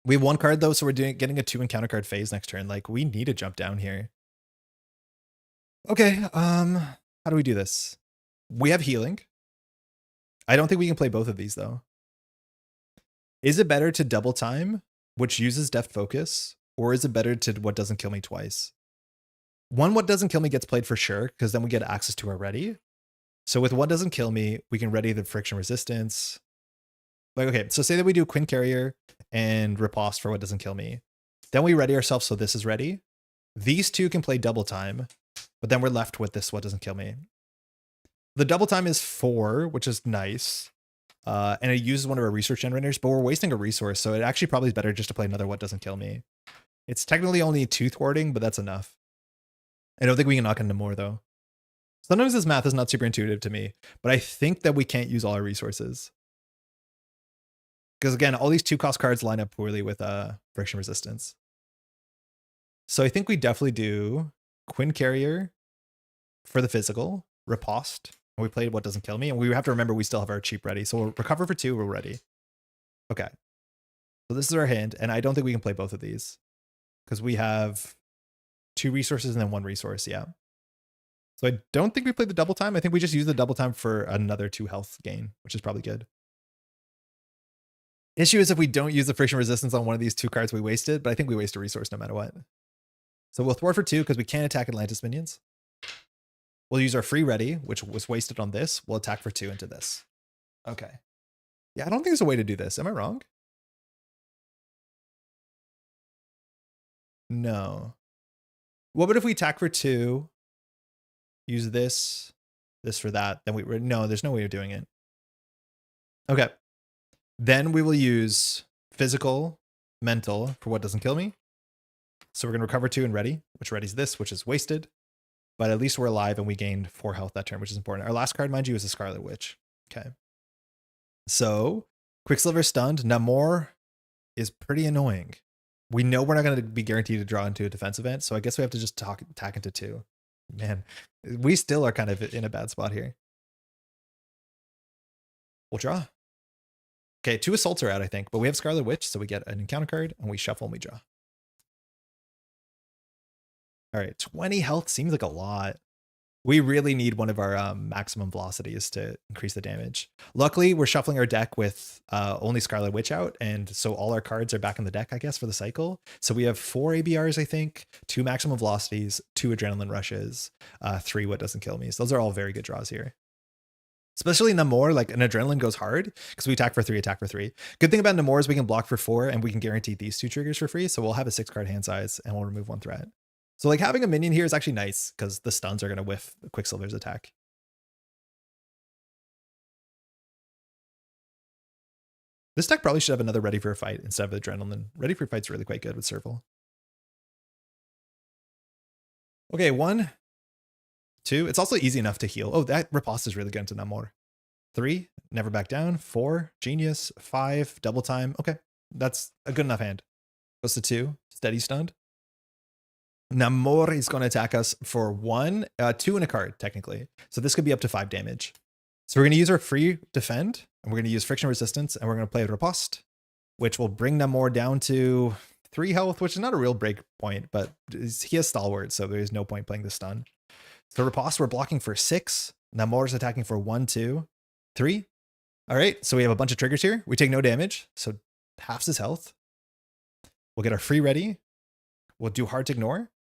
We have 1 card though, so we're getting a 2 encounter card phase next turn. Like we need to jump down here. Okay, how do we do this? We have healing. I don't think we can play both of these though. Is it better to double time, which uses Deft Focus, or is it better to What Doesn't Kill Me twice? One What Doesn't Kill Me gets played for sure, because then we get access to our ready. So with What Doesn't Kill Me, we can ready the Friction Resistance. Like, okay, so say that we do Quinn Carrier and Riposte for What Doesn't Kill Me. Then we ready ourselves so this is ready. These 2 can play double time, but then we're left with this What Doesn't Kill Me. The double time is 4, which is nice. And it uses one of our research generators, but we're wasting a resource, so it actually probably is better just to play another What Doesn't Kill Me. It's technically only 2 thwarting, but that's enough. I don't think we can knock into more, though. Sometimes this math is not super intuitive to me, but I think that we can't use all our resources. Because again, all these 2-cost cards line up poorly with Friction Resistance. So I think we definitely do Quinn Carrier for the physical, Riposte. We played What Doesn't Kill Me, and we have to remember we still have our cheap ready. So we'll recover for 2, we're ready. Okay. So this is our hand, and I don't think we can play both of these. Because we have 2 resources and then 1 resource, yeah. So I don't think we played the double time. I think we just use the double time for another 2 health gain, which is probably good. Issue is if we don't use the Friction Resistance on one of these 2 cards we wasted, but I think we waste a resource no matter what. So we'll thwart for 2 because we can't attack Atlantis minions. We'll use our free ready, which was wasted on this. We'll attack for 2 into this. Okay. Yeah, I don't think there's a way to do this. Am I wrong? No. What about if we attack for 2, use this for that, then no, there's no way of doing it. Okay. Then we will use physical, mental for What Doesn't Kill Me. So we're going to recover 2 and ready, which readies this, which is wasted. But at least we're alive and we gained 4 health that turn, which is important. Our last card, mind you, is a Scarlet Witch. Okay. So Quicksilver stunned. Namor is pretty annoying. We know we're not going to be guaranteed to draw into a defense event, so I guess we have to just attack into 2. Man, we still are kind of in a bad spot here. We'll draw. Okay, 2 assaults are out, I think, but we have Scarlet Witch, so we get an encounter card and we shuffle and we draw. All right, 20 health seems like a lot. We really need one of our maximum velocities to increase the damage. Luckily, we're shuffling our deck with only Scarlet Witch out, and so all our cards are back in the deck, I guess, for the cycle. So we have 4 ABRs, I think, 2 maximum velocities, 2 adrenaline rushes, 3 what doesn't kill me. So those are all very good draws here. Especially Namor, like an adrenaline goes hard because we attack for 3, attack for 3. Good thing about Namor is we can block for 4 and we can guarantee these 2 triggers for free. So we'll have a 6-card hand size and we'll remove 1 threat. So like having a minion here is actually nice because the stuns are going to whiff Quicksilver's attack. This deck probably should have another Ready for a Fight instead of Adrenaline. Ready for a Fight's really quite good with Serval. Okay, 1, 2. It's also easy enough to heal. Oh, that riposte is really good into Namor. 3, never back down. 4, genius. 5, double time. Okay, that's a good enough hand. Goes to 2, steady stunned. Namor is going to attack us for 1, 2 and a card, technically. So this could be up to 5 damage. So we're going to use our free defend, and we're going to use friction resistance, and we're going to play riposte, which will bring Namor down to 3 health, which is not a real break point, but he has stalwart, so there's no point playing the stun. So riposte, we're blocking for 6. Namor is attacking for 1, 2, 3. All right, so we have a bunch of triggers here. We take no damage, so halves his health. We'll get our free ready. We'll do hard to ignore.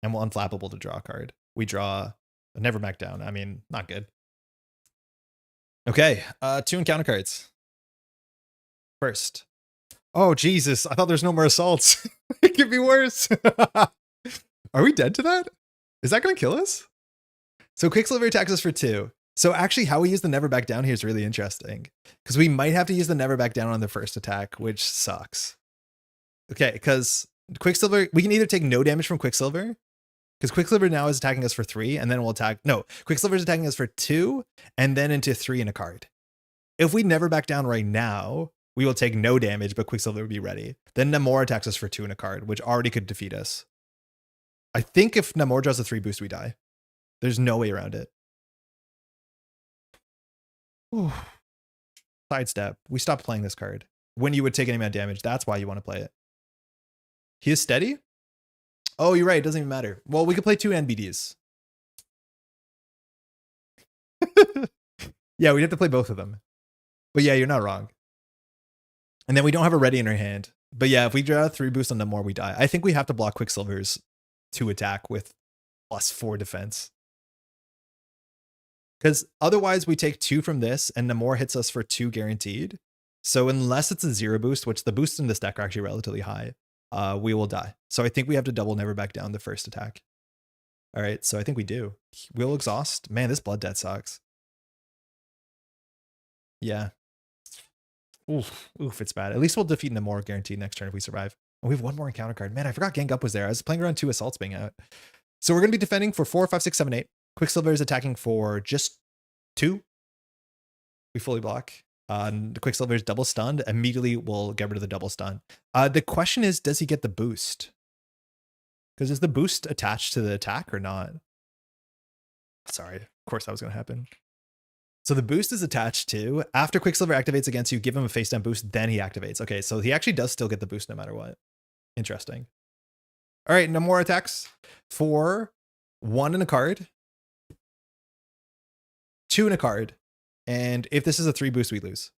And we'll unflappable to draw a card. We draw a never back down. I mean, not good. Okay, 2 encounter cards. First. Oh, Jesus. I thought there's no more assaults. It could be worse. Are we dead to that? Is that going to kill us? So Quicksilver attacks us for 2. So actually how we use the never back down here is really interesting. Because we might have to use the never back down on the first attack, which sucks. Okay, because Quicksilver, we can either take no damage from Quicksilver, because Quicksilver now is attacking us for 3, and then we'll attack. No, Quicksilver is attacking us for 2, and then into 3 in a card. If we never back down right now, we will take no damage, but Quicksilver will be ready. Then Namor attacks us for 2 in a card, which already could defeat us. I think if Namor draws a 3 boost, we die. There's no way around it. Ooh. Sidestep. We stopped playing this card. When you would take any amount of damage, that's why you want to play it. He is steady? Oh, you're right. It doesn't even matter. Well, we could play 2 NBDs. Yeah, we'd have to play both of them. But yeah, you're not wrong. And then we don't have a ready in our hand. But yeah, if we draw 3 boost on Namor, we die. I think we have to block Quicksilver's 2 attack with +4 defense. Because otherwise we take 2 from this and Namor hits us for 2 guaranteed. So unless it's a 0 boost, which the boosts in this deck are actually relatively high, we will die. So I think we have to double never back down the first attack. All right, so I think we do. We'll exhaust. Man, this blood debt sucks. Yeah. Oof, it's bad. At least we'll defeat Namor guaranteed next turn if we survive. Oh, we have 1 more encounter card. Man, I forgot Gang Up was there. I was playing around 2 assaults being out. So we're going to be defending for 4, 5, 6, 7, 8. Quicksilver is attacking for just 2. We fully block. The Quicksilver is double stunned. Immediately we'll get rid of the double stun. The question is, does he get the boost? Because is the boost attached to the attack or not? Sorry, of course that was going to happen. So the boost is attached to, after Quicksilver activates against you, give him a face down boost, then he activates. Okay, so he actually does still get the boost no matter what. Interesting. All right, no more attacks for 1 in a card, 2 in a card, and if this is a 3 boost, we lose.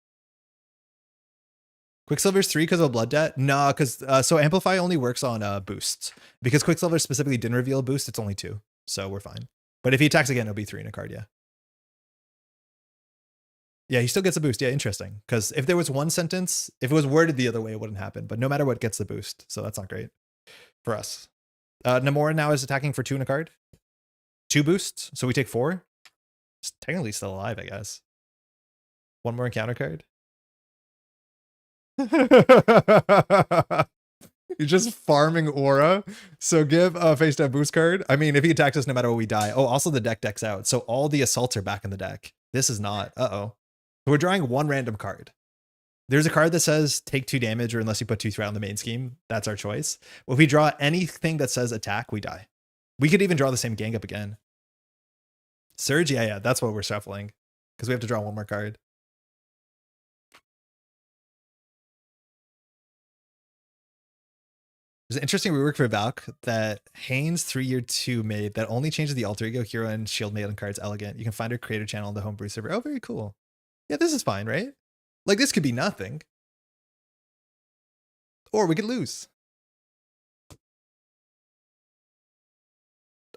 Quicksilver's 3 because of blood debt? Nah, because so Amplify only works on boosts. Because Quicksilver specifically didn't reveal a boost, it's only 2, so we're fine. But if he attacks again, it'll be 3 in a card, yeah. Yeah, he still gets a boost. Yeah, interesting. Because if there was one sentence, if it was worded the other way, it wouldn't happen. But no matter what, gets the boost. So that's not great for us. Namor now is attacking for 2 in a card. 2 boosts. So we take 4. It's technically still alive, I guess. 1 more encounter card. You're just farming aura. So give a face down boost card. I mean, if he attacks us, no matter what, we die. Oh, also the deck decks out. So all the assaults are back in the deck. This is not. Uh-oh. So we're drawing 1 random card. There's a card that says take 2 damage or unless you put 2 threat on the main scheme. That's our choice. Well, if we draw anything that says attack, we die. We could even draw the same gang up again. Surge? Yeah, that's what we're shuffling. Because we have to draw 1 more card. There's an interesting rework for Valk that Haynes 3-year 2 made that only changes the alter ego, hero, and shield maiden cards. Elegant. You can find her creator channel on the homebrew server. Oh, very cool. Yeah, this is fine, right? Like, this could be nothing. Or we could lose.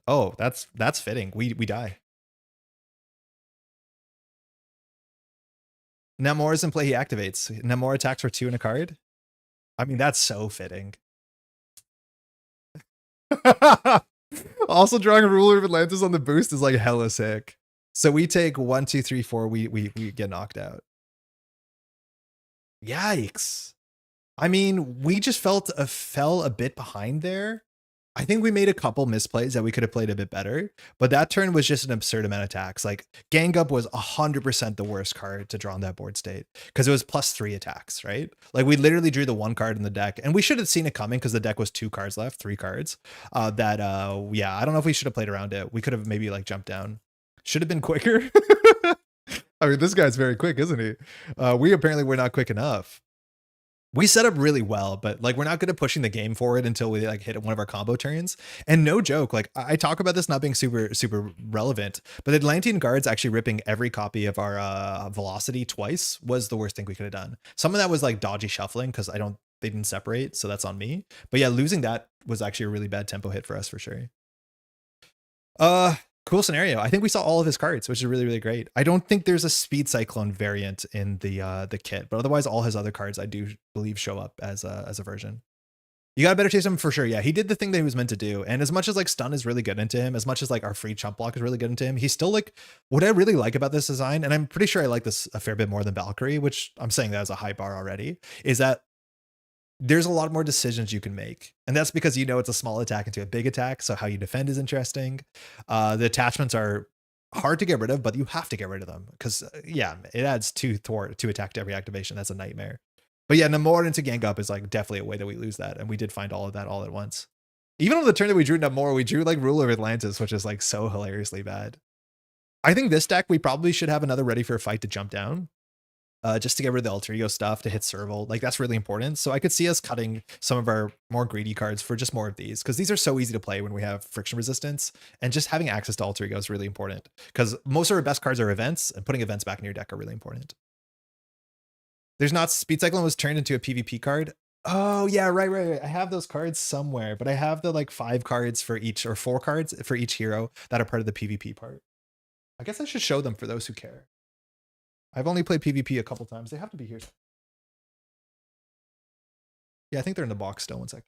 Oh, that's fitting. We die. Namor is in play, he activates. Namor attacks for 2 and a card. I mean, that's so fitting. Also, drawing a ruler of Atlantis on the boost is like hella sick. So we take 1, 2, 3, 4. We get knocked out. Yikes. I mean, we just fell a bit behind there. I think we made a couple misplays that we could have played a bit better, but that turn was just an absurd amount of attacks. Like, Gang Up was 100% the worst card to draw on that board state because it was +3 attacks, right? Like, we literally drew the 1 card in the deck, and we should have seen it coming because the deck was 2 cards left, 3 cards. Yeah, I don't know if we should have played around it. We could have maybe like jumped down. Should have been quicker. I mean, this guy's very quick, isn't he? We apparently were not quick enough. We set up really well, but like, we're not good at pushing the game forward until we like hit one of our combo turns. And no joke, like, I talk about this not being super relevant, but the Atlantean guards actually ripping every copy of our velocity twice was the worst thing we could have done. Some of that was like dodgy shuffling because they didn't separate, so that's on me. But yeah, losing that was actually a really bad tempo hit for us for sure. Cool scenario. I think we saw all of his cards, which is really great. I don't think there's a Speed Cyclone variant in the kit, but otherwise all his other cards I do believe show up as a version. You got a better taste of him for sure. Yeah, he did the thing that he was meant to do. And as much as like stun is really good into him, as much as like our free chump block is really good into him, he's still like, what I really like about this design, and I'm pretty sure I like this a fair bit more than Valkyrie, which I'm saying that as a high bar already, is that there's a lot more decisions you can make. And that's because, it's a small attack into a big attack. So how you defend is interesting. The attachments are hard to get rid of, but you have to get rid of them because yeah, it adds 2 attack to every activation. That's a nightmare. But yeah, Namor into Gang Up is like definitely a way that we lose that. And we did find all of that all at once. Even on the turn that we drew Namor, we drew like Ruler of Atlantis, which is like so hilariously bad. I think this deck, we probably should have another ready for a fight to jump down. Just to get rid of the alter ego stuff, to hit serval. Like, that's really important. So I could see us cutting some of our more greedy cards for just more of these, because these are so easy to play when we have friction resistance, and just having access to alter ego is really important, because most of our best cards are events, and putting events back in your deck are really important. There's not Speed Cyclone was turned into a PvP card. Oh yeah, right. I have those cards somewhere, but I have the like 5 cards for each, or 4 cards for each hero that are part of the PvP part. I guess I should show them for those who care. I've only played PvP a couple times. They have to be here. Yeah, I think they're in the box still. 1 sec.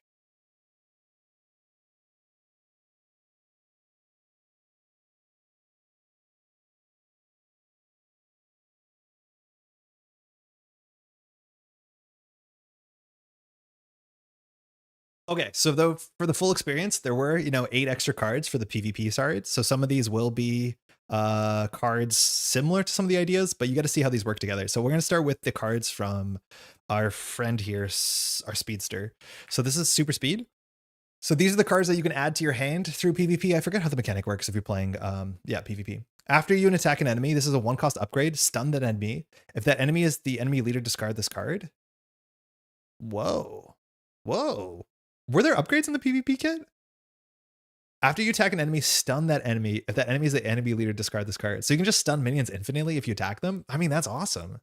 Okay, so for the full experience, there were 8 extra cards for the PvP side. So some of these will be cards similar to some of the ideas, but you got to see how these work together. So we're going to start with the cards from our friend here, our speedster. So this is super speed. So these are the cards that you can add to your hand through PvP. I forget how the mechanic works if you're playing PvP. After you attack an enemy, this is a 1-cost upgrade. Stun that enemy. If that enemy is the enemy leader, discard this card. Whoa. Were there upgrades in the PvP kit? After you attack an enemy, stun that enemy. If that enemy is the enemy leader, discard this card. So you can just stun minions infinitely if you attack them. I mean, that's awesome.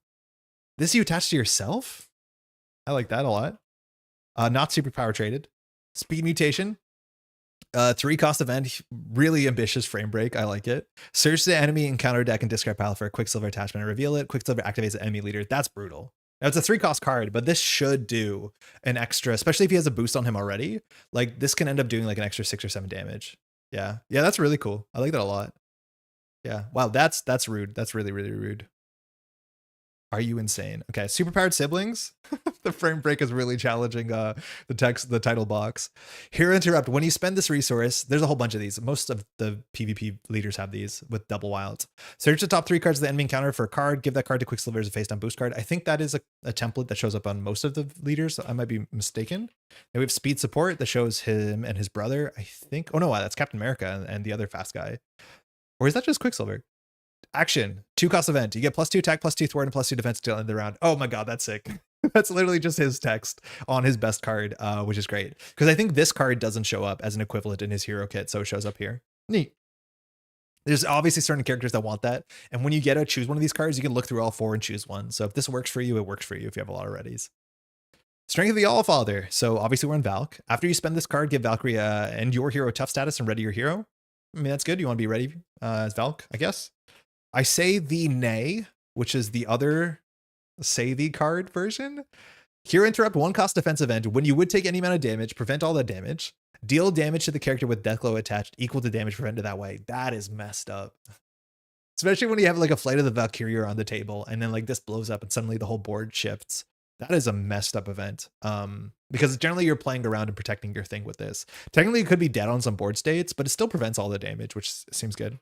This you attach to yourself? I like that a lot. Not super power traded. Speed mutation. 3-cost event. Really ambitious frame break. I like it. Search the enemy encounter deck and discard pile for a Quicksilver attachment and reveal it. Quicksilver activates the enemy leader. That's brutal. Now, it's a 3-cost card, but this should do an extra, especially if he has a boost on him already. Like, this can end up doing like an extra 6 or 7 damage. Yeah, that's really cool. I like that a lot. Yeah, wow, that's rude. That's really rude. Are you insane? Okay, superpowered siblings. The frame break is really challenging the title box. Hero interrupt. When you spend this resource, there's a whole bunch of these. Most of the PvP leaders have these with double wilds. Search the top 3 cards of the enemy encounter for a card. Give that card to Quicksilver as a face down boost card. I think that is a template that shows up on most of the leaders. I might be mistaken. And we have speed support that shows him and his brother, I think. Oh no, that's Captain America and the other fast guy. Or is that just Quicksilver? Action, 2-cost event. You get +2 attack, +2 thwart, and +2 defense until the end of the round. Oh my god, that's sick. That's literally just his text on his best card, which is great. Because I think this card doesn't show up as an equivalent in his hero kit, so it shows up here. Neat. There's obviously certain characters that want that. And when you get to choose one of these cards, you can look through all 4 and choose one. So if this works for you, it works for you if you have a lot of readies. Strength of the Allfather. So obviously we're in Valk. After you spend this card, give Valkyrie and your hero tough status and ready your hero. I mean, that's good. You want to be ready as Valk, I guess. I say the Nay, which is the other say the card version. Hero interrupt 1 cost defense event. When you would take any amount of damage, prevent all that damage. Deal damage to the character with Deathglow attached equal to damage prevented that way. That is messed up. Especially when you have like a Flight of the Valkyrie on the table and then like this blows up and suddenly the whole board shifts. That is a messed up event. Because generally you're playing around and protecting your thing with this. Technically it could be dead on some board states, but it still prevents all the damage, which seems good.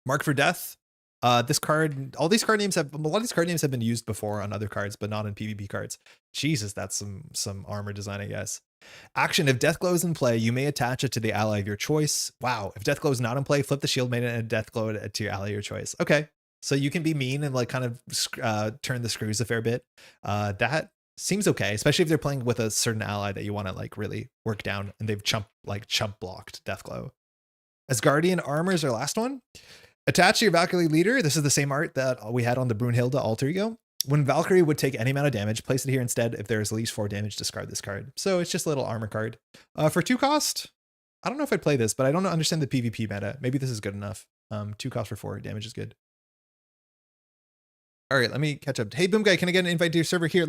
Mark for Death. This card, a lot of these card names have been used before on other cards, but not in PvP cards. Jesus, that's some armor design, I guess. Action, if Deathglow is in play, you may attach it to the ally of your choice. Wow, if Deathglow is not in play, flip the shield maiden and Deathglow to your ally of your choice. Okay, so you can be mean and like kind of turn the screws a fair bit. That seems okay, especially if they're playing with a certain ally that you want to like really work down and they've chump blocked Deathglow. Asgardian armor is our last one. Attach to your Valkyrie leader. This is the same art that we had on the Brunhilde alter ego. When Valkyrie would take any amount of damage, place it here instead. If there is at least 4 damage, discard this card. So it's just a little armor card. For 2 cost, I don't know if I'd play this, but I don't understand the PvP meta. Maybe this is good enough. 2 cost for 4 damage is good. All right, let me catch up. Hey, Boomguy, can I get an invite to your server here?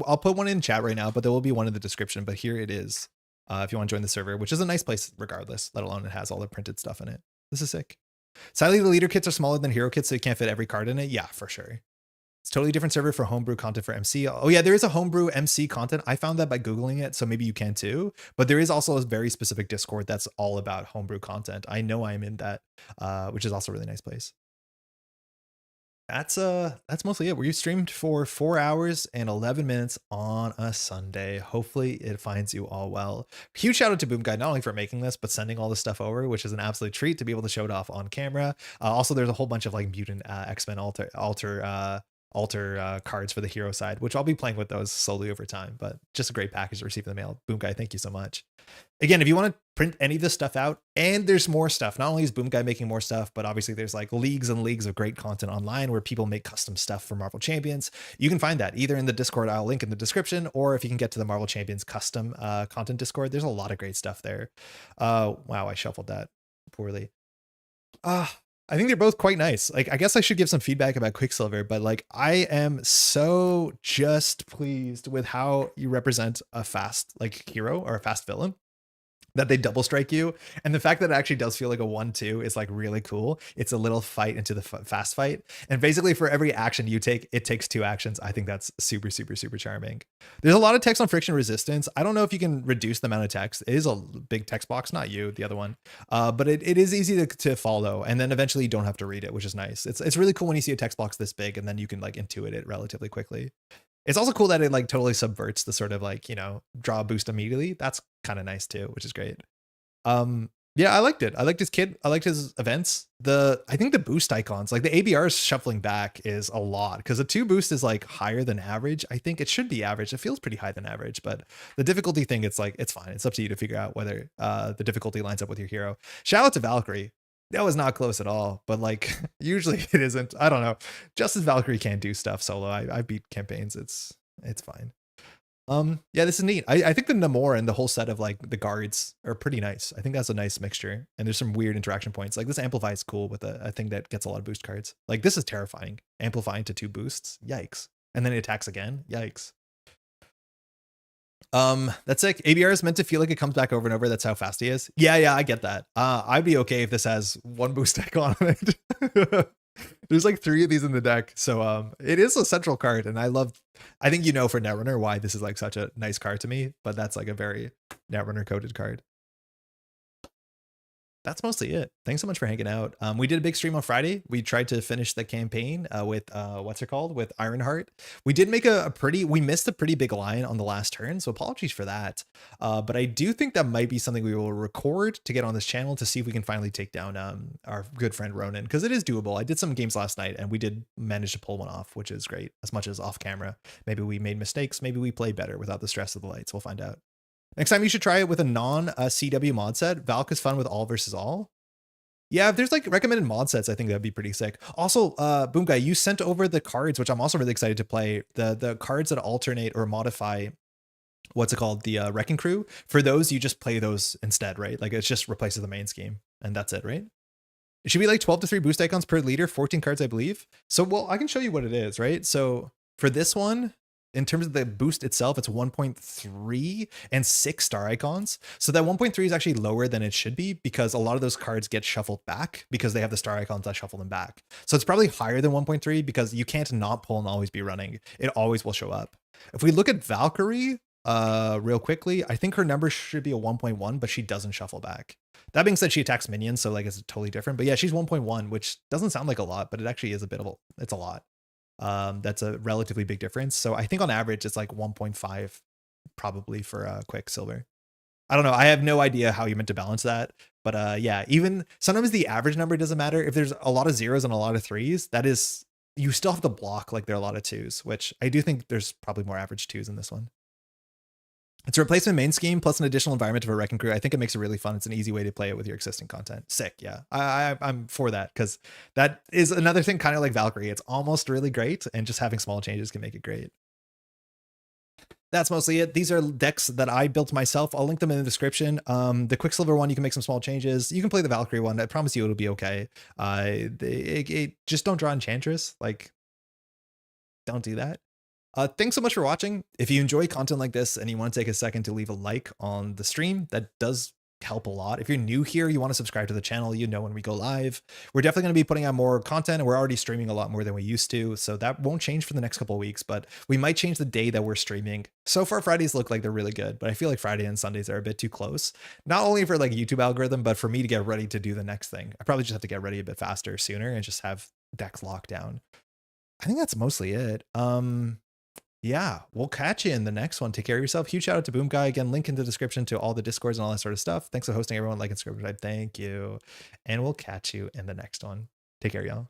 I'll put one in chat right now, but there will be one in the description. But here it is. If you want to join the server, which is a nice place regardless, let alone it has all the printed stuff in it. This is sick. Sadly, the leader kits are smaller than hero kits, so you can't fit every card in it. Yeah, for sure. It's totally different server for homebrew content for MC. Oh yeah, there is a homebrew MC content. I found that by Googling it, so maybe you can too. But there is also a very specific Discord that's all about homebrew content. I know I'm in that, which is also a really nice place. That's mostly it. We streamed for 4 hours and 11 minutes on a Sunday. Hopefully it finds you all well. Huge shout out to Boomguy, not only for making this, but sending all this stuff over, which is an absolute treat to be able to show it off on camera. Also, there's a whole bunch of like mutant X-Men alter cards for the hero side, which I'll be playing with those slowly over time, but just a great package to receive in the mail. Boomguy, thank you so much. Again, if you want to print any of this stuff out, and there's more stuff, not only is Boomguy making more stuff, but obviously there's like leagues and leagues of great content online where people make custom stuff for Marvel Champions. You can find that either in the Discord, I'll link in the description, or if you can get to the Marvel Champions custom content Discord, there's a lot of great stuff there. Wow, I shuffled that poorly. I think they're both quite nice. Like, I guess I should give some feedback about Quicksilver, but like, I am so just pleased with how you represent a fast like hero or a fast villain, that they double strike you. And the fact that it actually does feel like a 1-2 is like really cool. It's a little fight into the fast fight. And basically for every action you take, it takes 2 actions. I think that's super, super, super charming. There's a lot of text on friction resistance. I don't know if you can reduce the amount of text. It is a big text box, not you, the other one. But it is easy to follow. And then eventually you don't have to read it, which is nice. It's really cool when you see a text box this big and then you can like intuit it relatively quickly. It's also cool that it like totally subverts the sort of like, you know, draw a boost immediately. That's kind of nice too, which is great. Yeah, I liked it. I liked his kit. I liked his events. I think the boost icons, like the ABRs shuffling back is a lot because the 2 boost is like higher than average. I think it should be average. It feels pretty high than average, but the difficulty thing, it's like, it's fine. It's up to you to figure out whether the difficulty lines up with your hero. Shout out to Valkyrie. That was not close at all, but like usually it isn't. I don't know. Just as Valkyrie can't do stuff solo, I beat campaigns. It's fine. Yeah, this is neat. I think the Namor and the whole set of like the guards are pretty nice. I think that's a nice mixture, and there's some weird interaction points. Like this Amplify is cool with a thing that gets a lot of boost cards. Like this is terrifying. Amplifying to 2 boosts, yikes! And then it attacks again, yikes. That's sick. ABR is meant to feel like it comes back over and over. That's how fast he is. Yeah, I get that. I'd be okay if this has 1 boost icon on it. There's like 3 of these in the deck, so it is a central card, and I think you know for Netrunner why this is like such a nice card to me, but that's like a very Netrunner coded card. That's mostly it. Thanks so much for hanging out. We did a big stream on Friday. We tried to finish the campaign with what's it called, with Ironheart. We did make we missed a pretty big line on the last turn, so apologies for that. But I do think that might be something we will record to get on this channel to see if we can finally take down our good friend Ronan, because it is doable. I did some games last night and we did manage to pull one off, which is great. As much as off camera, maybe we made mistakes, maybe we played better without the stress of the lights. We'll find out. Next time you should try it with a non-CW mod set. Valk is fun with all versus all. Yeah, if there's like recommended mod sets, I think that'd be pretty sick. Also, Boomguy, you sent over the cards, which I'm also really excited to play. The cards that alternate or modify, what's it called? The Wrecking Crew. For those, you just play those instead, right? Like it just replaces the main scheme and that's it, right? It should be like 12 to 3 boost icons per leader, 14 cards, I believe. So, well, I can show you what it is, right? So for this one, in terms of the boost itself, it's 1.3 and 6 star icons. So that 1.3 is actually lower than it should be because a lot of those cards get shuffled back because they have the star icons that shuffle them back. So it's probably higher than 1.3 because you can't not pull and always be running. It always will show up. If we look at Valkyrie real quickly, I think her number should be a 1.1, but she doesn't shuffle back. That being said, she attacks minions, so like it's totally different. But yeah, she's 1.1, which doesn't sound like a lot, but it actually is it's a lot. That's a relatively big difference. So I think on average it's like 1.5 probably for Quicksilver. I don't know. I have no idea how you meant to balance that, but yeah, even sometimes the average number doesn't matter. If there's a lot of zeros and a lot of threes, that is, you still have to block like there are a lot of twos, which I do think there's probably more average twos in this one. It's a replacement main scheme plus an additional environment of a Wrecking Crew. I think it makes it really fun. It's an easy way to play it with your existing content. Sick, yeah. I'm for that because that is another thing kind of like Valkyrie. It's almost really great, and just having small changes can make it great. That's mostly it. These are decks that I built myself. I'll link them in the description. The Quicksilver one, you can make some small changes. You can play the Valkyrie one. I promise you it'll be okay. Just don't draw Enchantress. Like, don't do that. Thanks so much for watching. If you enjoy content like this and you want to take a second to leave a like on the stream, that does help a lot. If you're new here, you want to subscribe to the channel, you know when we go live. We're definitely going to be putting out more content, and we're already streaming a lot more than we used to, so that won't change for the next couple of weeks, but we might change the day that we're streaming. So far, Fridays look like they're really good, but I feel like Friday and Sundays are a bit too close. Not only for like YouTube algorithm, but for me to get ready to do the next thing. I probably just have to get ready a bit faster sooner and just have decks locked down. I think that's mostly it. Yeah, we'll catch you in the next one. Take care of yourself. Huge shout out to Boomguy. Again, link in the description to all the Discords and all that sort of stuff. Thanks for hosting, everyone. Like and subscribe. Thank you. And we'll catch you in the next one. Take care, y'all.